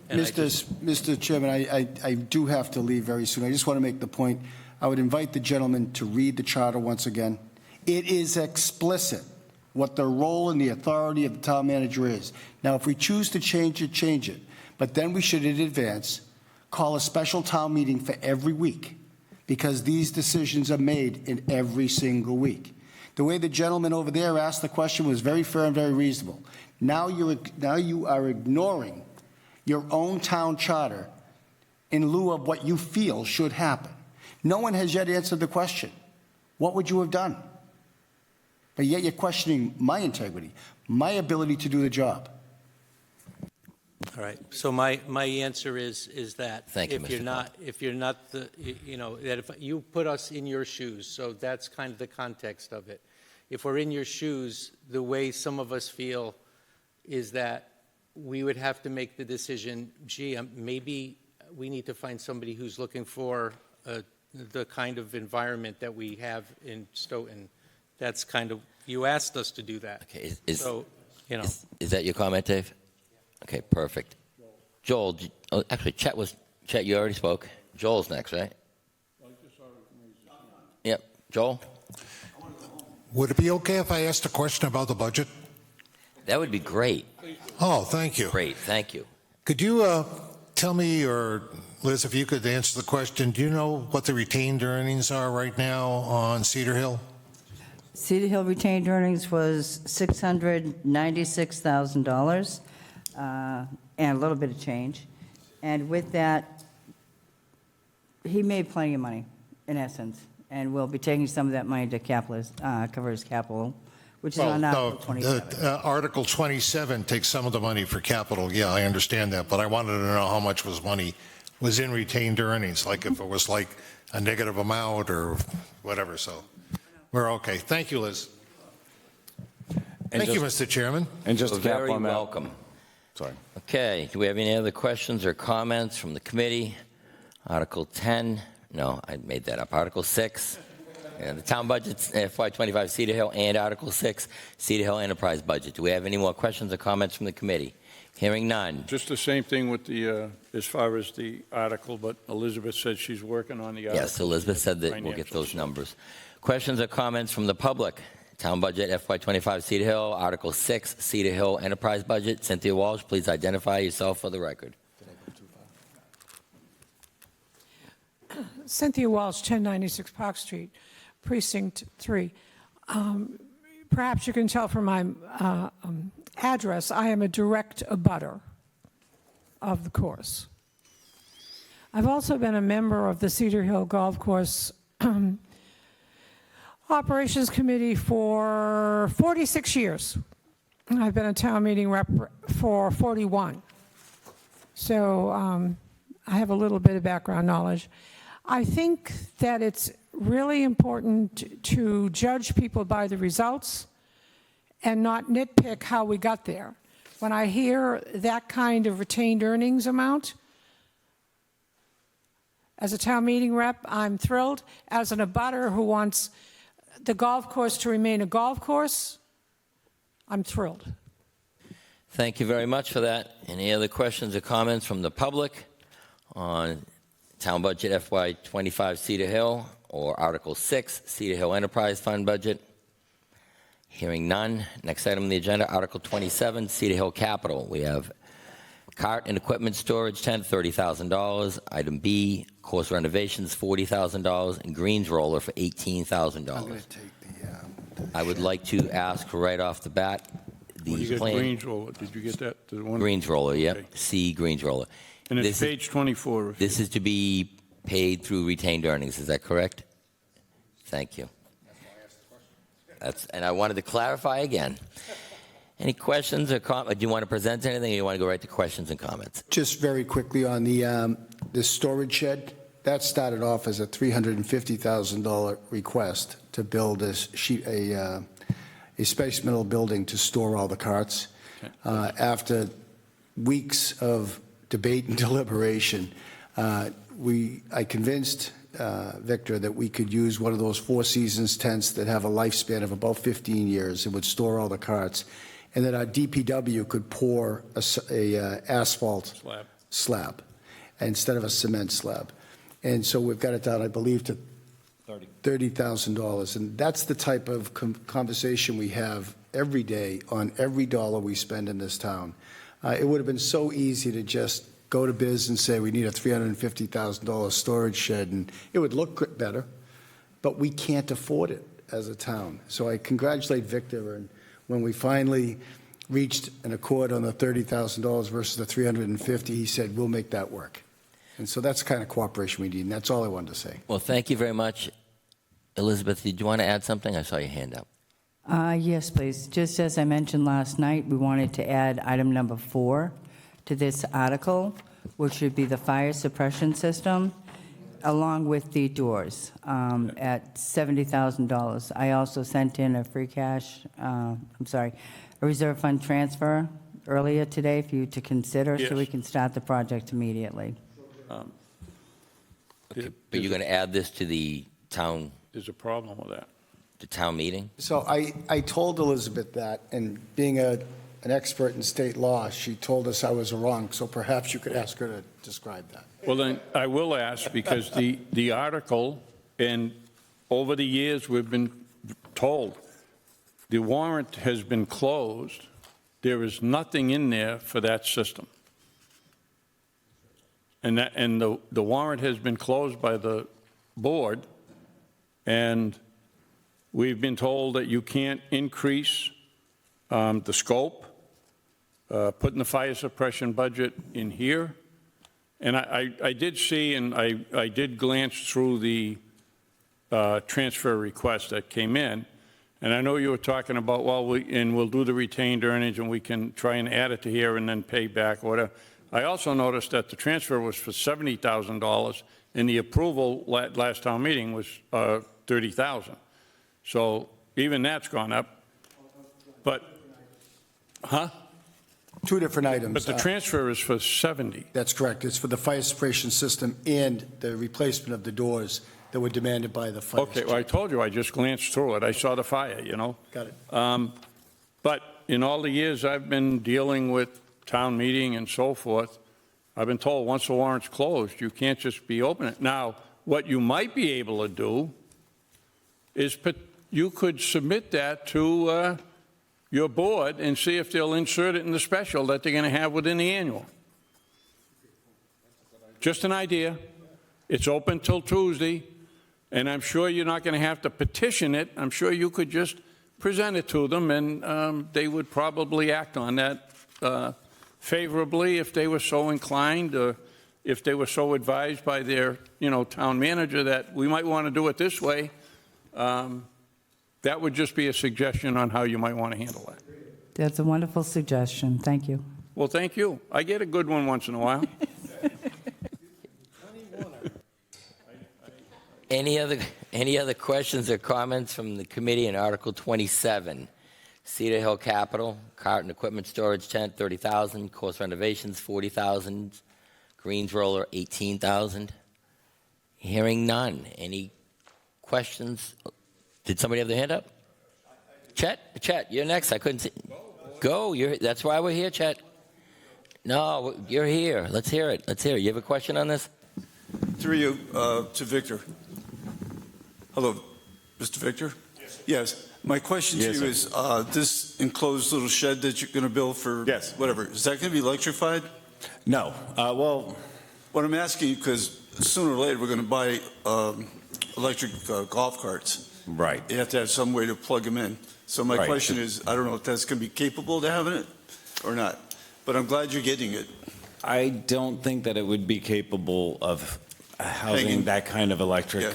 And Mr. Chairman, I do have to leave very soon. I just want to make the point. I would invite the gentleman to read the charter once again. It is explicit what the role and the authority of the town manager is. Now, if we choose to change it, change it. But then we should, in advance, call a special town meeting for every week, because these decisions are made in every single week. The way the gentleman over there asked the question was very fair and very reasonable. Now you are ignoring your own town charter in lieu of what you feel should happen. No one has yet answered the question. What would you have done? But yet you're questioning my integrity, my ability to do the job. All right. So my answer is that Thank you, if Mr. you're not the, you know, that if you put us in your shoes, so that's kind of the context of it. If we're in your shoes, the way some of us feel is that we would have to make the decision, gee, maybe we need to find somebody who's looking for the kind of environment that we have in Stoughton. That's kind of, you asked us to do that. Okay. So, you know. Is that your comment, Dave? Okay, perfect. Joel, actually, Chet, you already spoke. Joel's next, right? Yep. Joel? Would it be okay if I asked a question about the budget? That would be great. Oh, thank you. Great, thank you. Could you tell me, or Liz, if you could answer the question, do you know what the retained earnings are right now on Cedar Hill? Cedar Hill retained earnings was $696,000 and a little bit of change. And with that, he made plenty of money, in essence, and we'll be taking some of that money to cover his capital, which is on Article 27. Article 27 takes some of the money for capital. Yeah, I understand that, but I wanted to know how much money was in retained earnings, like if it was like a negative amount or whatever. So we're okay. Thank you, Liz. Thank you, Mr. Chairman. And just to cap very on that. welcome. Sorry. Okay, do we have any other questions or comments from the committee? Article 10, no, I made that up. Article 6, the town budgets, FY25 Cedar Hill, and Article 6, Cedar Hill Enterprise Budget. Do we have any more questions or comments from the committee? Hearing none. Just the same thing with the, as far as the article, but Elizabeth said she's working on the article. Yes, Elizabeth said that we'll get those numbers. Questions or comments from the public? Town budget FY25 Cedar Hill, Article 6, Cedar Hill Enterprise Budget. Cynthia Walsh, please identify yourself for the record. Cynthia Walsh, 1096 Park Street, Precinct 3. Perhaps you can tell from my address, I am a direct abutter of the course. I've also been a member of the Cedar Hill Golf Course Operations Committee for 46 years. I've been a town meeting rep for 41. So I have a little bit of background knowledge. I think that it's really important to judge people by the results and not nitpick how we got there. When I hear that kind of retained earnings amount, as a town meeting rep, I'm thrilled. As an abutter who wants the golf course to remain a golf course, I'm thrilled. Thank you very much for that. Any other questions or comments from the public on Town Budget FY25 Cedar Hill or Article 6 Cedar Hill Enterprise Fund Budget? Hearing none. Next item on the agenda, Article 27 Cedar Hill Capital. We have cart and equipment storage tent, $30,000. Item B, course renovations, $40,000, and greens roller for $18,000. I would like to ask right off the bat, Well, you got Greens roller. Did you get that? The one? Greens roller, yep. Okay. C, greens roller. And it's page 24. This is to be paid through retained earnings, is that correct? Thank you. And I wanted to clarify again. Any questions or comments? Do you want to present anything, or you want to go right to questions and comments? Just very quickly on the storage shed, that started off as a $350,000 request to build a space metal building to store all the carts. After weeks of debate and deliberation, I convinced Victor that we could use one of those Four Seasons tents that have a lifespan of about 15 years and would store all the carts, and that our DPW could pour a asphalt slab instead of a cement slab. And so we've got it down, I believe, to $30,000. And that's the type of conversation we have every day on every dollar we spend in this town. It would have been so easy to just go to biz and say we need a $350,000 storage shed, and it would look better, but we can't afford it as a town. So I congratulate Victor, and when we finally reached an accord on the $30,000 versus the $350,000, he said, we'll make that work. And so that's the kind of cooperation we need, and that's all I wanted to say. Well, thank you very much. Elizabeth, did you want to add something? I saw your hand up. Yes, please. Just as I mentioned last night, we wanted to add item number 4 to this article, which would be the fire suppression system, along with the doors at $70,000. I also sent in a a reserve fund transfer earlier today for you to consider, Yes. so we can start the project immediately. But you're going to add this to the town, There's a problem with that. the town meeting? So I told Elizabeth that, and being an expert in state law, she told us I was wrong, so perhaps you could ask her to describe that. Well, then, I will ask, because the article, and over the years, we've been told, the warrant has been closed. There is nothing in there for that system. And the warrant has been closed by the board, and we've been told that you can't increase the scope, putting the fire suppression budget in here. And I did see, and I did glance through the transfer request that came in, and I know you were talking about, well, we'll do the retained earnings, and we can try and add it to here and then pay back or whatever. I also noticed that the transfer was for $70,000, and the approval last town meeting was $30,000. So even that's gone up. But, huh? Two different items. But the transfer is for 70. That's correct. It's for the fire suppression system and the replacement of the doors that were demanded by the fire. Okay, well, I told you, I just glanced through it. I saw the fire, you know? Got it. But in all the years I've been dealing with town meeting and so forth, I've been told once the warrant's closed, you can't just be open it. Now, what you might be able to do is you could submit that to your board and see if they'll insert it in the special that they're going to have within the annual. Just an idea. It's open till Tuesday, and I'm sure you're not going to have to petition it. I'm sure you could just present it to them, and they would probably act on that favorably if they were so inclined, or if they were so advised by their, town manager that we might want to do it this way. That would just be a suggestion on how you might want to handle that. That's a wonderful suggestion. Thank you. Well, thank you. I get a good one once in a while. Any other questions or comments from the committee on Article 27, Cedar Hill Capital, cart and equipment storage tent, $30,000. Course renovations, $40,000. Greens roller, $18,000. Hearing none. Any questions? Did somebody have their hand up? Chet, you're next. I couldn't see. Go. That's why we're here, Chet. No, you're here. Let's hear it. You have a question on this? Through you to Victor. Hello, Mr. Victor? Yes. My question to you is, this enclosed little shed that you're going to build for whatever, is that going to be electrified? No. Well, what I'm asking, because sooner or later we're going to buy electric golf carts. Right. You have to have some way to plug them in. So my question is, I don't know if that's going to be capable to having it or not, but I'm glad you're getting it. I don't think that it would be capable of housing that kind of electric,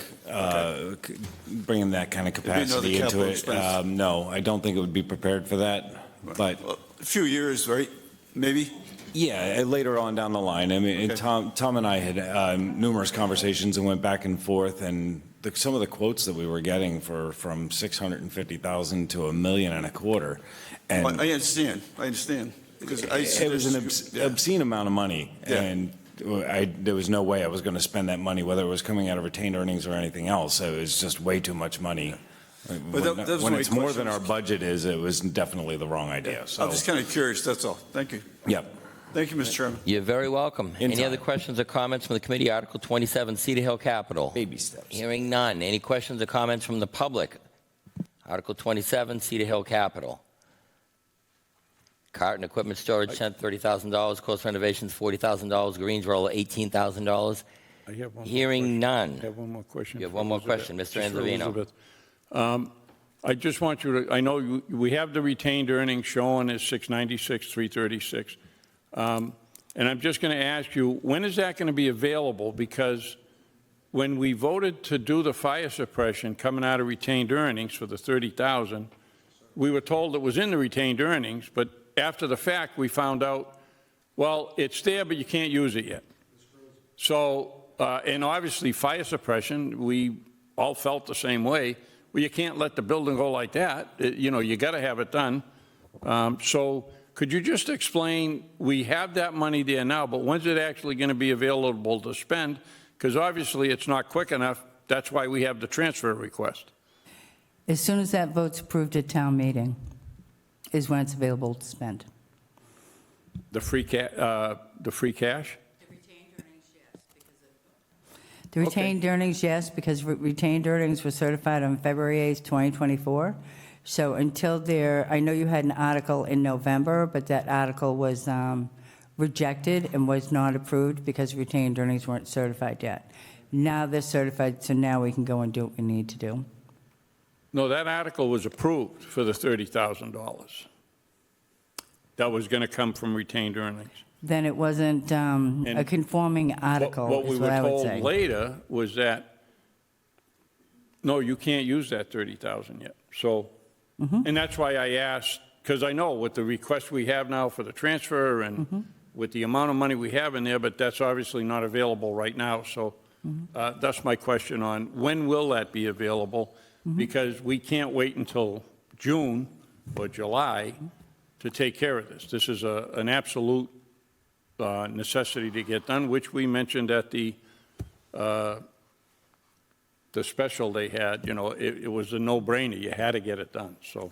bringing that kind of capacity into it. No, I don't think it would be prepared for that. But a few years, right? Maybe. Yeah, later on down the line. I mean, Tom and I had numerous conversations and went back and forth, and some of the quotes that we were getting from $650,000 to $1.25 million. And I understand. Because it was an obscene amount of money, and there was no way I was going to spend that money, whether it was coming out of retained earnings or anything else. It was just way too much money. When it's more than our budget is, it was definitely the wrong idea. So I'm just kind of curious, that's all. Thank you. Yep. Thank you, Mr. Chairman. You're very welcome. Any other questions or comments from the committee? Article 27, Cedar Hill Capital. Baby steps. Hearing none. Any questions or comments from the public? Article 27, Cedar Hill Capital. Cart and equipment storage tent, $30,000. Course renovations, $40,000. Greens roller, $18,000. Hearing none. I have one more question. You have one more question, Mr. Anzavino. I just want you to, I know we have the retained earnings showing as 696, 336. And I'm just going to ask you, when is that going to be available? Because when we voted to do the fire suppression coming out of retained earnings for the 30,000, we were told it was in the retained earnings, but after the fact, we found out, well, it's there, but you can't use it yet. So, and obviously fire suppression, we all felt the same way. Well, you can't let the building go like that. You got to have it done. So could you just explain, we have that money there now, but when's it actually going to be available to spend? Because obviously it's not quick enough. That's why we have the transfer request. As soon as that vote's approved at town meeting is when it's available to spend. The free cash? The retained earnings, yes, because retained earnings were certified on February 8th, 2024. So until I know you had an article in November, but that article was rejected and was not approved because retained earnings weren't certified yet. Now they're certified, so now we can go and do what we need to do. No, that article was approved for the $30,000. That was going to come from retained earnings. Then it wasn't a conforming article, What we is were what I would told say. later was that, no, you can't use that $30,000 yet. So, and that's why I asked, because I know with the request we have now for the transfer and with the amount of money we have in there, but that's obviously not available right now. So that's my question on when will that be available? Because we can't wait until June or July to take care of this. This is an absolute necessity to get done, which we mentioned at the special they had. It was a no-brainer. You had to get it done. So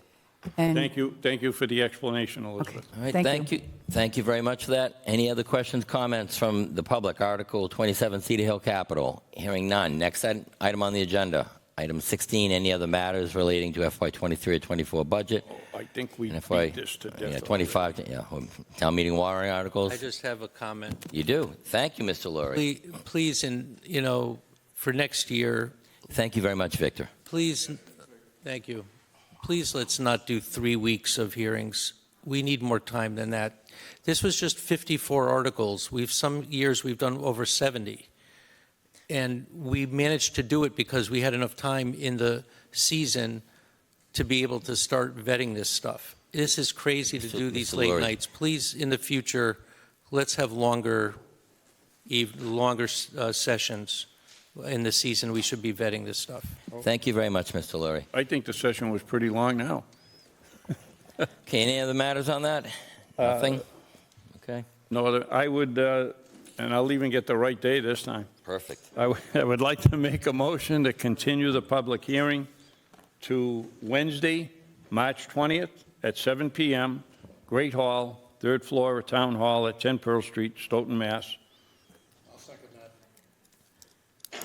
thank you for the explanation, Elizabeth. All right, thank you very much for that. Any other questions, comments from the public? Article 27, Cedar Hill Capital. Hearing none. Next item on the agenda. Item 16, any other matters relating to FY23 or 24 budget? I think we and beat this to death. 25, town meeting warrant articles. I just have a comment. You do. Thank you, Mr. Lurie. Please, for next year. Thank you very much, Victor. Please, thank you. Please, let's not do 3 weeks of hearings. We need more time than that. This was just 54 articles. Some years we've done over 70. And we managed to do it because we had enough time in the season to be able to start vetting this stuff. This is crazy to do these late nights. Please, in the future, let's have longer sessions. In the season, we should be vetting this stuff. Thank you very much, Mr. Lurie. I think the session was pretty long now. Okay, any other matters on that? Nothing? Okay, No other, I would, and I'll even get the right day this time. perfect. I would like to make a motion to continue the public hearing to Wednesday, March 20th at 7 PM, Great Hall, 3rd floor of Town Hall at 10 Pearl Street, Stoughton, Mass.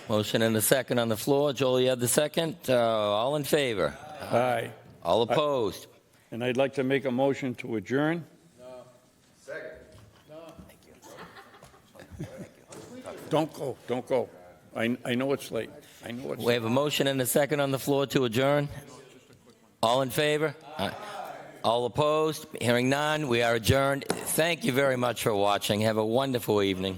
Motion and a second on the floor. Joel, you have the second. All in favor? Aye. All opposed? And I'd like to make a motion to adjourn. Don't go, don't go. I know it's late. I know it's We have a motion and a second on the floor to adjourn. All in favor? Aye. All opposed? Hearing none, we are adjourned. Thank you very much for watching. Have a wonderful evening.